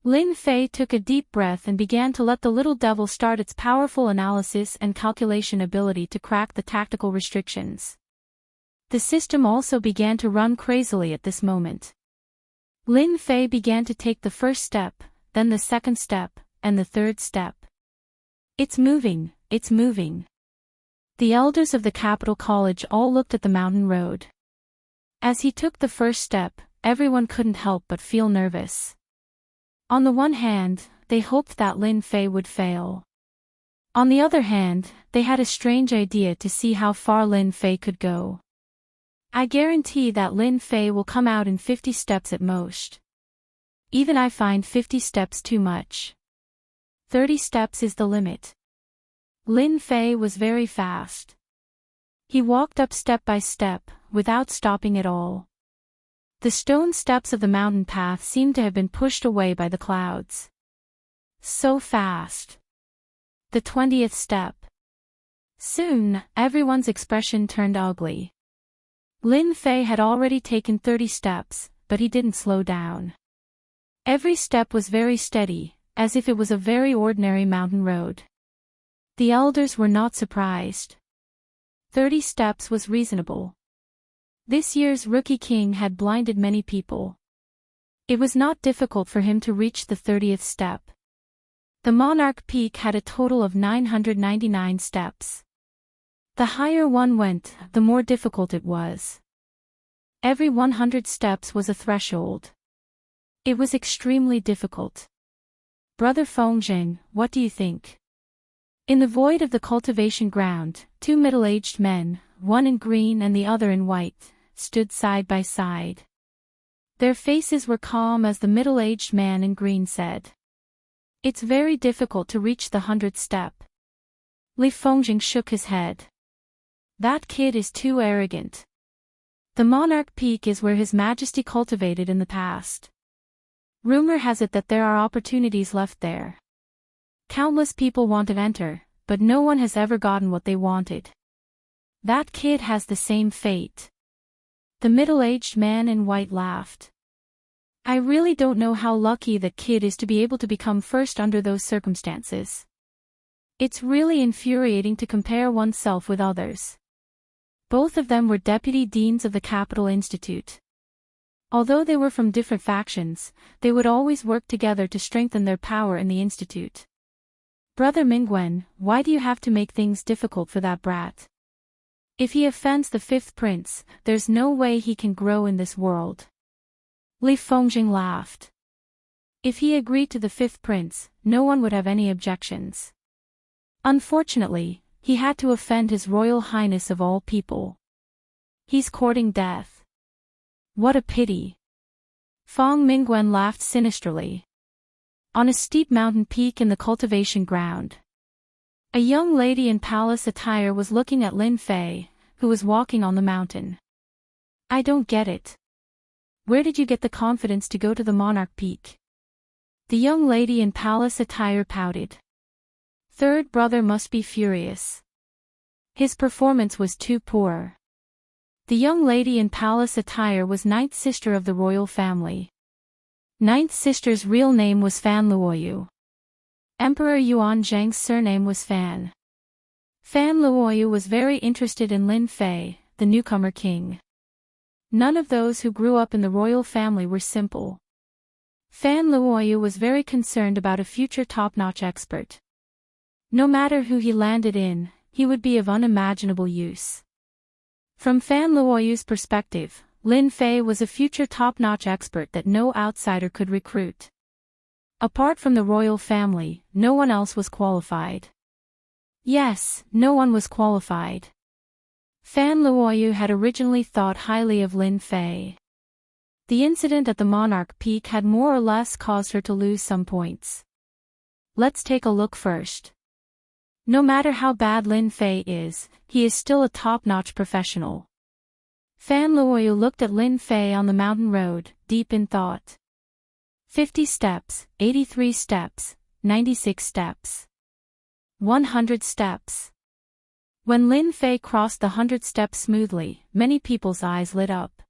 S1: Lin Fei took a deep breath and began to let the little devil start its powerful analysis and calculation ability to crack the tactical restrictions. The system also began to run crazily at this moment. Lin Fei began to take the first step, then the second step, and the third step. It's moving, it's moving. The elders of the capital college all looked at the mountain road. As he took the first step, everyone couldn't help but feel nervous. On the one hand, they hoped that Lin Fei would fail. On the other hand, they had a strange idea to see how far Lin Fei could go. I guarantee that Lin Fei will come out in 50 steps at most. Even I find 50 steps too much. 30 steps is the limit. Lin Fei was very fast. He walked up step by step, without stopping at all. The stone steps of the mountain path seemed to have been pushed away by the clouds. So fast. The 20th step. Soon, everyone's expression turned ugly. Lin Fei had already taken 30 steps, but he didn't slow down. Every step was very steady, as if it was a very ordinary mountain road. The elders were not surprised. 30 steps was reasonable. This year's Rookie King had blinded many people. It was not difficult for him to reach the 30th step. The Monarch Peak had a total of 999 steps. The higher one went, the more difficult it was. Every 100 steps was a threshold. It was extremely difficult. Brother Fengzheng, what do you think? In the void of the cultivation ground, two middle-aged men, one in green and the other in white, stood side by side. Their faces were calm as the middle-aged man in green said. It's very difficult to reach the 100th step. Li Fengzheng shook his head. That kid is too arrogant. The Monarch Peak is where His Majesty cultivated in the past. Rumor has it that there are opportunities left there. Countless people want to enter, but no one has ever gotten what they wanted. That kid has the same fate. The middle-aged man in white laughed. I really don't know how lucky that kid is to be able to become first under those circumstances. It's really infuriating to compare oneself with others. Both of them were deputy deans of the Capital Institute. Although they were from different factions, they would always work together to strengthen their power in the institute. Brother Mingwen, why do you have to make things difficult for that brat? If he offends the fifth prince, there's no way he can grow in this world. Li Fengzheng laughed. If he agreed to the fifth prince, no one would have any objections. Unfortunately, he had to offend His Royal Highness of all people. He's courting death. What a pity. Feng Mingwen laughed sinisterly. On a steep mountain peak in the cultivation ground, a young lady in palace attire was looking at Lin Fei, who was walking on the mountain. I don't get it. Where did you get the confidence to go to the Monarch Peak? The young lady in palace attire pouted. Third brother must be furious. His performance was too poor. The young lady in palace attire was ninth sister of the royal family. Ninth sister's real name was Fan Luoyu. Emperor Yuan Zheng's surname was Fan. Fan Luoyu was very interested in Lin Fei, the newcomer king. None of those who grew up in the royal family were simple. Fan Luoyu was very concerned about a future top-notch expert. No matter who he landed in, he would be of unimaginable use. From Fan Luoyu's perspective, Lin Fei was a future top-notch expert that no outsider could recruit. Apart from the royal family, no one else was qualified. Yes, no one was qualified. Fan Luoyu had originally thought highly of Lin Fei. The incident at the Monarch Peak had more or less caused her to lose some points. Let's take a look first. No matter how bad Lin Fei is, he is still a top-notch professional. Fan Luoyu looked at Lin Fei on the mountain road, deep in thought. 50 steps, 83 steps, 96 steps. 100 steps. When Lin Fei crossed the 100 steps smoothly, many people's eyes lit up.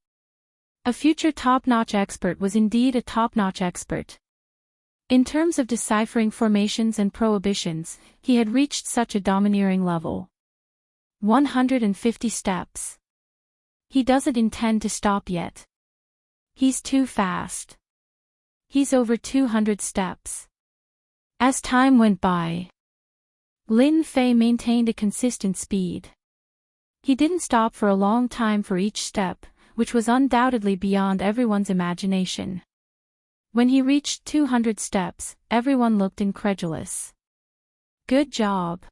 S1: A future top-notch expert was indeed a top-notch expert. In terms of deciphering formations and prohibitions, he had reached such a domineering level. 150 steps. He doesn't intend to stop yet. He's too fast. He's over 200 steps. As time went by, Lin Fei maintained a consistent speed. He didn't stop for a long time for each step, which was undoubtedly beyond everyone's imagination. When he reached 200 steps, everyone looked incredulous. Good job.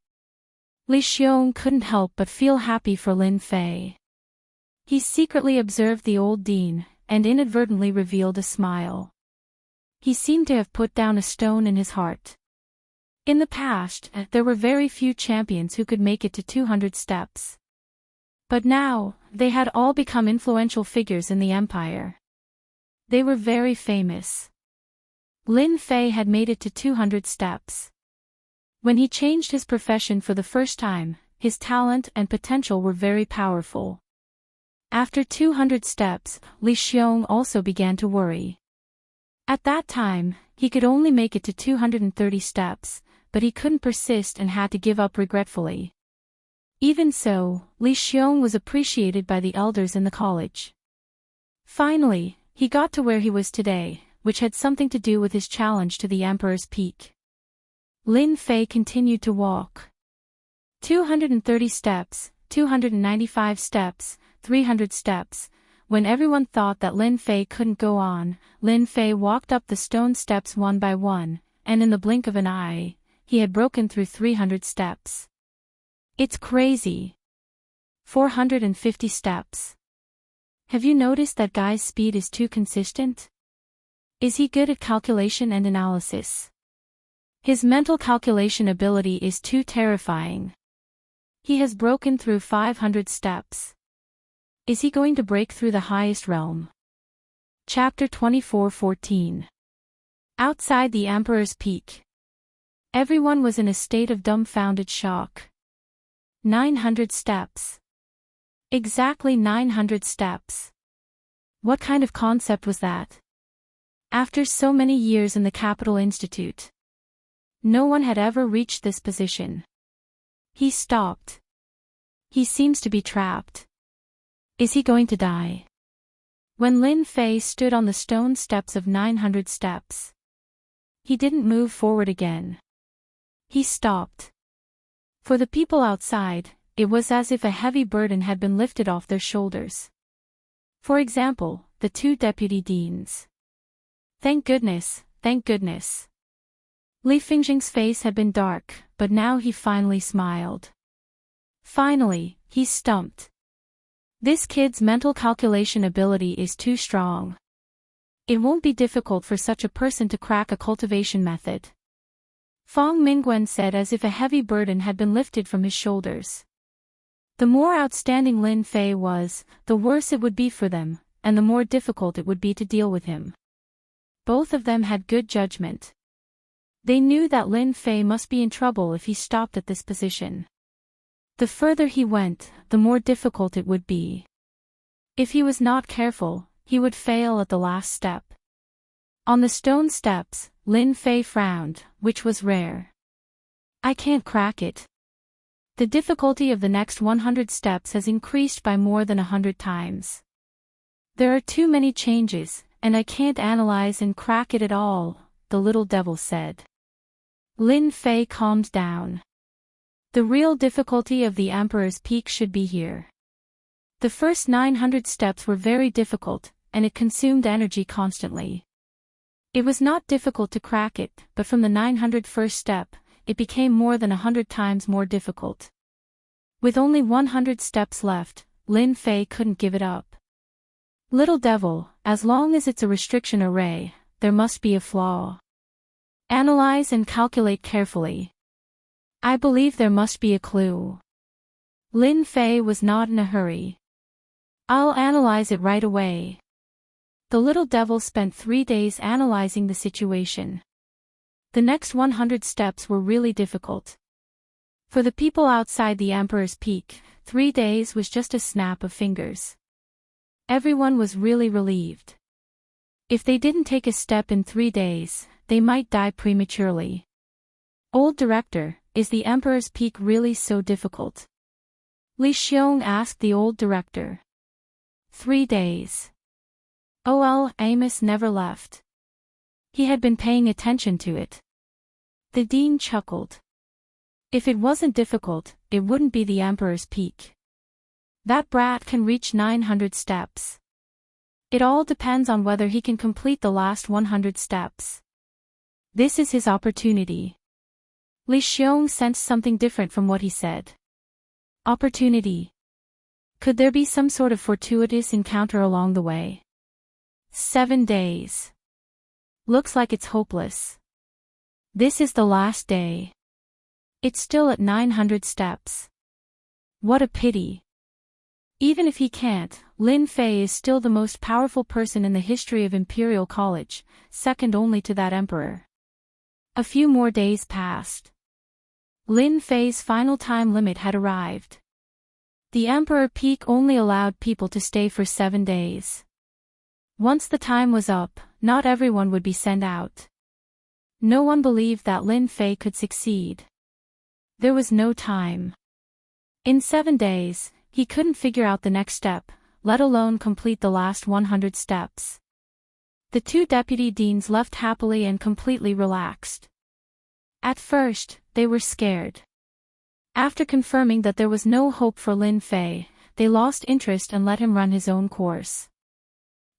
S1: Li Xiong couldn't help but feel happy for Lin Fei. He secretly observed the old dean, and inadvertently revealed a smile. He seemed to have put down a stone in his heart. In the past, there were very few champions who could make it to 200 steps. But now, they had all become influential figures in the empire. They were very famous. Lin Fei had made it to 200 steps. When he changed his profession for the first time, his talent and potential were very powerful. After 200 steps, Li Xiong also began to worry. At that time, he could only make it to 230 steps, but he couldn't persist and had to give up regretfully. Even so, Li Xiong was appreciated by the elders in the college. Finally, he got to where he was today, which had something to do with his challenge to the Emperor's Peak. Lin Fei continued to walk. 230 steps, 295 steps, 300 steps. When everyone thought that Lin Fei couldn't go on, Lin Fei walked up the stone steps one by one, and in the blink of an eye, he had broken through 300 steps. It's crazy. 450 steps. Have you noticed that guy's speed is too consistent? Is he good at calculation and analysis? His mental calculation ability is too terrifying. He has broken through 500 steps. Is he going to break through the highest realm? Chapter 24:14. Outside the Emperor's Peak. Everyone was in a state of dumbfounded shock. 900 steps. Exactly 900 steps. What kind of concept was that? After so many years in the Capital Institute, no one had ever reached this position. He stopped. He seems to be trapped. Is he going to die? When Lin Fei stood on the stone steps of 900 steps, he didn't move forward again. He stopped. For the people outside, it was as if a heavy burden had been lifted off their shoulders. For example, the two deputy deans. Thank goodness, thank goodness. Li Fingjing's face had been dark, but now he finally smiled. Finally, he's stumped. This kid's mental calculation ability is too strong. It won't be difficult for such a person to crack a cultivation method. Fong Mingwen said as if a heavy burden had been lifted from his shoulders. The more outstanding Lin Fei was, the worse it would be for them, and the more difficult it would be to deal with him. Both of them had good judgment. They knew that Lin Fei must be in trouble if he stopped at this position. The further he went, the more difficult it would be. If he was not careful, he would fail at the last step. On the stone steps, Lin Fei frowned, which was rare. I can't crack it. The difficulty of the next 100 steps has increased by more than 100 times. There are too many changes, and I can't analyze and crack it at all, the little devil said. Lin Fei calmed down. The real difficulty of the Emperor's Peak should be here. The first 900 steps were very difficult, and it consumed energy constantly. It was not difficult to crack it, but from the 901st step, it became more than 100 times more difficult. With only 100 steps left, Lin Fei couldn't give it up. Little devil, as long as it's a restriction array, there must be a flaw. Analyze and calculate carefully. I believe there must be a clue. Lin Fei was not in a hurry. I'll analyze it right away. The little devil spent 3 days analyzing the situation. The next 100 steps were really difficult. For the people outside the Emperor's Peak, 3 days was just a snap of fingers. Everyone was really relieved. If they didn't take a step in 3 days, they might die prematurely. Old director, is the Emperor's Peak really so difficult? Li Xiong asked the old director. 3 days. Oh, Amos never left. He had been paying attention to it. The dean chuckled. If it wasn't difficult, it wouldn't be the Emperor's Peak. That brat can reach 900 steps. It all depends on whether he can complete the last 100 steps. This is his opportunity. Li Xiong sensed something different from what he said. Opportunity. Could there be some sort of fortuitous encounter along the way? 7 days. Looks like it's hopeless. This is the last day. It's still at 900 steps. What a pity. Even if he can't, Lin Fei is still the most powerful person in the history of Imperial College, second only to that emperor. A few more days passed. Lin Fei's final time limit had arrived. The Emperor Peak only allowed people to stay for 7 days. Once the time was up, not everyone would be sent out. No one believed that Lin Fei could succeed. There was no time. In 7 days, he couldn't figure out the next step, let alone complete the last 100 steps. The 2 deputy deans left happily and completely relaxed. At first, they were scared. After confirming that there was no hope for Lin Fei, they lost interest and let him run his own course.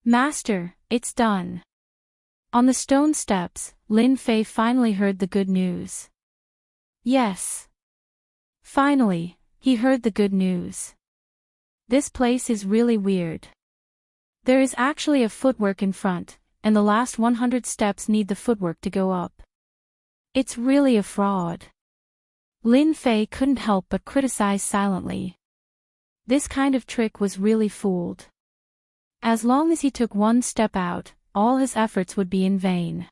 S1: Master, it's done. On the stone steps, Lin Fei finally heard the good news. Yes. Finally, he heard the good news. This place is really weird. There is actually a footwork in front, and the last 100 steps need the footwork to go up. It's really a fraud. Lin Fei couldn't help but criticize silently. This kind of trick was really fooled. As long as he took 1 step out, all his efforts would be in vain.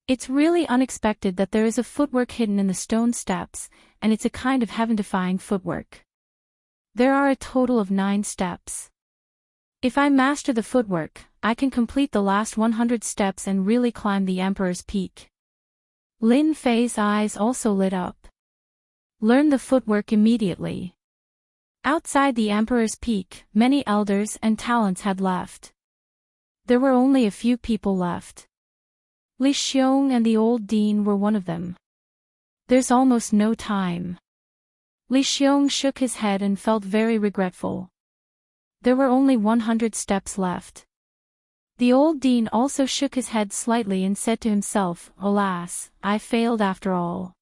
S1: It's really unexpected that there is a footwork hidden in the stone steps, and it's a kind of heaven-defying footwork. There are a total of 9 steps. If I master the footwork, I can complete the last 100 steps and really climb the Emperor's Peak. Lin Fei's eyes also lit up. Learn the footwork immediately. Outside the Emperor's Peak, many elders and talents had left. There were only a few people left. Li Xiong and the old dean were one of them. There's almost no time. Li Xiong shook his head and felt very regretful. There were only 100 steps left. The old dean also shook his head slightly and said to himself, "Alas, I failed after all.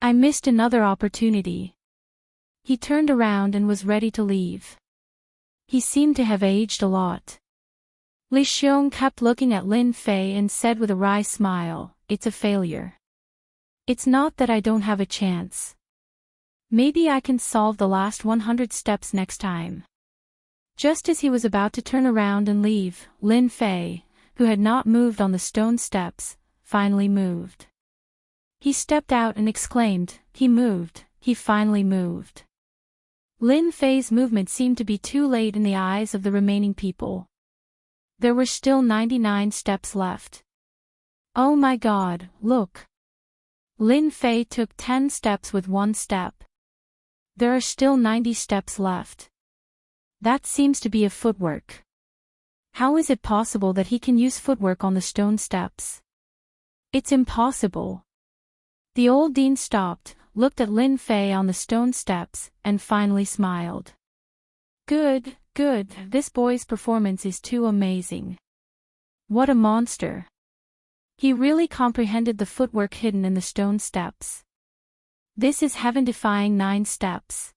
S1: I missed another opportunity." He turned around and was ready to leave. He seemed to have aged a lot. Li Xiong kept looking at Lin Fei and said with a wry smile, "It's a failure. It's not that I don't have a chance. Maybe I can solve the last 100 steps next time." Just as he was about to turn around and leave, Lin Fei, who had not moved on the stone steps, finally moved. He stepped out and exclaimed, "He moved, he finally moved." Lin Fei's movement seemed to be too late in the eyes of the remaining people. There were still 99 steps left. Oh my God, look! Lin Fei took 10 steps with 1 step. There are still 90 steps left. That seems to be a footwork. How is it possible that he can use footwork on the stone steps? It's impossible. The old dean stopped, looked at Lin Fei on the stone steps, and finally smiled. Good, good, this boy's performance is too amazing. What a monster. He really comprehended the footwork hidden in the stone steps. This is heaven-defying 9 steps.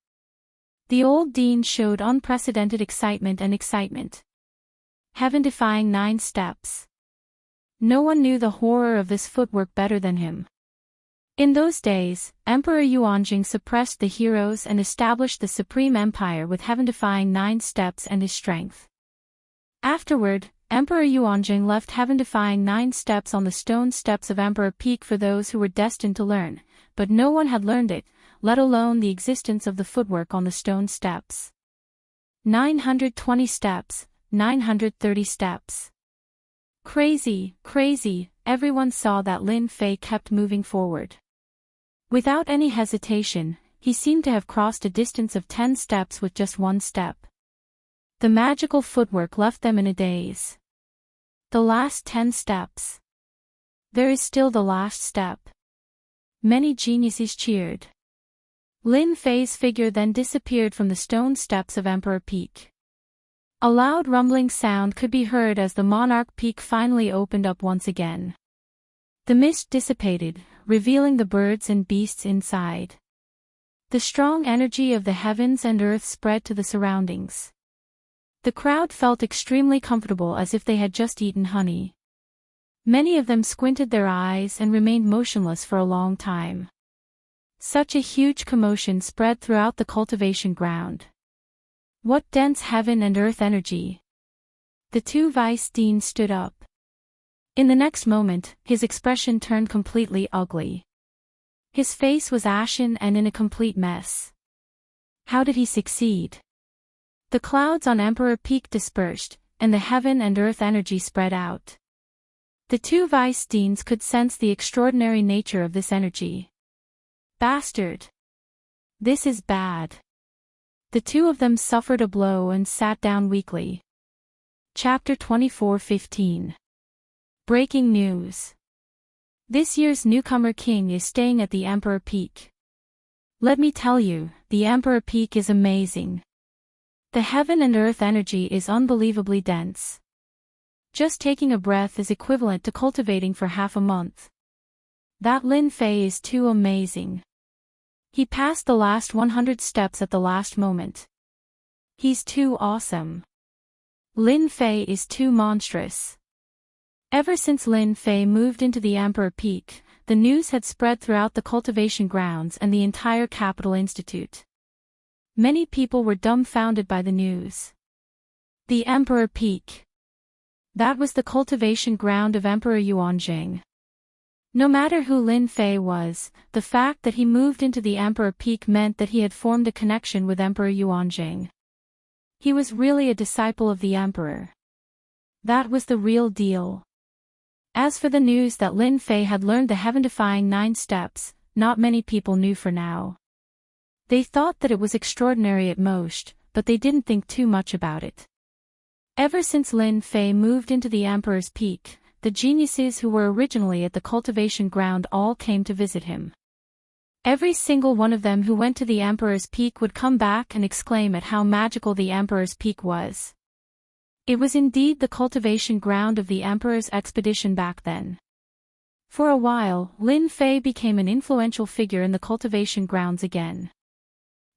S1: The old dean showed unprecedented excitement. Heaven-defying 9 steps. No one knew the horror of this footwork better than him. In those days, Emperor Yuanjing suppressed the heroes and established the supreme empire with heaven-defying 9 steps and his strength. Afterward, Emperor Yuanjing left heaven-defying 9 steps on the stone steps of Emperor Peak for those who were destined to learn, but no one had learned it, let alone the existence of the footwork on the stone steps. 920 steps, 930 steps. Crazy, crazy, everyone saw that Lin Fei kept moving forward. Without any hesitation, he seemed to have crossed a distance of 10 steps with just 1 step. The magical footwork left them in a daze. The last 10 steps. There is still the last step. Many geniuses cheered. Lin Fei's figure then disappeared from the stone steps of Emperor Peak. A loud rumbling sound could be heard as the monarch peak finally opened up once again. The mist dissipated, revealing the birds and beasts inside. The strong energy of the heavens and earth spread to the surroundings. The crowd felt extremely comfortable, as if they had just eaten honey. Many of them squinted their eyes and remained motionless for a long time. Such a huge commotion spread throughout the cultivation ground. What dense heaven and earth energy! The two vice deans stood up. In the next moment, his expression turned completely ugly. His face was ashen and in a complete mess. How did he succeed? The clouds on Emperor Peak dispersed, and the heaven and earth energy spread out. The two vice deans could sense the extraordinary nature of this energy. Bastard! This is bad. The two of them suffered a blow and sat down weakly. Chapter 24:15. Breaking news. This year's newcomer king is staying at the Emperor Peak. Let me tell you, the Emperor Peak is amazing. The heaven and earth energy is unbelievably dense. Just taking a breath is equivalent to cultivating for half a month. That Lin Fei is too amazing. He passed the last 100 steps at the last moment. He's too awesome. Lin Fei is too monstrous. Ever since Lin Fei moved into the Emperor Peak, the news had spread throughout the cultivation grounds and the entire Capital Institute. Many people were dumbfounded by the news. The Emperor Peak. That was the cultivation ground of Emperor Yuanjing. No matter who Lin Fei was, the fact that he moved into the Emperor Peak meant that he had formed a connection with Emperor Yuanjing. He was really a disciple of the Emperor. That was the real deal. As for the news that Lin Fei had learned the heaven-defying 9 steps, not many people knew for now. They thought that it was extraordinary at most, but they didn't think too much about it. Ever since Lin Fei moved into the Emperor's Peak, the geniuses who were originally at the cultivation ground all came to visit him. Every single one of them who went to the Emperor's Peak would come back and exclaim at how magical the Emperor's Peak was. It was indeed the cultivation ground of the Emperor's expedition back then. For a while, Lin Fei became an influential figure in the cultivation grounds again.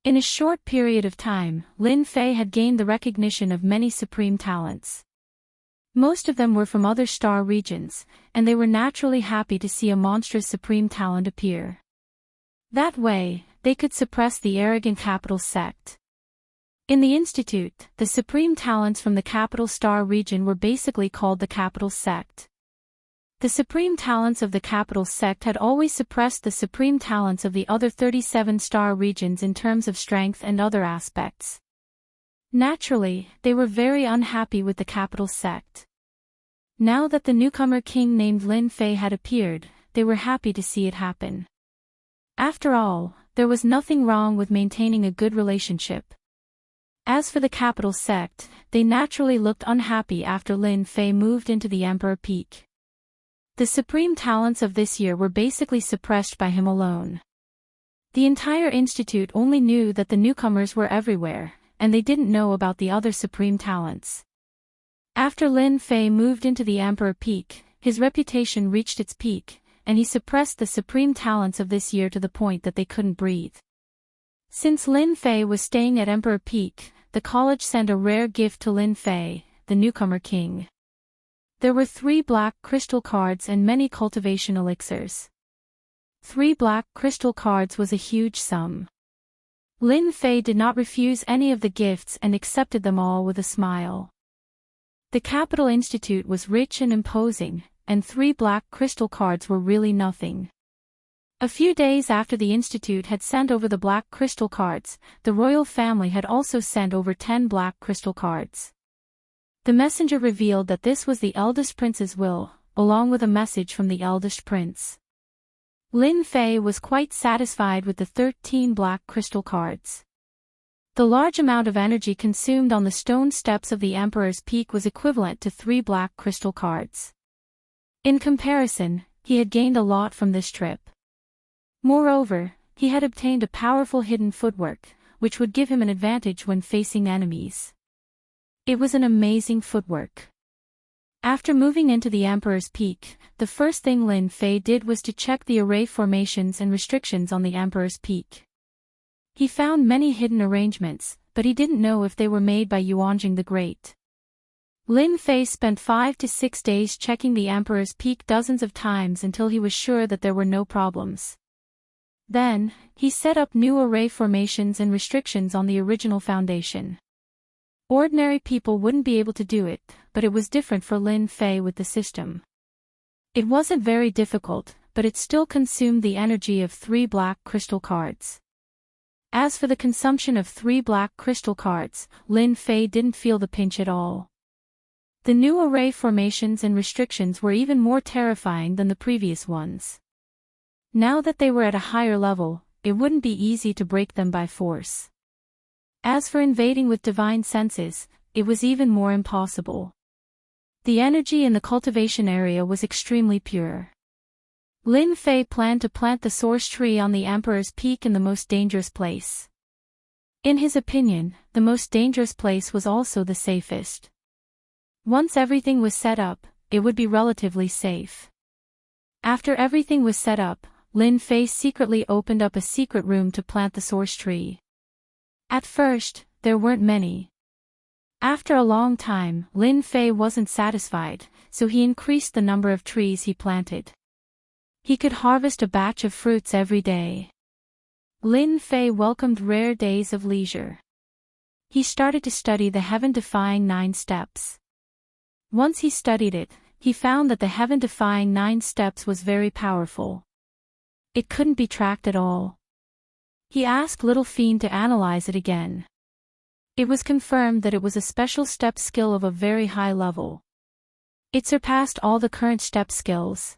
S1: In a short period of time, Lin Fei had gained the recognition of many supreme talents. Most of them were from other star regions, and they were naturally happy to see a monstrous supreme talent appear. That way, they could suppress the arrogant capital sect. In the Institute, the supreme talents from the capital star region were basically called the capital sect. The supreme talents of the capital sect had always suppressed the supreme talents of the other 37 star regions in terms of strength and other aspects. Naturally, they were very unhappy with the capital sect. Now that the newcomer king named Lin Fei had appeared, they were happy to see it happen. After all, there was nothing wrong with maintaining a good relationship. As for the capital sect, they naturally looked unhappy after Lin Fei moved into the Emperor Peak. The supreme talents of this year were basically suppressed by him alone. The entire institute only knew that the newcomers were everywhere, and they didn't know about the other supreme talents. After Lin Fei moved into the Emperor Peak, his reputation reached its peak, and he suppressed the supreme talents of this year to the point that they couldn't breathe. Since Lin Fei was staying at Emperor Peak, the college sent a rare gift to Lin Fei, the newcomer king. There were 3 black crystal cards and many cultivation elixirs. 3 black crystal cards was a huge sum. Lin Fei did not refuse any of the gifts and accepted them all with a smile. The Capital Institute was rich and imposing, and 3 black crystal cards were really nothing. A few days after the Institute had sent over the black crystal cards, the royal family had also sent over 10 black crystal cards. The messenger revealed that this was the eldest prince's will, along with a message from the eldest prince. Lin Fei was quite satisfied with the 13 black crystal cards. The large amount of energy consumed on the stone steps of the Emperor's Peak was equivalent to 3 black crystal cards. In comparison, he had gained a lot from this trip. Moreover, he had obtained a powerful hidden footwork, which would give him an advantage when facing enemies. It was an amazing footwork. After moving into the Emperor's Peak, the first thing Lin Fei did was to check the array formations and restrictions on the Emperor's Peak. He found many hidden arrangements, but he didn't know if they were made by Yuanjing the Great. Lin Fei spent 5 to 6 days checking the Emperor's Peak dozens of times until he was sure that there were no problems. Then, he set up new array formations and restrictions on the original foundation. Ordinary people wouldn't be able to do it, but it was different for Lin Fei with the system. It wasn't very difficult, but it still consumed the energy of 3 black crystal cards. As for the consumption of 3 black crystal cards, Lin Fei didn't feel the pinch at all. The new array formations and restrictions were even more terrifying than the previous ones. Now that they were at a higher level, it wouldn't be easy to break them by force. As for invading with divine senses, it was even more impossible. The energy in the cultivation area was extremely pure. Lin Fei planned to plant the source tree on the Emperor's Peak in the most dangerous place. In his opinion, the most dangerous place was also the safest. Once everything was set up, it would be relatively safe. After everything was set up, Lin Fei secretly opened up a secret room to plant the source tree. At first, there weren't many. After a long time, Lin Fei wasn't satisfied, so he increased the number of trees he planted. He could harvest a batch of fruits every day. Lin Fei welcomed rare days of leisure. He started to study the heaven-defying 9 steps. Once he studied it, he found that the heaven-defying 9 steps was very powerful. It couldn't be tracked at all. He asked Little Fiend to analyze it again. It was confirmed that it was a special step skill of a very high level. It surpassed all the current step skills.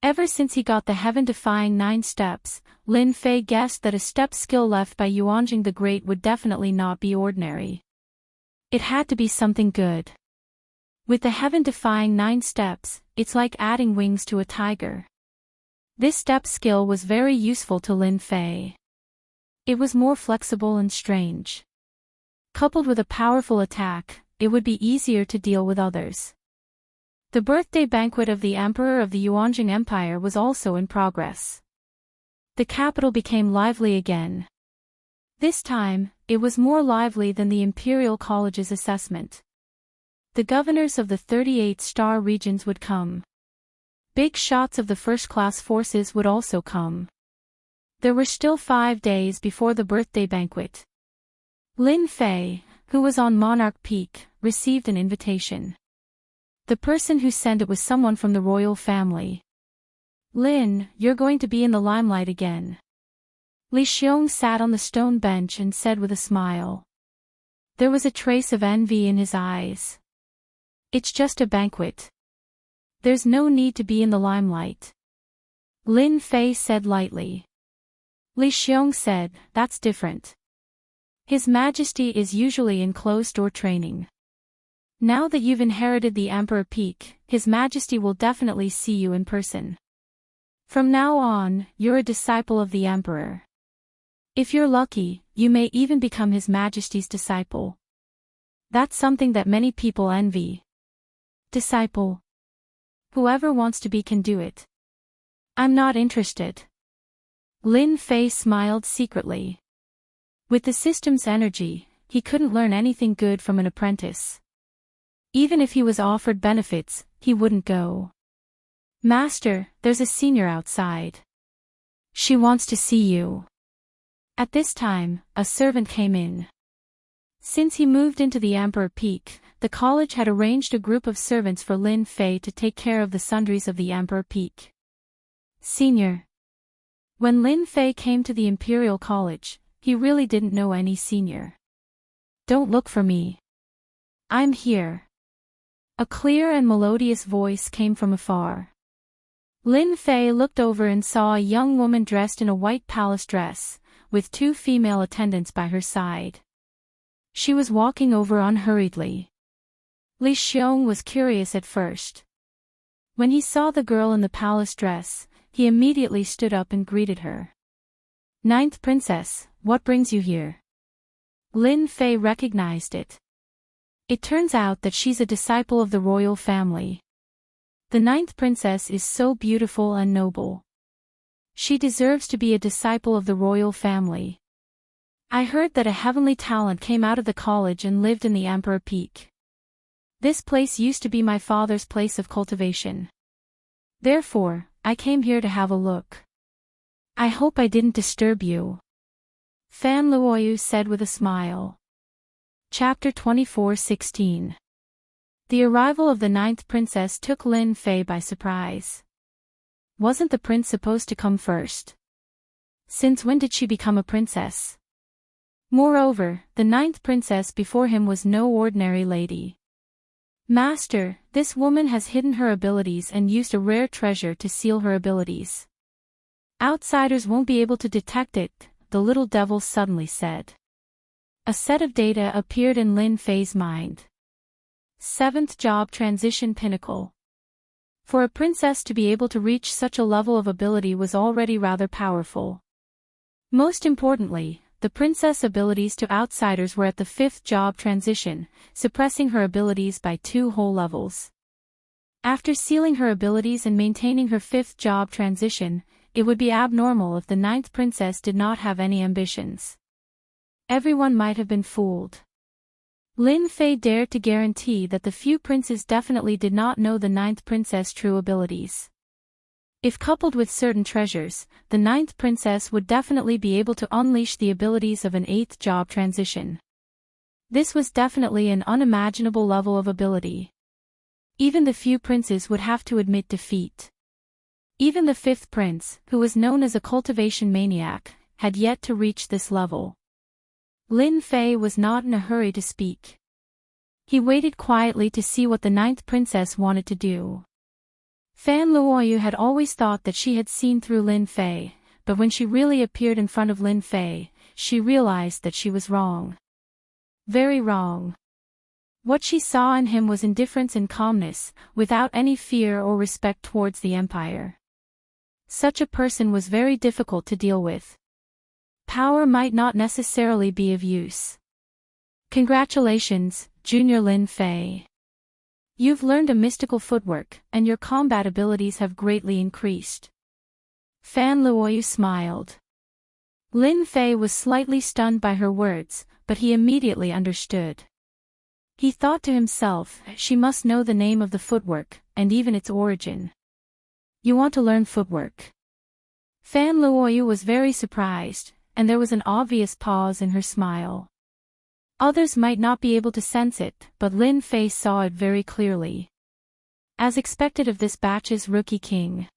S1: Ever since he got the heaven-defying 9 steps, Lin Fei guessed that a step skill left by Yuanjing the Great would definitely not be ordinary. It had to be something good. With the heaven-defying 9 steps, it's like adding wings to a tiger. This step skill was very useful to Lin Fei. It was more flexible and strange. Coupled with a powerful attack, it would be easier to deal with others. The birthday banquet of the Emperor of the Yuanjing Empire was also in progress. The capital became lively again. This time, it was more lively than the Imperial College's assessment. The governors of the 38 star regions would come. Big shots of the first-class forces would also come. There were still 5 days before the birthday banquet. Lin Fei, who was on Monarch Peak, received an invitation. The person who sent it was someone from the royal family. "Lin, you're going to be in the limelight again." Li Xiong sat on the stone bench and said with a smile. There was a trace of envy in his eyes. "It's just a banquet. There's no need to be in the limelight." Lin Fei said lightly. Li Xiong said, "That's different. His Majesty is usually in closed-door training. Now that you've inherited the Emperor Peak, His Majesty will definitely see you in person. From now on, you're a disciple of the Emperor. If you're lucky, you may even become His Majesty's disciple. That's something that many people envy. Disciple. Whoever wants to be can do it. I'm not interested." Lin Fei smiled secretly. With the system's energy, he couldn't learn anything good from an apprentice. Even if he was offered benefits, he wouldn't go. "Master, there's a senior outside. She wants to see you." At this time, a servant came in. Since he moved into the Emperor Peak, the college had arranged a group of servants for Lin Fei to take care of the sundries of the Emperor Peak. Senior. When Lin Fei came to the Imperial College, he really didn't know any senior. "Don't look for me. I'm here." A clear and melodious voice came from afar. Lin Fei looked over and saw a young woman dressed in a white palace dress, with 2 female attendants by her side. She was walking over unhurriedly. Li Xiong was curious at first. When he saw the girl in the palace dress, he immediately stood up and greeted her. "Ninth Princess, what brings you here?" Lin Fei recognized it. It turns out that she's a disciple of the royal family. The 9th princess is so beautiful and noble. She deserves to be a disciple of the royal family. I heard that a heavenly talent came out of the college and lived in the Emperor Peak. This place used to be my father's place of cultivation. Therefore, I came here to have a look. I hope I didn't disturb you, Fan Luoyu said with a smile. Chapter 24:16. The arrival of the ninth princess took Lin Fei by surprise. Wasn't the prince supposed to come first? Since when did she become a princess? Moreover, the ninth princess before him was no ordinary lady. Master, this woman has hidden her abilities and used a rare treasure to seal her abilities. Outsiders won't be able to detect it, the little devil suddenly said. A set of data appeared in Lin Fei's mind. 7th Job Transition Pinnacle. For a princess to be able to reach such a level of ability was already rather powerful. Most importantly, the princess' abilities to outsiders were at the 5th job transition, suppressing her abilities by 2 whole levels. After sealing her abilities and maintaining her 5th job transition, it would be abnormal if the 9th princess did not have any ambitions. Everyone might have been fooled. Lin Fei dared to guarantee that the few princes definitely did not know the 9th princess' true abilities. If coupled with certain treasures, the 9th princess would definitely be able to unleash the abilities of an 8th job transition. This was definitely an unimaginable level of ability. Even the few princes would have to admit defeat. Even the 5th prince, who was known as a cultivation maniac, had yet to reach this level. Lin Fei was not in a hurry to speak. He waited quietly to see what the 9th princess wanted to do. Fan Luoyu had always thought that she had seen through Lin Fei, but when she really appeared in front of Lin Fei, she realized that she was wrong. Very wrong. What she saw in him was indifference and calmness, without any fear or respect towards the empire. Such a person was very difficult to deal with. Power might not necessarily be of use. Congratulations, Junior Lin Fei. You've learned a mystical footwork, and your combat abilities have greatly increased. Fan Luoyu smiled. Lin Fei was slightly stunned by her words, but he immediately understood. He thought to himself, she must know the name of the footwork, and even its origin. You want to learn footwork? Fan Luoyu was very surprised, and there was an obvious pause in her smile. Others might not be able to sense it, but Lin Fei saw it very clearly. As expected of this batch's rookie king.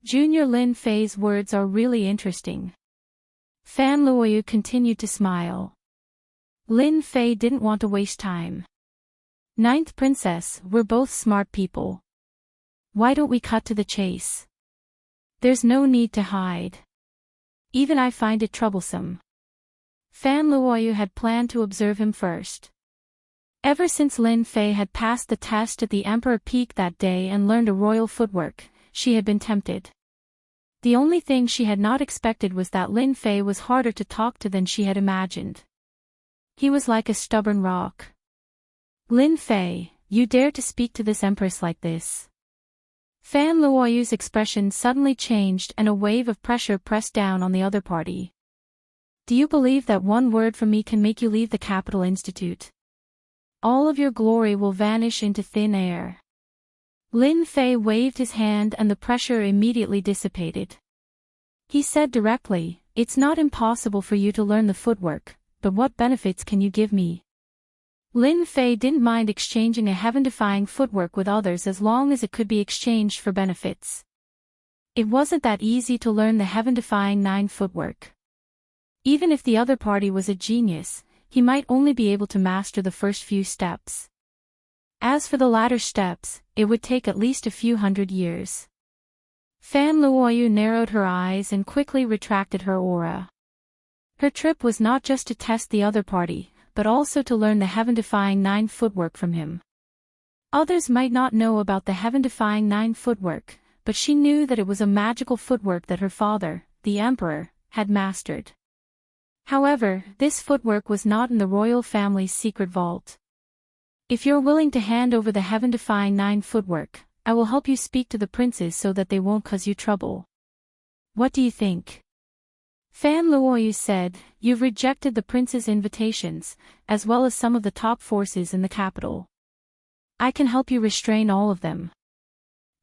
S1: Junior Lin Fei's words are really interesting. Fan Luoyu continued to smile. Lin Fei didn't want to waste time. 9th princess, we're both smart people. Why don't we cut to the chase? There's no need to hide. Even I find it troublesome. Fan Luoyu had planned to observe him first. Ever since Lin Fei had passed the test at the Emperor Peak that day and learned a royal footwork, she had been tempted. The only thing she had not expected was that Lin Fei was harder to talk to than she had imagined. He was like a stubborn rock. Lin Fei, you dare to speak to this empress like this? Fan Luoyu's expression suddenly changed and a wave of pressure pressed down on the other party. Do you believe that one word from me can make you leave the Capital Institute? All of your glory will vanish into thin air. Lin Fei waved his hand and the pressure immediately dissipated. He said directly, it's not impossible for you to learn the footwork, but what benefits can you give me? Lin Fei didn't mind exchanging a heaven-defying footwork with others as long as it could be exchanged for benefits. It wasn't that easy to learn the heaven-defying 9 footwork. Even if the other party was a genius, he might only be able to master the first few steps. As for the latter steps, it would take at least a few hundred years. Fan Luoyu narrowed her eyes and quickly retracted her aura. Her trip was not just to test the other party, but also to learn the heaven-defying 9 footwork from him. Others might not know about the heaven-defying 9 footwork, but she knew that it was a magical footwork that her father, the emperor, had mastered. However, this footwork was not in the royal family's secret vault. If you're willing to hand over the heaven-defying 9 footwork, I will help you speak to the princes so that they won't cause you trouble. What do you think? Fan Luoyu said, "You've rejected the prince's invitations, as well as some of the top forces in the capital. I can help you restrain all of them.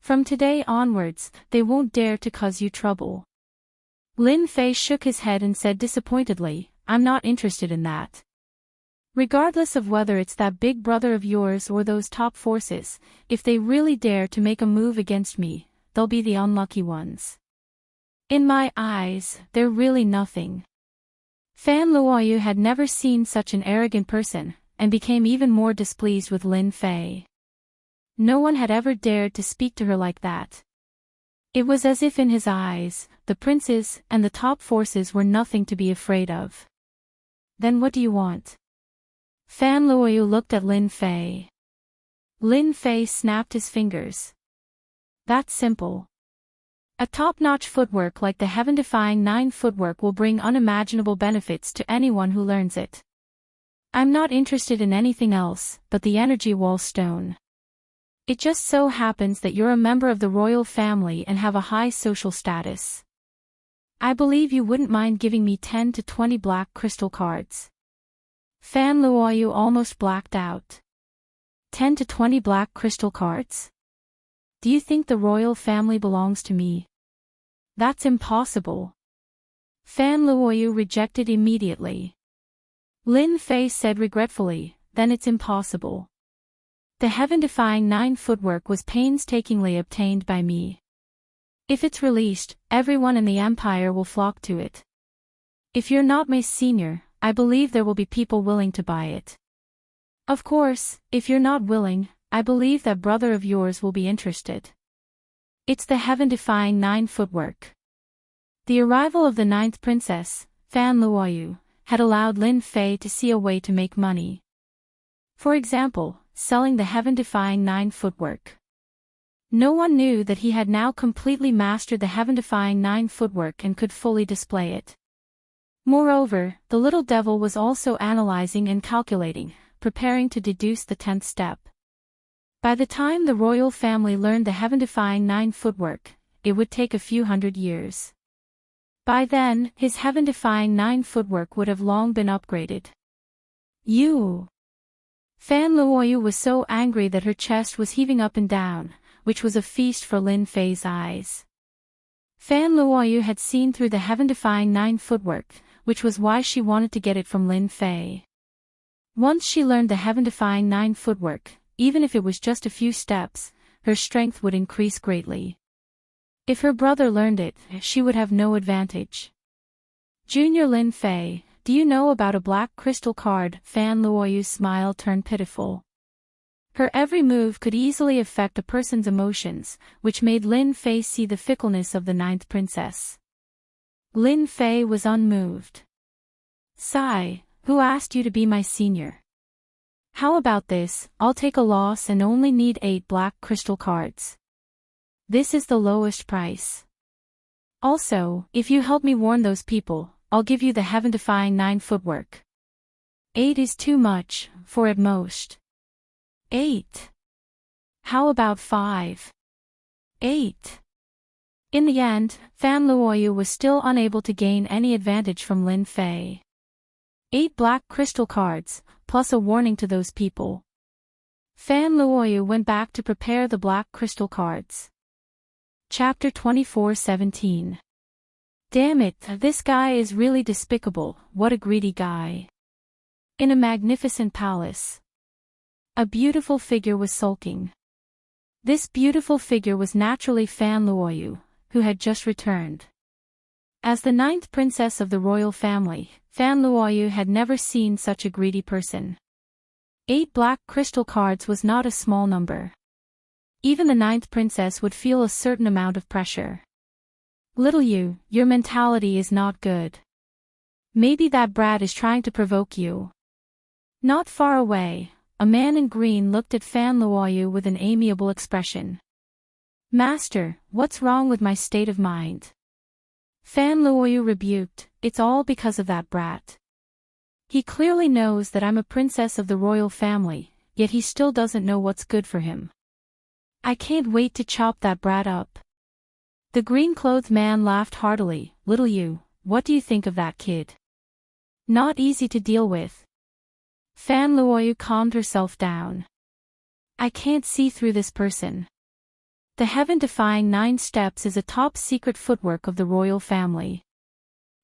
S1: From today onwards, they won't dare to cause you trouble." Lin Fei shook his head and said disappointedly, "I'm not interested in that. Regardless of whether it's that big brother of yours or those top forces, if they really dare to make a move against me, they'll be the unlucky ones. In my eyes, they're really nothing." Fan Luoyu had never seen such an arrogant person, and became even more displeased with Lin Fei. No one had ever dared to speak to her like that. It was as if in his eyes, the princes and the top forces were nothing to be afraid of. "Then what do you want?" Fan Luoyu looked at Lin Fei. Lin Fei snapped his fingers. "That's simple. A top-notch footwork like the heaven-defying 9 footwork will bring unimaginable benefits to anyone who learns it. I'm not interested in anything else but the energy wall stone. It just so happens that you're a member of the royal family and have a high social status. I believe you wouldn't mind giving me 10 to 20 black crystal cards." Fan Luoyu almost blacked out. 10 to 20 black crystal cards? Do you think the royal family belongs to me? That's impossible. Fan Luoyu rejected immediately. Lin Fei said regretfully, "Then it's impossible. The heaven-defying 9 footwork was painstakingly obtained by me. If it's released, everyone in the empire will flock to it. If you're not my senior, I believe there will be people willing to buy it. Of course, if you're not willing, I believe that brother of yours will be interested. It's the heaven-defying 9 footwork." The arrival of the 9th princess, Fan Luoyu, had allowed Lin Fei to see a way to make money. For example, selling the heaven-defying 9 footwork. No one knew that he had now completely mastered the heaven-defying 9 footwork and could fully display it. Moreover, the little devil was also analyzing and calculating, preparing to deduce the 10th step. By the time the royal family learned the heaven-defying 9 footwork, it would take a few hundred years. By then, his heaven-defying 9 footwork would have long been upgraded. "You!" Fan Luoyu was so angry that her chest was heaving up and down, which was a feast for Lin Fei's eyes. Fan Luoyu had seen through the heaven-defying 9 footwork, which was why she wanted to get it from Lin Fei. Once she learned the heaven-defying 9 footwork, even if it was just a few steps, her strength would increase greatly. If her brother learned it, she would have no advantage. "Junior Lin Fei, do you know about a black crystal card?" Fan Luoyu's smile turned pitiful. Her every move could easily affect a person's emotions, which made Lin Fei see the fickleness of the 9th princess. Lin Fei was unmoved. "Sigh, who asked you to be my senior? How about this, I'll take a loss and only need 8 black crystal cards. This is the lowest price. Also, if you help me warn those people, I'll give you the heaven-defying 9 footwork. 8 is too much, for at most. 8. How about 5? 8. In the end, Fan Luoyu was still unable to gain any advantage from Lin Fei. 8 black crystal cards, plus a warning to those people. Fan Luoyu went back to prepare the black crystal cards. Chapter 24:17. Damn it, this guy is really despicable, what a greedy guy. In a magnificent palace. A beautiful figure was sulking. This beautiful figure was naturally Fan Luoyu, who had just returned. As the 9th princess of the royal family, Fan Luoyu had never seen such a greedy person. 8 black crystal cards was not a small number. Even the 9th princess would feel a certain amount of pressure. "Little you, your mentality is not good. Maybe that brat is trying to provoke you." Not far away, a man in green looked at Fan Luoyu with an amiable expression. "Master, what's wrong with my state of mind?" Fan Luoyu rebuked, "It's all because of that brat. He clearly knows that I'm a princess of the royal family, yet he still doesn't know what's good for him. I can't wait to chop that brat up." The green-clothed man laughed heartily. "Little you, what do you think of that kid? Not easy to deal with. Fan Luoyu calmed herself down. I can't see through this person. The heaven-defying 9 steps is a top-secret footwork of the royal family.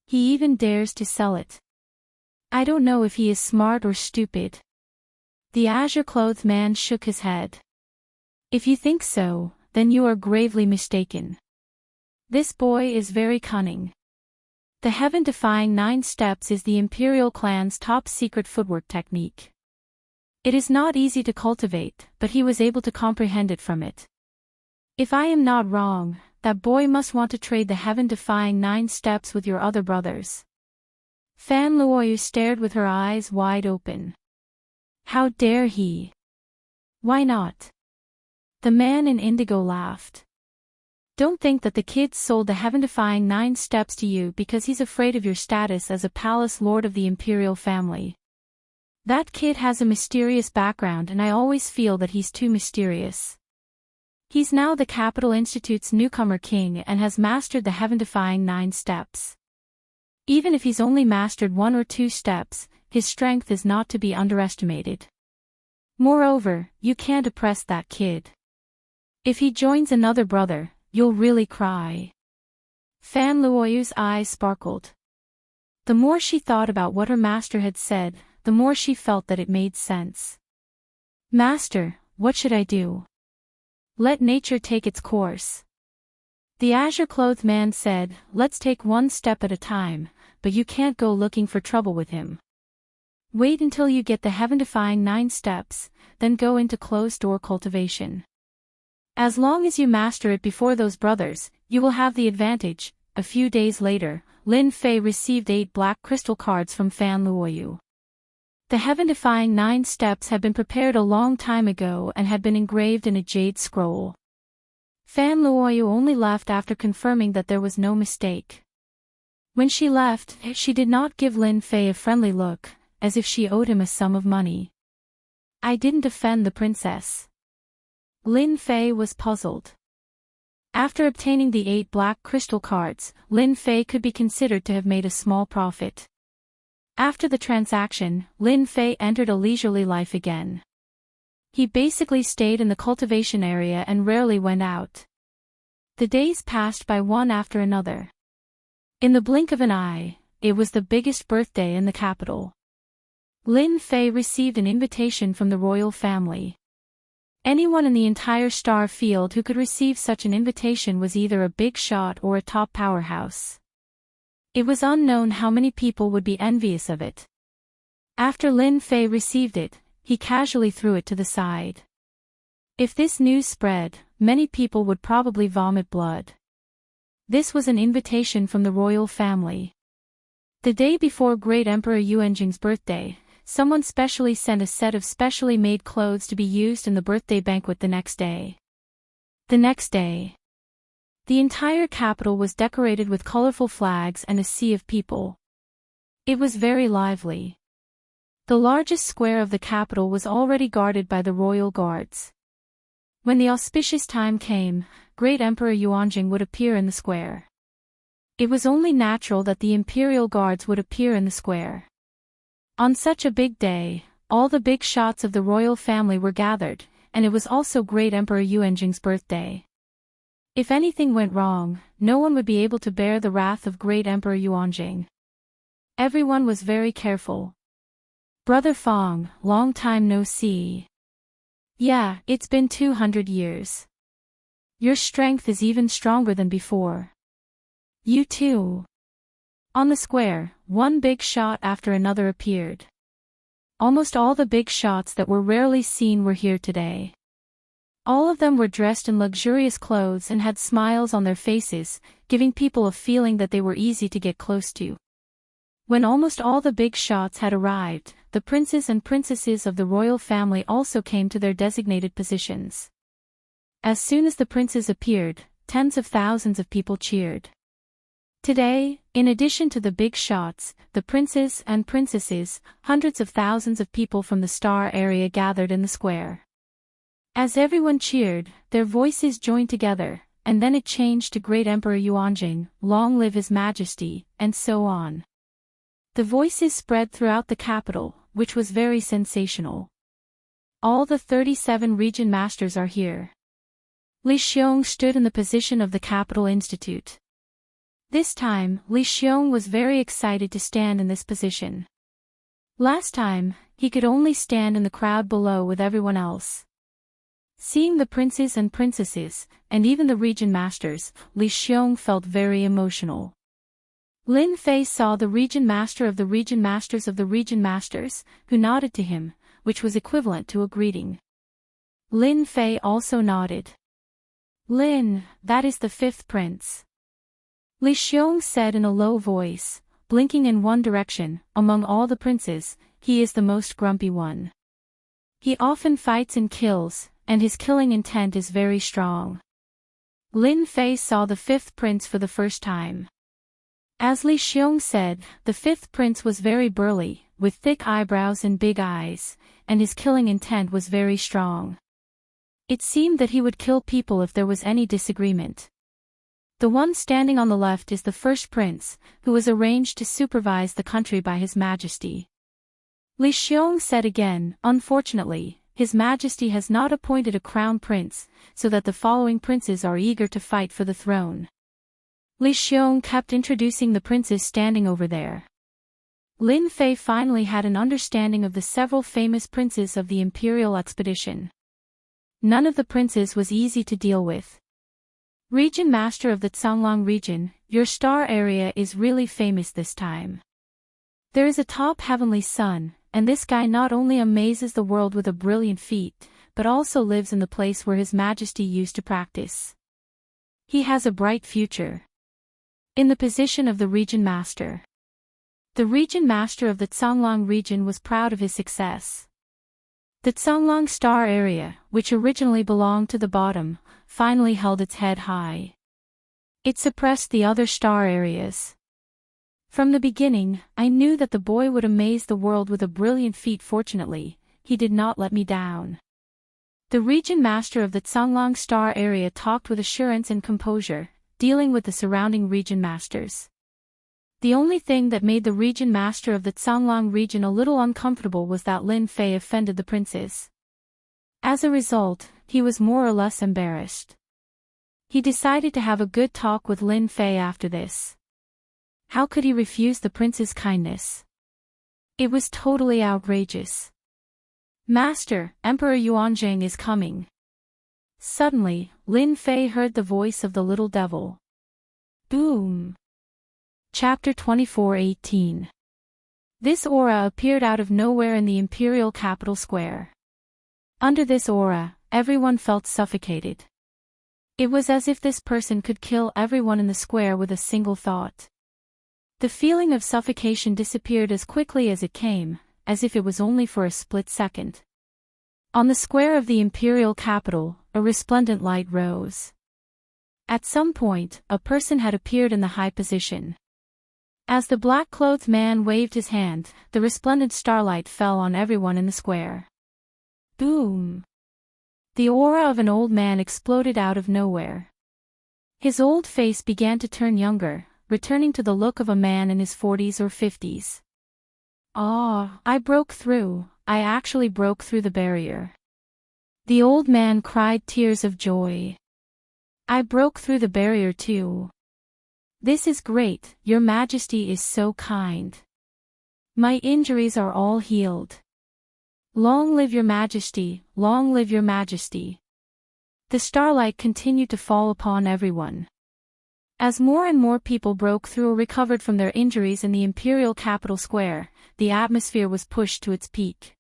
S1: He even dares to sell it. I don't know if he is smart or stupid. The azure-clothed man shook his head. If you think so, then you are gravely mistaken. This boy is very cunning. The heaven-defying 9 steps is the imperial clan's top-secret footwork technique. It is not easy to cultivate, but he was able to comprehend it from it. If I am not wrong, that boy must want to trade the heaven-defying 9 steps with your other brothers. Fan Luoyu stared with her eyes wide open. How dare he? Why not? The man in indigo laughed. Don't think that the kid sold the heaven-defying 9 steps to you because he's afraid of your status as a palace lord of the imperial family. That kid has a mysterious background and I always feel that he's too mysterious. He's now the Capital Institute's newcomer king and has mastered the heaven-defying 9 steps. Even if he's only mastered 1 or 2 steps, his strength is not to be underestimated. Moreover, you can't oppress that kid. If he joins another brother, you'll really cry. Fan Luoyu's eyes sparkled. The more she thought about what her master had said, the more she felt that it made sense. Master, what should I do? Let nature take its course. The azure-clothed man said, let's take 1 step at a time, but you can't go looking for trouble with him. Wait until you get the heaven-defying 9 steps, then go into closed-door cultivation. As long as you master it before those brothers, you will have the advantage. A few days later, Lin Fei received 8 black crystal cards from Fan Luoyu. The heaven-defying 9 steps had been prepared a long time ago and had been engraved in a jade scroll. Fan Luoyu only left after confirming that there was no mistake. When she left, she did not give Lin Fei a friendly look, as if she owed him a sum of money. I didn't offend the princess. Lin Fei was puzzled. After obtaining the 8 black crystal cards, Lin Fei could be considered to have made a small profit. After the transaction, Lin Fei entered a leisurely life again. He basically stayed in the cultivation area and rarely went out. The days passed by one after another. In the blink of an eye, it was the biggest birthday in the capital. Lin Fei received an invitation from the royal family. Anyone in the entire star field who could receive such an invitation was either a big shot or a top powerhouse. It was unknown how many people would be envious of it. After Lin Fei received it, he casually threw it to the side. If this news spread, many people would probably vomit blood. This was an invitation from the royal family. The day before Great Emperor Yuanjing's birthday, someone specially sent a set of specially made clothes to be used in the birthday banquet the next day. The next day, the entire capital was decorated with colorful flags and a sea of people. It was very lively. The largest square of the capital was already guarded by the royal guards. When the auspicious time came, Great Emperor Yuanjing would appear in the square. It was only natural that the imperial guards would appear in the square. On such a big day, all the big shots of the royal family were gathered, and it was also Great Emperor Yuanjing's birthday. If anything went wrong, no one would be able to bear the wrath of Great Emperor Yuanjing. Everyone was very careful. Brother Fong, long time no see. Yeah, it's been 200 years. Your strength is even stronger than before. You too. On the square, one big shot after another appeared. Almost all the big shots that were rarely seen were here today. All of them were dressed in luxurious clothes and had smiles on their faces, giving people a feeling that they were easy to get close to. When almost all the big shots had arrived, the princes and princesses of the royal family also came to their designated positions. As soon as the princes appeared, tens of thousands of people cheered. Today, in addition to the big shots, the princes and princesses, hundreds of thousands of people from the star area gathered in the square. As everyone cheered, their voices joined together, and then it changed to Great Emperor Yuanjing, long live His Majesty, and so on. The voices spread throughout the capital, which was very sensational. All the 37 region masters are here. Li Xiong stood in the position of the Capital Institute. This time, Li Xiong was very excited to stand in this position. Last time, he could only stand in the crowd below with everyone else. Seeing the princes and princesses, and even the region masters, Li Xiong felt very emotional. Lin Fei saw the region master of the region masters of the region masters, who nodded to him, which was equivalent to a greeting. Lin Fei also nodded. Lin, that is the fifth prince. Li Xiong said in a low voice, blinking in one direction. Among all the princes, he is the most grumpy one. He often fights and kills, and his killing intent is very strong. Lin Fei saw the fifth prince for the first time. As Li Xiong said, the fifth prince was very burly, with thick eyebrows and big eyes, and his killing intent was very strong. It seemed that he would kill people if there was any disagreement. The one standing on the left is the first prince, who was arranged to supervise the country by His Majesty. Li Xiong said again, unfortunately, His Majesty has not appointed a crown prince, so that the following princes are eager to fight for the throne. Li Xiong kept introducing the princes standing over there. Lin Fei finally had an understanding of the several famous princes of the imperial expedition. None of the princes was easy to deal with. Region Master of the Canglang region, your star area is really famous this time. There is a top heavenly sun, and this guy not only amazes the world with a brilliant feat, but also lives in the place where His Majesty used to practice. He has a bright future. In the position of the Region Master. The Region Master of the Canglang region was proud of his success. The Canglang star area, which originally belonged to the bottom, finally held its head high. It suppressed the other star areas. From the beginning, I knew that the boy would amaze the world with a brilliant feat. Fortunately, he did not let me down. The Region Master of the Canglang star area talked with assurance and composure, dealing with the surrounding region masters. The only thing that made the Region Master of the Canglang region a little uncomfortable was that Lin Fei offended the princes. As a result, he was more or less embarrassed. He decided to have a good talk with Lin Fei after this. How could he refuse the prince's kindness? It was totally outrageous. Master, Emperor Yuanjing is coming. Suddenly, Lin Fei heard the voice of the little devil. Boom! Chapter 24:18. This aura appeared out of nowhere in the imperial capital square. Under this aura, everyone felt suffocated. It was as if this person could kill everyone in the square with a single thought. The feeling of suffocation disappeared as quickly as it came, as if it was only for a split second. On the square of the imperial capital, a resplendent light rose. At some point, a person had appeared in the high position. As the black-clothed man waved his hand, the resplendent starlight fell on everyone in the square. Boom! The aura of an old man exploded out of nowhere. His old face began to turn younger, returning to the look of a man in his 40s or 50s. Ah, I broke through, I actually broke through the barrier. The old man cried tears of joy. I broke through the barrier too. This is great, Your Majesty is so kind. My injuries are all healed. Long live Your Majesty, long live Your Majesty. The starlight continued to fall upon everyone. As more and more people broke through or recovered from their injuries in the imperial capital square, the atmosphere was pushed to its peak.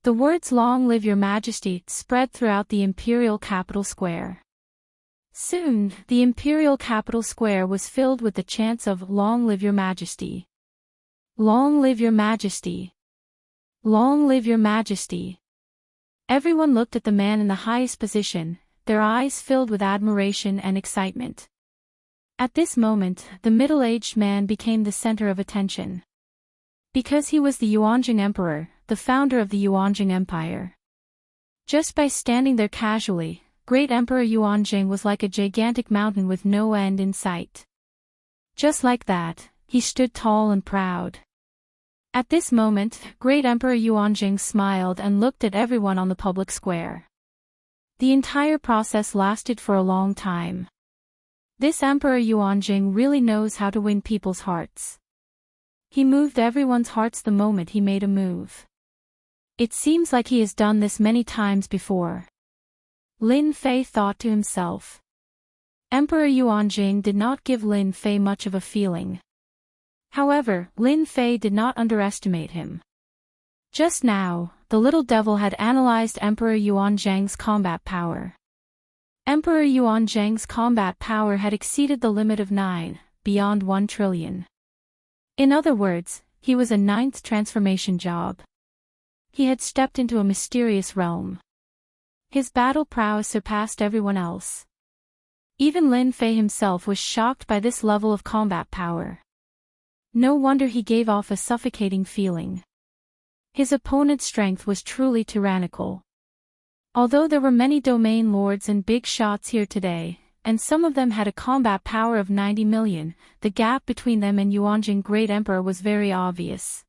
S1: The words "Long live Your Majesty" spread throughout the imperial capital square. Soon, the imperial capital square was filled with the chants of "Long live Your Majesty. Long live Your Majesty. Long live Your Majesty." Everyone looked at the man in the highest position, their eyes filled with admiration and excitement. At this moment, the middle-aged man became the center of attention. Because he was the Yuanjing Emperor, the founder of the Yuanjing Empire. Just by standing there casually, Great Emperor Yuanjing was like a gigantic mountain with no end in sight. Just like that, he stood tall and proud. At this moment, Great Emperor Yuanjing smiled and looked at everyone on the public square. The entire process lasted for a long time. This Emperor Yuanjing really knows how to win people's hearts. He moved everyone's hearts the moment he made a move. It seems like he has done this many times before. Lin Fei thought to himself. Emperor Yuanjing did not give Lin Fei much of a feeling. However, Lin Fei did not underestimate him. Just now, the little devil had analyzed Emperor Yuanjing's combat power. Emperor Yuanjing's combat power had exceeded the limit of 9, beyond 1 trillion. In other words, he was a 9th transformation job. He had stepped into a mysterious realm. His battle prowess surpassed everyone else. Even Lin Fei himself was shocked by this level of combat power. No wonder he gave off a suffocating feeling. His opponent's strength was truly tyrannical. Although there were many domain lords and big shots here today, and some of them had a combat power of 90 million, the gap between them and Yuanjing Great Emperor was very obvious.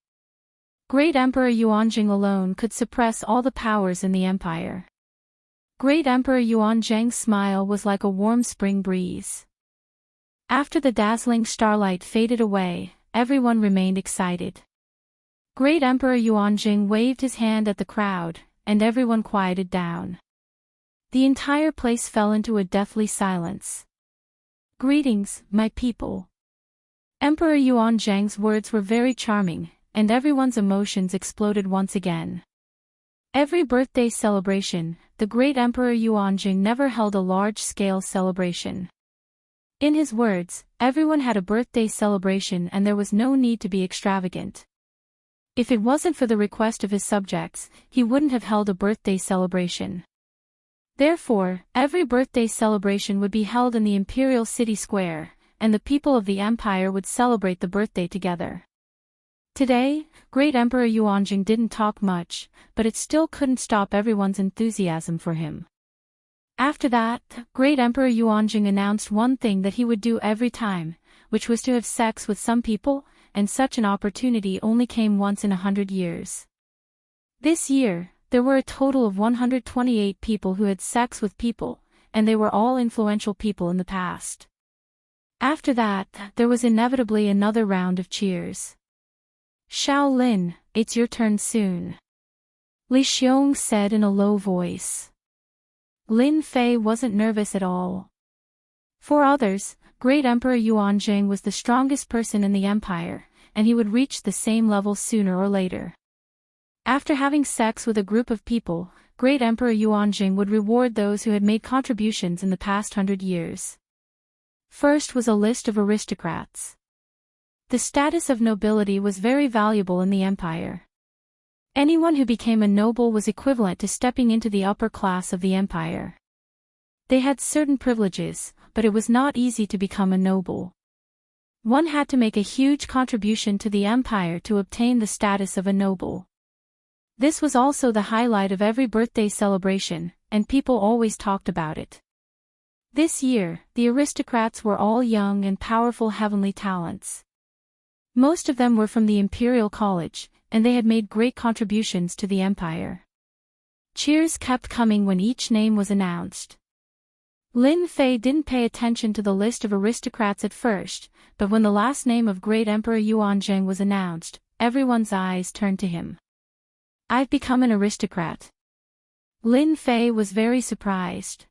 S1: Great Emperor Yuanjing alone could suppress all the powers in the empire. Great Emperor Yuanjing's smile was like a warm spring breeze. After the dazzling starlight faded away, everyone remained excited. Great Emperor Yuanjing waved his hand at the crowd, and everyone quieted down. The entire place fell into a deathly silence. Greetings, my people. Emperor Yuanjing's words were very charming, and everyone's emotions exploded once again. Every birthday celebration, the great Emperor Yuanjing never held a large-scale celebration. In his words, everyone had a birthday celebration and there was no need to be extravagant. If it wasn't for the request of his subjects, he wouldn't have held a birthday celebration. Therefore, every birthday celebration would be held in the imperial city square, and the people of the empire would celebrate the birthday together. Today, Great Emperor Yuanjing didn't talk much, but it still couldn't stop everyone's enthusiasm for him. After that, Great Emperor Yuanjing announced one thing that he would do every time, which was to have sex with some people, and such an opportunity only came once in 100 years. This year, there were a total of 128 people who had sex with people, and they were all influential people in the past. After that, there was inevitably another round of cheers. Xiao Lin, it's your turn soon. Li Xiong said in a low voice. Lin Fei wasn't nervous at all. For others, Great Emperor Yuanjing was the strongest person in the empire, and he would reach the same level sooner or later. After having sex with a group of people, Great Emperor Yuanjing would reward those who had made contributions in the past 100 years. First was a list of aristocrats. The status of nobility was very valuable in the empire. Anyone who became a noble was equivalent to stepping into the upper class of the empire. They had certain privileges, but it was not easy to become a noble. One had to make a huge contribution to the empire to obtain the status of a noble. This was also the highlight of every birthday celebration, and people always talked about it. This year, the aristocrats were all young and powerful heavenly talents. Most of them were from the Imperial College, and they had made great contributions to the empire. Cheers kept coming when each name was announced. Lin Fei didn't pay attention to the list of aristocrats at first, but when the last name of Great Emperor Yuanjing was announced, everyone's eyes turned to him. I've become an aristocrat. Lin Fei was very surprised.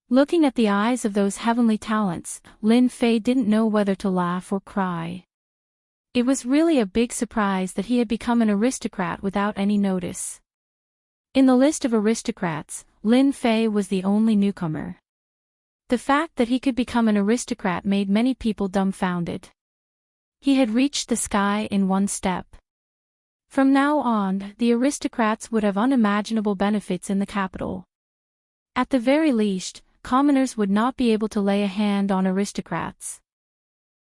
S1: Looking at the eyes of those heavenly talents, Lin Fei didn't know whether to laugh or cry. It was really a big surprise that he had become an aristocrat without any notice. In the list of aristocrats, Lin Fei was the only newcomer. The fact that he could become an aristocrat made many people dumbfounded. He had reached the sky in one step. From now on, the aristocrats would have unimaginable benefits in the capital. At the very least, commoners would not be able to lay a hand on aristocrats.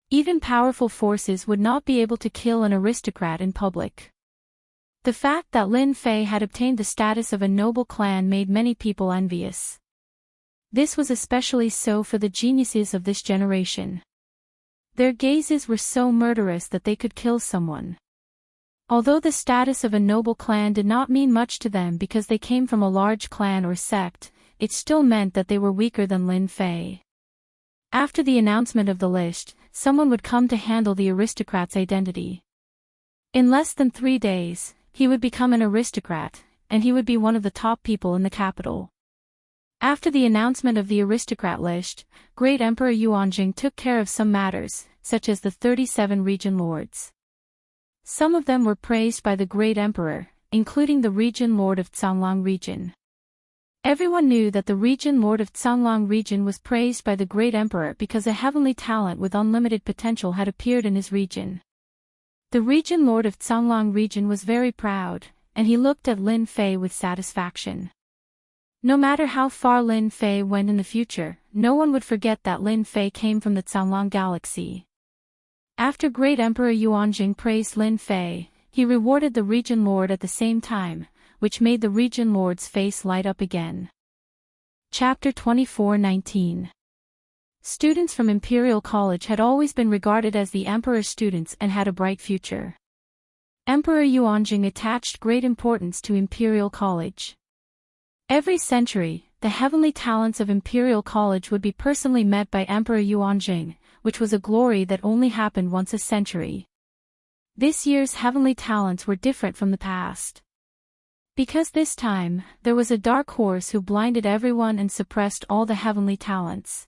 S1: Even powerful forces would not be able to kill an aristocrat in public. The fact that Lin Fei had obtained the status of a noble clan made many people envious. This was especially so for the geniuses of this generation. Their gazes were so murderous that they could kill someone. Although the status of a noble clan did not mean much to them because they came from a large clan or sect, it still meant that they were weaker than Lin Fei. After the announcement of the list, someone would come to handle the aristocrat's identity. In less than 3 days, he would become an aristocrat, and he would be one of the top people in the capital. After the announcement of the aristocrat list, Great Emperor Yuanjing took care of some matters, such as the 37 region lords. Some of them were praised by the Great Emperor, including the region lord of Canglang region. Everyone knew that the region lord of Canglang region was praised by the Great Emperor because a heavenly talent with unlimited potential had appeared in his region. The region lord of Canglang region was very proud, and he looked at Lin Fei with satisfaction. No matter how far Lin Fei went in the future, no one would forget that Lin Fei came from the Canglang galaxy. After Great Emperor Yuanjing praised Lin Fei, he rewarded the region lord at the same time, which made the region lord's face light up again. Chapter 24:19. Students from Imperial College had always been regarded as the emperor's students and had a bright future. Emperor Yuanjing attached great importance to Imperial College. Every century, the heavenly talents of Imperial College would be personally met by Emperor Yuanjing, which was a glory that only happened once a century. This year's heavenly talents were different from the past. Because this time, there was a dark horse who blinded everyone and suppressed all the heavenly talents.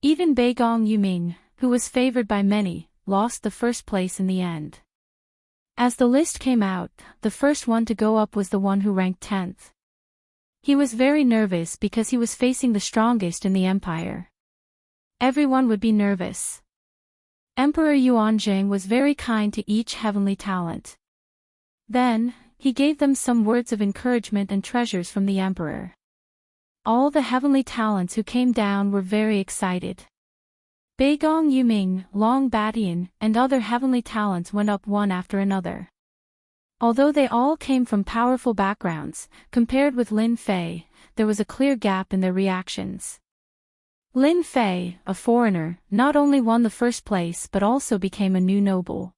S1: Even Beigong Yuming, who was favored by many, lost the first place in the end. As the list came out, the first one to go up was the one who ranked 10th. He was very nervous because he was facing the strongest in the empire. Everyone would be nervous. Emperor Yuanjing was very kind to each heavenly talent. Then, he gave them some words of encouragement and treasures from the emperor. All the heavenly talents who came down were very excited. Beigong Yuming, Long Batian, and other heavenly talents went up one after another. Although they all came from powerful backgrounds, compared with Lin Fei, there was a clear gap in their reactions. Lin Fei, a foreigner, not only won the first place but also became a new noble.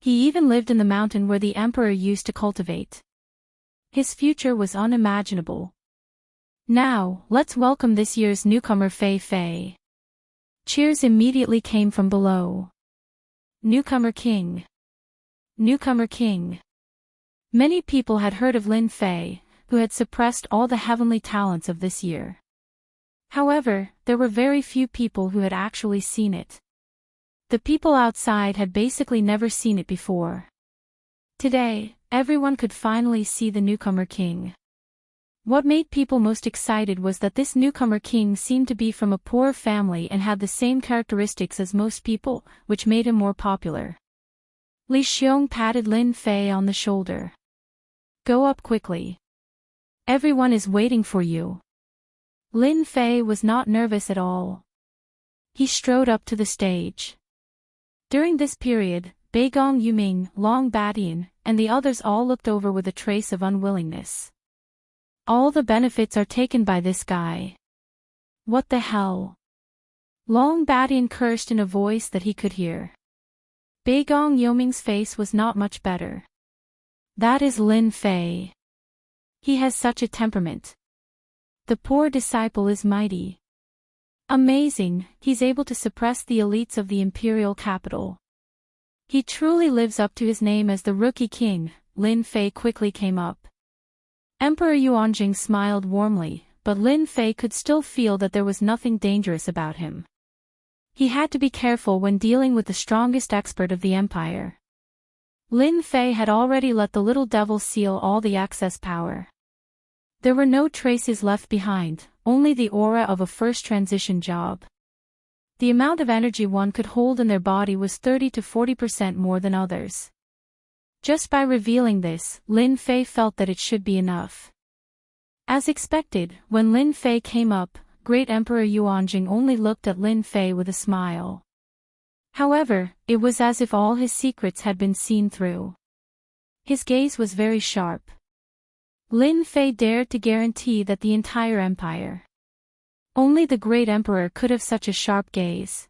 S1: He even lived in the mountain where the emperor used to cultivate. His future was unimaginable. Now, let's welcome this year's newcomer Fei Fei. Cheers immediately came from below. Newcomer King. Newcomer King. Many people had heard of Lin Fei, who had suppressed all the heavenly talents of this year. However, there were very few people who had actually seen it. The people outside had basically never seen it before. Today, everyone could finally see the newcomer king. What made people most excited was that this newcomer king seemed to be from a poor family and had the same characteristics as most people, which made him more popular. Li Xiong patted Lin Fei on the shoulder. Go up quickly. Everyone is waiting for you. Lin Fei was not nervous at all. He strode up to the stage. During this period, Beigong Yuming, Long Batian, and the others all looked over with a trace of unwillingness. All the benefits are taken by this guy. What the hell? Long Batian cursed in a voice that he could hear. Beigong Yuming's face was not much better. That is Lin Fei. He has such a temperament. The poor disciple is mighty. Amazing, he's able to suppress the elites of the imperial capital. He truly lives up to his name as the rookie king. Lin Fei quickly came up. Emperor Yuanjing smiled warmly, but Lin Fei could still feel that there was nothing dangerous about him. He had to be careful when dealing with the strongest expert of the empire. Lin Fei had already let the little devil seal all the excess power. There were no traces left behind, only the aura of a first transition job. The amount of energy one could hold in their body was 30 to 40% more than others. Just by revealing this, Lin Fei felt that it should be enough. As expected, when Lin Fei came up, Great Emperor Yuanjing only looked at Lin Fei with a smile. However, it was as if all his secrets had been seen through. His gaze was very sharp. Lin Fei dared to guarantee that the entire empire, Only the great emperor could have such a sharp gaze.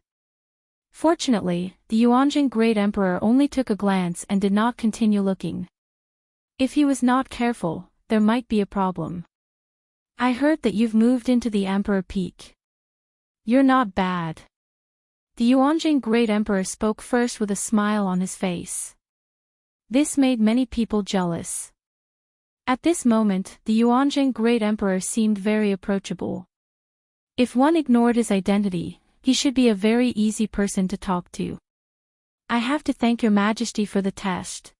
S1: Fortunately, the Yuanjing great emperor only took a glance and did not continue looking. If he was not careful, there might be a problem. I heard that you've moved into the Emperor Peak. You're not bad. The Yuanjing great emperor spoke first with a smile on his face. This made many people jealous. At this moment, the Yuanjing great emperor seemed very approachable. If one ignored his identity, he should be a very easy person to talk to. I have to thank your majesty for the test.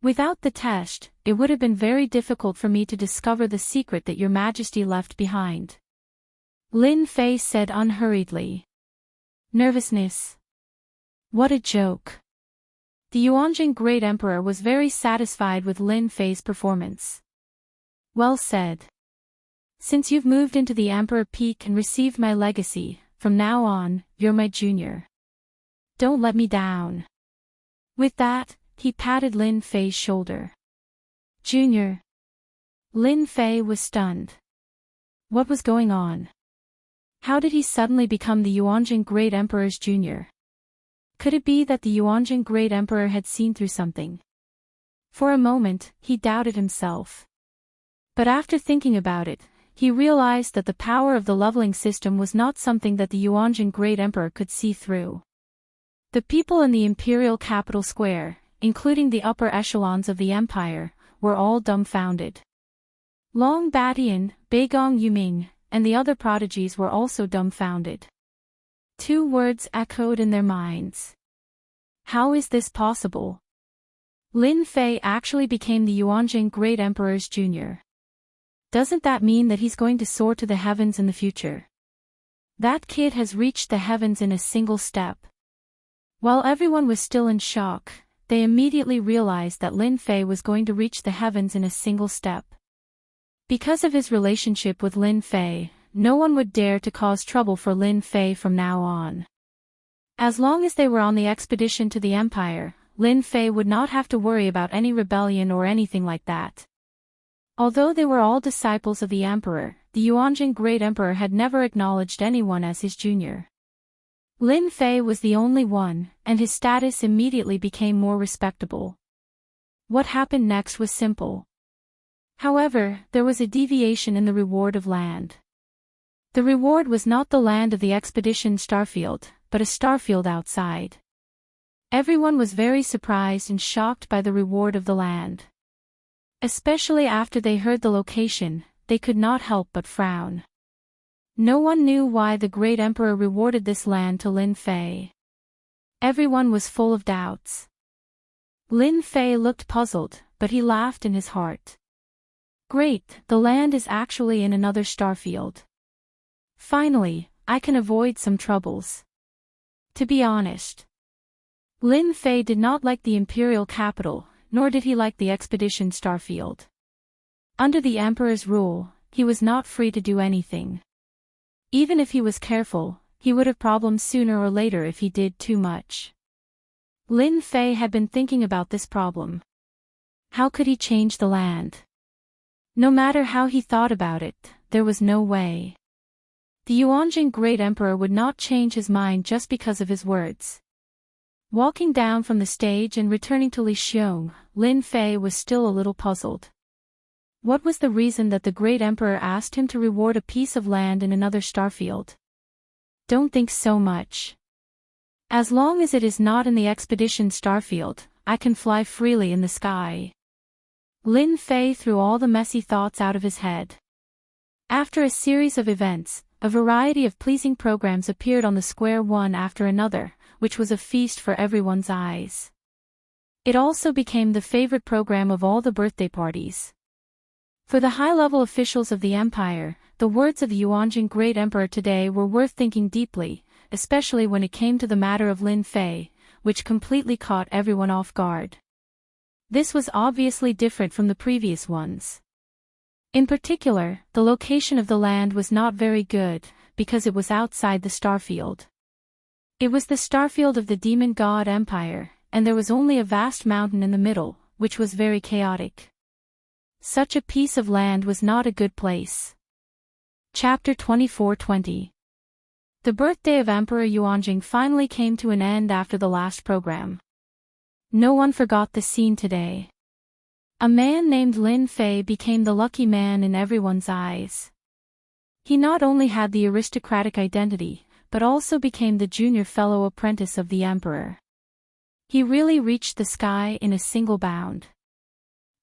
S1: Without the test, it would have been very difficult for me to discover the secret that your majesty left behind. Lin Fei said unhurriedly. Nervousness. What a joke. The Yuanjing great emperor was very satisfied with Lin Fei's performance. Well said. Since you've moved into the Emperor Peak and received my legacy, from now on, you're my junior. Don't let me down. With that, he patted Lin Fei's shoulder. Junior. Lin Fei was stunned. What was going on? How did he suddenly become the Yuanjing great emperor's junior? Could it be that the Yuanjing great emperor had seen through something? For a moment, he doubted himself. But after thinking about it, he realized that the power of the leveling system was not something that the Yuanjing great emperor could see through. The people in the imperial capital square, including the upper echelons of the empire, were all dumbfounded. Long Batian, Beigong Yuming, and the other prodigies were also dumbfounded. Two words echoed in their minds. How is this possible? Lin Fei actually became the Yuanjing great emperor's junior. Doesn't that mean that he's going to soar to the heavens in the future? That kid has reached the heavens in a single step. While everyone was still in shock, they immediately realized that Lin Fei was going to reach the heavens in a single step. Because of his relationship with Lin Fei, no one would dare to cause trouble for Lin Fei from now on. As long as they were on the expedition to the Empire, Lin Fei would not have to worry about any rebellion or anything like that. Although they were all disciples of the Emperor, the Yuanjing great emperor had never acknowledged anyone as his junior. Lin Fei was the only one, and his status immediately became more respectable. What happened next was simple. However, there was a deviation in the reward of land. The reward was not the land of the expedition starfield, but a starfield outside. Everyone was very surprised and shocked by the reward of the land. Especially after they heard the location, they could not help but frown. No one knew why the great emperor rewarded this land to Lin Fei. Everyone was full of doubts. Lin Fei looked puzzled, but he laughed in his heart. Great, the land is actually in another starfield. Finally, I can avoid some troubles. To be honest, Lin Fei did not like the imperial capital, nor did he like the expedition starfield. Under the emperor's rule, he was not free to do anything. Even if he was careful, he would have problems sooner or later if he did too much. Lin Fei had been thinking about this problem. How could he change the land? No matter how he thought about it, there was no way. The Yuanjing great emperor would not change his mind just because of his words. Walking down from the stage and returning to Li Xiong, Lin Fei was still a little puzzled. What was the reason that the great emperor asked him to reward a piece of land in another starfield? Don't think so much. As long as it is not in the expedition starfield, I can fly freely in the sky. Lin Fei threw all the messy thoughts out of his head. After a series of events, a variety of pleasing programs appeared on the square one after another, which was a feast for everyone's eyes. It also became the favorite program of all the birthday parties. For the high-level officials of the empire, the words of the Yuanjing great emperor today were worth thinking deeply, especially when it came to the matter of Lin Fei, which completely caught everyone off guard. This was obviously different from the previous ones. In particular, the location of the land was not very good, because it was outside the starfield. It was the starfield of the demon god empire, and there was only a vast mountain in the middle, which was very chaotic. Such a piece of land was not a good place. Chapter 24:20. The birthday of Emperor Yuanjing finally came to an end after the last program. No one forgot the scene today. A man named Lin Fei became the lucky man in everyone's eyes. He not only had the aristocratic identity, but also became the junior fellow apprentice of the emperor. He really reached the sky in a single bound.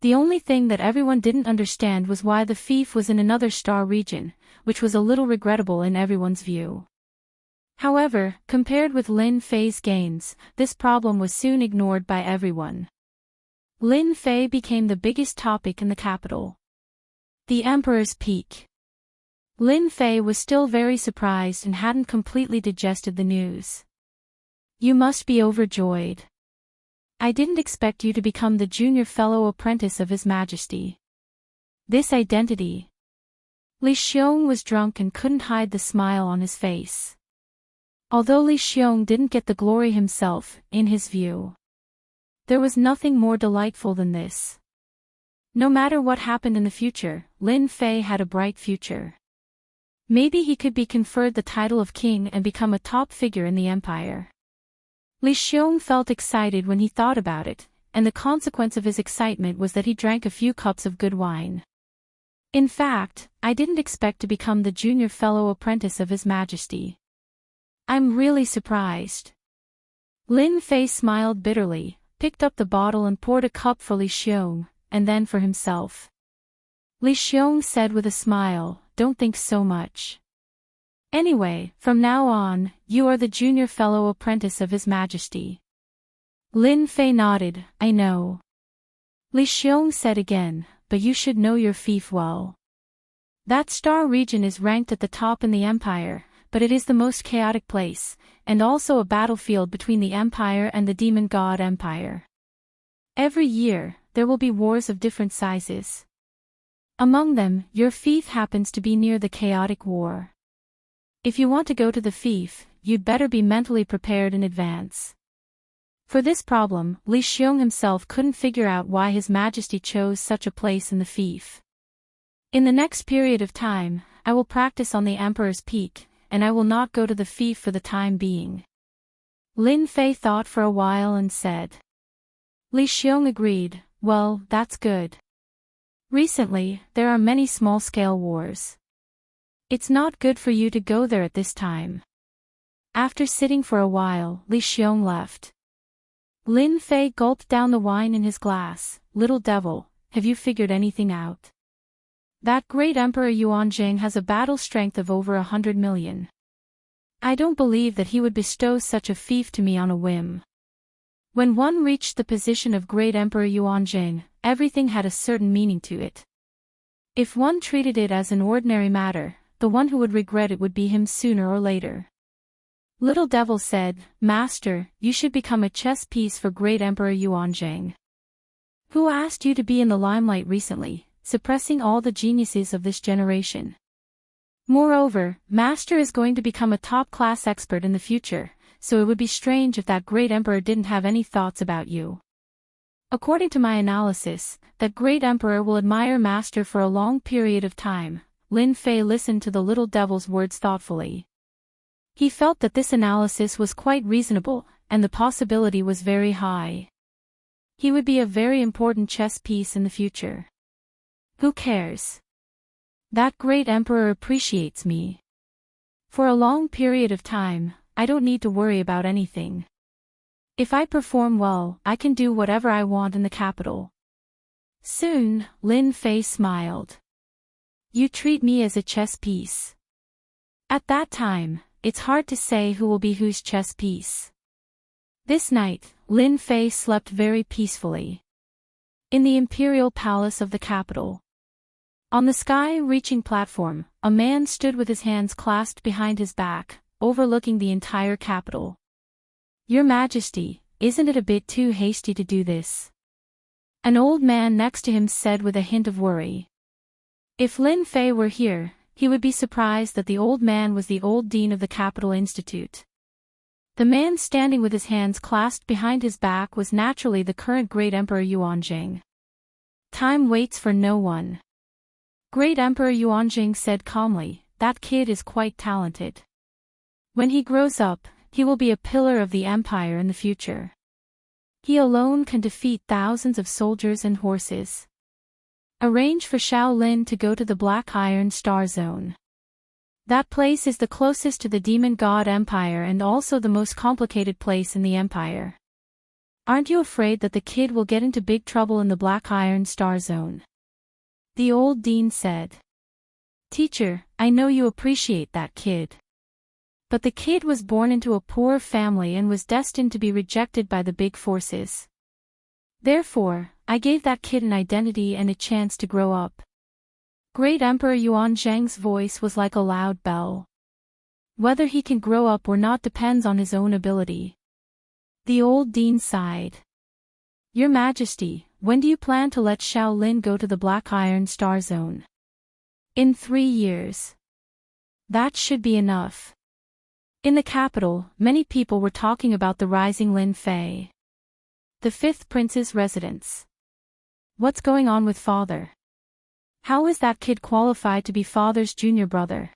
S1: The only thing that everyone didn't understand was why the fief was in another star region, which was a little regrettable in everyone's view. However, compared with Lin Fei's gains, this problem was soon ignored by everyone. Lin Fei became the biggest topic in the capital. The Emperor's Peak. Lin Fei was still very surprised and hadn't completely digested the news. You must be overjoyed. I didn't expect you to become the junior fellow apprentice of His Majesty. This identity. Li Xiong was drunk and couldn't hide the smile on his face. Although Li Xiong didn't get the glory himself, in his view, there was nothing more delightful than this. No matter what happened in the future, Lin Fei had a bright future. Maybe he could be conferred the title of king and become a top figure in the empire. Li Xiong felt excited when he thought about it, and the consequence of his excitement was that he drank a few cups of good wine. In fact, I didn't expect to become the junior fellow apprentice of His Majesty. I'm really surprised. Lin Fei smiled bitterly, picked up the bottle and poured a cup for Li Xiong, and then for himself. Li Xiong said with a smile, "Don't think so much. Anyway, from now on, you are the junior fellow apprentice of His Majesty." Lin Fei nodded, "I know." Li Xiong said again, "But you should know your fief well. That star region is ranked at the top in the empire, but it is the most chaotic place, and also a battlefield between the empire and the demon god empire. Every year, there will be wars of different sizes. Among them, your fief happens to be near the chaotic war. If you want to go to the fief, you'd better be mentally prepared in advance." For this problem, Li Xiong himself couldn't figure out why His Majesty chose such a place in the fief. "In the next period of time, I will practice on the Emperor's Peak, and I will not go to the fief for the time being." Lin Fei thought for a while and said. Li Xiong agreed, "Well, that's good. Recently, there are many small-scale wars. It's not good for you to go there at this time." After sitting for a while, Li Xiong left. Lin Fei gulped down the wine in his glass. "Little devil, have you figured anything out? That great Emperor Yuanjing has a battle strength of over 100 million. I don't believe that he would bestow such a fief to me on a whim." When one reached the position of great Emperor Yuanjing, everything had a certain meaning to it. If one treated it as an ordinary matter, the one who would regret it would be him sooner or later. Little Devil said, "Master, you should become a chess piece for great Emperor Yuanjing. Who asked you to be in the limelight recently, suppressing all the geniuses of this generation? Moreover, Master is going to become a top-class expert in the future, so it would be strange if that great emperor didn't have any thoughts about you. According to my analysis, that great emperor will admire Master for a long period of time." Lin Fei listened to the little devil's words thoughtfully. He felt that this analysis was quite reasonable, and the possibility was very high. He would be a very important chess piece in the future. Who cares? That great emperor appreciates me. For a long period of time, I don't need to worry about anything. If I perform well, I can do whatever I want in the capital. Soon, Lin Fei smiled. "You treat me as a chess piece. At that time, it's hard to say who will be whose chess piece." This night, Lin Fei slept very peacefully. In the imperial palace of the capital. On the sky-reaching platform, a man stood with his hands clasped behind his back, overlooking the entire capital. "Your Majesty, isn't it a bit too hasty to do this?" An old man next to him said with a hint of worry. If Lin Fei were here, he would be surprised that the old man was the old dean of the Capital Institute. The man standing with his hands clasped behind his back was naturally the current great Emperor Yuanjing. "Time waits for no one." Great Emperor Yuanjing said calmly, that kid is quite talented. When he grows up, he will be a pillar of the empire in the future. He alone can defeat thousands of soldiers and horses. Arrange for Shaolin to go to the Black Iron Star Zone. That place is the closest to the Demon God Empire and also the most complicated place in the empire. Aren't you afraid that the kid will get into big trouble in the Black Iron Star Zone? The old dean said. Teacher, I know you appreciate that kid. But the kid was born into a poor family and was destined to be rejected by the big forces. Therefore, I gave that kid an identity and a chance to grow up. Great Emperor Yuan Zheng's voice was like a loud bell. Whether he can grow up or not depends on his own ability. The old dean sighed. Your Majesty, when do you plan to let Shaolin go to the Black Iron Star Zone? In 3 years. That should be enough. In the capital, many people were talking about the rising Lin Fei. The fifth prince's residence. What's going on with father? How is that kid qualified to be father's junior brother?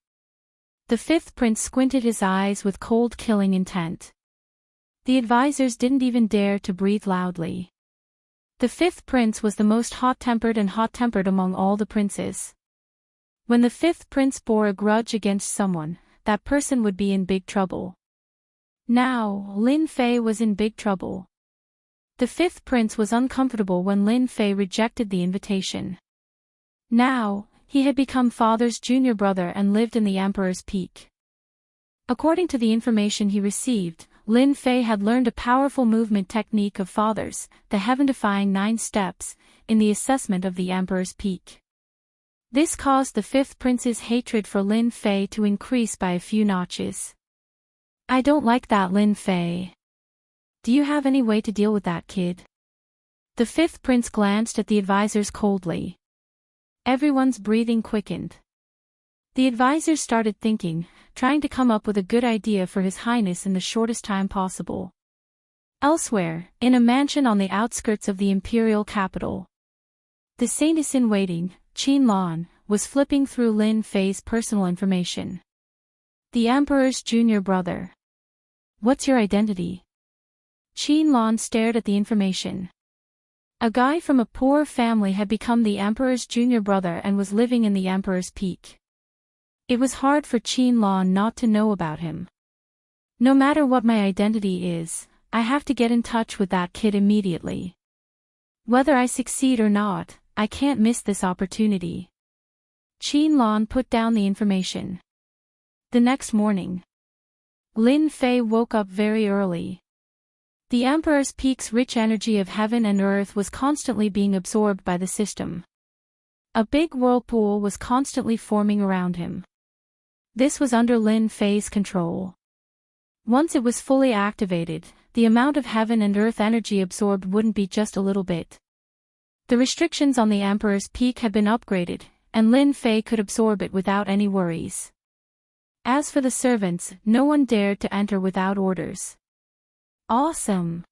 S1: The fifth prince squinted his eyes with cold killing intent. The advisors didn't even dare to breathe loudly. The fifth prince was the most hot-tempered among all the princes. When the fifth prince bore a grudge against someone, that person would be in big trouble. Now, Lin Fei was in big trouble. The fifth prince was uncomfortable when Lin Fei rejected the invitation. Now, he had become father's junior brother and lived in the emperor's peak. According to the information he received, Lin Fei had learned a powerful movement technique of father's, the heaven-defying 9 steps, in the assessment of the emperor's peak. This caused the fifth prince's hatred for Lin Fei to increase by a few notches. I don't like that Lin Fei. Do you have any way to deal with that kid? The fifth prince glanced at the advisors coldly. Everyone's breathing quickened. The advisors started thinking, trying to come up with a good idea for His Highness in the shortest time possible. Elsewhere, in a mansion on the outskirts of the imperial capital, the saint-in-waiting, Qin Lan, was flipping through Lin Fei's personal information. The emperor's junior brother. What's your identity? Qin Lan stared at the information. A guy from a poor family had become the emperor's junior brother and was living in the emperor's peak. It was hard for Qin Lan not to know about him. No matter what my identity is, I have to get in touch with that kid immediately. Whether I succeed or not, I can't miss this opportunity. Qin Lan put down the information. The next morning, Lin Fei woke up very early. The Emperor's peak's rich energy of heaven and earth was constantly being absorbed by the system. A big whirlpool was constantly forming around him. This was under Lin Fei's control. Once it was fully activated, the amount of heaven and earth energy absorbed wouldn't be just a little bit. The restrictions on the Emperor's peak had been upgraded, and Lin Fei could absorb it without any worries. As for the servants, no one dared to enter without orders. Awesome!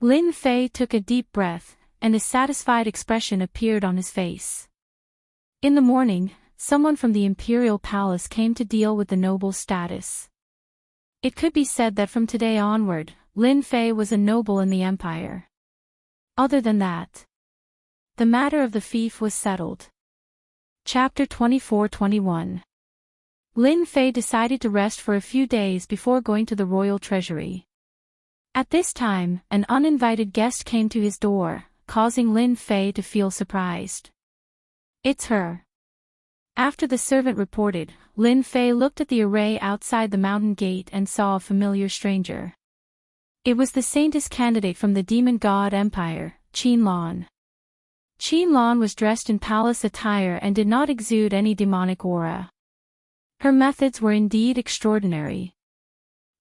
S1: Lin Fei took a deep breath, and a satisfied expression appeared on his face. In the morning, someone from the imperial palace came to deal with the noble status. It could be said that from today onward, Lin Fei was a noble in the empire. Other than that, the matter of the fief was settled. Chapter 24-21. Lin Fei decided to rest for a few days before going to the royal treasury. At this time, an uninvited guest came to his door, causing Lin Fei to feel surprised. It's her. After the servant reported, Lin Fei looked at the array outside the mountain gate and saw a familiar stranger. It was the saintess candidate from the demon god empire, Qin Lan. Qin Lan was dressed in palace attire and did not exude any demonic aura. Her methods were indeed extraordinary.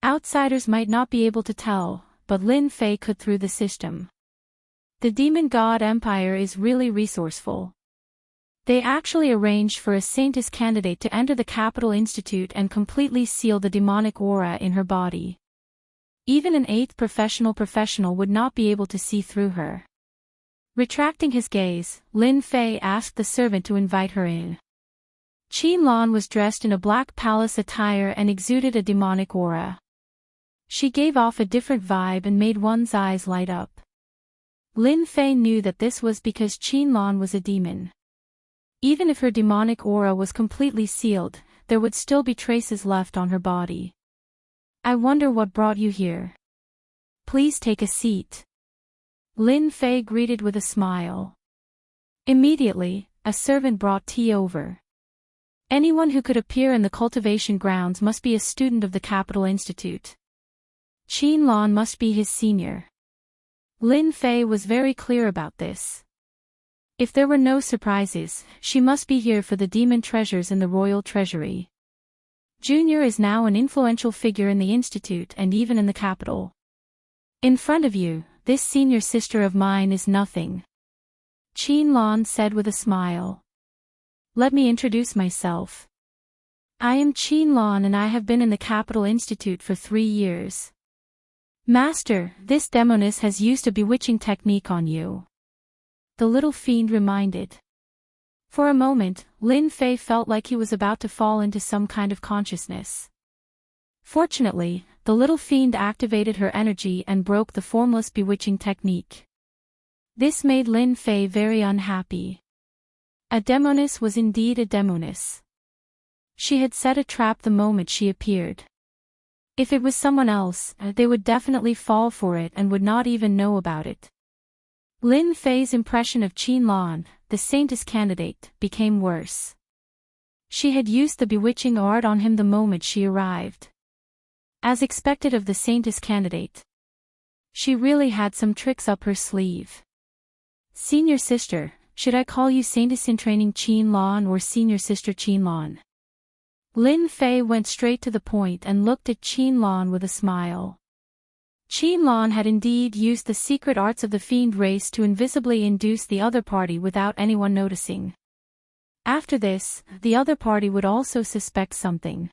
S1: Outsiders might not be able to tell, but Lin Fei could through the system. The demon god empire is really resourceful. They actually arranged for a saintess candidate to enter the capital institute and completely seal the demonic aura in her body. Even an 8th professional would not be able to see through her. Retracting his gaze, Lin Fei asked the servant to invite her in. Lan was dressed in a black palace attire and exuded a demonic aura. She gave off a different vibe and made one's eyes light up. Lin Fei knew that this was because Lan was a demon. Even if her demonic aura was completely sealed, there would still be traces left on her body. I wonder what brought you here. Please take a seat. Lin Fei greeted with a smile. Immediately, a servant brought tea over. Anyone who could appear in the cultivation grounds must be a student of the Capital Institute. Lan must be his senior. Lin Fei was very clear about this. If there were no surprises, she must be here for the demon treasures in the royal treasury. Junior is now an influential figure in the institute and even in the capital. In front of you, this senior sister of mine is nothing. Lan said with a smile. Let me introduce myself. I am Lan and I have been in the Capital Institute for 3 years. Master, this demoness has used a bewitching technique on you. The little fiend reminded. For a moment, Lin Fei felt like he was about to fall into some kind of consciousness. Fortunately, the little fiend activated her energy and broke the formless bewitching technique. This made Lin Fei very unhappy. A demoness was indeed a demoness. She had set a trap the moment she appeared. If it was someone else, they would definitely fall for it and would not even know about it. Lin Fei's impression of Lan, the saintess candidate, became worse. She had used the bewitching art on him the moment she arrived. As expected of the saintess candidate. She really had some tricks up her sleeve. Senior sister, should I call you saintess in training Lan or senior sister Lan? Lin Fei went straight to the point and looked at Lan with a smile. Lan had indeed used the secret arts of the fiend race to invisibly induce the other party without anyone noticing. After this, the other party would also suspect something.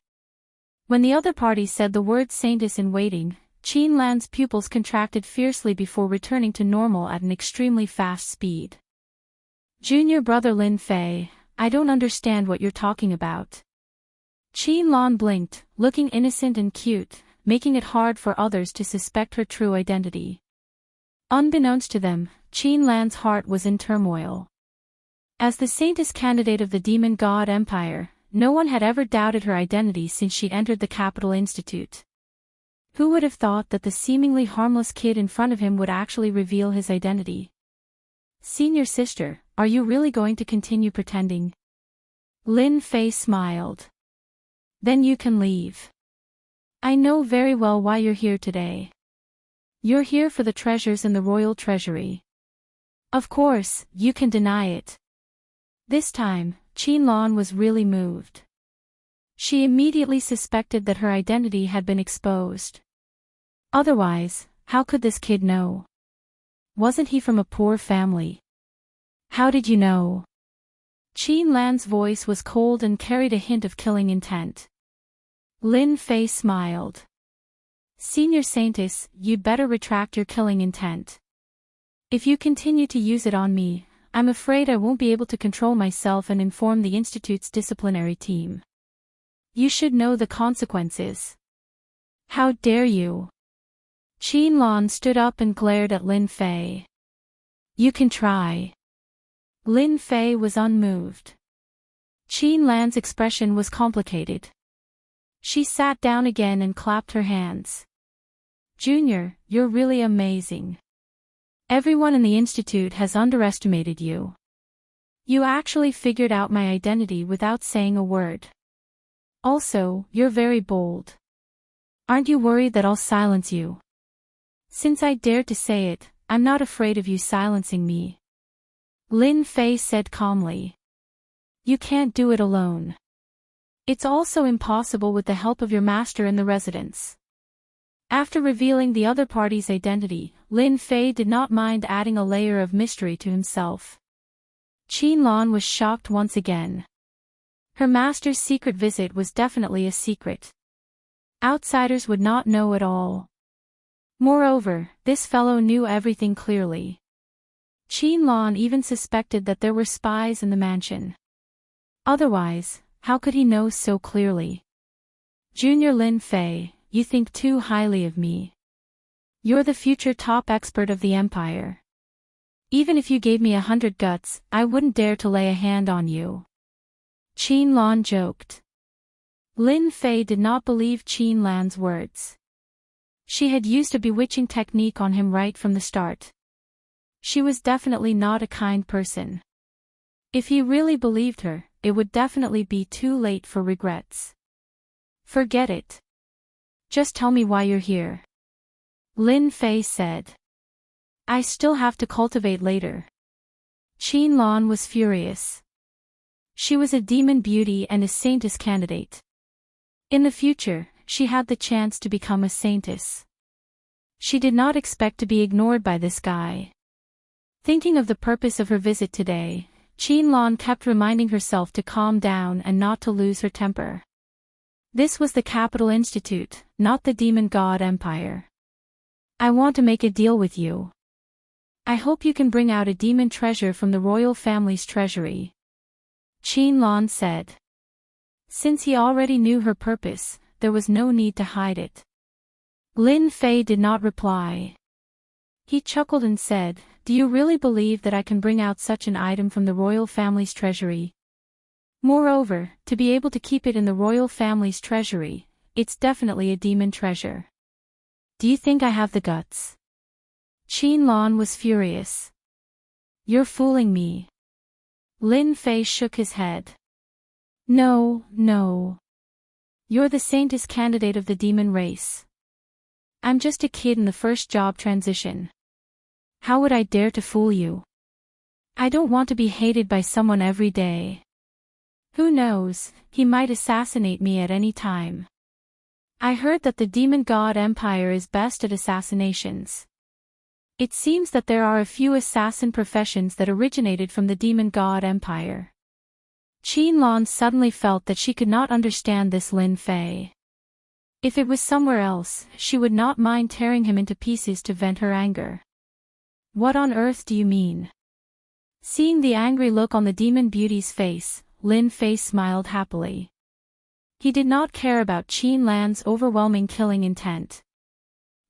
S1: When the other party said the word saintess in waiting, Lan's pupils contracted fiercely before returning to normal at an extremely fast speed. Junior brother Lin Fei, I don't understand what you're talking about. Lan blinked, looking innocent and cute, making it hard for others to suspect her true identity. Unbeknownst to them, Lan's heart was in turmoil. As the saintess candidate of the demon god empire, no one had ever doubted her identity since she entered the Capital Institute. Who would have thought that the seemingly harmless kid in front of him would actually reveal his identity? Senior sister, are you really going to continue pretending? Lin Fei smiled. Then you can leave. I know very well why you're here today. You're here for the treasures in the royal treasury. Of course, you can deny it. This time, Lan was really moved. She immediately suspected that her identity had been exposed. Otherwise, how could this kid know? Wasn't he from a poor family? How did you know? Lan's voice was cold and carried a hint of killing intent. Lin Fei smiled. Senior saintess, you'd better retract your killing intent. If you continue to use it on me, I'm afraid I won't be able to control myself and inform the Institute's disciplinary team. You should know the consequences. How dare you? Lan stood up and glared at Lin Fei. You can try. Lin Fei was unmoved. Lan's expression was complicated. She sat down again and clapped her hands. Junior, you're really amazing. Everyone in the Institute has underestimated you. You actually figured out my identity without saying a word. Also, you're very bold. Aren't you worried that I'll silence you? Since I dared to say it, I'm not afraid of you silencing me. Lin Fei said calmly. You can't do it alone. It's also impossible with the help of your master in the residence. After revealing the other party's identity, Lin Fei did not mind adding a layer of mystery to himself. Lan was shocked once again. Her master's secret visit was definitely a secret. Outsiders would not know at all. Moreover, this fellow knew everything clearly. Lan even suspected that there were spies in the mansion. Otherwise, How could he know so clearly? Junior Lin Fei, you think too highly of me. You're the future top expert of the Empire. Even if you gave me 100 guts, I wouldn't dare to lay a hand on you. Qin Lan joked. Lin Fei did not believe Qin Lan's words. She had used a bewitching technique on him right from the start. She was definitely not a kind person. If he really believed her, it would definitely be too late for regrets. Forget it. Just tell me why you're here. Lin Fei said. I still have to cultivate later. Qin Lan was furious. She was a demon beauty and a saintess candidate. In the future, she had the chance to become a saintess. She did not expect to be ignored by this guy. Thinking of the purpose of her visit today, Qin Lan kept reminding herself to calm down and not to lose her temper. This was the Capital Institute, not the Demon God Empire. I want to make a deal with you. I hope you can bring out a demon treasure from the royal family's treasury. Qin Lan said. Since he already knew her purpose, there was no need to hide it. Lin Fei did not reply. He chuckled and said, Do you really believe that I can bring out such an item from the royal family's treasury? Moreover, to be able to keep it in the royal family's treasury, it's definitely a demon treasure. Do you think I have the guts? Qin Lan was furious. You're fooling me. Lin Fei shook his head. No, no. You're the saintess candidate of the demon race. I'm just a kid in the first job transition. How would I dare to fool you? I don't want to be hated by someone every day. Who knows, he might assassinate me at any time. I heard that the Demon God Empire is best at assassinations. It seems that there are a few assassin professions that originated from the Demon God Empire. Qin Lan suddenly felt that she could not understand this Lin Fei. If it was somewhere else, she would not mind tearing him into pieces to vent her anger. What on earth do you mean? Seeing the angry look on the demon beauty's face, Lin Fei smiled happily. He did not care about Qin Lan's overwhelming killing intent.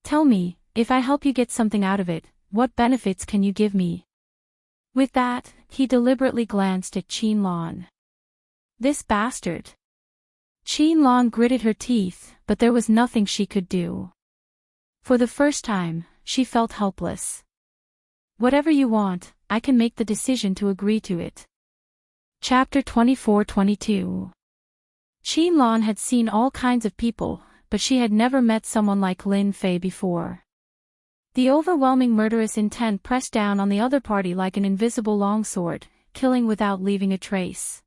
S1: Tell me, if I help you get something out of it, what benefits can you give me? With that, he deliberately glanced at Qin Lan. This bastard. Qin Lan gritted her teeth, but there was nothing she could do. For the first time, she felt helpless. Whatever you want, I can make the decision to agree to it. Chapter 24-22. Qin Lan had seen all kinds of people, but she had never met someone like Lin Fei before. The overwhelming murderous intent pressed down on the other party like an invisible longsword, killing without leaving a trace.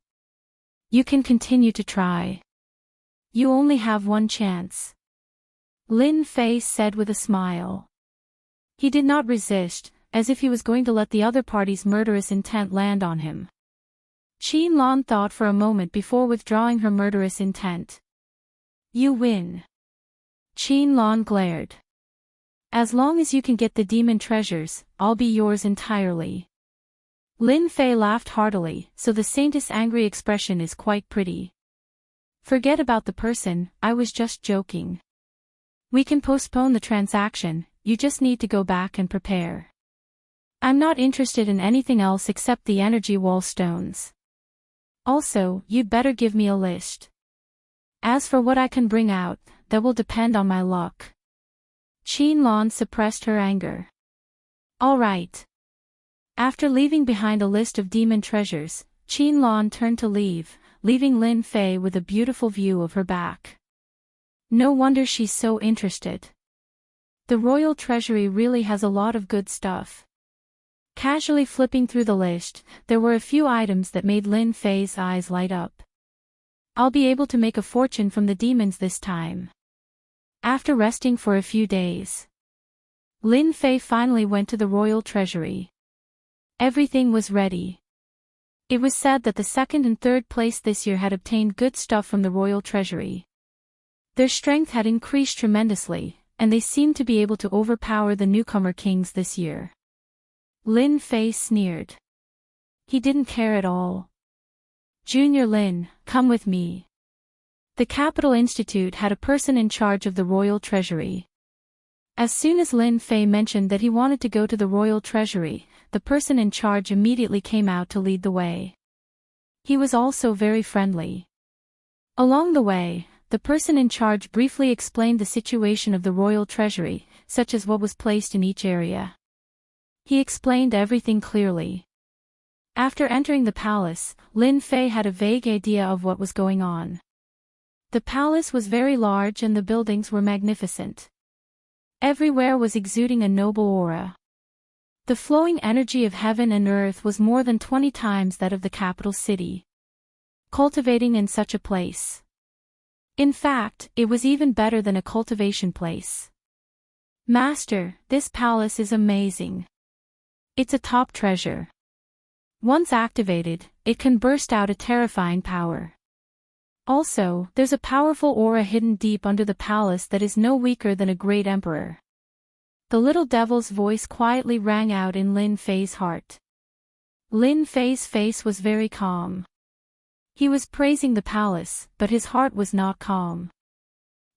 S1: You can continue to try. You only have one chance. Lin Fei said with a smile. He did not resist, as if he was going to let the other party's murderous intent land on him. Qin Lan thought for a moment before withdrawing her murderous intent. You win. Qin Lan glared. As long as you can get the demon treasures, I'll be yours entirely. Lin Fei laughed heartily, so the saintess' angry expression is quite pretty. Forget about the person, I was just joking. We can postpone the transaction, you just need to go back and prepare. I'm not interested in anything else except the energy wall stones. Also, you'd better give me a list. As for what I can bring out, that will depend on my luck. Qin Lan suppressed her anger. All right. After leaving behind a list of demon treasures, Qin Lan turned to leave, leaving Lin Fei with a beautiful view of her back. No wonder she's so interested. The royal treasury really has a lot of good stuff. Casually flipping through the list, there were a few items that made Lin Fei's eyes light up. I'll be able to make a fortune from the demons this time. After resting for a few days, Lin Fei finally went to the royal treasury. Everything was ready. It was said that the second and third place this year had obtained good stuff from the royal treasury. Their strength had increased tremendously, and they seemed to be able to overpower the newcomer kings this year. Lin Fei sneered. He didn't care at all. Junior Lin, come with me. The Capital Institute had a person in charge of the royal treasury. As soon as Lin Fei mentioned that he wanted to go to the royal treasury, the person in charge immediately came out to lead the way. He was also very friendly. Along the way, the person in charge briefly explained the situation of the royal treasury, such as what was placed in each area. He explained everything clearly. After entering the palace, Lin Fei had a vague idea of what was going on. The palace was very large and the buildings were magnificent. Everywhere was exuding a noble aura. The flowing energy of heaven and earth was more than 20 times that of the capital city. Cultivating in such a place. In fact, it was even better than a cultivation place. Master, this palace is amazing. It's a top treasure. Once activated, it can burst out a terrifying power. Also, there's a powerful aura hidden deep under the palace that is no weaker than a great emperor. The little devil's voice quietly rang out in Lin Fei's heart. Lin Fei's face was very calm. He was praising the palace, but his heart was not calm.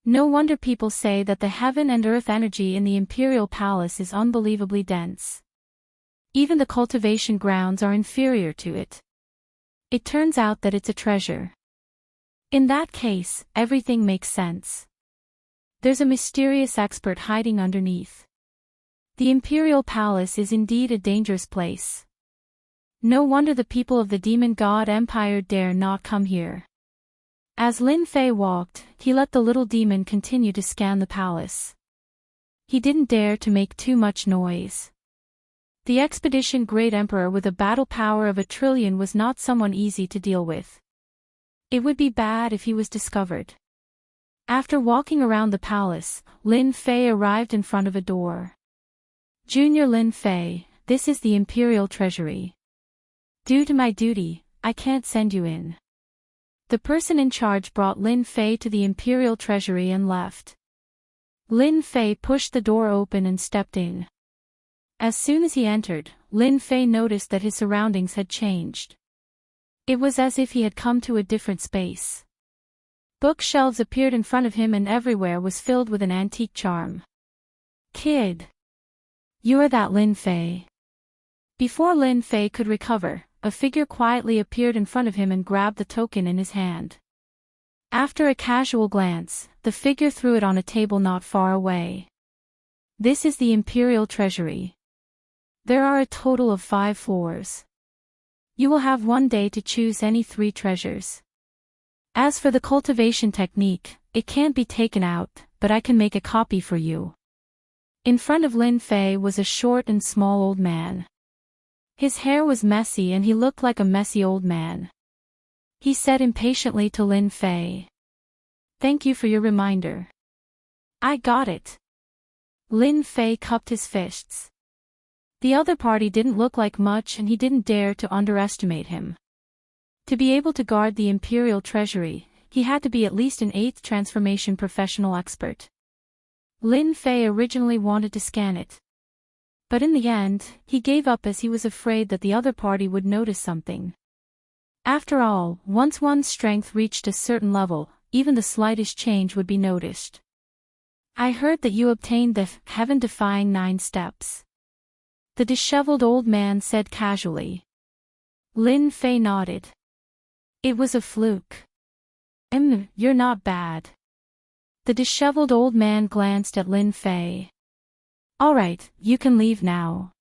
S1: No wonder people say that the heaven and earth energy in the imperial palace is unbelievably dense. Even the cultivation grounds are inferior to it. It turns out that it's a treasure. In that case, everything makes sense. There's a mysterious expert hiding underneath. The imperial palace is indeed a dangerous place. No wonder the people of the demon god empire dare not come here. As Lin Fei walked, he let the little demon continue to scan the palace. He didn't dare to make too much noise. The expedition great emperor with a battle power of 1 trillion was not someone easy to deal with. It would be bad if he was discovered. After walking around the palace, Lin Fei arrived in front of a door. Junior Lin Fei, this is the imperial treasury. Due to my duty, I can't send you in. The person in charge brought Lin Fei to the imperial treasury and left. Lin Fei pushed the door open and stepped in. As soon as he entered, Lin Fei noticed that his surroundings had changed. It was as if he had come to a different space. Bookshelves appeared in front of him and everywhere was filled with an antique charm. Kid! You are that Lin Fei. Before Lin Fei could recover, a figure quietly appeared in front of him and grabbed the token in his hand. After a casual glance, the figure threw it on a table not far away. This is the imperial treasury. There are a total of 5 floors. You will have 1 day to choose any 3 treasures. As for the cultivation technique, it can't be taken out, but I can make a copy for you. In front of Lin Fei was a short and small old man. His hair was messy and he looked like a messy old man. He said impatiently to Lin Fei. Thank you for your reminder. I got it. Lin Fei cupped his fists. The other party didn't look like much and he didn't dare to underestimate him. To be able to guard the imperial treasury, he had to be at least an 8th transformation professional expert. Lin Fei originally wanted to scan it. But in the end, he gave up as he was afraid that the other party would notice something. After all, once one's strength reached a certain level, even the slightest change would be noticed. I heard that you obtained the heaven-defying 9 steps. The disheveled old man said casually. Lin Fei nodded. It was a fluke. You're not bad. The disheveled old man glanced at Lin Fei. Alright, you can leave now.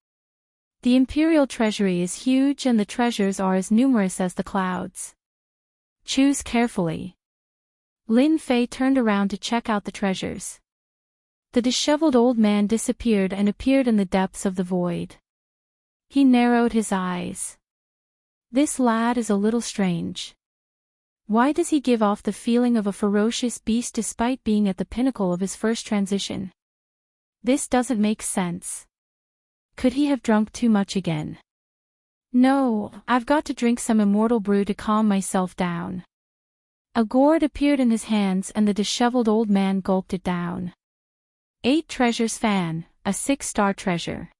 S1: The imperial treasury is huge and the treasures are as numerous as the clouds. Choose carefully. Lin Fei turned around to check out the treasures. The disheveled old man disappeared and appeared in the depths of the void. He narrowed his eyes. This lad is a little strange. Why does he give off the feeling of a ferocious beast despite being at the pinnacle of his first transition? This doesn't make sense. Could he have drunk too much again? No, I've got to drink some immortal brew to calm myself down. A gourd appeared in his hands and the disheveled old man gulped it down. 8 treasures fan, a 6-star treasure.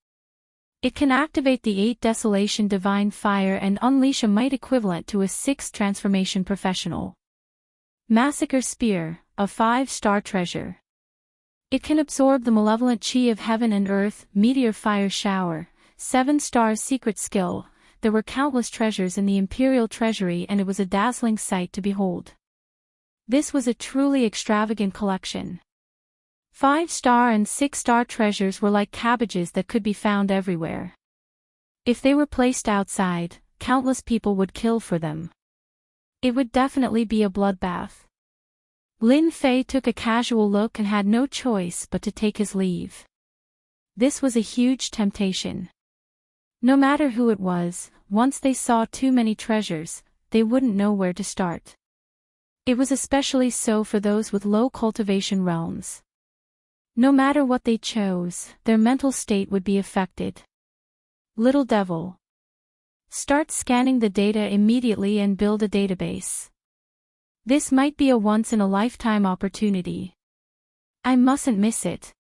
S1: It can activate the 8 Desolation Divine Fire and unleash a might equivalent to a 6th Transformation Professional. Massacre Spear, a 5-star treasure. It can absorb the malevolent chi of heaven and earth. Meteor Fire Shower, 7-star secret skill. There were countless treasures in the Imperial Treasury and it was a dazzling sight to behold. This was a truly extravagant collection. 5-star and 6-star treasures were like cabbages that could be found everywhere. If they were placed outside, countless people would kill for them. It would definitely be a bloodbath. Lin Fei took a casual look and had no choice but to take his leave. This was a huge temptation. No matter who it was, once they saw too many treasures, they wouldn't know where to start. It was especially so for those with low cultivation realms. No matter what they chose, their mental state would be affected. Little devil. Start scanning the data immediately and build a database. This might be a once-in-a-lifetime opportunity. I mustn't miss it.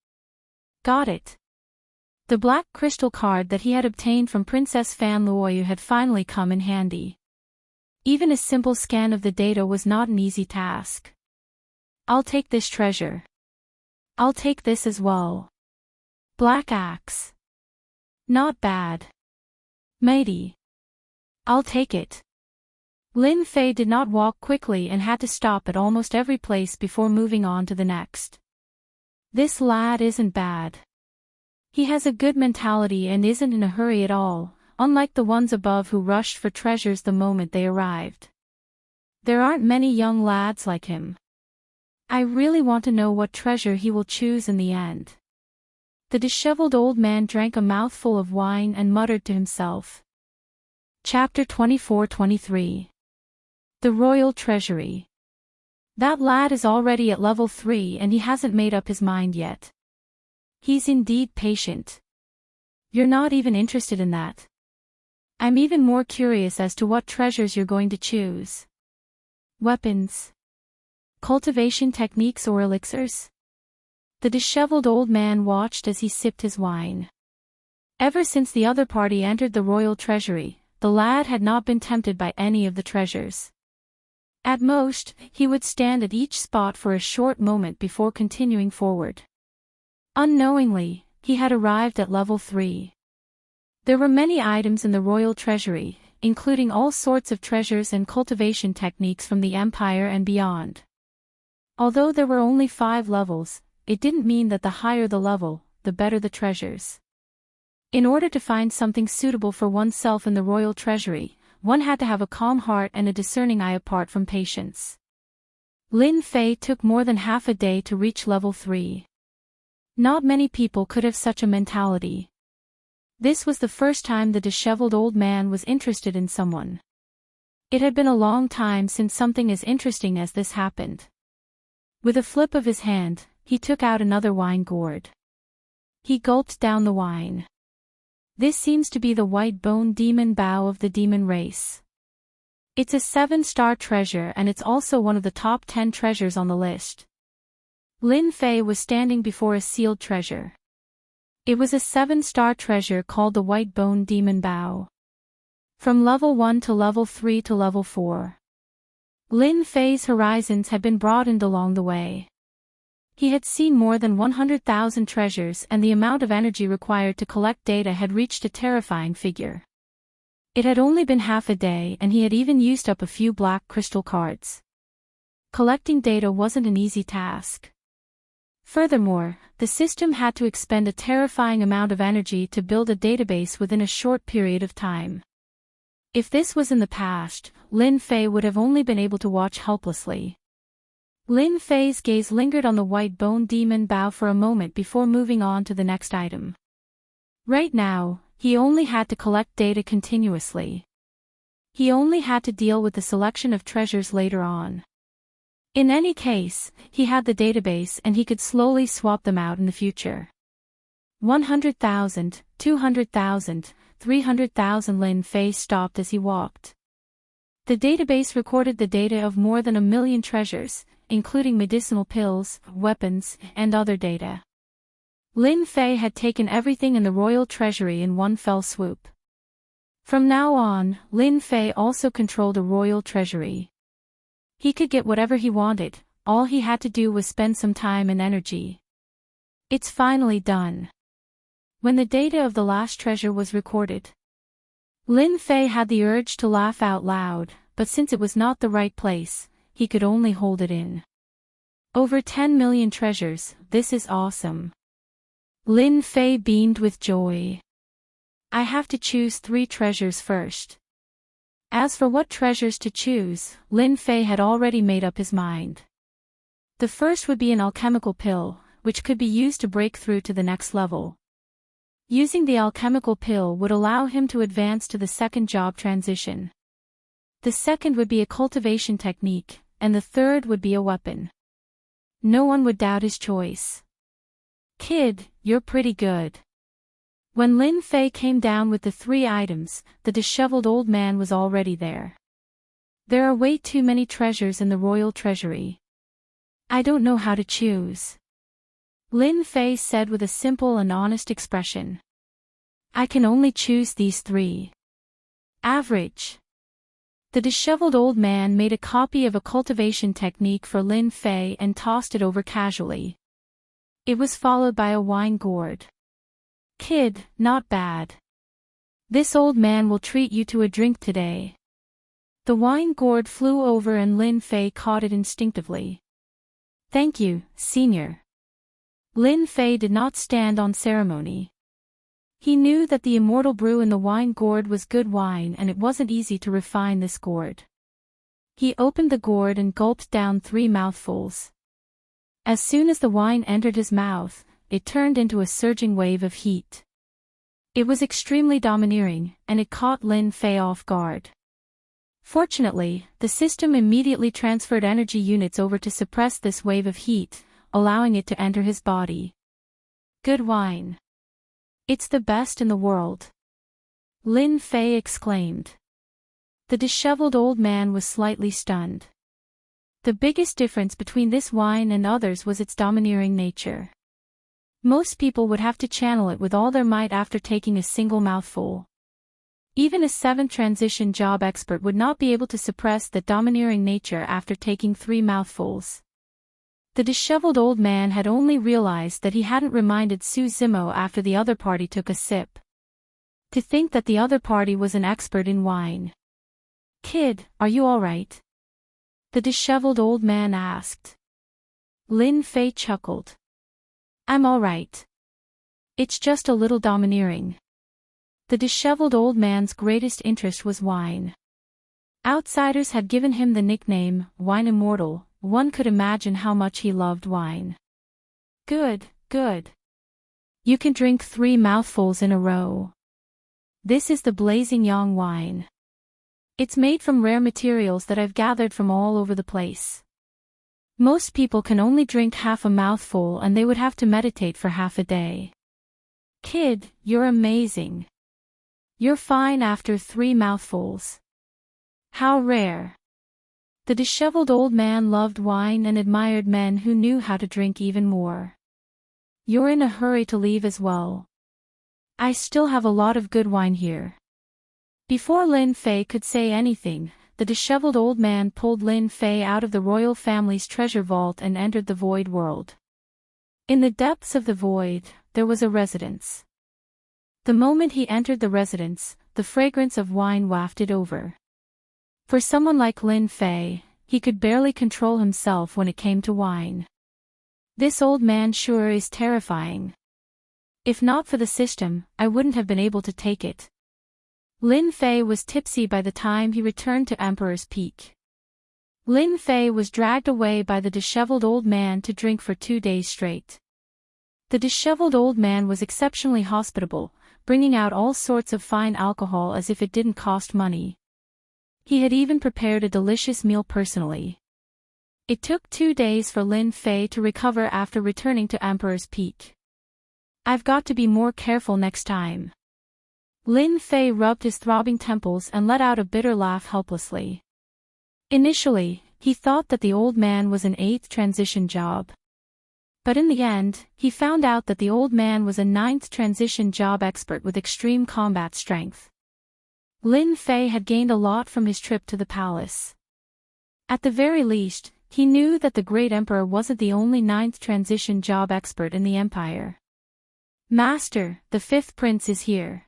S1: Got it. The black crystal card that he had obtained from Princess Fan Luoyu had finally come in handy. Even a simple scan of the data was not an easy task. I'll take this treasure. I'll take this as well. Black axe. Not bad. Mighty. I'll take it. Lin Fei did not walk quickly and had to stop at almost every place before moving on to the next. This lad isn't bad. He has a good mentality and isn't in a hurry at all, unlike the ones above who rushed for treasures the moment they arrived. There aren't many young lads like him. I really want to know what treasure he will choose in the end. The disheveled old man drank a mouthful of wine and muttered to himself. Chapter 24-23. The Royal Treasury. That lad is already at level 3 and he hasn't made up his mind yet. He's indeed patient. You're not even interested in that. I'm even more curious as to what treasures you're going to choose. Weapons. Cultivation techniques or elixirs? The disheveled old man watched as he sipped his wine. Ever since the other party entered the royal treasury, the lad had not been tempted by any of the treasures. At most, he would stand at each spot for a short moment before continuing forward. Unknowingly, he had arrived at level 3. There were many items in the royal treasury, including all sorts of treasures and cultivation techniques from the Empire and beyond. Although there were only 5 levels, it didn't mean that the higher the level, the better the treasures. In order to find something suitable for oneself in the royal treasury, one had to have a calm heart and a discerning eye apart from patience. Lin Fei took more than half a day to reach level 3. Not many people could have such a mentality. This was the first time the disheveled old man was interested in someone. It had been a long time since something as interesting as this happened. With a flip of his hand, he took out another wine gourd. He gulped down the wine. This seems to be the white bone demon bow of the demon race. It's a 7-star treasure and it's also one of the top 10 treasures on the list. Lin Fei was standing before a sealed treasure. It was a 7-star treasure called the white bone demon bow. From level 1 to level 3 to level 4. Lin Fei's horizons had been broadened along the way. He had seen more than 100,000 treasures and the amount of energy required to collect data had reached a terrifying figure. It had only been half a day and he had even used up a few black crystal cards. Collecting data wasn't an easy task. Furthermore, the system had to expend a terrifying amount of energy to build a database within a short period of time. If this was in the past, Lin Fei would have only been able to watch helplessly. Lin Fei's gaze lingered on the white bone demon bow for a moment before moving on to the next item. Right now, he only had to collect data continuously. He only had to deal with the selection of treasures later on. In any case, he had the database and he could slowly swap them out in the future. 100,000, 200,000, 300,000. Lin Fei stopped as he walked. The database recorded the data of more than 1 million treasures, including medicinal pills, weapons, and other data. Lin Fei had taken everything in the royal treasury in one fell swoop. From now on, Lin Fei also controlled a royal treasury. He could get whatever he wanted, all he had to do was spend some time and energy. It's finally done. When the data of the last treasure was recorded, Lin Fei had the urge to laugh out loud, but since it was not the right place, he could only hold it in. Over 10 million treasures, this is awesome. Lin Fei beamed with joy. I have to choose 3 treasures first. As for what treasures to choose, Lin Fei had already made up his mind. The first would be an alchemical pill, which could be used to break through to the next level. Using the alchemical pill would allow him to advance to the second job transition. The second would be a cultivation technique, and the third would be a weapon. No one would doubt his choice. Kid, you're pretty good. When Lin Fei came down with the 3 items, the disheveled old man was already there. There are way too many treasures in the royal treasury. I don't know how to choose. Lin Fei said with a simple and honest expression. I can only choose these 3. Average. The disheveled old man made a copy of a cultivation technique for Lin Fei and tossed it over casually. It was followed by a wine gourd. Kid, not bad. This old man will treat you to a drink today. The wine gourd flew over and Lin Fei caught it instinctively. Thank you, senior. Lin Fei did not stand on ceremony. He knew that the immortal brew in the wine gourd was good wine and it wasn't easy to refine this gourd. He opened the gourd and gulped down 3 mouthfuls. As soon as the wine entered his mouth, it turned into a surging wave of heat. It was extremely domineering, and it caught Lin Fei off guard. Fortunately, the system immediately transferred energy units over to suppress this wave of heat, allowing it to enter his body. Good wine. It's the best in the world. Lin Fei exclaimed. The disheveled old man was slightly stunned. The biggest difference between this wine and others was its domineering nature. Most people would have to channel it with all their might after taking a single mouthful. Even a 7th transition job expert would not be able to suppress the domineering nature after taking 3 mouthfuls. The disheveled old man had only realized that he hadn't reminded Su Zimo after the other party took a sip. To think that the other party was an expert in wine. Kid, are you alright? The disheveled old man asked. Lin Fei chuckled. I'm alright. It's just a little domineering. The disheveled old man's greatest interest was wine. Outsiders had given him the nickname, Wine Immortal. One could imagine how much he loved wine. Good, good. You can drink 3 mouthfuls in a row. This is the Blazing Yang wine. It's made from rare materials that I've gathered from all over the place. Most people can only drink half a mouthful and they would have to meditate for half a day. Kid, you're amazing. You're fine after 3 mouthfuls. How rare. The disheveled old man loved wine and admired men who knew how to drink even more. You're in a hurry to leave as well. I still have a lot of good wine here. Before Lin Fei could say anything, the disheveled old man pulled Lin Fei out of the royal family's treasure vault and entered the void world. In the depths of the void, there was a residence. The moment he entered the residence, the fragrance of wine wafted over. For someone like Lin Fei, he could barely control himself when it came to wine. This old man sure is terrifying. If not for the system, I wouldn't have been able to take it. Lin Fei was tipsy by the time he returned to Emperor's Peak. Lin Fei was dragged away by the disheveled old man to drink for 2 days straight. The disheveled old man was exceptionally hospitable, bringing out all sorts of fine alcohol as if it didn't cost money. He had even prepared a delicious meal personally. It took 2 days for Lin Fei to recover after returning to Emperor's Peak. I've got to be more careful next time. Lin Fei rubbed his throbbing temples and let out a bitter laugh helplessly. Initially, he thought that the old man was an 8th transition job. But in the end, he found out that the old man was a 9th transition job expert with extreme combat strength. Lin Fei had gained a lot from his trip to the palace. At the very least, he knew that the great emperor wasn't the only 9th transition job expert in the empire. "Master, the 5th prince is here."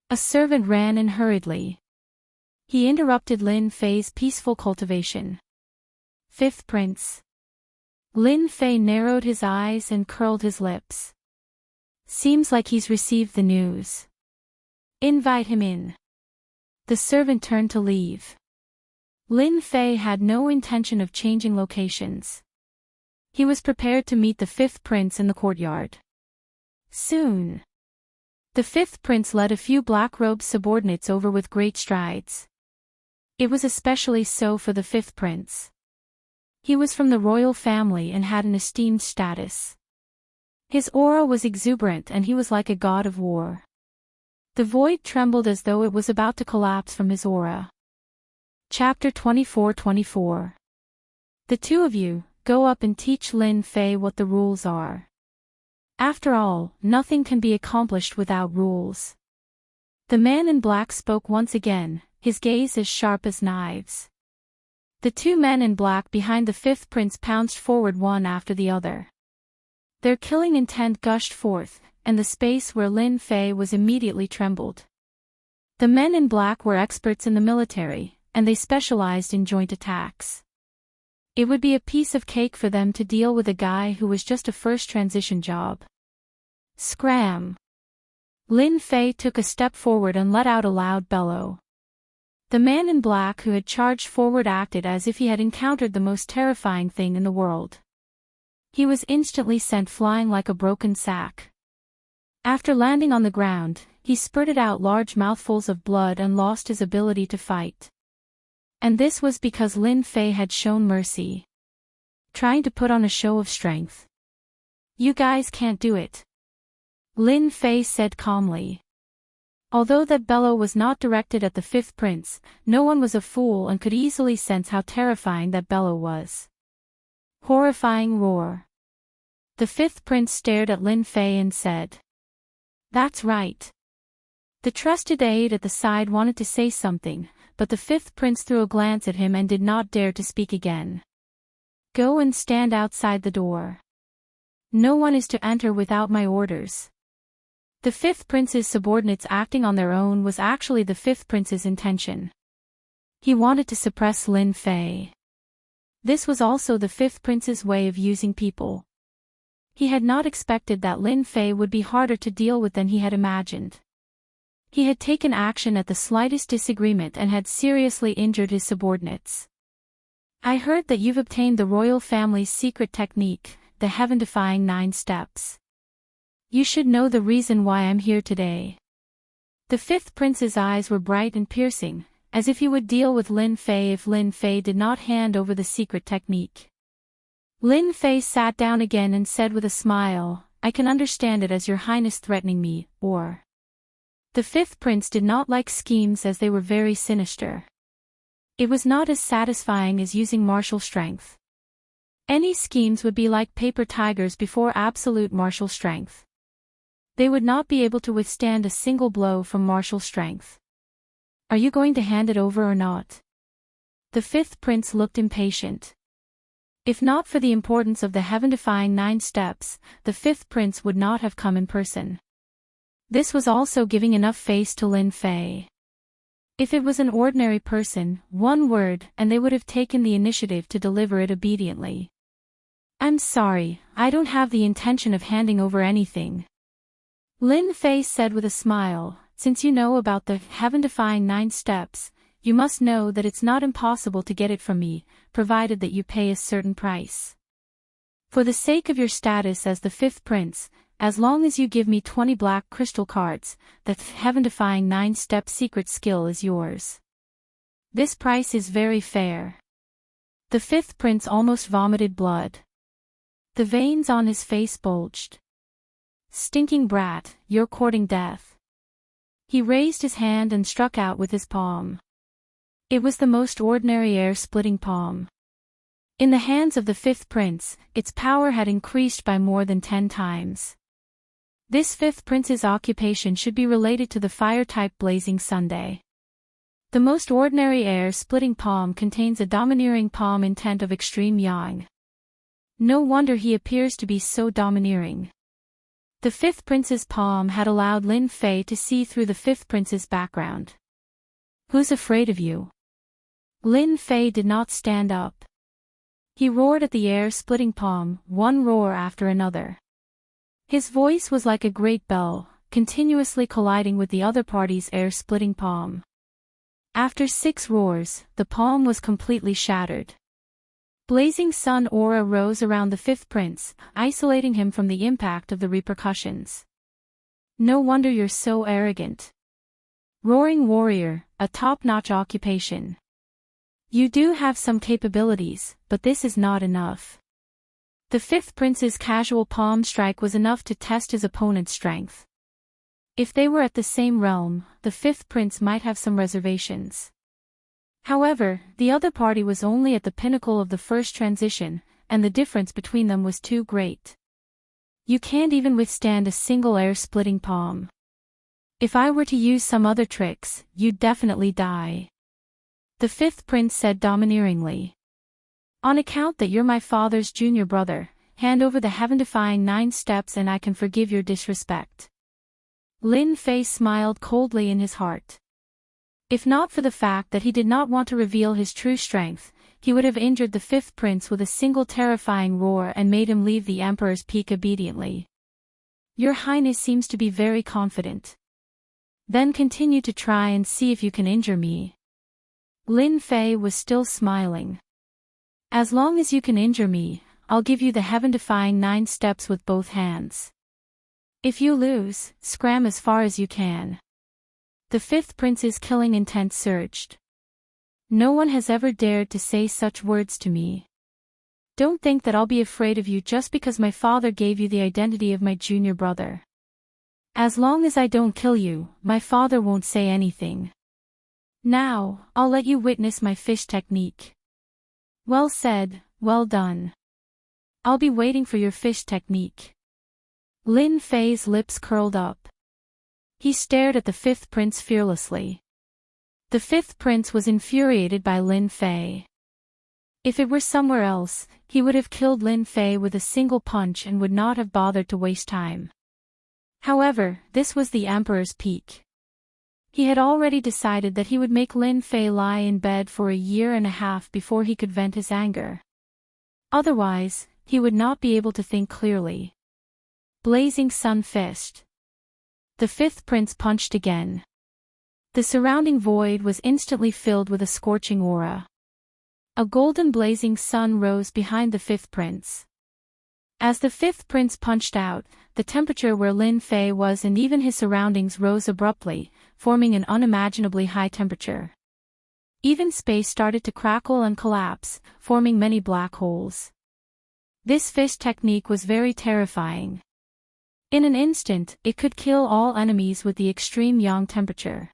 S1: A servant ran in hurriedly. He interrupted Lin Fei's peaceful cultivation. "5th prince." Lin Fei narrowed his eyes and curled his lips. "Seems like he's received the news. Invite him in." The servant turned to leave. Lin Fei had no intention of changing locations. He was prepared to meet the 5th prince in the courtyard. Soon. The 5th prince led a few black-robed subordinates over with great strides. It was especially so for the 5th prince. He was from the royal family and had an esteemed status. His aura was exuberant and he was like a god of war. The void trembled as though it was about to collapse from his aura. Chapter 24-24. The two of you, go up and teach Lin Fei what the rules are. After all, nothing can be accomplished without rules. The man in black spoke once again, his gaze as sharp as knives. The two men in black behind the 5th prince pounced forward one after the other. Their killing intent gushed forth, and the space where Lin Fei was immediately trembled. The men in black were experts in the military, and they specialized in joint attacks. It would be a piece of cake for them to deal with a guy who was just a first transition job. Scram! Lin Fei took a step forward and let out a loud bellow. The man in black who had charged forward acted as if he had encountered the most terrifying thing in the world. He was instantly sent flying like a broken sack. After landing on the ground, he spurted out large mouthfuls of blood and lost his ability to fight. And this was because Lin Fei had shown mercy. Trying to put on a show of strength. "You guys can't do it," Lin Fei said calmly. Although that bellow was not directed at the 5th prince, no one was a fool and could easily sense how terrifying that bellow was. Horrifying roar. The 5th prince stared at Lin Fei and said, "That's right." The trusted aide at the side wanted to say something, but the 5th prince threw a glance at him and did not dare to speak again. "Go and stand outside the door. No one is to enter without my orders." The 5th prince's subordinates acting on their own was actually the 5th prince's intention. He wanted to suppress Lin Fei. This was also the 5th prince's way of using people. He had not expected that Lin Fei would be harder to deal with than he had imagined. He had taken action at the slightest disagreement and had seriously injured his subordinates. "I heard that you've obtained the royal family's secret technique, the heaven-defying 9 steps. You should know the reason why I'm here today." The 5th prince's eyes were bright and piercing, as if he would deal with Lin Fei if Lin Fei did not hand over the secret technique. Lin Fei sat down again and said with a smile, "I can understand it as your highness threatening me, or..." The 5th prince did not like schemes as they were very sinister. It was not as satisfying as using martial strength. Any schemes would be like paper tigers before absolute martial strength. They would not be able to withstand a single blow from martial strength. "Are you going to hand it over or not?" The 5th prince looked impatient. If not for the importance of the heaven-defying 9 steps, the 5th prince would not have come in person. This was also giving enough face to Lin Fei. If it was an ordinary person, one word, and they would have taken the initiative to deliver it obediently. "I'm sorry, I don't have the intention of handing over anything," Lin Fei said with a smile. "Since you know about the heaven-defying 9 steps, you must know that it's not impossible to get it from me, provided that you pay a certain price. For the sake of your status as the 5th prince, as long as you give me 20 black crystal cards, the heaven-defying 9-step secret skill is yours. This price is very fair." The 5th prince almost vomited blood. The veins on his face bulged. "Stinking brat, you're courting death." He raised his hand and struck out with his palm. It was the most ordinary air-splitting palm. In the hands of the fifth prince, its power had increased by more than 10 times. This fifth prince's occupation should be related to the fire-type Blazing Sunday. The most ordinary air-splitting palm contains a domineering palm intent of extreme yang. No wonder he appears to be so domineering. The fifth prince's palm had allowed Lin Fei to see through the fifth prince's background. "Who's afraid of you?" Lin Fei did not stand up. He roared at the air-splitting palm, one roar after another. His voice was like a great bell, continuously colliding with the other party's air-splitting palm. After 6 roars, the palm was completely shattered. Blazing sun aura rose around the fifth prince, isolating him from the impact of the repercussions. "No wonder you're so arrogant. Roaring warrior, a top-notch occupation. You do have some capabilities, but this is not enough." The fifth prince's casual palm strike was enough to test his opponent's strength. If they were at the same realm, the fifth prince might have some reservations. However, the other party was only at the pinnacle of the first transition, and the difference between them was too great. You can't even withstand a single air-splitting palm. If I were to use some other tricks, you'd definitely die. The fifth prince said domineeringly. "On account that you're my father's junior brother, hand over the heaven-defying 9 steps and I can forgive your disrespect." Lin Fei smiled coldly in his heart. If not for the fact that he did not want to reveal his true strength, he would have injured the fifth prince with a single terrifying roar and made him leave the Emperor's Peak obediently. "Your Highness seems to be very confident. Then continue to try and see if you can injure me." Lin Fei was still smiling. "As long as you can injure me, I'll give you the heaven-defying 9 steps with both hands. If you lose, scram as far as you can." The fifth prince's killing intent surged. "No one has ever dared to say such words to me. Don't think that I'll be afraid of you just because my father gave you the identity of my junior brother. As long as I don't kill you, my father won't say anything. Now, I'll let you witness my fish technique." "Well said, well done. I'll be waiting for your fish technique." Lin Fei's lips curled up. He stared at the fifth prince fearlessly. The fifth prince was infuriated by Lin Fei. If it were somewhere else, he would have killed Lin Fei with a single punch and would not have bothered to waste time. However, this was the Emperor's Peak. He had already decided that he would make Lin Fei lie in bed for a year and a half before he could vent his anger. Otherwise, he would not be able to think clearly. Blazing Sun Fist. The fifth prince punched again. The surrounding void was instantly filled with a scorching aura. A golden blazing sun rose behind the fifth prince. As the fifth prince punched out, the temperature where Lin Fei was and even his surroundings rose abruptly, forming an unimaginably high temperature. Even space started to crackle and collapse, forming many black holes. This fish technique was very terrifying. In an instant, it could kill all enemies with the extreme yang temperature.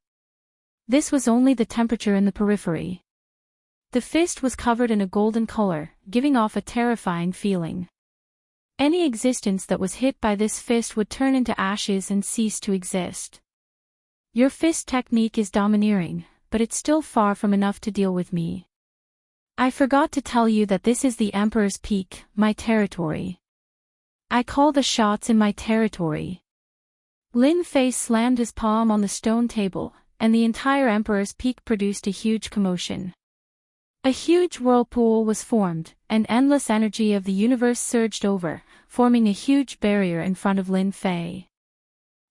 S1: This was only the temperature in the periphery. The fist was covered in a golden color, giving off a terrifying feeling. Any existence that was hit by this fist would turn into ashes and cease to exist. "Your fist technique is domineering, but it's still far from enough to deal with me. I forgot to tell you that this is the Emperor's Peak, my territory. I call the shots in my territory." Lin Fei slammed his palm on the stone table, and the entire Emperor's Peak produced a huge commotion. A huge whirlpool was formed, and endless energy of the universe surged over, forming a huge barrier in front of Lin Fei.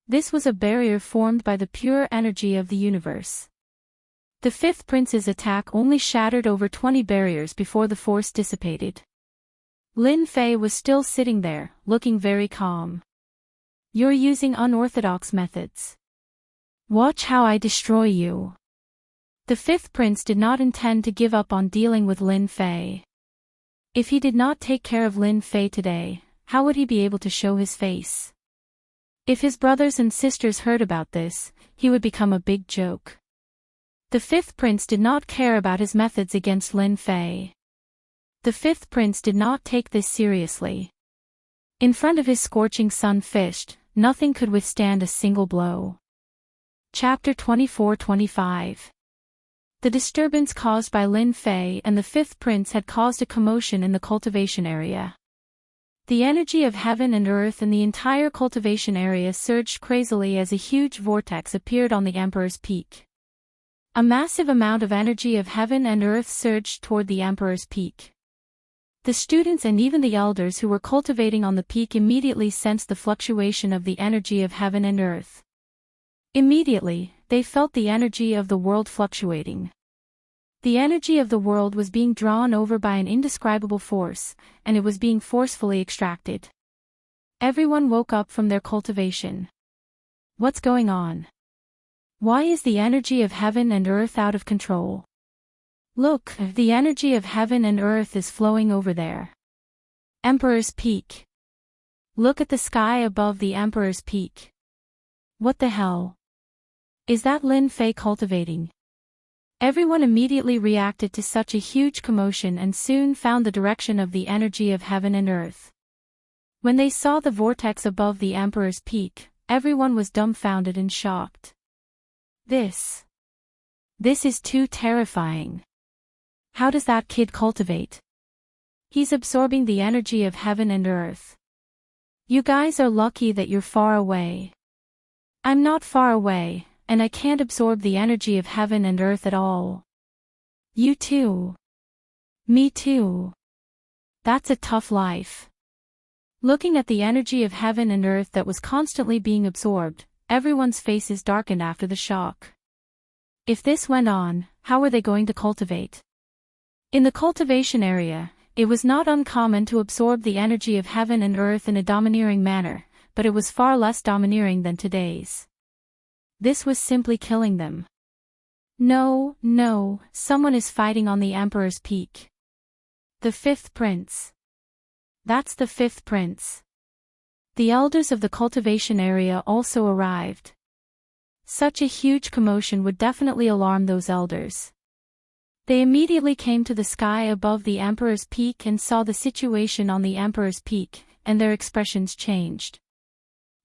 S1: This was a barrier formed by the pure energy of the universe. The fifth prince's attack only shattered over 20 barriers before the force dissipated. Lin Fei was still sitting there, looking very calm. "You're using unorthodox methods. Watch how I destroy you." The fifth prince did not intend to give up on dealing with Lin Fei. If he did not take care of Lin Fei today, how would he be able to show his face? If his brothers and sisters heard about this, he would become a big joke. The fifth prince did not care about his methods against Lin Fei. The fifth prince did not take this seriously. In front of his scorching sun fist, nothing could withstand a single blow. Chapter 24-25. The disturbance caused by Lin Fei and the fifth prince had caused a commotion in the cultivation area. The energy of heaven and earth in the entire cultivation area surged crazily as a huge vortex appeared on the Emperor's peak. A massive amount of energy of heaven and earth surged toward the Emperor's peak. The students and even the elders who were cultivating on the peak immediately sensed the fluctuation of the energy of heaven and earth. Immediately, they felt the energy of the world fluctuating. The energy of the world was being drawn over by an indescribable force, and it was being forcefully extracted. Everyone woke up from their cultivation. What's going on? Why is the energy of heaven and earth out of control? Look, the energy of heaven and earth is flowing over there. Emperor's Peak. Look at the sky above the Emperor's Peak. What the hell? Is that Lin Fei cultivating? Everyone immediately reacted to such a huge commotion and soon found the direction of the energy of heaven and earth. When they saw the vortex above the Emperor's Peak, everyone was dumbfounded and shocked. This is too terrifying. How does that kid cultivate? He's absorbing the energy of heaven and earth. You guys are lucky that you're far away. I'm not far away, and I can't absorb the energy of heaven and earth at all. You too. Me too. That's a tough life. Looking at the energy of heaven and earth that was constantly being absorbed, everyone's faces darkened after the shock. If this went on, how were they going to cultivate? In the cultivation area, it was not uncommon to absorb the energy of heaven and earth in a domineering manner, but it was far less domineering than today's. This was simply killing them. No, someone is fighting on the Emperor's Peak. The fifth prince. That's the fifth prince. The elders of the cultivation area also arrived. Such a huge commotion would definitely alarm those elders. They immediately came to the sky above the Emperor's Peak and saw the situation on the Emperor's Peak, and their expressions changed.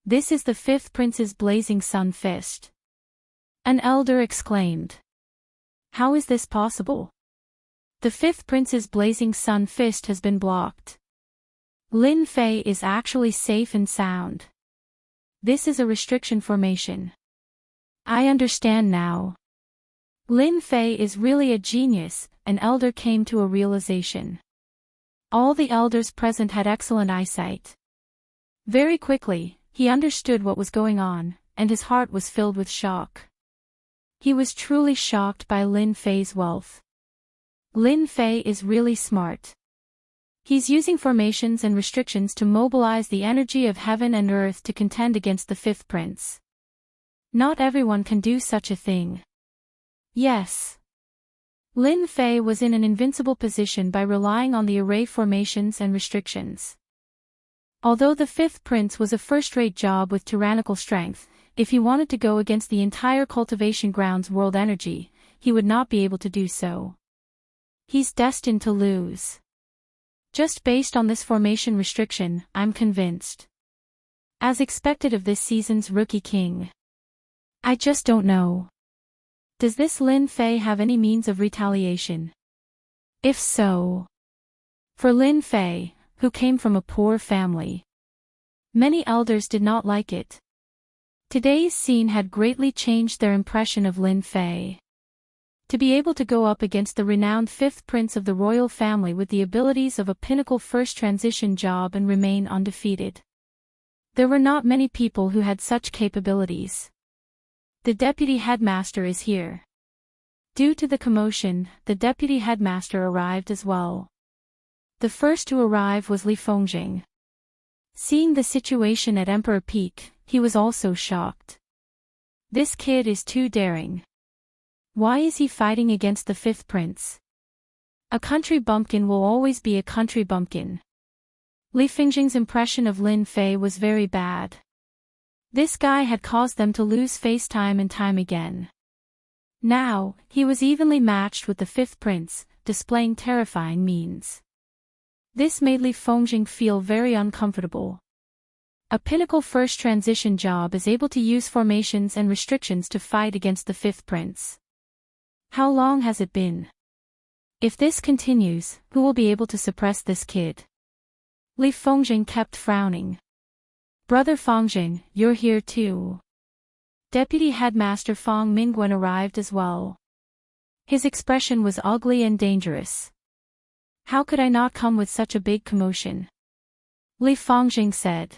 S1: This is the fifth prince's blazing sun fist. An elder exclaimed. How is this possible? The fifth prince's blazing sun fist has been blocked. Lin Fei is actually safe and sound. This is a restriction formation. I understand now. Lin Fei is really a genius, an elder came to a realization. All the elders present had excellent eyesight. Very quickly, he understood what was going on, and his heart was filled with shock. He was truly shocked by Lin Fei's wealth. Lin Fei is really smart. He's using formations and restrictions to mobilize the energy of heaven and earth to contend against the fifth prince. Not everyone can do such a thing. Yes. Lin Fei was in an invincible position by relying on the array formations and restrictions. Although the fifth prince was a first-rate job with tyrannical strength, if he wanted to go against the entire cultivation ground's world energy, he would not be able to do so. He's destined to lose. Just based on this formation restriction, I'm convinced. As expected of this season's rookie king. I just don't know. Does this Lin Fei have any means of retaliation? If so. For Lin Fei, who came from a poor family. Many elders did not like it. Today's scene had greatly changed their impression of Lin Fei. To be able to go up against the renowned fifth prince of the royal family with the abilities of a pinnacle first transition job and remain undefeated. There were not many people who had such capabilities. The deputy headmaster is here. Due to the commotion, the deputy headmaster arrived as well. The first to arrive was Li Fengjing. Seeing the situation at Emperor Peak, he was also shocked. This kid is too daring. Why is he fighting against the fifth prince? A country bumpkin will always be a country bumpkin. Li Fengjing's impression of Lin Fei was very bad. This guy had caused them to lose face time and time again. Now, he was evenly matched with the fifth prince, displaying terrifying means. This made Li Fengjing feel very uncomfortable. A pinnacle first transition job is able to use formations and restrictions to fight against the fifth prince. How long has it been? If this continues, who will be able to suppress this kid? Li Fengjing kept frowning. Brother Fengjing, you're here too. Deputy Headmaster Feng Mingwen arrived as well. His expression was ugly and dangerous. How could I not come with such a big commotion? Li Fengjing said.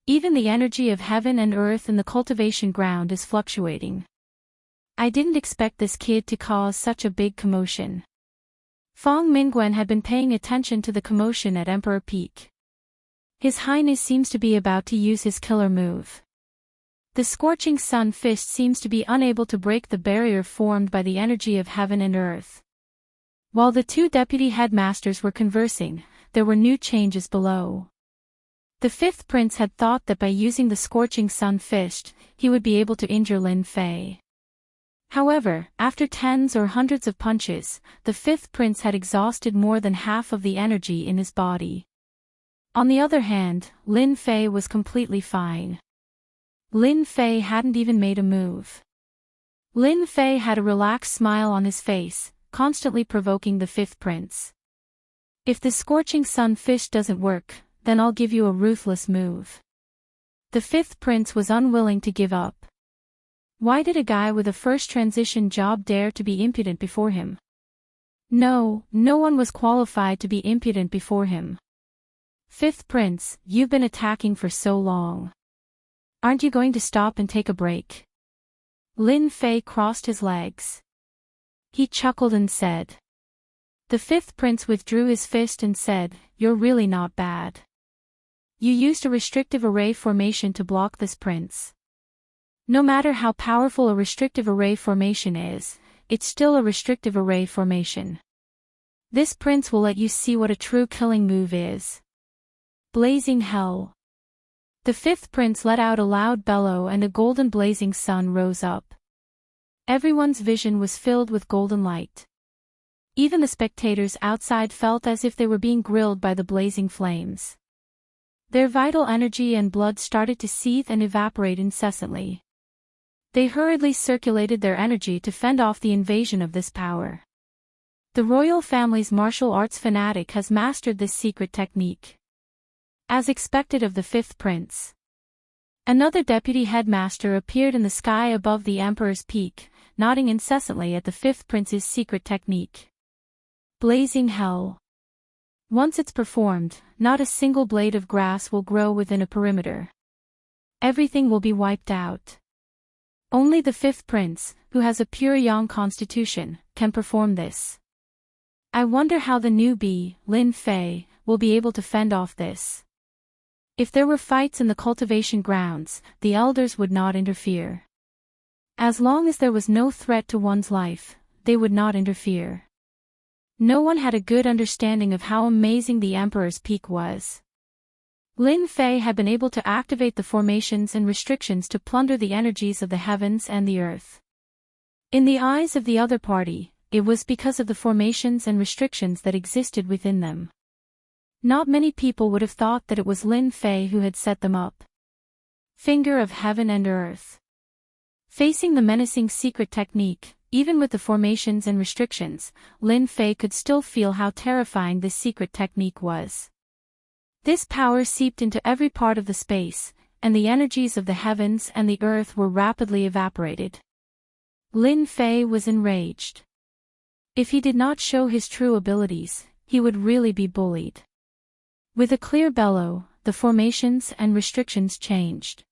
S1: Even the energy of heaven and earth in the cultivation ground is fluctuating. I didn't expect this kid to cause such a big commotion. Feng Mingwen had been paying attention to the commotion at Emperor Peak. His Highness seems to be about to use his killer move. The scorching sun fist seems to be unable to break the barrier formed by the energy of heaven and earth. While the two deputy headmasters were conversing, there were new changes below. The fifth prince had thought that by using the scorching sun fist, he would be able to injure Lin Fei. However, after tens or hundreds of punches, the fifth prince had exhausted more than half of the energy in his body. On the other hand, Lin Fei was completely fine. Lin Fei hadn't even made a move. Lin Fei had a relaxed smile on his face, constantly provoking the fifth prince. If the scorching sun fist doesn't work, then I'll give you a ruthless move. The fifth prince was unwilling to give up. Why did a guy with a first transition job dare to be impudent before him? No one was qualified to be impudent before him. Fifth prince, you've been attacking for so long. Aren't you going to stop and take a break? Lin Fei crossed his legs. He chuckled and said. The fifth prince withdrew his fist and said, "You're really not bad. You used a restrictive array formation to block this prince. No matter how powerful a restrictive array formation is, it's still a restrictive array formation. This prince will let you see what a true killing move is." Blazing hell. The fifth prince let out a loud bellow and a golden blazing sun rose up. Everyone's vision was filled with golden light. Even the spectators outside felt as if they were being grilled by the blazing flames. Their vital energy and blood started to seethe and evaporate incessantly. They hurriedly circulated their energy to fend off the invasion of this power. The royal family's martial arts fanatic has mastered this secret technique. As expected of the fifth prince. Another deputy headmaster appeared in the sky above the emperor's peak, nodding incessantly at the fifth prince's secret technique. Blazing hell. Once it's performed, not a single blade of grass will grow within a perimeter. Everything will be wiped out. Only the fifth prince, who has a pure yang constitution, can perform this. I wonder how the newbie, Lin Fei, will be able to fend off this. If there were fights in the cultivation grounds, the elders would not interfere. As long as there was no threat to one's life, they would not interfere. No one had a good understanding of how amazing the emperor's peak was. Lin Fei had been able to activate the formations and restrictions to plunder the energies of the heavens and the earth. In the eyes of the other party, it was because of the formations and restrictions that existed within them. Not many people would have thought that it was Lin Fei who had set them up. Finger of heaven and earth. Facing the menacing secret technique, even with the formations and restrictions, Lin Fei could still feel how terrifying this secret technique was. This power seeped into every part of the space, and the energies of the heavens and the earth were rapidly evaporated. Lin Fei was enraged. If he did not show his true abilities, he would really be bullied. With a clear bellow, the formations and restrictions changed.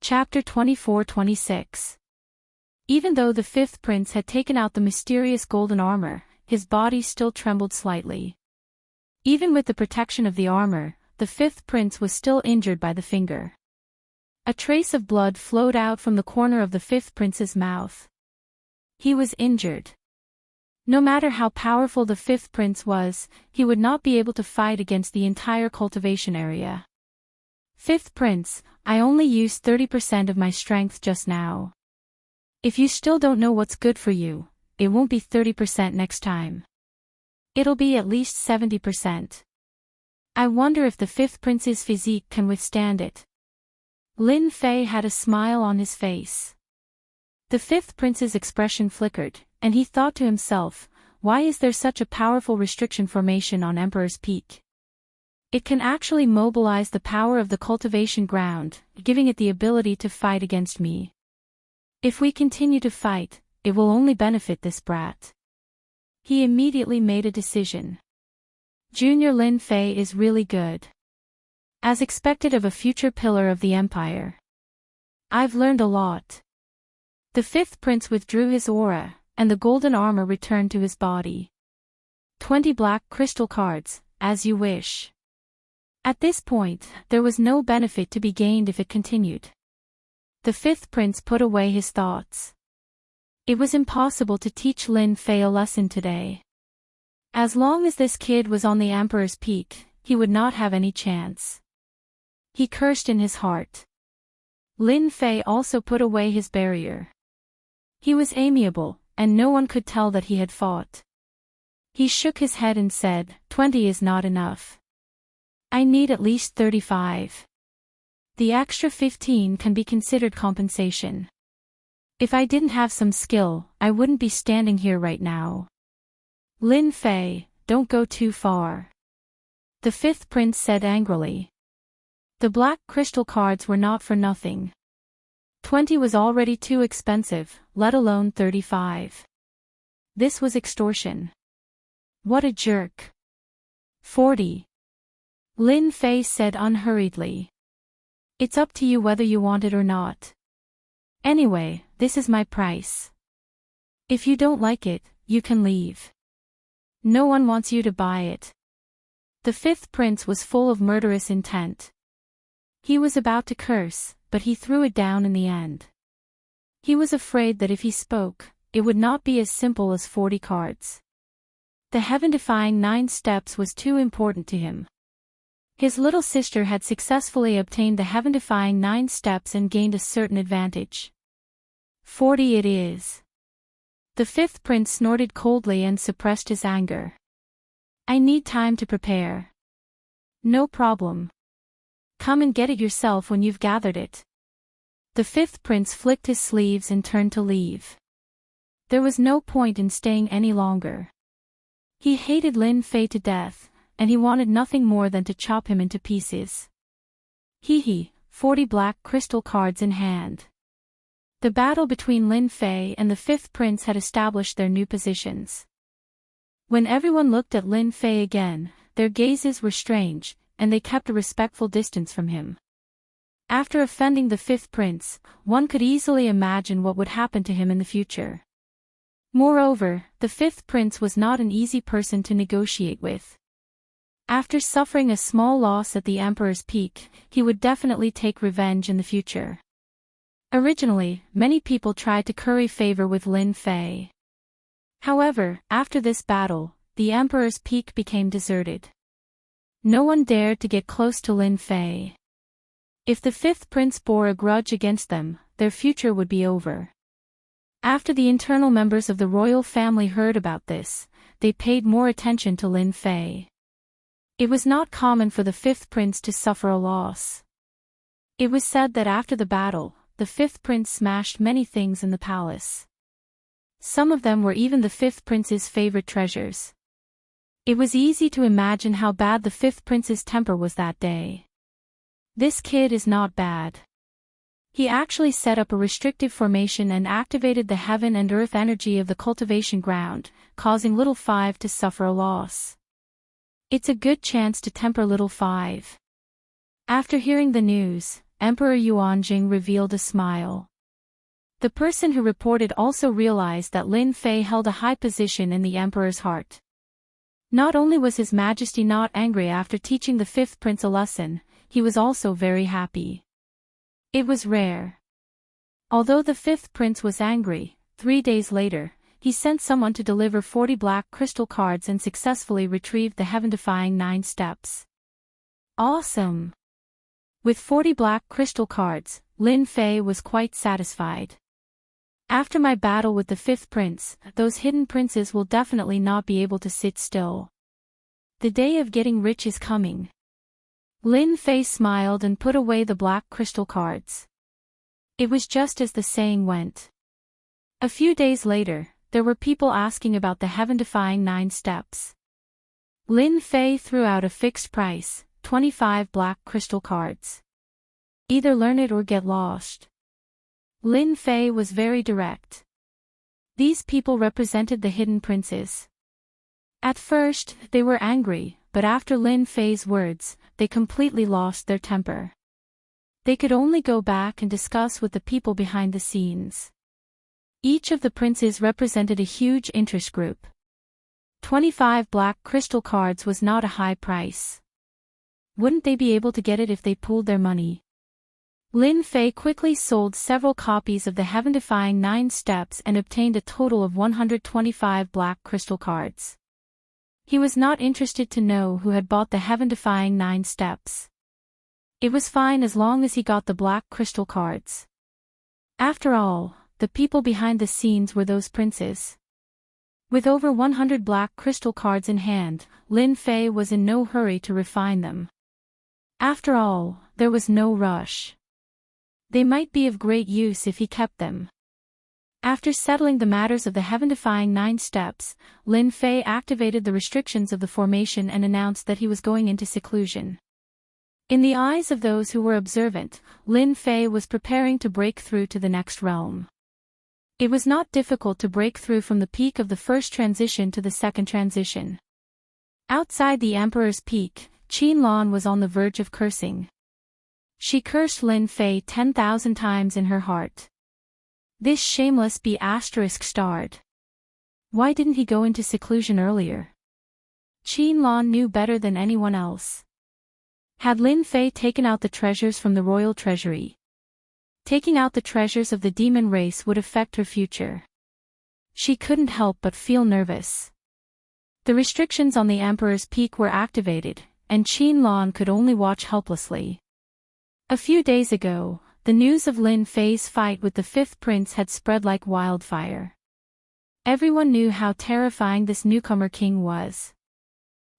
S1: Chapter 24-26. Even though the fifth prince had taken out the mysterious golden armor, his body still trembled slightly. Even with the protection of the armor, the fifth prince was still injured by the finger. A trace of blood flowed out from the corner of the fifth prince's mouth. He was injured. No matter how powerful the fifth prince was, he would not be able to fight against the entire cultivation area. Fifth prince, I only used 30% of my strength just now. If you still don't know what's good for you, it won't be 30% next time. It'll be at least 70%. I wonder if the fifth prince's physique can withstand it. Lin Fei had a smile on his face. The fifth prince's expression flickered, and he thought to himself, why is there such a powerful restriction formation on Emperor's Peak? It can actually mobilize the power of the cultivation ground, giving it the ability to fight against me. If we continue to fight, it will only benefit this brat. He immediately made a decision. Junior Lin Fei is really good. As expected of a future pillar of the empire. I've learned a lot. The fifth prince withdrew his aura, and the golden armor returned to his body. 20 black crystal cards, as you wish. At this point, there was no benefit to be gained if it continued. The fifth prince put away his thoughts. It was impossible to teach Lin Fei a lesson today. As long as this kid was on the Emperor's Peak, he would not have any chance. He cursed in his heart. Lin Fei also put away his barrier. He was amiable, and no one could tell that he had fought. He shook his head and said, 20 is not enough. I need at least 35. The extra 15 can be considered compensation. If I didn't have some skill, I wouldn't be standing here right now. Lin Fei, don't go too far. The fifth prince said angrily. The black crystal cards were not for nothing. 20 was already too expensive, let alone 35. This was extortion. What a jerk. 40. Lin Fei said unhurriedly. It's up to you whether you want it or not. Anyway, this is my price. If you don't like it, you can leave. No one wants you to buy it. The fifth prince was full of murderous intent. He was about to curse, but he threw it down in the end. He was afraid that if he spoke, it would not be as simple as 40 cards. The heaven-defying 9 steps was too important to him. His little sister had successfully obtained the heaven-defying 9 steps and gained a certain advantage. 40 it is. The fifth prince snorted coldly and suppressed his anger. I need time to prepare. No problem. Come and get it yourself when you've gathered it. The fifth prince flicked his sleeves and turned to leave. There was no point in staying any longer. He hated Lin Fei to death, and he wanted nothing more than to chop him into pieces. 40 black crystal cards in hand. The battle between Lin Fei and the fifth prince had established their new positions. When everyone looked at Lin Fei again, their gazes were strange, and they kept a respectful distance from him. After offending the fifth prince, one could easily imagine what would happen to him in the future. Moreover, the fifth prince was not an easy person to negotiate with. After suffering a small loss at the Emperor's Peak, he would definitely take revenge in the future. Originally, many people tried to curry favor with Lin Fei. However, after this battle, the Emperor's Peak became deserted. No one dared to get close to Lin Fei. If the fifth prince bore a grudge against them, their future would be over. After the internal members of the royal family heard about this, they paid more attention to Lin Fei. It was not common for the fifth prince to suffer a loss. It was said that after the battle, the fifth prince smashed many things in the palace. Some of them were even the fifth prince's favorite treasures. It was easy to imagine how bad the fifth prince's temper was that day. This kid is not bad. He actually set up a restrictive formation and activated the heaven and earth energy of the cultivation ground, causing Little Five to suffer a loss. It's a good chance to temper Little Five. After hearing the news, Emperor Yuanjing revealed a smile. The person who reported also realized that Lin Fei held a high position in the emperor's heart. Not only was His Majesty not angry after teaching the fifth prince a lesson, he was also very happy. It was rare. Although the fifth prince was angry, 3 days later, he sent someone to deliver 40 black crystal cards and successfully retrieved the heaven-defying 9 steps. Awesome! With 40 black crystal cards, Lin Fei was quite satisfied. After my battle with the fifth prince, those hidden princes will definitely not be able to sit still. The day of getting rich is coming. Lin Fei smiled and put away the black crystal cards. It was just as the saying went. A few days later, there were people asking about the heaven-defying 9 steps. Lin Fei threw out a fixed price, 25 black crystal cards. Either learn it or get lost. Lin Fei was very direct. These people represented the hidden princes. At first, they were angry, but after Lin Fei's words, they completely lost their temper. They could only go back and discuss with the people behind the scenes. Each of the princes represented a huge interest group. 25 black crystal cards was not a high price. Wouldn't they be able to get it if they pooled their money? Lin Fei quickly sold several copies of the heaven-defying 9 steps and obtained a total of 125 black crystal cards. He was not interested to know who had bought the heaven-defying 9 steps. It was fine as long as he got the black crystal cards. After all, the people behind the scenes were those princes. With over 100 black crystal cards in hand, Lin Fei was in no hurry to refine them. After all, there was no rush. They might be of great use if he kept them. After settling the matters of the heaven-defying 9 steps, Lin Fei activated the restrictions of the formation and announced that he was going into seclusion. In the eyes of those who were observant, Lin Fei was preparing to break through to the next realm. It was not difficult to break through from the peak of the first transition to the second transition. Outside the Emperor's Peak, Qin Lan was on the verge of cursing. She cursed Lin Fei 10,000 times in her heart. This shameless B** starred. Why didn't he go into seclusion earlier? Qin Lan knew better than anyone else. Had Lin Fei taken out the treasures from the royal treasury? Taking out the treasures of the demon race would affect her future. She couldn't help but feel nervous. The restrictions on the Emperor's Peak were activated, and Qin Lan could only watch helplessly. A few days ago, the news of Lin Fei's fight with the fifth prince had spread like wildfire. Everyone knew how terrifying this newcomer king was.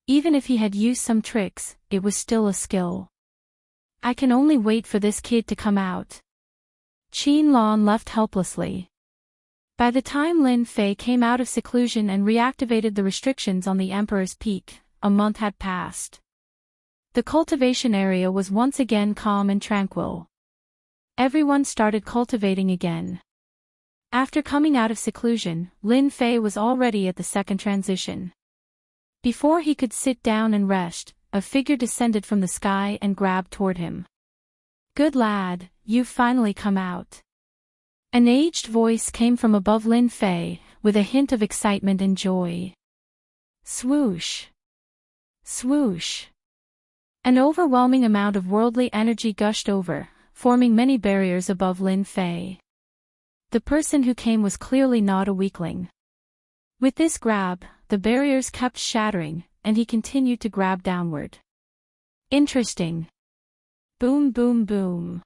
S1: Even if he had used some tricks, it was still a skill. I can only wait for this kid to come out. Qin Lan left helplessly. By the time Lin Fei came out of seclusion and reactivated the restrictions on the Emperor's Peak, a month had passed. The cultivation area was once again calm and tranquil. Everyone started cultivating again. After coming out of seclusion, Lin Fei was already at the second transition. Before he could sit down and rest, a figure descended from the sky and grabbed toward him. "Good lad, you've finally come out." An aged voice came from above Lin Fei, with a hint of excitement and joy. Swoosh! Swoosh! An overwhelming amount of worldly energy gushed over, forming many barriers above Lin Fei. The person who came was clearly not a weakling. With this grab, the barriers kept shattering, and he continued to grab downward. Interesting. Boom boom boom.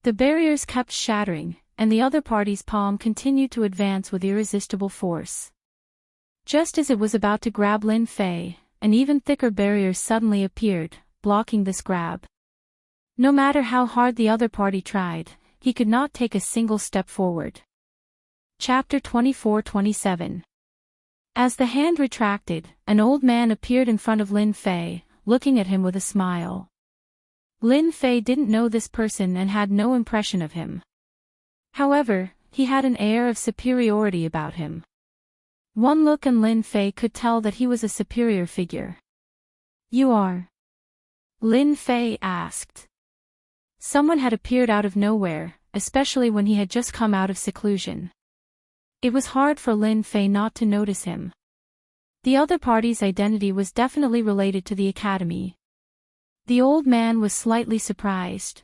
S1: The barriers kept shattering, and the other party's palm continued to advance with irresistible force. Just as it was about to grab Lin Fei, an even thicker barrier suddenly appeared, blocking this grab. No matter how hard the other party tried, he could not take a single step forward. Chapter 24-27. As the hand retracted, an old man appeared in front of Lin Fei, looking at him with a smile. Lin Fei didn't know this person and had no impression of him. However, he had an air of superiority about him. One look and Lin Fei could tell that he was a superior figure. "You are?" Lin Fei asked. Someone had appeared out of nowhere, especially when he had just come out of seclusion. It was hard for Lin Fei not to notice him. The other party's identity was definitely related to the academy. The old man was slightly surprised.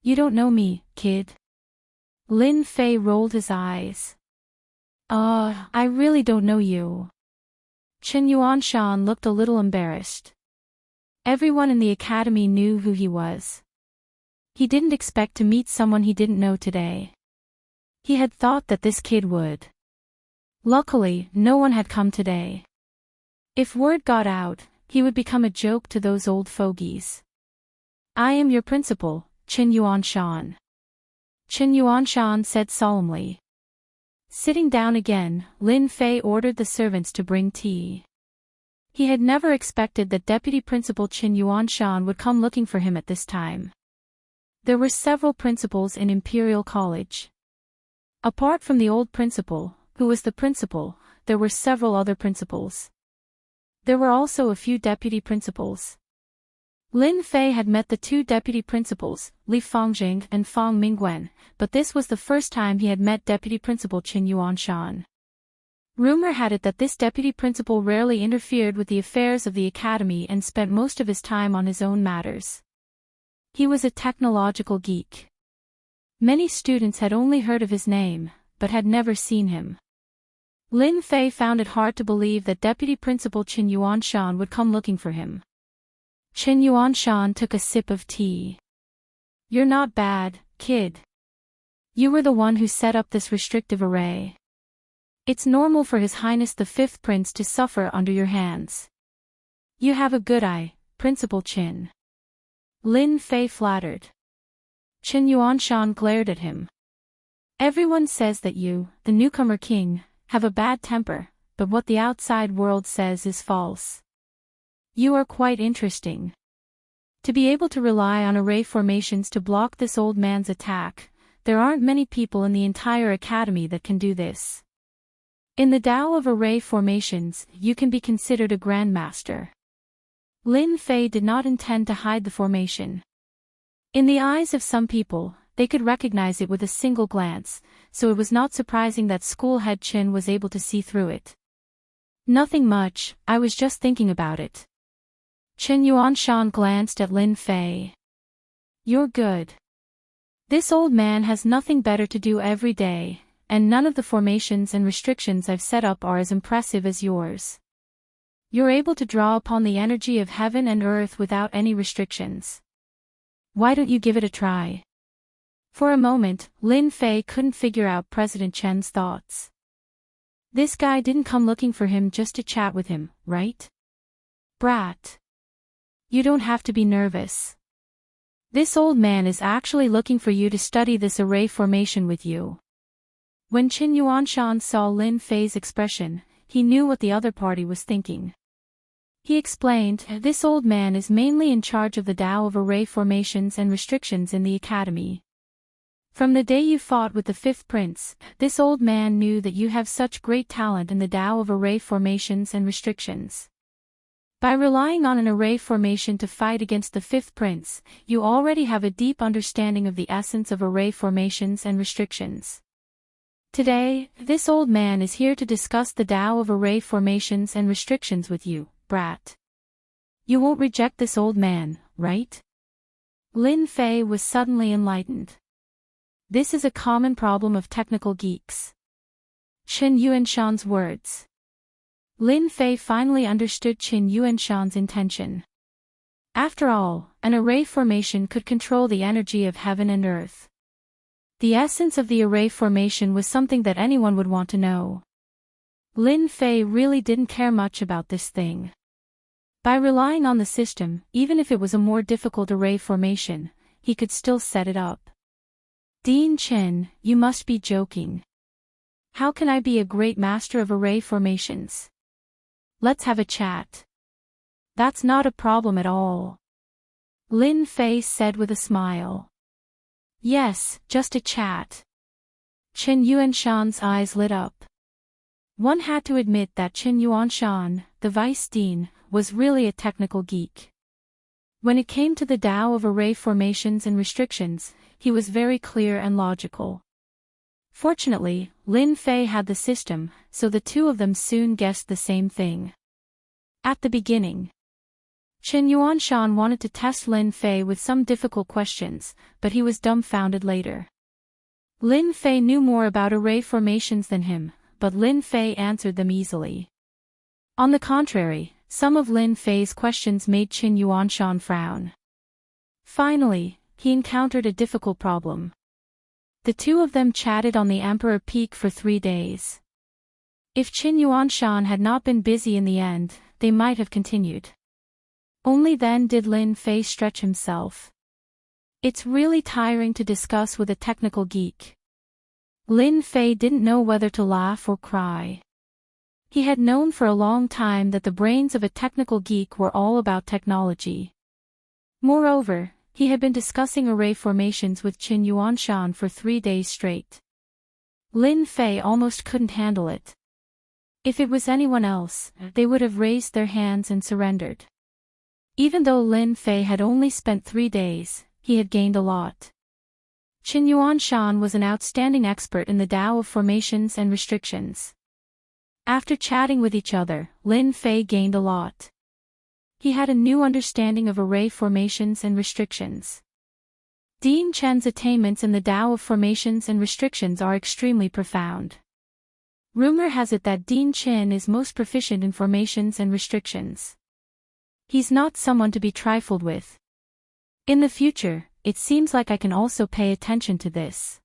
S1: "You don't know me, kid?" Lin Fei rolled his eyes. I really don't know you." Chen Yuanshan looked a little embarrassed. Everyone in the academy knew who he was. He didn't expect to meet someone he didn't know today. He had thought that this kid would. Luckily, no one had come today. If word got out, he would become a joke to those old fogies. I am your principal, Qin Yuanshan. Qin Yuanshan said solemnly. Sitting down again, Lin Fei ordered the servants to bring tea. He had never expected that Deputy Principal Qin Yuanshan would come looking for him at this time. There were several principals in Imperial College. Apart from the old principal, who was the principal, there were several other principals. There were also a few deputy principals. Lin Fei had met the two deputy principals, Li Fongjing and Fang Mingwen, but this was the first time he had met Deputy Principal Qin Yuanshan. Rumor had it that this deputy principal rarely interfered with the affairs of the academy and spent most of his time on his own matters. He was a technological geek. Many students had only heard of his name, but had never seen him. Lin Fei found it hard to believe that Deputy Principal Qin Yuanshan would come looking for him. Qin Yuanshan took a sip of tea. You're not bad, kid. You were the one who set up this restrictive array. It's normal for His Highness the Fifth Prince to suffer under your hands. You have a good eye, Principal Qin. Lin Fei flattered. Qin Yuanshan glared at him. Everyone says that you, the newcomer king, have a bad temper, but what the outside world says is false. You are quite interesting. To be able to rely on array formations to block this old man's attack, there aren't many people in the entire academy that can do this. In the Tao of array formations, you can be considered a grandmaster. Lin Fei did not intend to hide the formation. In the eyes of some people, they could recognize it with a single glance, so it was not surprising that school head Qin was able to see through it. Nothing much, I was just thinking about it. Qin Yuanshan glanced at Lin Fei. You're good. This old man has nothing better to do every day, and none of the formations and restrictions I've set up are as impressive as yours. You're able to draw upon the energy of heaven and earth without any restrictions. Why don't you give it a try? For a moment, Lin Fei couldn't figure out President Chen's thoughts. This guy didn't come looking for him just to chat with him, right? Brat. You don't have to be nervous. This old man is actually looking for you to study this array formation with you. When Qin Yuanshan saw Lin Fei's expression, he knew what the other party was thinking. He explained, this old man is mainly in charge of the Tao of array formations and restrictions in the academy. From the day you fought with the Fifth Prince, this old man knew that you have such great talent in the Tao of array formations and restrictions. By relying on an array formation to fight against the Fifth Prince, you already have a deep understanding of the essence of array formations and restrictions. Today, this old man is here to discuss the Tao of array formations and restrictions with you, brat. You won't reject this old man, right? Lin Fei was suddenly enlightened. This is a common problem of technical geeks. Qin Yuanshan's words. Lin Fei finally understood Qin Yuanshan's intention. After all, an array formation could control the energy of heaven and earth. The essence of the array formation was something that anyone would want to know. Lin Fei really didn't care much about this thing. By relying on the system, even if it was a more difficult array formation, he could still set it up. Dean Qin, you must be joking. How can I be a great master of array formations? Let's have a chat. That's not a problem at all. Lin Fei said with a smile. Yes, just a chat. Qin Yuanshan's eyes lit up. One had to admit that Qin Yuanshan, the vice dean, was really a technical geek. When it came to the Tao of array formations and restrictions, he was very clear and logical. Fortunately, Lin Fei had the system, so the two of them soon guessed the same thing. At the beginning, Qin Yuanshan wanted to test Lin Fei with some difficult questions, but he was dumbfounded later. Lin Fei knew more about array formations than him, but Lin Fei answered them easily. On the contrary, some of Lin Fei's questions made Qin Yuanshan frown. Finally, he encountered a difficult problem. The two of them chatted on the Emperor Peak for 3 days. If Qin Yuanshan had not been busy in the end, they might have continued. Only then did Lin Fei stretch himself. It's really tiring to discuss with a technical geek. Lin Fei didn't know whether to laugh or cry. He had known for a long time that the brains of a technical geek were all about technology. Moreover, he had been discussing array formations with Qin Yuanshan for 3 days straight. Lin Fei almost couldn't handle it. If it was anyone else, they would have raised their hands and surrendered. Even though Lin Fei had only spent 3 days, he had gained a lot. Qin Yuanshan was an outstanding expert in the Tao of formations and restrictions. After chatting with each other, Lin Fei gained a lot. He had a new understanding of array formations and restrictions. Dean Chen's attainments in the Tao of formations and restrictions are extremely profound. Rumor has it that Dean Chen is most proficient in formations and restrictions. He's not someone to be trifled with. In the future, it seems like I can also pay attention to this.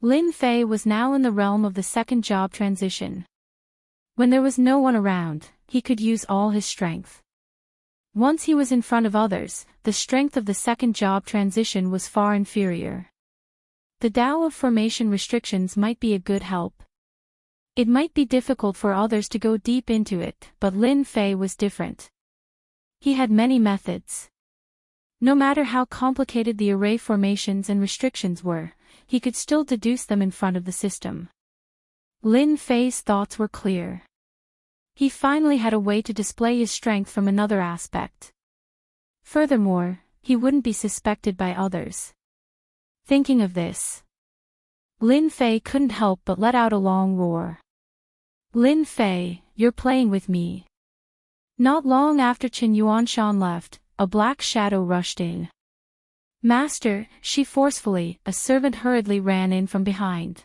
S1: Lin Fei was now in the realm of the second job transition. When there was no one around, he could use all his strength. Once he was in front of others, the strength of the second job transition was far inferior. The Tao of formation restrictions might be a good help. It might be difficult for others to go deep into it, but Lin Fei was different. He had many methods. No matter how complicated the array formations and restrictions were, he could still deduce them in front of the system. Lin Fei's thoughts were clear. He finally had a way to display his strength from another aspect. Furthermore, he wouldn't be suspected by others. Thinking of this, Lin Fei couldn't help but let out a long roar. Lin Fei, you're playing with me. Not long after Qin Yuanshan left, a black shadow rushed in. Master, she forcefully, a servant hurriedly ran in from behind.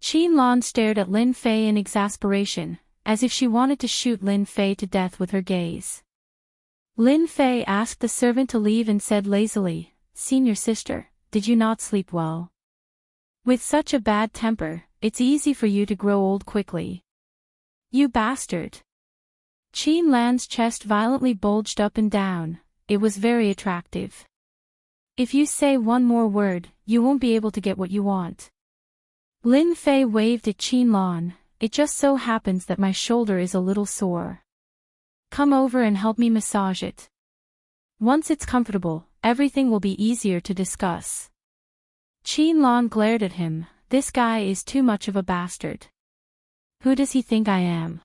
S1: Qin Lan stared at Lin Fei in exasperation, as if she wanted to shoot Lin Fei to death with her gaze. Lin Fei asked the servant to leave and said lazily, "Senior sister, did you not sleep well? With such a bad temper, it's easy for you to grow old quickly. You bastard." Qin Lan's chest violently bulged up and down. It was very attractive. "If you say one more word, you won't be able to get what you want." Lin Fei waved at Qin Lan. "It just so happens that my shoulder is a little sore. Come over and help me massage it. Once it's comfortable, everything will be easier to discuss." Qin Lan glared at him. This guy is too much of a bastard. Who does he think I am?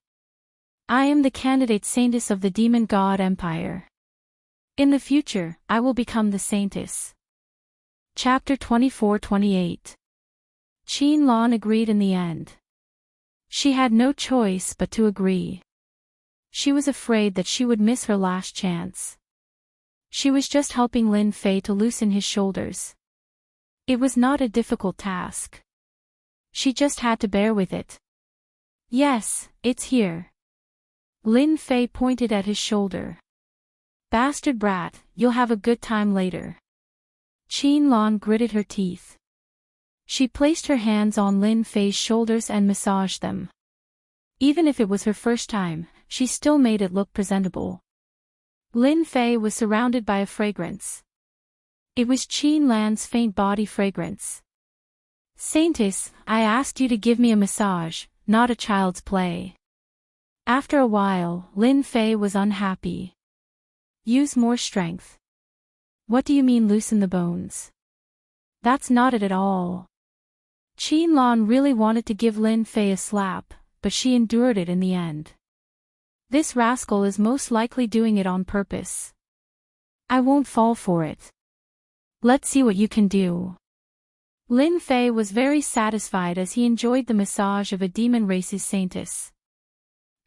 S1: I am the candidate saintess of the demon god empire. In the future, I will become the saintess. Chapter 24-28. Qin Lan agreed in the end. She had no choice but to agree. She was afraid that she would miss her last chance. She was just helping Lin Fei to loosen his shoulders. It was not a difficult task. She just had to bear with it. "Yes, it's here." Lin Fei pointed at his shoulder. "Bastard brat, you'll have a good time later." Qin Lan gritted her teeth. She placed her hands on Lin Fei's shoulders and massaged them. Even if it was her first time, she still made it look presentable. Lin Fei was surrounded by a fragrance. It was Qin Lan's faint body fragrance. "Saintess, I asked you to give me a massage, not a child's play." After a while, Lin Fei was unhappy. "Use more strength." "What do you mean loosen the bones?" "That's not it at all." Qin Lan really wanted to give Lin Fei a slap, but she endured it in the end. This rascal is most likely doing it on purpose. I won't fall for it. Let's see what you can do. Lin Fei was very satisfied as he enjoyed the massage of a demon race's saintess.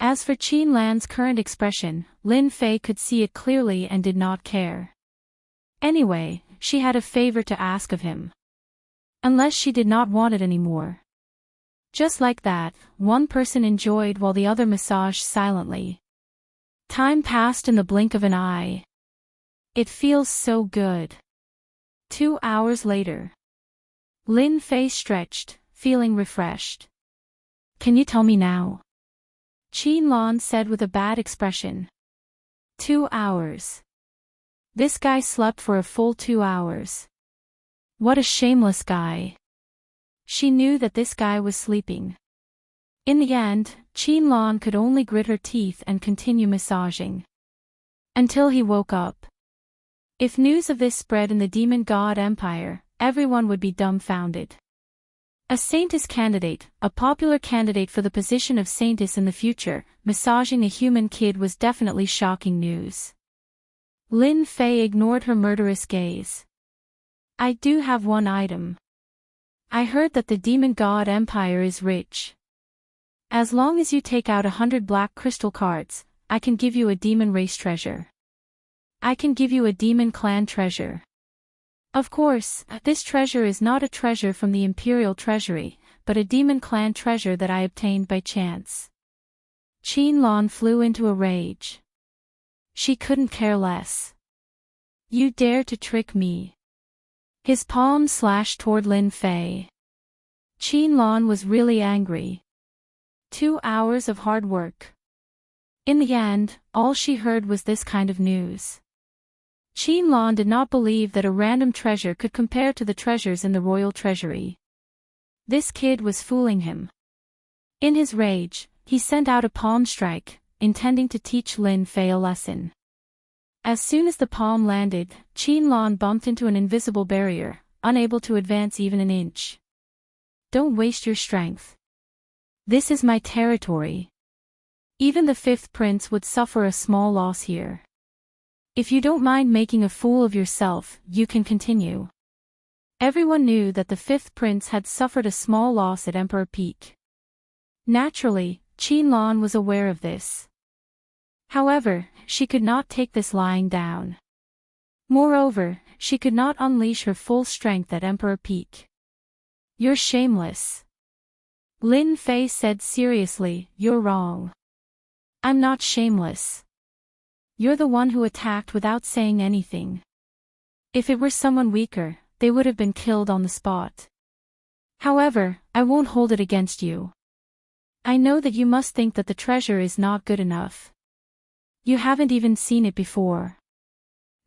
S1: As for Qin Lan's current expression, Lin Fei could see it clearly and did not care. Anyway, she had a favor to ask of him. Unless she did not want it anymore. Just like that, one person enjoyed while the other massaged silently. Time passed in the blink of an eye. It feels so good. 2 hours later. Lin Fei stretched, feeling refreshed. Can you tell me now? Qianlong said with a bad expression. 2 hours. This guy slept for a full 2 hours. What a shameless guy. She knew that this guy was sleeping. In the end, Qianlong could only grit her teeth and continue massaging. Until he woke up. If news of this spread in the Demon God Empire, everyone would be dumbfounded. A Saintess candidate, a popular candidate for the position of Saintess in the future, massaging a human kid was definitely shocking news. Lin Fei ignored her murderous gaze. I do have one item. I heard that the Demon God Empire is rich. As long as you take out 100 black crystal cards, I can give you a demon race treasure. I can give you a demon clan treasure. Of course, this treasure is not a treasure from the Imperial Treasury, but a demon clan treasure that I obtained by chance. Qianlong flew into a rage. She couldn't care less. You dare to trick me. His palm slashed toward Lin Fei. Qianlong was really angry. 2 hours of hard work. In the end, all she heard was this kind of news. Qianlong did not believe that a random treasure could compare to the treasures in the royal treasury. This kid was fooling him. In his rage, he sent out a palm strike, intending to teach Lin Fei a lesson. As soon as the palm landed, Qianlong bumped into an invisible barrier, unable to advance even an inch. Don't waste your strength. This is my territory. Even the 5th prince would suffer a small loss here. If you don't mind making a fool of yourself, you can continue. Everyone knew that the 5th prince had suffered a small loss at Emperor Peak. Naturally, Qianlong was aware of this. However, she could not take this lying down. Moreover, she could not unleash her full strength at Emperor Peak. You're shameless. Lin Fei said seriously, you're wrong. I'm not shameless. You're the one who attacked without saying anything. If it were someone weaker, they would have been killed on the spot. However, I won't hold it against you. I know that you must think that the treasure is not good enough. You haven't even seen it before.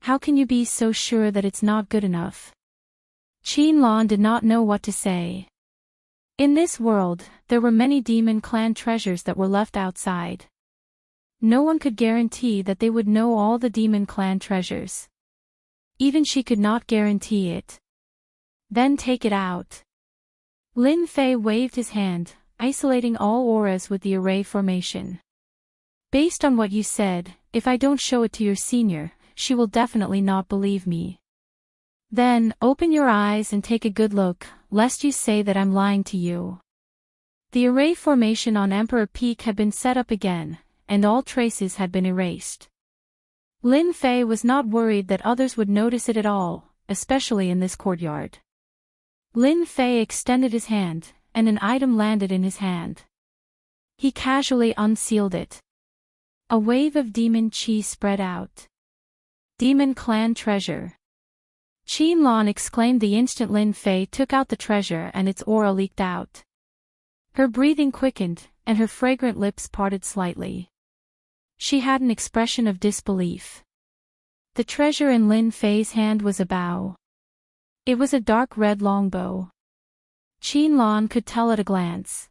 S1: How can you be so sure that it's not good enough? Qianlong did not know what to say. In this world, there were many demon clan treasures that were left outside. No one could guarantee that they would know all the demon clan treasures. Even she could not guarantee it. Then take it out. Lin Fei waved his hand, isolating all auras with the array formation. Based on what you said, if I don't show it to your senior, she will definitely not believe me. Then, open your eyes and take a good look, lest you say that I'm lying to you. The array formation on Emperor Peak had been set up again, and all traces had been erased. Lin Fei was not worried that others would notice it at all, especially in this courtyard. Lin Fei extended his hand, and an item landed in his hand. He casually unsealed it. A wave of demon chi spread out. Demon clan treasure. Qianlong exclaimed the instant Lin Fei took out the treasure and its aura leaked out. Her breathing quickened, and her fragrant lips parted slightly. She had an expression of disbelief. The treasure in Lin Fei's hand was a bow. It was a dark red longbow. Qianlong could tell at a glance.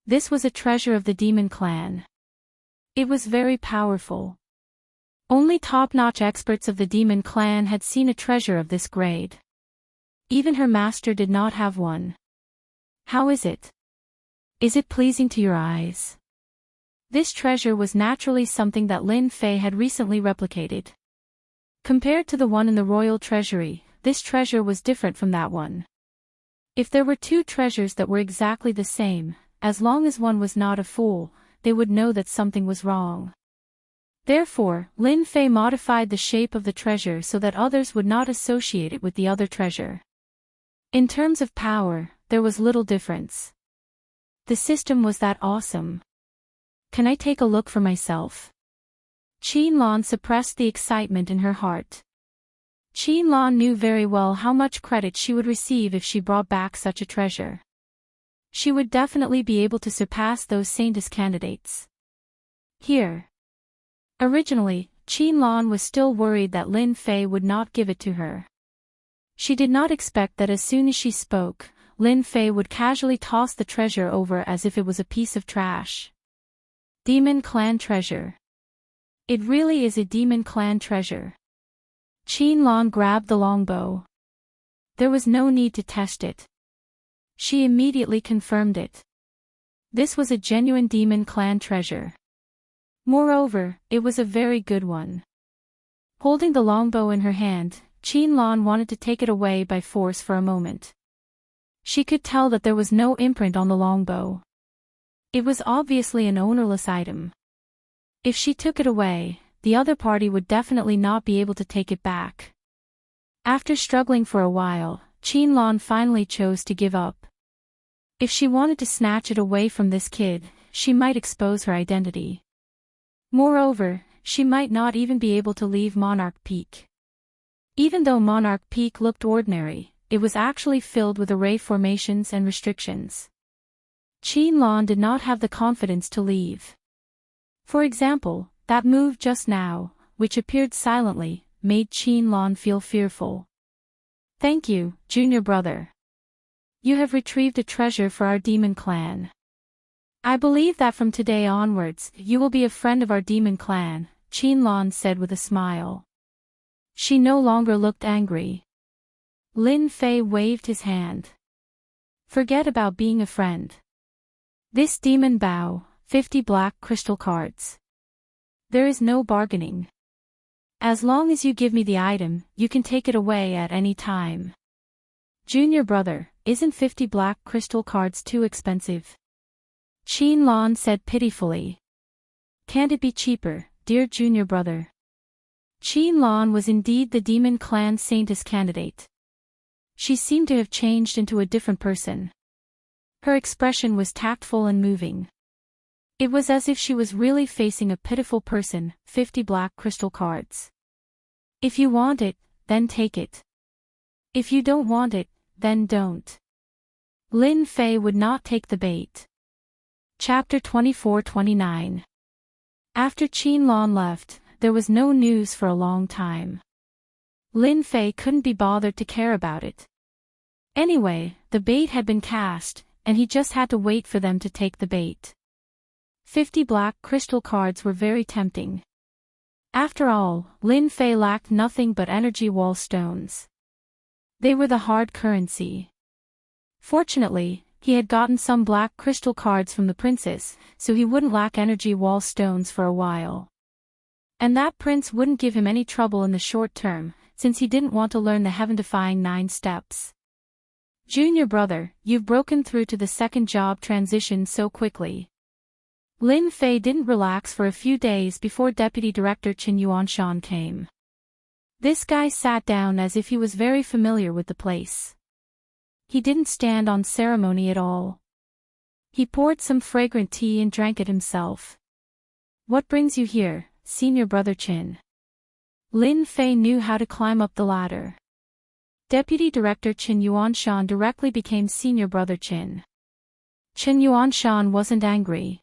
S1: This was a treasure of the demon clan. It was very powerful. Only top-notch experts of the demon clan had seen a treasure of this grade. Even her master did not have one. How is it? Is it pleasing to your eyes? This treasure was naturally something that Lin Fei had recently replicated. Compared to the one in the royal treasury, this treasure was different from that one. If there were 2 treasures that were exactly the same, as long as one was not a fool, they would know that something was wrong. Therefore, Lin Fei modified the shape of the treasure so that others would not associate it with the other treasure. In terms of power, there was little difference. The system was that awesome. Can I take a look for myself? Qianlong suppressed the excitement in her heart. Lan knew very well how much credit she would receive if she brought back such a treasure. She would definitely be able to surpass those Saintess candidates. Here. Originally, Lan was still worried that Lin Fei would not give it to her. She did not expect that as soon as she spoke, Lin Fei would casually toss the treasure over as if it was a piece of trash. Demon Clan treasure. It really is a Demon Clan treasure. Lan grabbed the longbow. There was no need to test it. She immediately confirmed it. This was a genuine Demon Clan treasure. Moreover, it was a very good one. Holding the longbow in her hand, Lan wanted to take it away by force for a moment. She could tell that there was no imprint on the longbow. It was obviously an ownerless item. If she took it away, the other party would definitely not be able to take it back. After struggling for a while, Lan finally chose to give up. If she wanted to snatch it away from this kid, she might expose her identity. Moreover, she might not even be able to leave Monarch Peak. Even though Monarch Peak looked ordinary, it was actually filled with array formations and restrictions. Lan did not have the confidence to leave. For example, that move just now, which appeared silently, made Lan feel fearful. Thank you, junior brother. You have retrieved a treasure for our demon clan. I believe that from today onwards, you will be a friend of our demon clan, Lan said with a smile. She no longer looked angry. Lin Fei waved his hand. Forget about being a friend. This demon bow, 50 black crystal cards. There is no bargaining. As long as you give me the item, you can take it away at any time. Junior brother, isn't 50 black crystal cards too expensive? Lan said pitifully. Can't it be cheaper, dear junior brother? Lan was indeed the demon clan Saintess candidate. She seemed to have changed into a different person. Her expression was tactful and moving. It was as if she was really facing a pitiful person, 50 black crystal cards. If you want it, then take it. If you don't want it, then don't. Lin Fei would not take the bait. Chapter 24-29. After Lan left, there was no news for a long time. Lin Fei couldn't be bothered to care about it. Anyway, the bait had been cast, and he just had to wait for them to take the bait. 50 black crystal cards were very tempting. After all, Lin Fei lacked nothing but energy wall stones. They were the hard currency. Fortunately, he had gotten some black crystal cards from the princess, so he wouldn't lack energy wall stones for a while. And that prince wouldn't give him any trouble in the short term, since he didn't want to learn the heaven-defying 9 steps. Junior brother, you've broken through to the second job transition so quickly. Lin Fei didn't relax for a few days before Deputy Director Qin Yuanshan came. This guy sat down as if he was very familiar with the place. He didn't stand on ceremony at all. He poured some fragrant tea and drank it himself. What brings you here, Senior Brother Qin? Lin Fei knew how to climb up the ladder. Deputy Director Qin Yuanshan directly became Senior Brother Qin. Qin Yuanshan wasn't angry.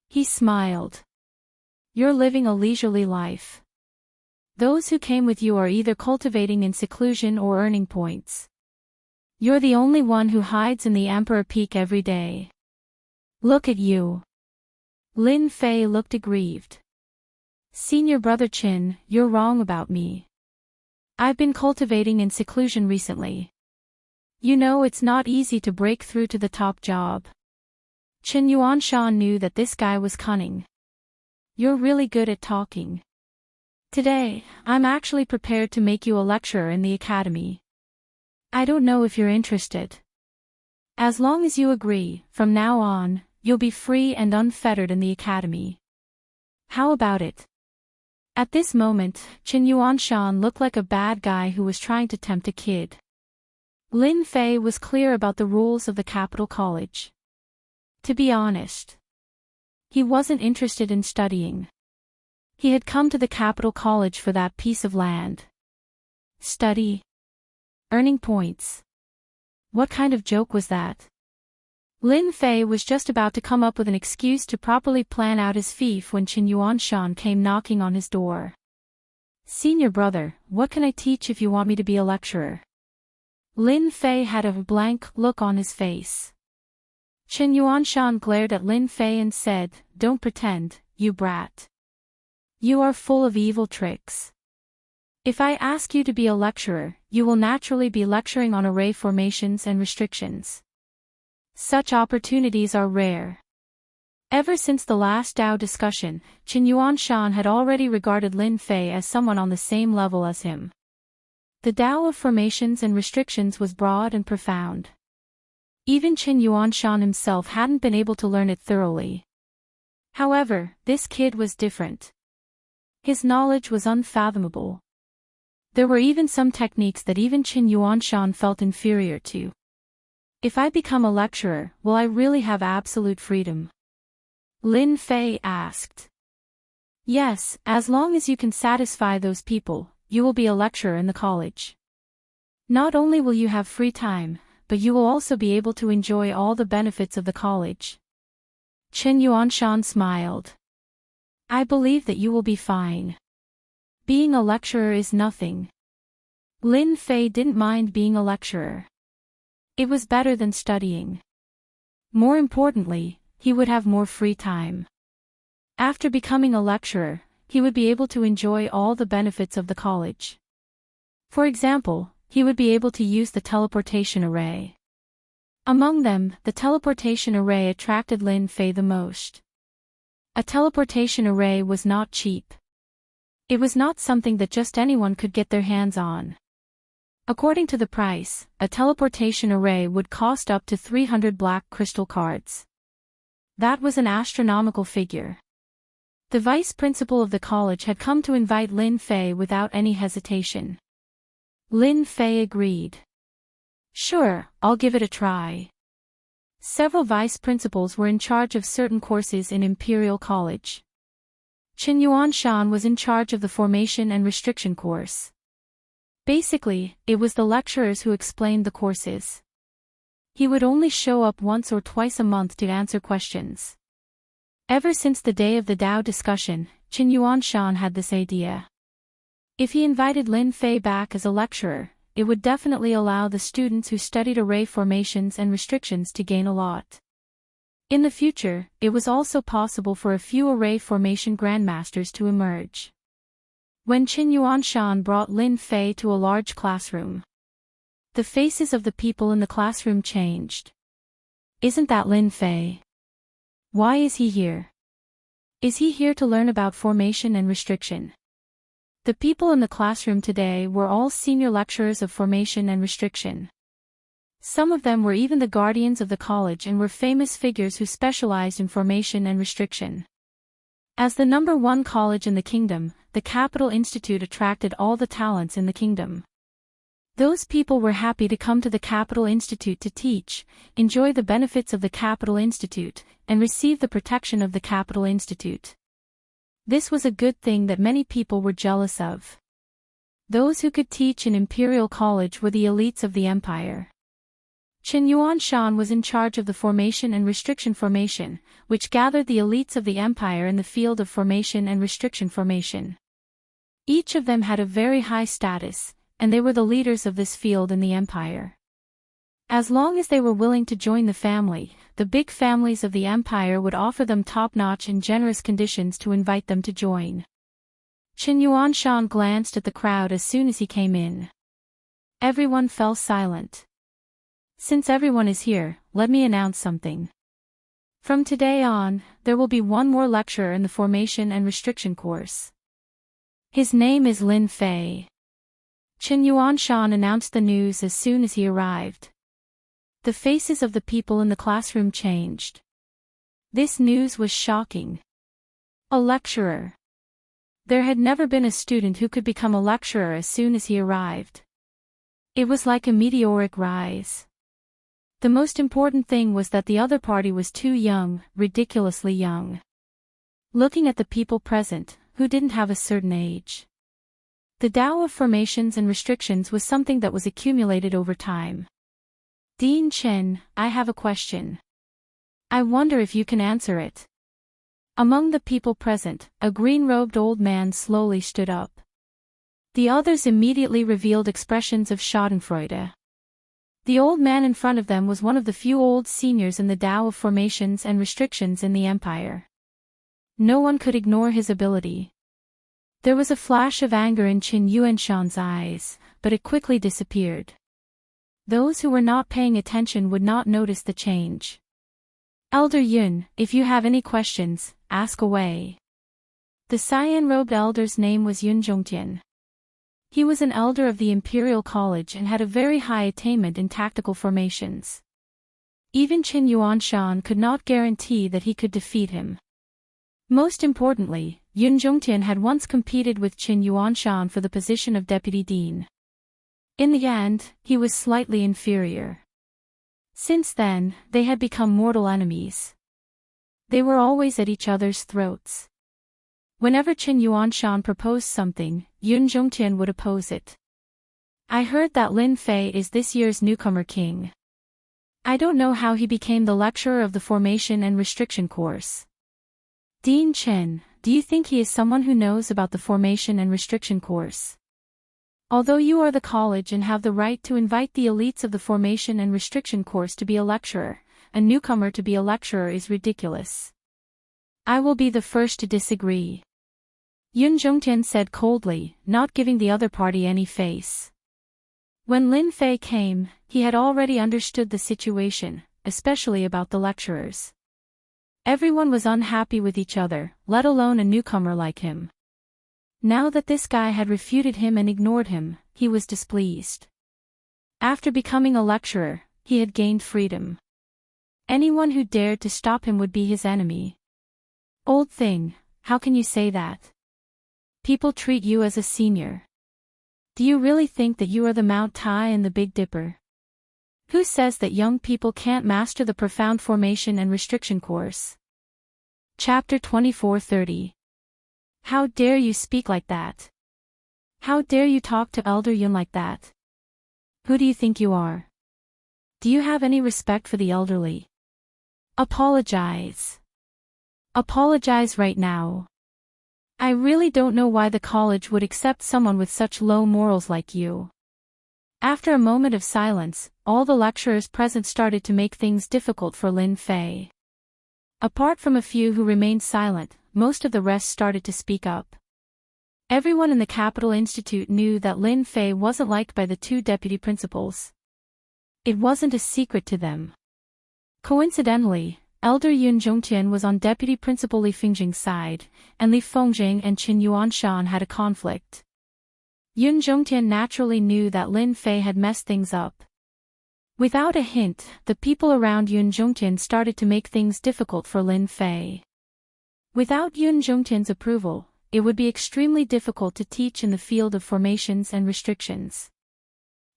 S1: He smiled. You're living a leisurely life. Those who came with you are either cultivating in seclusion or earning points. You're the only one who hides in the Emperor Peak every day. Look at you. Lin Fei looked aggrieved. Senior Brother Qin, you're wrong about me. I've been cultivating in seclusion recently. You know it's not easy to break through to the top job. Qin Yuanshan knew that this guy was cunning. You're really good at talking. Today, I'm actually prepared to make you a lecturer in the academy. I don't know if you're interested. As long as you agree, from now on, you'll be free and unfettered in the academy. How about it? At this moment, Qin Yuanshan looked like a bad guy who was trying to tempt a kid. Lin Fei was clear about the rules of the capital college. To be honest, he wasn't interested in studying. He had come to the capital college for that piece of land. Study. Earning points. What kind of joke was that? Lin Fei was just about to come up with an excuse to properly plan out his fief when Qin Yuanshan came knocking on his door. Senior brother, what can I teach if you want me to be a lecturer? Lin Fei had a blank look on his face. Qin Yuanshan glared at Lin Fei and said, "Don't pretend, you brat. You are full of evil tricks. If I ask you to be a lecturer, you will naturally be lecturing on array formations and restrictions. Such opportunities are rare." Ever since the last Dao discussion, Qin Yuanshan had already regarded Lin Fei as someone on the same level as him. The Dao of formations and restrictions was broad and profound. Even Qin Yuanshan himself hadn't been able to learn it thoroughly. However, this kid was different. His knowledge was unfathomable. There were even some techniques that even Qin Yuanshan felt inferior to. If I become a lecturer, will I really have absolute freedom? Lin Fei asked. Yes, as long as you can satisfy those people, you will be a lecturer in the college. Not only will you have free time, but you will also be able to enjoy all the benefits of the college. Qin Yuanshan smiled. I believe that you will be fine. Being a lecturer is nothing. Lin Fei didn't mind being a lecturer. It was better than studying. More importantly, he would have more free time. After becoming a lecturer, he would be able to enjoy all the benefits of the college. For example, he would be able to use the teleportation array. Among them, the teleportation array attracted Lin Fei the most. A teleportation array was not cheap. It was not something that just anyone could get their hands on. According to the price, a teleportation array would cost up to 300 black crystal cards. That was an astronomical figure. The vice principal of the college had come to invite Lin Fei without any hesitation. Lin Fei agreed. Sure, I'll give it a try. Several vice principals were in charge of certain courses in Imperial College. Qin Yuanshan was in charge of the formation and restriction course. Basically, it was the lecturers who explained the courses. He would only show up once or twice a month to answer questions. Ever since the day of the Dao discussion, Qin Yuanshan had this idea. If he invited Lin Fei back as a lecturer, it would definitely allow the students who studied array formations and restrictions to gain a lot. In the future, it was also possible for a few array formation grandmasters to emerge. When Qin Yuanshan brought Lin Fei to a large classroom, the faces of the people in the classroom changed. Isn't that Lin Fei? Why is he here? Is he here to learn about formation and restriction? The people in the classroom today were all senior lecturers of formation and restriction. Some of them were even the guardians of the college and were famous figures who specialized in formation and restriction. As the #1 college in the kingdom, the Capital Institute attracted all the talents in the kingdom. Those people were happy to come to the Capital Institute to teach, enjoy the benefits of the Capital Institute, and receive the protection of the Capital Institute. This was a good thing that many people were jealous of. Those who could teach in Imperial College were the elites of the empire. Qin Yuanshan was in charge of the formation and restriction formation, which gathered the elites of the empire in the field of formation and restriction formation. Each of them had a very high status, and they were the leaders of this field in the empire. As long as they were willing to join the family, the big families of the empire would offer them top-notch and generous conditions to invite them to join. Qin Yuanshan glanced at the crowd as soon as he came in. Everyone fell silent. Since everyone is here, let me announce something. From today on, there will be one more lecturer in the formation and restriction course. His name is Lin Fei. Qin Yuanshan announced the news as soon as he arrived. The faces of the people in the classroom changed. This news was shocking. A lecturer. There had never been a student who could become a lecturer as soon as he arrived. It was like a meteoric rise. The most important thing was that the other party was too young, ridiculously young. Looking at the people present, who didn't have a certain age. The Tao of formations and restrictions was something that was accumulated over time. Dean Chen, I have a question. I wonder if you can answer it. Among the people present, a green-robed old man slowly stood up. The others immediately revealed expressions of schadenfreude. The old man in front of them was one of the few old seniors in the Tao of formations and restrictions in the empire. No one could ignore his ability. There was a flash of anger in Qin Yuanshan's eyes, but it quickly disappeared. Those who were not paying attention would not notice the change. Elder Yun, if you have any questions, ask away. The cyan-robed elder's name was Yun Zhongtian. He was an elder of the Imperial College and had a very high attainment in tactical formations. Even Qin Yuanshan could not guarantee that he could defeat him. Most importantly, Yun Zhongtian had once competed with Qin Yuanshan for the position of deputy dean. In the end, he was slightly inferior. Since then, they had become mortal enemies. They were always at each other's throats. Whenever Qin Yuanshan proposed something, Yun Zhongtian would oppose it. I heard that Lin Fei is this year's newcomer king. I don't know how he became the lecturer of the formation and restriction course. Dean Chen, do you think he is someone who knows about the formation and restriction course? Although you are the college and have the right to invite the elites of the formation and restriction course to be a lecturer, a newcomer to be a lecturer is ridiculous. I will be the first to disagree. Yun Zhongtian said coldly, not giving the other party any face. When Lin Fei came, he had already understood the situation, especially about the lecturers. Everyone was unhappy with each other, let alone a newcomer like him. Now that this guy had refuted him and ignored him, he was displeased. After becoming a lecturer, he had gained freedom. Anyone who dared to stop him would be his enemy. Old thing, how can you say that? People treat you as a senior. Do you really think that you are the Mount Tai and the Big Dipper? Who says that young people can't master the profound formation and restriction course? Chapter 2430. How dare you speak like that? How dare you talk to Elder Yun like that? Who do you think you are? Do you have any respect for the elderly? Apologize. Apologize right now. I really don't know why the college would accept someone with such low morals like you. After a moment of silence, all the lecturers present started to make things difficult for Lin Fei. Apart from a few who remained silent, most of the rest started to speak up. Everyone in the Capital Institute knew that Lin Fei wasn't liked by the two deputy principals. It wasn't a secret to them. Coincidentally, Elder Yun Zhongtian was on Deputy Principal Li Fingjing's side, and Li Fengjing and Qin Yuanshan had a conflict. Yun Zhongtian naturally knew that Lin Fei had messed things up. Without a hint, the people around Yun Zhongtian started to make things difficult for Lin Fei. Without Yun Zhongtian's approval, it would be extremely difficult to teach in the field of formations and restrictions.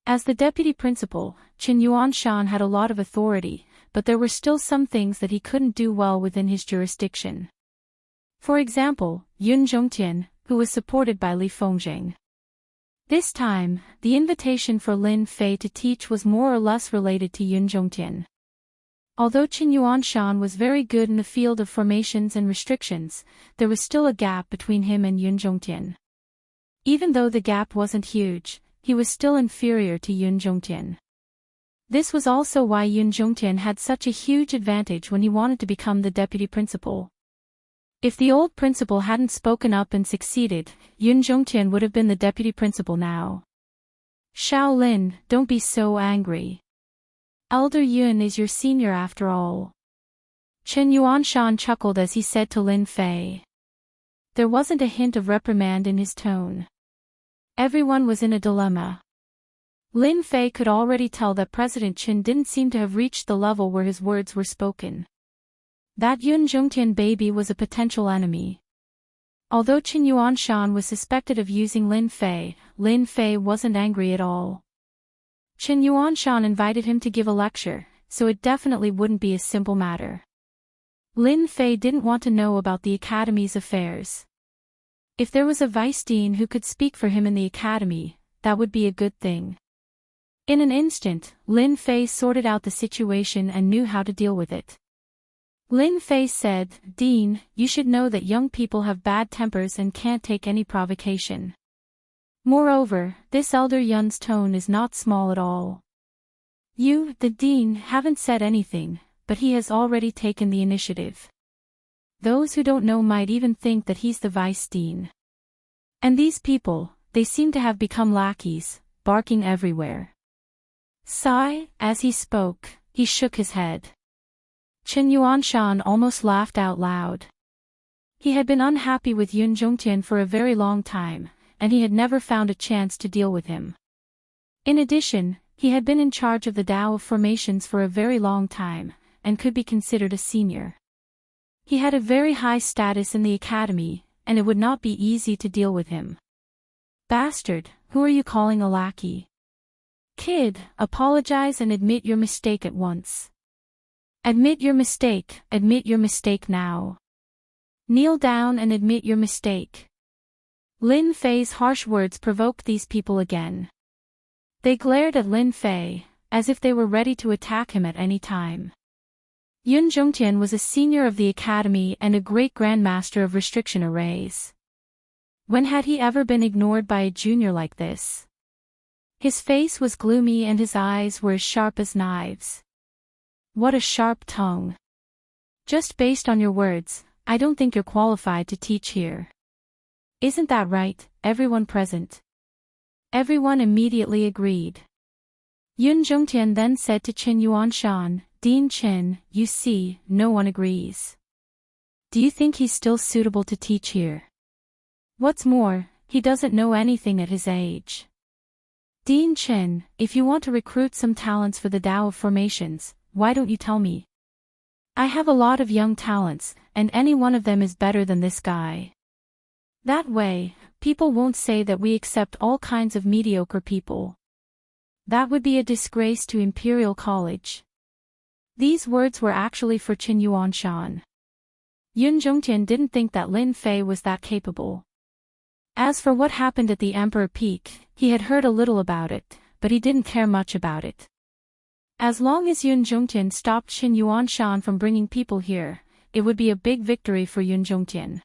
S1: As the deputy principal, Qin Yuanshan had a lot of authority, but there were still some things that he couldn't do well within his jurisdiction. For example, Yun Zhongtian, who was supported by Li Fengjing. This time, the invitation for Lin Fei to teach was more or less related to Yun Zhongtian. Although Qin Yuanshan was very good in the field of formations and restrictions, there was still a gap between him and Yun Zhongtian. Even though the gap wasn't huge, he was still inferior to Yun Zhongtian. This was also why Yun Zhongtian had such a huge advantage when he wanted to become the deputy principal. If the old principal hadn't spoken up and succeeded, Yun Zhongtian would have been the deputy principal now. Shaolin, don't be so angry. Elder Yun is your senior after all. Qin Yuanshan chuckled as he said to Lin Fei. There wasn't a hint of reprimand in his tone. Everyone was in a dilemma. Lin Fei could already tell that President Qin didn't seem to have reached the level where his words were spoken. That Yun Zhongtian baby was a potential enemy. Although Qin Yuanshan was suspected of using Lin Fei wasn't angry at all. Qin Yuanshan invited him to give a lecture, so it definitely wouldn't be a simple matter. Lin Fei didn't want to know about the academy's affairs. If there was a vice dean who could speak for him in the academy, that would be a good thing. In an instant, Lin Fei sorted out the situation and knew how to deal with it. Lin Fei said, "Dean, you should know that young people have bad tempers and can't take any provocation. Moreover, this elder Yun's tone is not small at all. You, the dean, haven't said anything, but he has already taken the initiative. Those who don't know might even think that he's the vice dean. And these people, they seem to have become lackeys, barking everywhere." Sigh, as he spoke, he shook his head. Chen Yuanshan almost laughed out loud. He had been unhappy with Yun Zhongtian for a very long time, and he had never found a chance to deal with him. In addition, he had been in charge of the Tao of Formations for a very long time, and could be considered a senior. He had a very high status in the academy, and it would not be easy to deal with him. "Bastard, who are you calling a lackey? Kid, apologize and admit your mistake at once. Admit your mistake now. Kneel down and admit your mistake." Lin Fei's harsh words provoked these people again. They glared at Lin Fei, as if they were ready to attack him at any time. Yun Zhongtian was a senior of the academy and a great grandmaster of restriction arrays. When had he ever been ignored by a junior like this? His face was gloomy and his eyes were as sharp as knives. What a sharp tongue. "Just based on your words, I don't think you're qualified to teach here. Isn't that right, everyone present?" Everyone immediately agreed. Yun Zhongtian then said to Chen Yuanshan, "Dean Chen, you see, no one agrees. Do you think he's still suitable to teach here? What's more, he doesn't know anything at his age. Dean Chen, if you want to recruit some talents for the Tao of Formations, why don't you tell me? I have a lot of young talents, and any one of them is better than this guy. That way, people won't say that we accept all kinds of mediocre people. That would be a disgrace to Imperial College." These words were actually for Chen Yuanshan. Yun Zhongtian didn't think that Lin Fei was that capable. As for what happened at the Emperor Peak, he had heard a little about it, but he didn't care much about it. As long as Yun Zhongtian stopped Chen Yuanshan from bringing people here, it would be a big victory for Yun Zhongtian.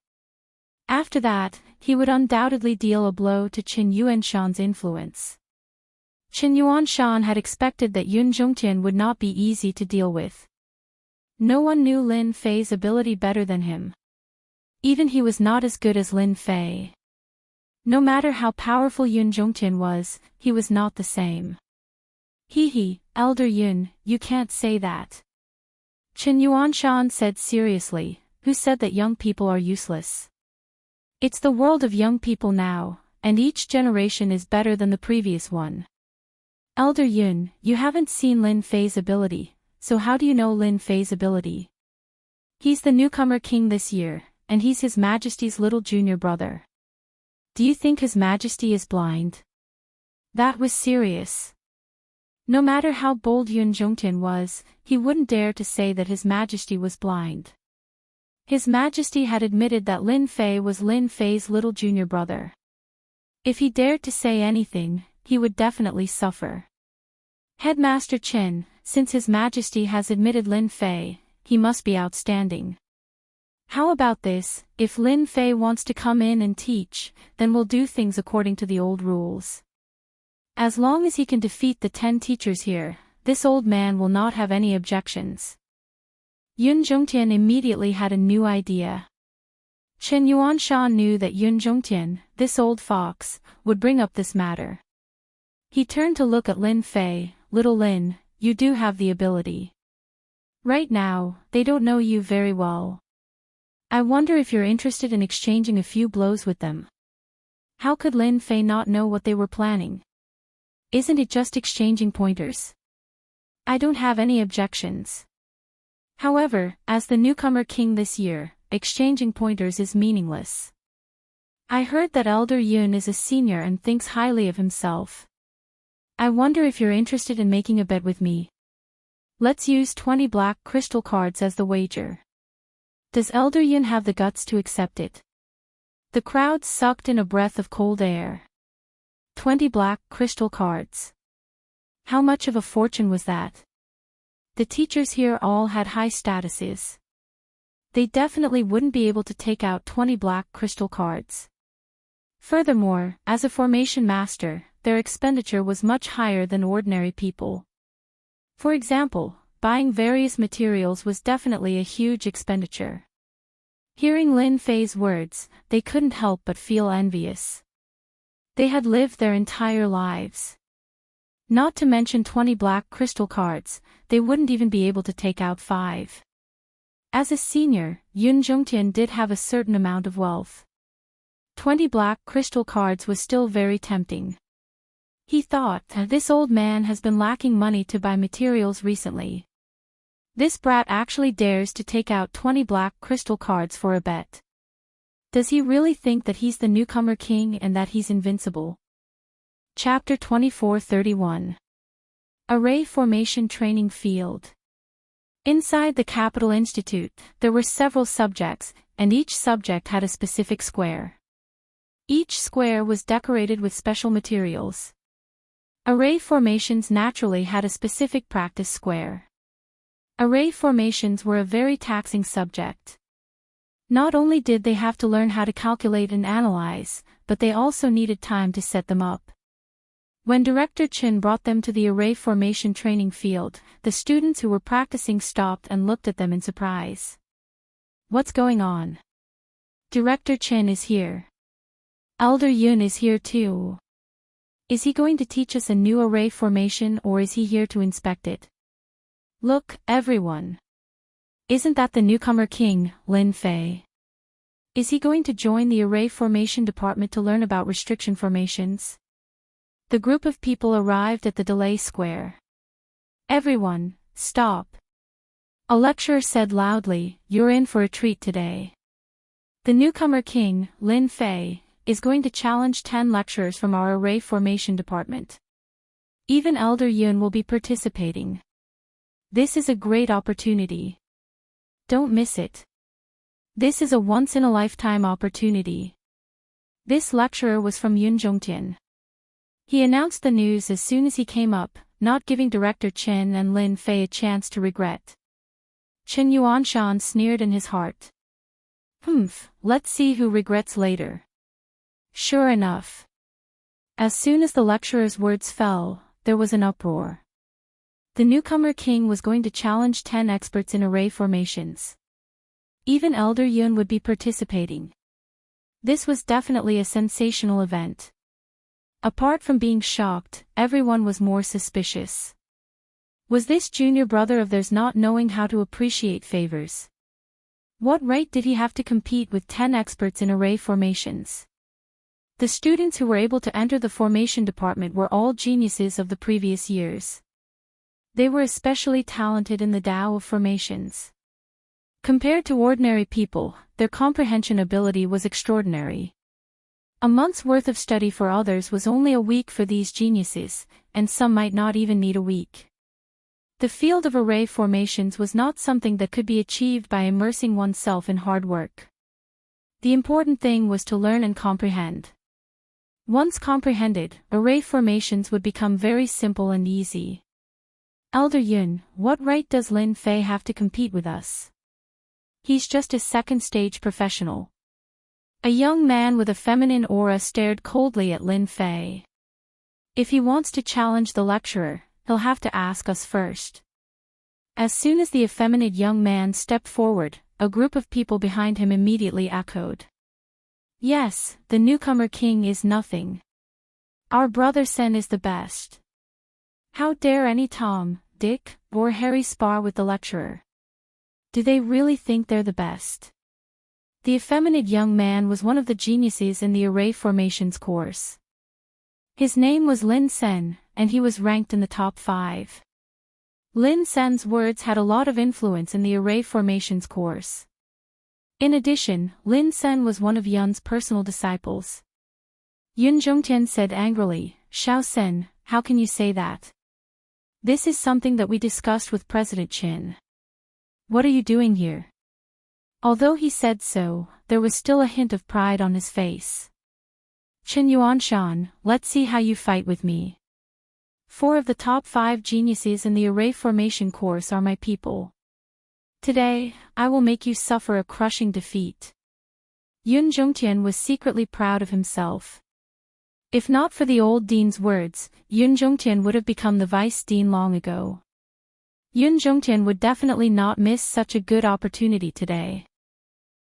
S1: After that, he would undoubtedly deal a blow to Chen Yuanshan's influence. Chen Yuanshan had expected that Yun Zhongtian would not be easy to deal with. No one knew Lin Fei's ability better than him. Even he was not as good as Lin Fei. No matter how powerful Yun Zhongtian was, he was not the same. He, Elder Yun, you can't say that. Chen Yuanshan said seriously, "Who said that young people are useless? It's the world of young people now, and each generation is better than the previous one. Elder Yun, you haven't seen Lin Fei's ability, so how do you know Lin Fei's ability? He's the newcomer king this year, and he's His Majesty's little junior brother. Do you think His Majesty is blind?" That was serious. No matter how bold Yun Zhongtian was, he wouldn't dare to say that His Majesty was blind. His Majesty had admitted that Lin Fei was Lin Fei's little junior brother. If he dared to say anything, he would definitely suffer. Headmaster Chen, since His Majesty has admitted Lin Fei, he must be outstanding. How about this, if Lin Fei wants to come in and teach, then we'll do things according to the old rules. As long as he can defeat the 10 teachers here, this old man will not have any objections. Yun Zhongtian immediately had a new idea. Chen Yuanshan knew that Yun Zhongtian, this old fox, would bring up this matter. He turned to look at Lin Fei. "Little Lin, you do have the ability. Right now, they don't know you very well. I wonder if you're interested in exchanging a few blows with them." How could Lin Fei not know what they were planning? Isn't it just exchanging pointers? I don't have any objections. However, as the newcomer king this year, exchanging pointers is meaningless. I heard that Elder Yun is a senior and thinks highly of himself. I wonder if you're interested in making a bet with me. Let's use 20 black crystal cards as the wager. Does Elder Yun have the guts to accept it? The crowd sucked in a breath of cold air. 20 black crystal cards. How much of a fortune was that? The teachers here all had high statuses. They definitely wouldn't be able to take out 20 black crystal cards. Furthermore, as a formation master, their expenditure was much higher than ordinary people. For example, buying various materials was definitely a huge expenditure. Hearing Lin Fei's words, they couldn't help but feel envious. They had lived their entire lives. Not to mention 20 black crystal cards, they wouldn't even be able to take out 5. As a senior, Yun Zhongtian did have a certain amount of wealth. 20 black crystal cards was still very tempting. He thought, this old man has been lacking money to buy materials recently. This brat actually dares to take out 20 black crystal cards for a bet. Does he really think that he's the newcomer king and that he's invincible? Chapter 24-31. Array Formation Training Field. Inside the Capital Institute, there were several subjects, and each subject had a specific square. Each square was decorated with special materials. Array formations naturally had a specific practice square. Array formations were a very taxing subject. Not only did they have to learn how to calculate and analyze, but they also needed time to set them up. When Director Chin brought them to the array formation training field, the students who were practicing stopped and looked at them in surprise. What's going on? Director Chin is here. Elder Yun is here too. Is he going to teach us a new array formation or is he here to inspect it? Look, everyone. Isn't that the newcomer king, Lin Fei? Is he going to join the array formation department to learn about restriction formations? The group of people arrived at the delay square. Everyone, stop. A lecturer said loudly, you're in for a treat today. The newcomer king, Lin Fei, is going to challenge 10 lecturers from our array formation department. Even Elder Yun will be participating. This is a great opportunity. Don't miss it. This is a once-in-a-lifetime opportunity. This lecturer was from Yun Zhongtian. He announced the news as soon as he came up, not giving Director Chen and Lin Fei a chance to regret. Chen Yuanshan sneered in his heart. Let's see who regrets later. Sure enough. As soon as the lecturer's words fell, there was an uproar. The newcomer king was going to challenge 10 experts in array formations. Even Elder Yun would be participating. This was definitely a sensational event. Apart from being shocked, everyone was more suspicious. Was this junior brother of theirs not knowing how to appreciate favors? What right did he have to compete with 10 experts in array formations? The students who were able to enter the formation department were all geniuses of the previous years. They were especially talented in the Tao of formations. Compared to ordinary people, their comprehension ability was extraordinary. A month's worth of study for others was only a week for these geniuses, and some might not even need a week. The field of array formations was not something that could be achieved by immersing oneself in hard work. The important thing was to learn and comprehend. Once comprehended, array formations would become very simple and easy. Elder Yun, what right does Lin Fei have to compete with us? He's just a second-stage professional. A young man with a feminine aura stared coldly at Lin Fei. If he wants to challenge the lecturer, he'll have to ask us first. As soon as the effeminate young man stepped forward, a group of people behind him immediately echoed. Yes, the newcomer king is nothing. Our brother Sen is the best. How dare any Tom, Dick, or Harry spar with the lecturer? Do they really think they're the best? The effeminate young man was one of the geniuses in the array formations course. His name was Lin Sen, and he was ranked in the top 5. Lin Sen's words had a lot of influence in the array formations course. In addition, Lin Sen was one of Yun's personal disciples. Yun Zhongtian said angrily, Xiao Sen, how can you say that? This is something that we discussed with President Qin. What are you doing here? Although he said so, there was still a hint of pride on his face. Chen Yuanshan, let's see how you fight with me. 4 of the top 5 geniuses in the array formation course are my people. Today, I will make you suffer a crushing defeat. Yun Zhongtian was secretly proud of himself. If not for the old dean's words, Yun Zhongtian would have become the vice dean long ago. Yun Zhongtian would definitely not miss such a good opportunity today.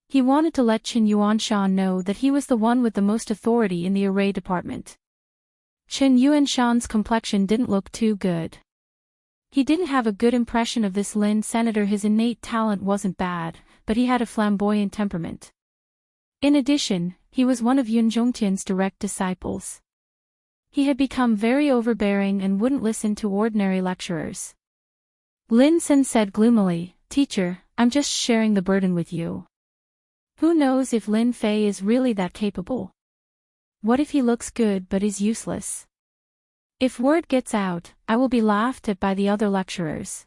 S1: He wanted to let Chen Yuanshan know that he was the one with the most authority in the array department. Chen Yuanshan's complexion didn't look too good. He didn't have a good impression of this Lin senator. His innate talent wasn't bad, but he had a flamboyant temperament. In addition, he was one of Yun Zhongtian's direct disciples. He had become very overbearing and wouldn't listen to ordinary lecturers. Lin Sen said gloomily, "Teacher, I'm just sharing the burden with you. Who knows if Lin Fei is really that capable? What if he looks good but is useless? If word gets out, I will be laughed at by the other lecturers.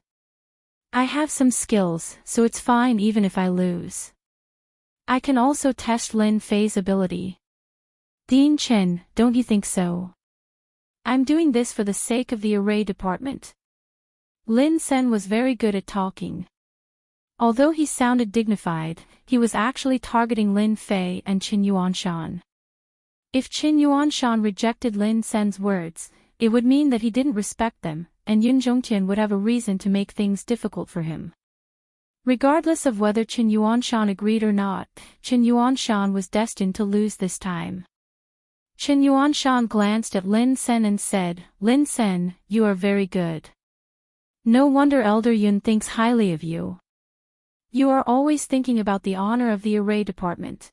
S1: I have some skills, so it's fine even if I lose. I can also test Lin Fei's ability. Dean Chen, don't you think so? I'm doing this for the sake of the array department." Lin Sen was very good at talking. Although he sounded dignified, he was actually targeting Lin Fei and Chen Yuanshan. If Chen Yuanshan rejected Lin Sen's words, it would mean that he didn't respect them, and Yun Zhongtian would have a reason to make things difficult for him. Regardless of whether Chen Yuanshan agreed or not, Chen Yuanshan was destined to lose this time. Chen Yuanshan glanced at Lin Sen and said, "Lin Sen, you are very good. No wonder Elder Yun thinks highly of you. You are always thinking about the honor of the array department.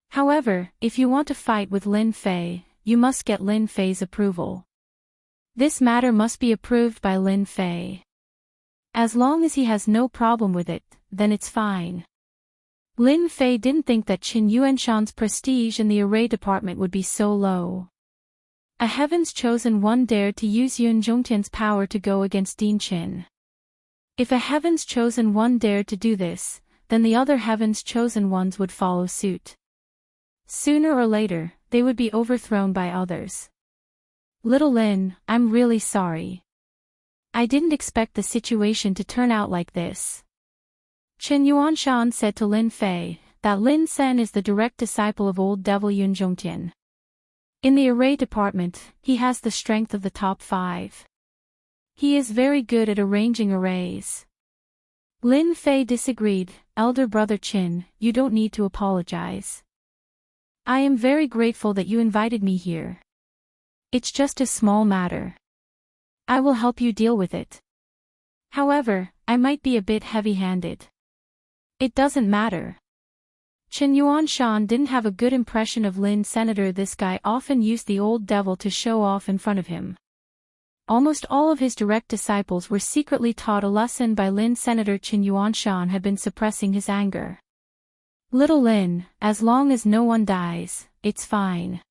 S1: However, if you want to fight with Lin Fei, you must get Lin Fei's approval. This matter must be approved by Lin Fei. As long as he has no problem with it, then it's fine." Lin Fei didn't think that Chen Yuanshan's prestige in the array department would be so low. A Heaven's Chosen One dared to use Yun Zhongtian's power to go against Dean Chen. If a Heaven's Chosen One dared to do this, then the other Heaven's Chosen Ones would follow suit. Sooner or later, they would be overthrown by others. "Little Lin, I'm really sorry. I didn't expect the situation to turn out like this." Chen Yuanshan said to Lin Fei that Lin Sen is the direct disciple of old devil Yun Zhongtian. In the array department, he has the strength of the top 5. He is very good at arranging arrays. Lin Fei disagreed. "Elder brother Chin, you don't need to apologize. I am very grateful that you invited me here. It's just a small matter. I will help you deal with it. However, I might be a bit heavy-handed." "It doesn't matter." Chen Yuanshan didn't have a good impression of Lin Senator. This guy often used the old devil to show off in front of him. Almost all of his direct disciples were secretly taught a lesson by Lin Senator. Chen Yuanshan had been suppressing his anger. "Little Lin, as long as no one dies, it's fine.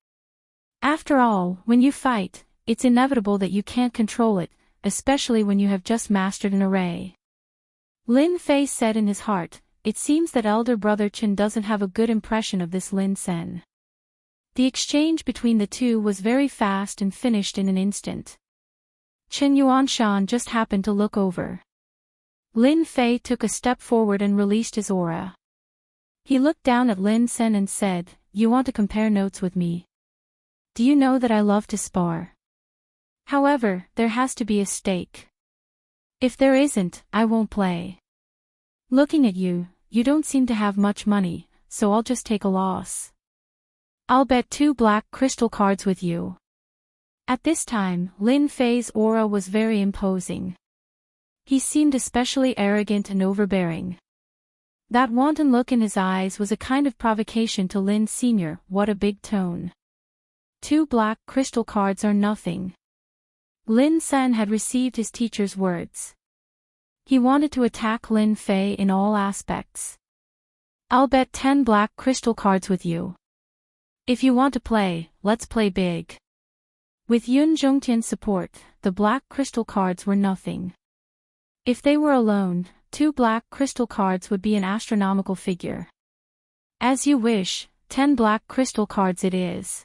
S1: After all, when you fight, it's inevitable that you can't control it, especially when you have just mastered an array." Lin Fei said in his heart, "It seems that elder brother Chen doesn't have a good impression of this Lin Sen." The exchange between the two was very fast and finished in an instant. Chen Yuanshan just happened to look over. Lin Fei took a step forward and released his aura. He looked down at Lin Sen and said, "You want to compare notes with me? Do you know that I love to spar? However, there has to be a stake. If there isn't, I won't play. Looking at you, you don't seem to have much money, so I'll just take a loss. I'll bet 2 black crystal cards with you." At this time, Lin Fei's aura was very imposing. He seemed especially arrogant and overbearing. That wanton look in his eyes was a kind of provocation to Lin Sr. What a big tone. 2 black crystal cards are nothing. Lin Sen had received his teacher's words. He wanted to attack Lin Fei in all aspects. "I'll bet 10 black crystal cards with you. If you want to play, let's play big." With Yun Zhongtian's support, the black crystal cards were nothing. If they were alone, 2 black crystal cards would be an astronomical figure. As you wish, 10 black crystal cards it is.